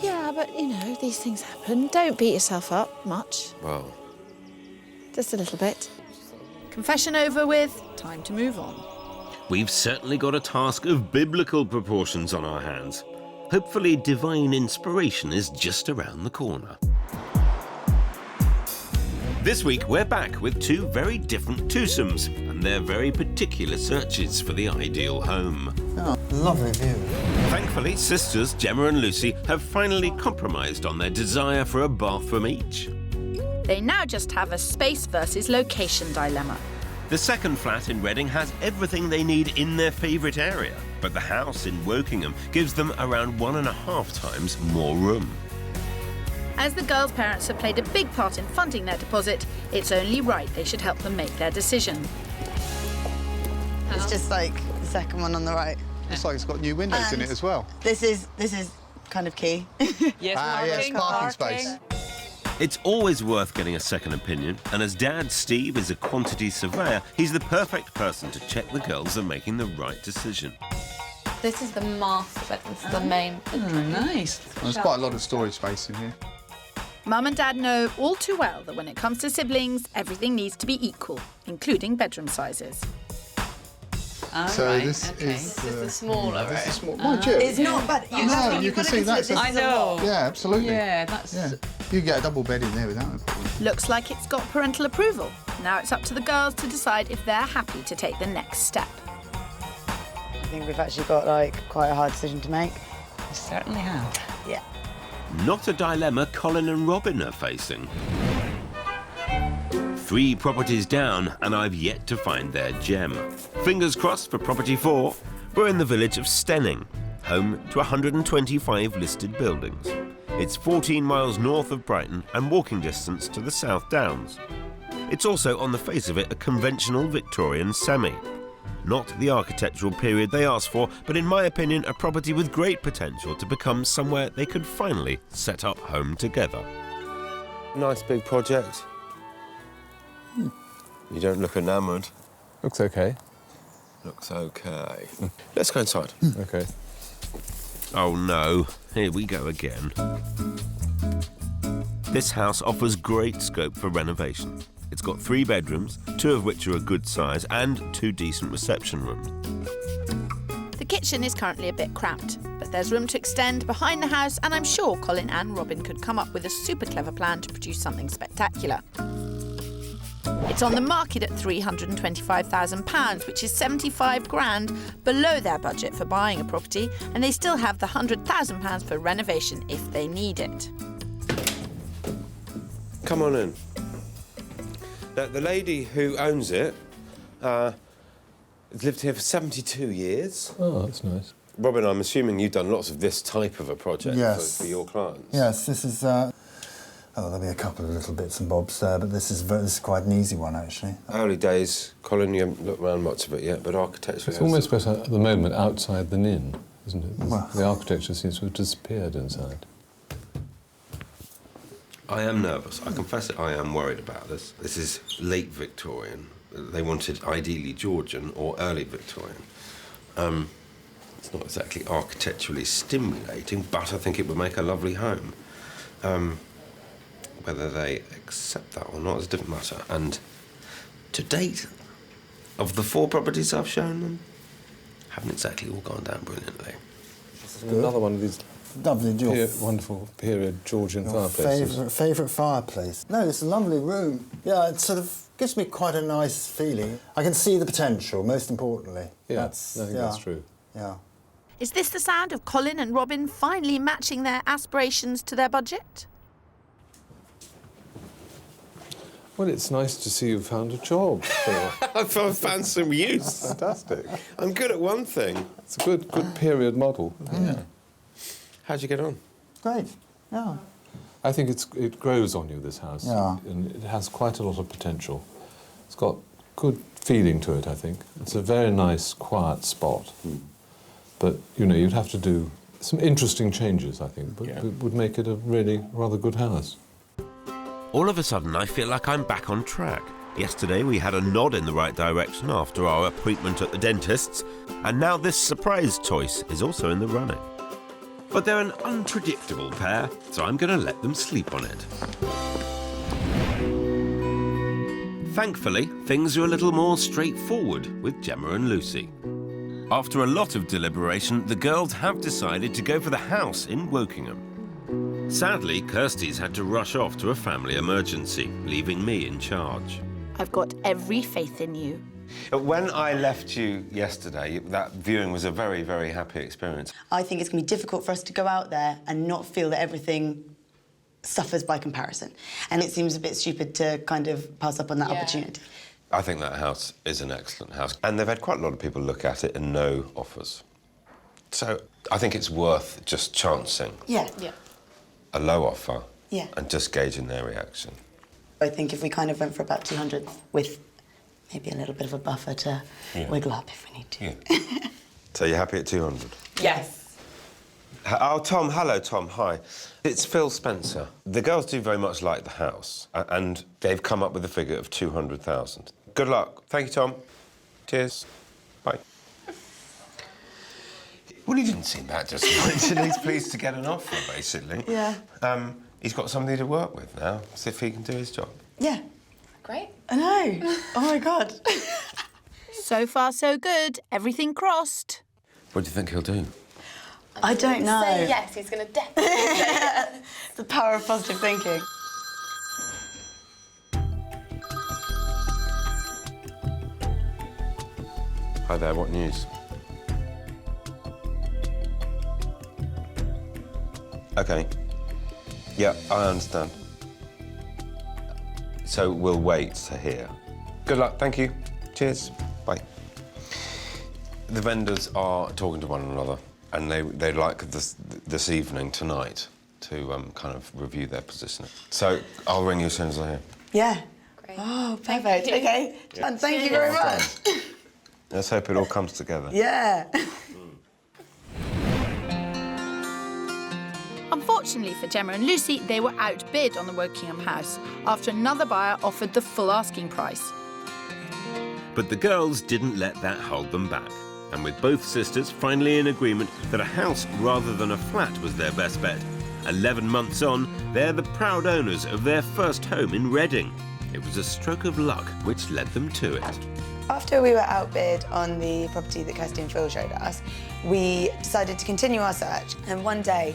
Yeah, but, you know, these things happen. Don't beat yourself up much. Well, just a little bit. Confession over with, time to move on. We've certainly got a task of biblical proportions on our hands. Hopefully divine inspiration is just around the corner. This week, we're back with 2 very different twosomes and their very particular searches for the ideal home. Oh, lovely view. Thankfully, sisters Gemma and Lucy have finally compromised on their desire for a bathroom each. They now just have a space versus location dilemma. The second flat in Reading has everything they need in their favourite area, but the house in Wokingham gives them around 1.5 times more room. As the girls' parents have played a big part in funding their deposit, it's only right they should help them make their decision. It's just like the second one on the right. Looks like it's got new windows in it as well. This is kind of key. Yes, parking space. It's always worth getting a second opinion, and as Dad Steve is a quantity surveyor, he's the perfect person to check the girls are making the right decision. This is the master bedroom, this is the main bedroom. Nice. There's quite a lot of storage space in here. Mum and Dad know all too well that when it comes to siblings, everything needs to be equal, including bedroom sizes. So this is the smaller this is room. small. Mind you, It's not bad. you can see that. I know. Yeah, absolutely. Yeah, that's... Yeah. You can get a double bed in there without it. Looks like it's got parental approval. Now it's up to the girls to decide if they're happy to take the next step. I think we've actually got quite a hard decision to make. We certainly have. Yeah. Not a dilemma Colin and Robin are facing. 3 properties down, and I've yet to find their gem. Fingers crossed for property 4. We're in the village of Stenning. home to 125 listed buildings. It's 14 miles north of Brighton and walking distance to the South Downs. It's also, on the face of it, a conventional Victorian semi. Not the architectural period they asked for, but in my opinion, a property with great potential to become somewhere they could finally set up home together. Nice big project. You don't look enamoured. Looks okay. Looks okay. Let's go inside. Okay. Oh no, here we go again. This house offers great scope for renovation. It's got 3 bedrooms, 2 of which are a good size, and 2 decent reception rooms. The kitchen is currently a bit cramped, but there's room to extend behind the house, and I'm sure Colin and Robin could come up with a super clever plan to produce something spectacular. It's on the market at £325,000, which is 75 grand below their budget for buying a property, and they still have the £100,000 for renovation if they need it. Come on in. The lady who owns it has lived here for 72 years. Oh, that's nice. Robin, I'm assuming you've done lots of this type of a project for your clients. Yes, this is... oh, there'll be a couple of little bits and bobs there, but this is quite an easy one, actually. Early days, Colin, you haven't looked around much of it yet, but architecture... It's almost better at the moment outside than in, isn't it? Well, the architecture seems to have disappeared inside. I am nervous. I confess it, I am worried about this. This is late Victorian. They wanted ideally Georgian or early Victorian. It's not exactly architecturally stimulating, but I think it would make a lovely home. Whether they accept that or not is a different matter. And to date, of the 4 properties I've shown them, haven't exactly all gone down brilliantly. Another one of these lovely, wonderful period Georgian fireplaces. Favourite fireplace. No, it's a lovely room. Yeah, it sort of gives me quite a nice feeling. I can see the potential, most importantly. Yeah, I think that's true. Yeah. Is this the sound of Colin and Robin finally matching their aspirations to their budget? Well, it's nice to see you've found a job, Phil. I've found some use. Fantastic. I'm good at one thing. It's a good period model. Yeah. How'd you get on? Great, yeah. I think it grows on you, this house. Yeah. And it has quite a lot of potential. It's got good feeling to it, I think. It's a very nice, quiet spot. But, you know, you'd have to do some interesting changes, I think, but it would make it a really rather good house. All of a sudden, I feel like I'm back on track. Yesterday, we had a nod in the right direction after our appointment at the dentist's, and now this surprise choice is also in the running. But they're an unpredictable pair, so I'm going to let them sleep on it. Thankfully, things are a little more straightforward with Gemma and Lucy. After a lot of deliberation, the girls have decided to go for the house in Wokingham. Sadly, Kirsty's had to rush off to a family emergency, leaving me in charge. I've got every faith in you. When I left you yesterday, that viewing was a very, very happy experience. I think it's going to be difficult for us to go out there and not feel that everything suffers by comparison. And it seems a bit stupid to kind of pass up on that opportunity. I think that house is an excellent house. And they've had quite a lot of people look at it and no offers. So I think it's worth just chancing Yeah. a low offer Yeah. and just gauging their reaction. I think if we kind of went for about 200 with maybe a little bit of a buffer to wiggle up if we need to. Yeah. So you're happy at 200? Yes. Oh, Tom. Hello, Tom. Hi. It's Phil Spencer. The girls do very much like the house, and they've come up with a figure of 200,000. Good luck. Thank you, Tom. Cheers. Bye. Well, he didn't seem that disappointed. He's pleased to get an offer, basically. Yeah. He's got somebody to work with now, see if he can do his job. Yeah. Great. I know. Oh, my God. So far, so good. Everything crossed. What do you think he'll do? I don't know. Say yes, he's going to definitely say yes. The power of positive thinking. Hi there, what news? OK. Yeah, I understand. So we'll wait to hear. Good luck, thank you. Cheers. Bye. The vendors are talking to one another, and they'd like this evening, tonight, to kind of review their position. So I'll ring you as soon as I hear. Yeah. Great. Oh, perfect. Okay. Yeah. And thank you very much. Let's hope it all comes together. Yeah. Unfortunately for Gemma and Lucy, they were outbid on the Wokingham house after another buyer offered the full asking price. But the girls didn't let that hold them back. And with both sisters finally in agreement that a house rather than a flat was their best bet, 11 months on, they're the proud owners of their first home in Reading. It was a stroke of luck which led them to it. After we were outbid on the property that Kirsty and Phil showed us, we decided to continue our search. And one day,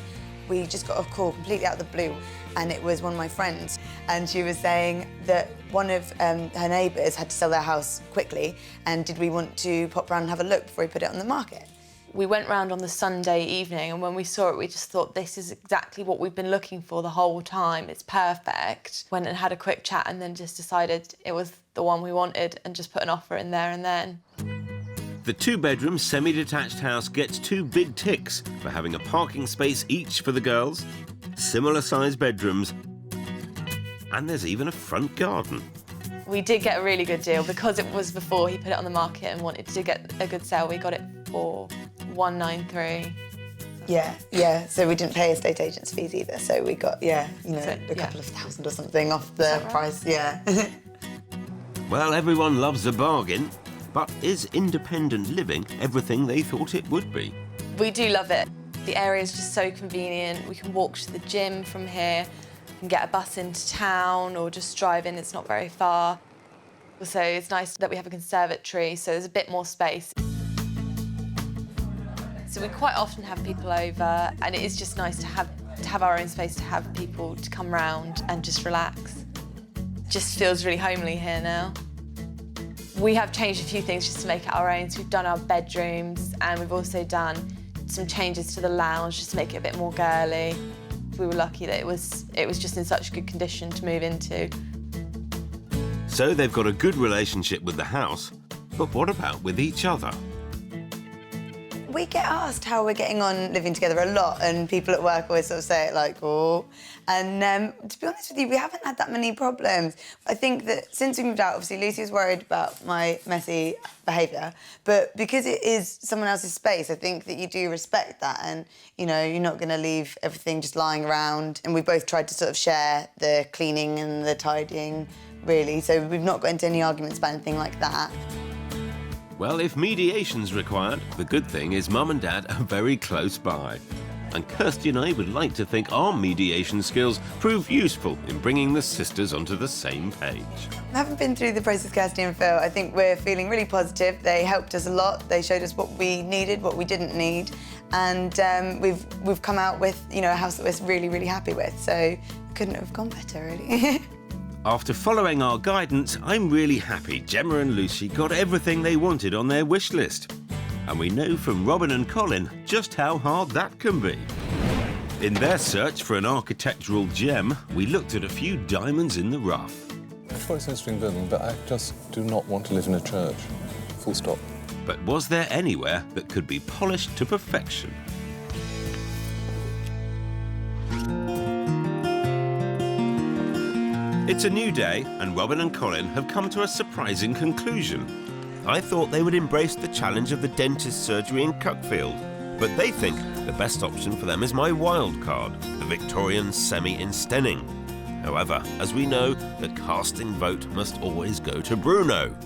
we just got a call completely out of the blue, and it was one of my friends. And she was saying that one of her neighbours had to sell their house quickly, and did we want to pop round and have a look before we put it on the market? We went round on the Sunday evening, and when we saw it, we just thought, this is exactly what we've been looking for the whole time. It's perfect. Went and had a quick chat and then just decided it was the one we wanted and just put an offer in there and then. The two-bedroom semi-detached house gets 2 big ticks for having a parking space each for the girls, similar-sized bedrooms, and there's even a front garden. We did get a really good deal because it was before he put it on the market and wanted to get a good sale. We got it for $193. Yeah. So we didn't pay estate agents' fees either. So we got, a couple of thousand or something off the price. Yeah. Well, everyone loves a bargain, but is independent living everything they thought it would be? We do love it. The area is just so convenient. We can walk to the gym from here, we can get a bus into town or just drive in, it's not very far. So it's nice that we have a conservatory, so there's a bit more space. So we quite often have people over, and it is just nice to have our own space, to have people to come round and just relax. It just feels really homely here now. We have changed a few things just to make it our own. So we've done our bedrooms, and we've also done some changes to the lounge just to make it a bit more girly. We were lucky that it was just in such good condition to move into. So they've got a good relationship with the house, but what about with each other? We get asked how we're getting on living together a lot, and people at work always sort of say it like, oh. And to be honest with you, we haven't had that many problems. I think that since we moved out, obviously Lucy was worried about my messy behaviour, but because it is someone else's space, I think that you do respect that, and you're not going to leave everything just lying around. And we both tried to sort of share the cleaning and the tidying, really, so we've not got into any arguments about anything like that. Well, if mediation's required, the good thing is Mum and Dad are very close by. And Kirsty and I would like to think our mediation skills prove useful in bringing the sisters onto the same page. I haven't been through the process, Kirsty and Phil. I think we're feeling really positive. They helped us a lot. They showed us what we needed, what we didn't need. And we've come out with, a house that we're really, really happy with. So couldn't have gone better, really. After following our guidance, I'm really happy Gemma and Lucy got everything they wanted on their wish list. And we know from Robin and Colin just how hard that can be. In their search for an architectural gem, we looked at a few diamonds in the rough. I thought it's an interesting building, but I just do not want to live in a church. Full stop. But was there anywhere that could be polished to perfection? It's a new day, and Robin and Colin have come to a surprising conclusion. I thought they would embrace the challenge of the dentist surgery in Cuckfield, but they think the best option for them is my wild card, the Victorian semi in Stenning. However, as we know, the casting vote must always go to Bruno.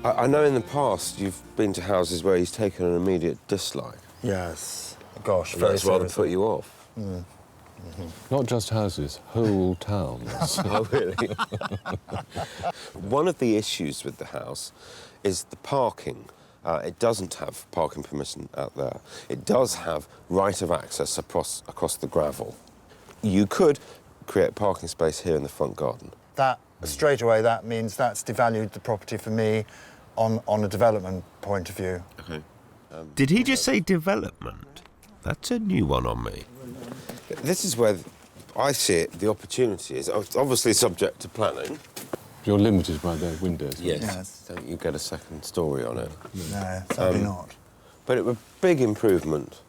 I know in the past you've been to houses where he's taken an immediate dislike. Yes. Gosh, and that's rather put you off. Mm. Not just houses, whole towns. Oh, really? One of the issues with the house is the parking. It doesn't have parking permission out there. It does have right of access across the gravel. You could create parking space here in the front garden. That, straight away, that means that's devalued the property for me on a development point of view. OK. Did he just say development? That's a new one on me. This is where I see it, the opportunity is obviously subject to planning. You're limited by the windows. Yes. Don't you get a second story on it? No, sadly not. But it would big improvement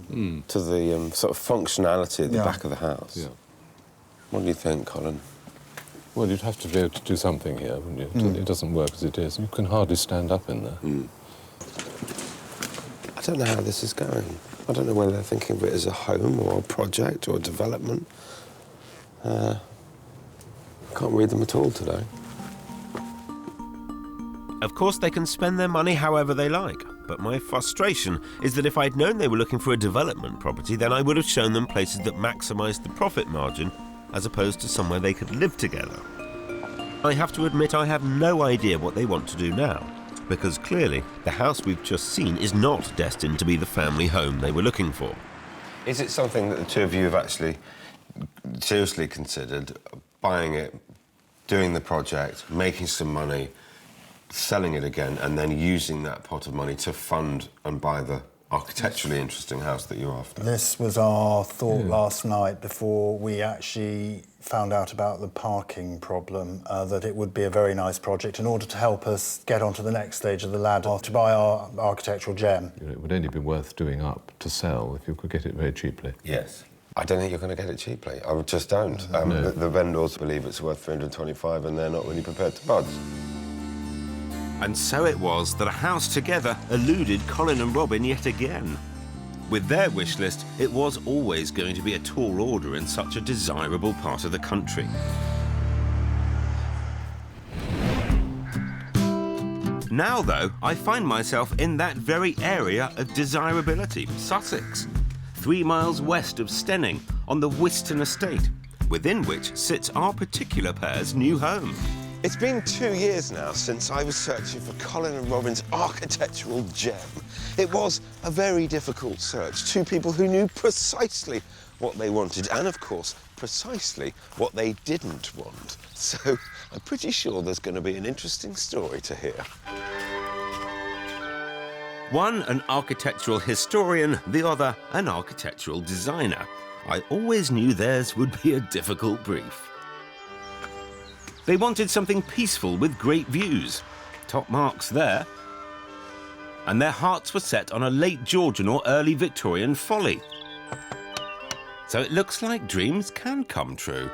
to the sort of functionality at the back of the house. Yeah. What do you think, Colin? Well, you'd have to be able to do something here, wouldn't you? It doesn't work as it is. You can hardly stand up in there. I don't know how this is going. I don't know whether they're thinking of it as a home or a project or a development. I can't read them at all today. Of course, they can spend their money however they like, but my frustration is that if I'd known they were looking for a development property, then I would have shown them places that maximised the profit margin, as opposed to somewhere they could live together. I have to admit I have no idea what they want to do now, because clearly the house we've just seen is not destined to be the family home they were looking for. Is it something that the two of you have actually seriously considered, buying it, doing the project, making some money, selling it again, and then using that pot of money to fund and buy the architecturally interesting house that you're after? This was our thought last night before we actually found out about the parking problem, that it would be a very nice project in order to help us get onto the next stage of the ladder to buy our architectural gem. It would only be worth doing up to sell if you could get it very cheaply. Yes. I don't think you're going to get it cheaply. I just don't. The vendors believe it's worth 325 and they're not really prepared to budge. And so it was that a house together eluded Colin and Robin yet again. With their wish list, it was always going to be a tall order in such a desirable part of the country. Now, though, I find myself in that very area of desirability, Sussex, 3 miles west of Stenning, on the Whiston estate, within which sits our particular pair's new home. It's been 2 years now since I was searching for Colin and Robin's architectural gem. It was a very difficult search. Two people who knew precisely what they wanted and, of course, precisely what they didn't want. So I'm pretty sure there's going to be an interesting story to hear. One an architectural historian, the other an architectural designer. I always knew theirs would be a difficult brief. They wanted something peaceful with great views. Top marks there. And their hearts were set on a late Georgian or early Victorian folly. So it looks like dreams can come true.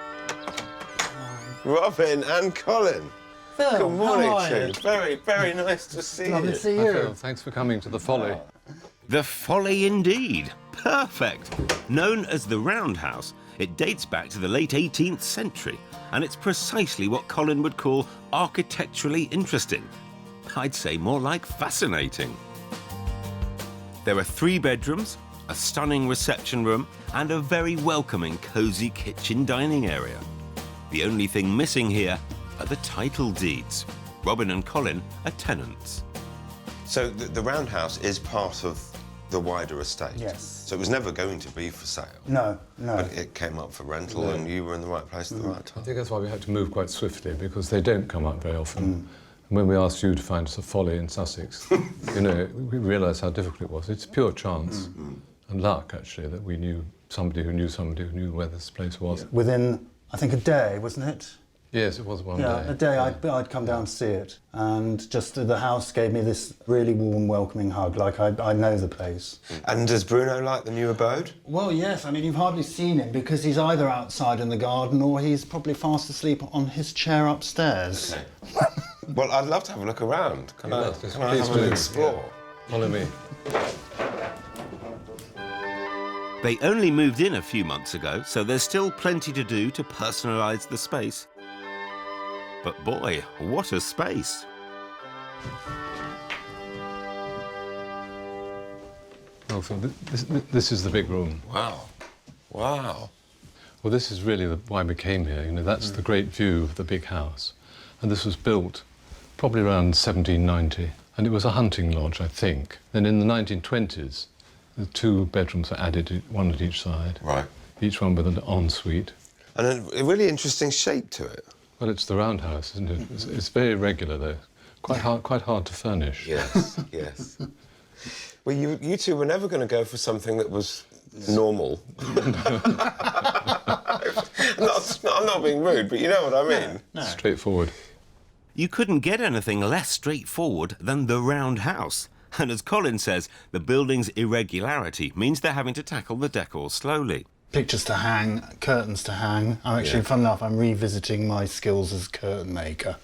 Robin and Colin. Phil, good morning how are to you? you. Very, very nice to see you. Lovely to see you. Hi, Phil. Thanks for coming to the Folly. The Folly indeed. Perfect. Known as the Roundhouse, it dates back to the late 18th century, and it's precisely what Colin would call architecturally interesting. I'd say more like fascinating. There are 3 bedrooms, a stunning reception room, and a very welcoming, cosy kitchen dining area. The only thing missing here are the title deeds. Robin and Colin are tenants. So the Roundhouse is part of the wider estate? Yes. So it was never going to be for sale? No, no. But it came up for rental and you were in the right place at the right time? I think that's why we had to move quite swiftly, because they don't come up very often. And when we asked you to find us a Folly in Sussex, you know, we realised how difficult it was. It's pure chance and luck, actually, that we knew somebody who knew where this place was. Yeah. Within, I think, a day, wasn't it? Yes, it was one day. Yeah, a day I'd come down to see it, and just the house gave me this really warm, welcoming hug, like I know the place. And does Bruno like the new abode? Well, yes. I mean, you've hardly seen him because he's either outside in the garden or he's probably fast asleep on his chair upstairs. Okay. Well, I'd love to have a look around. Can I have do. an explore? Yeah. Follow me. They only moved in a few months ago, so there's still plenty to do to personalise the space. But boy, what a space. Oh, so this is the big room. Wow. Wow. Well, this is really why we came here. You know, that's the great view of the big house. And this was built probably around 1790. And it was a hunting lodge, I think. Then in the 1920s, the 2 bedrooms were added, one at each side. Right. Each one with an ensuite. And a really interesting shape to it. Well, it's the Roundhouse, isn't it? It's very irregular, though. Quite hard to furnish. Yes, yes. Well, you two were never going to go for something that was normal. I'm not being rude, but you know what I mean. No. Straightforward. You couldn't get anything less straightforward than the Roundhouse. And as Colin says, the building's irregularity means they're having to tackle the decor slowly. Pictures to hang, curtains to hang. I'm actually, fun enough, I'm revisiting my skills as curtain maker.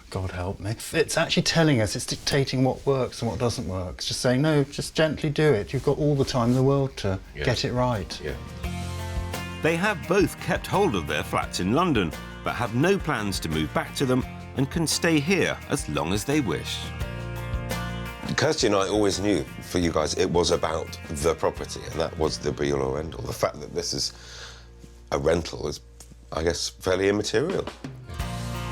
God help me. It's actually telling us, it's dictating what works and what doesn't work. It's just saying, no, just gently do it. You've got all the time in the world to get it right. They have both kept hold of their flats in London, but have no plans to move back to them and can stay here as long as they wish. Kirsty and I always knew, for you guys, it was about the property, and that was the be-all or end-all. The fact that this is a rental is, I guess, fairly immaterial.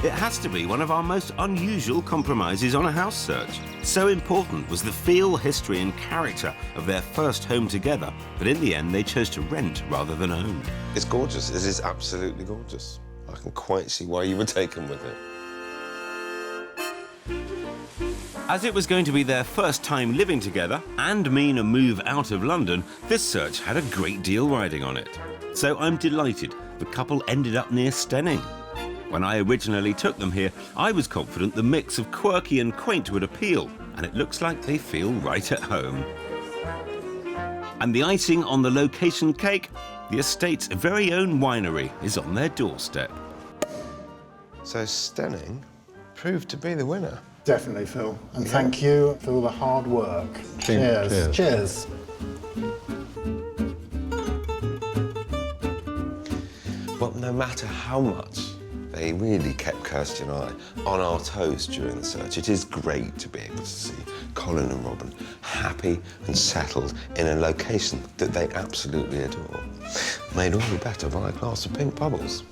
It has to be one of our most unusual compromises on a house search. So important was the feel, history and character of their first home together that in the end they chose to rent rather than own. It's gorgeous. It is absolutely gorgeous. I can quite see why you were taken with it. As it was going to be their first time living together and mean a move out of London, this search had a great deal riding on it. So I'm delighted the couple ended up near Stenning. When I originally took them here, I was confident the mix of quirky and quaint would appeal, and it looks like they feel right at home. And the icing on the location cake, the estate's very own winery is on their doorstep. So Stenning proved to be the winner. Definitely, Phil. And thank you for all the hard work. Cheers. Cheers. Well, no matter how much they really kept Kirsty and I on our toes during the search, it is great to be able to see Colin and Robin happy and settled in a location that they absolutely adore. Made all the better by a glass of pink bubbles.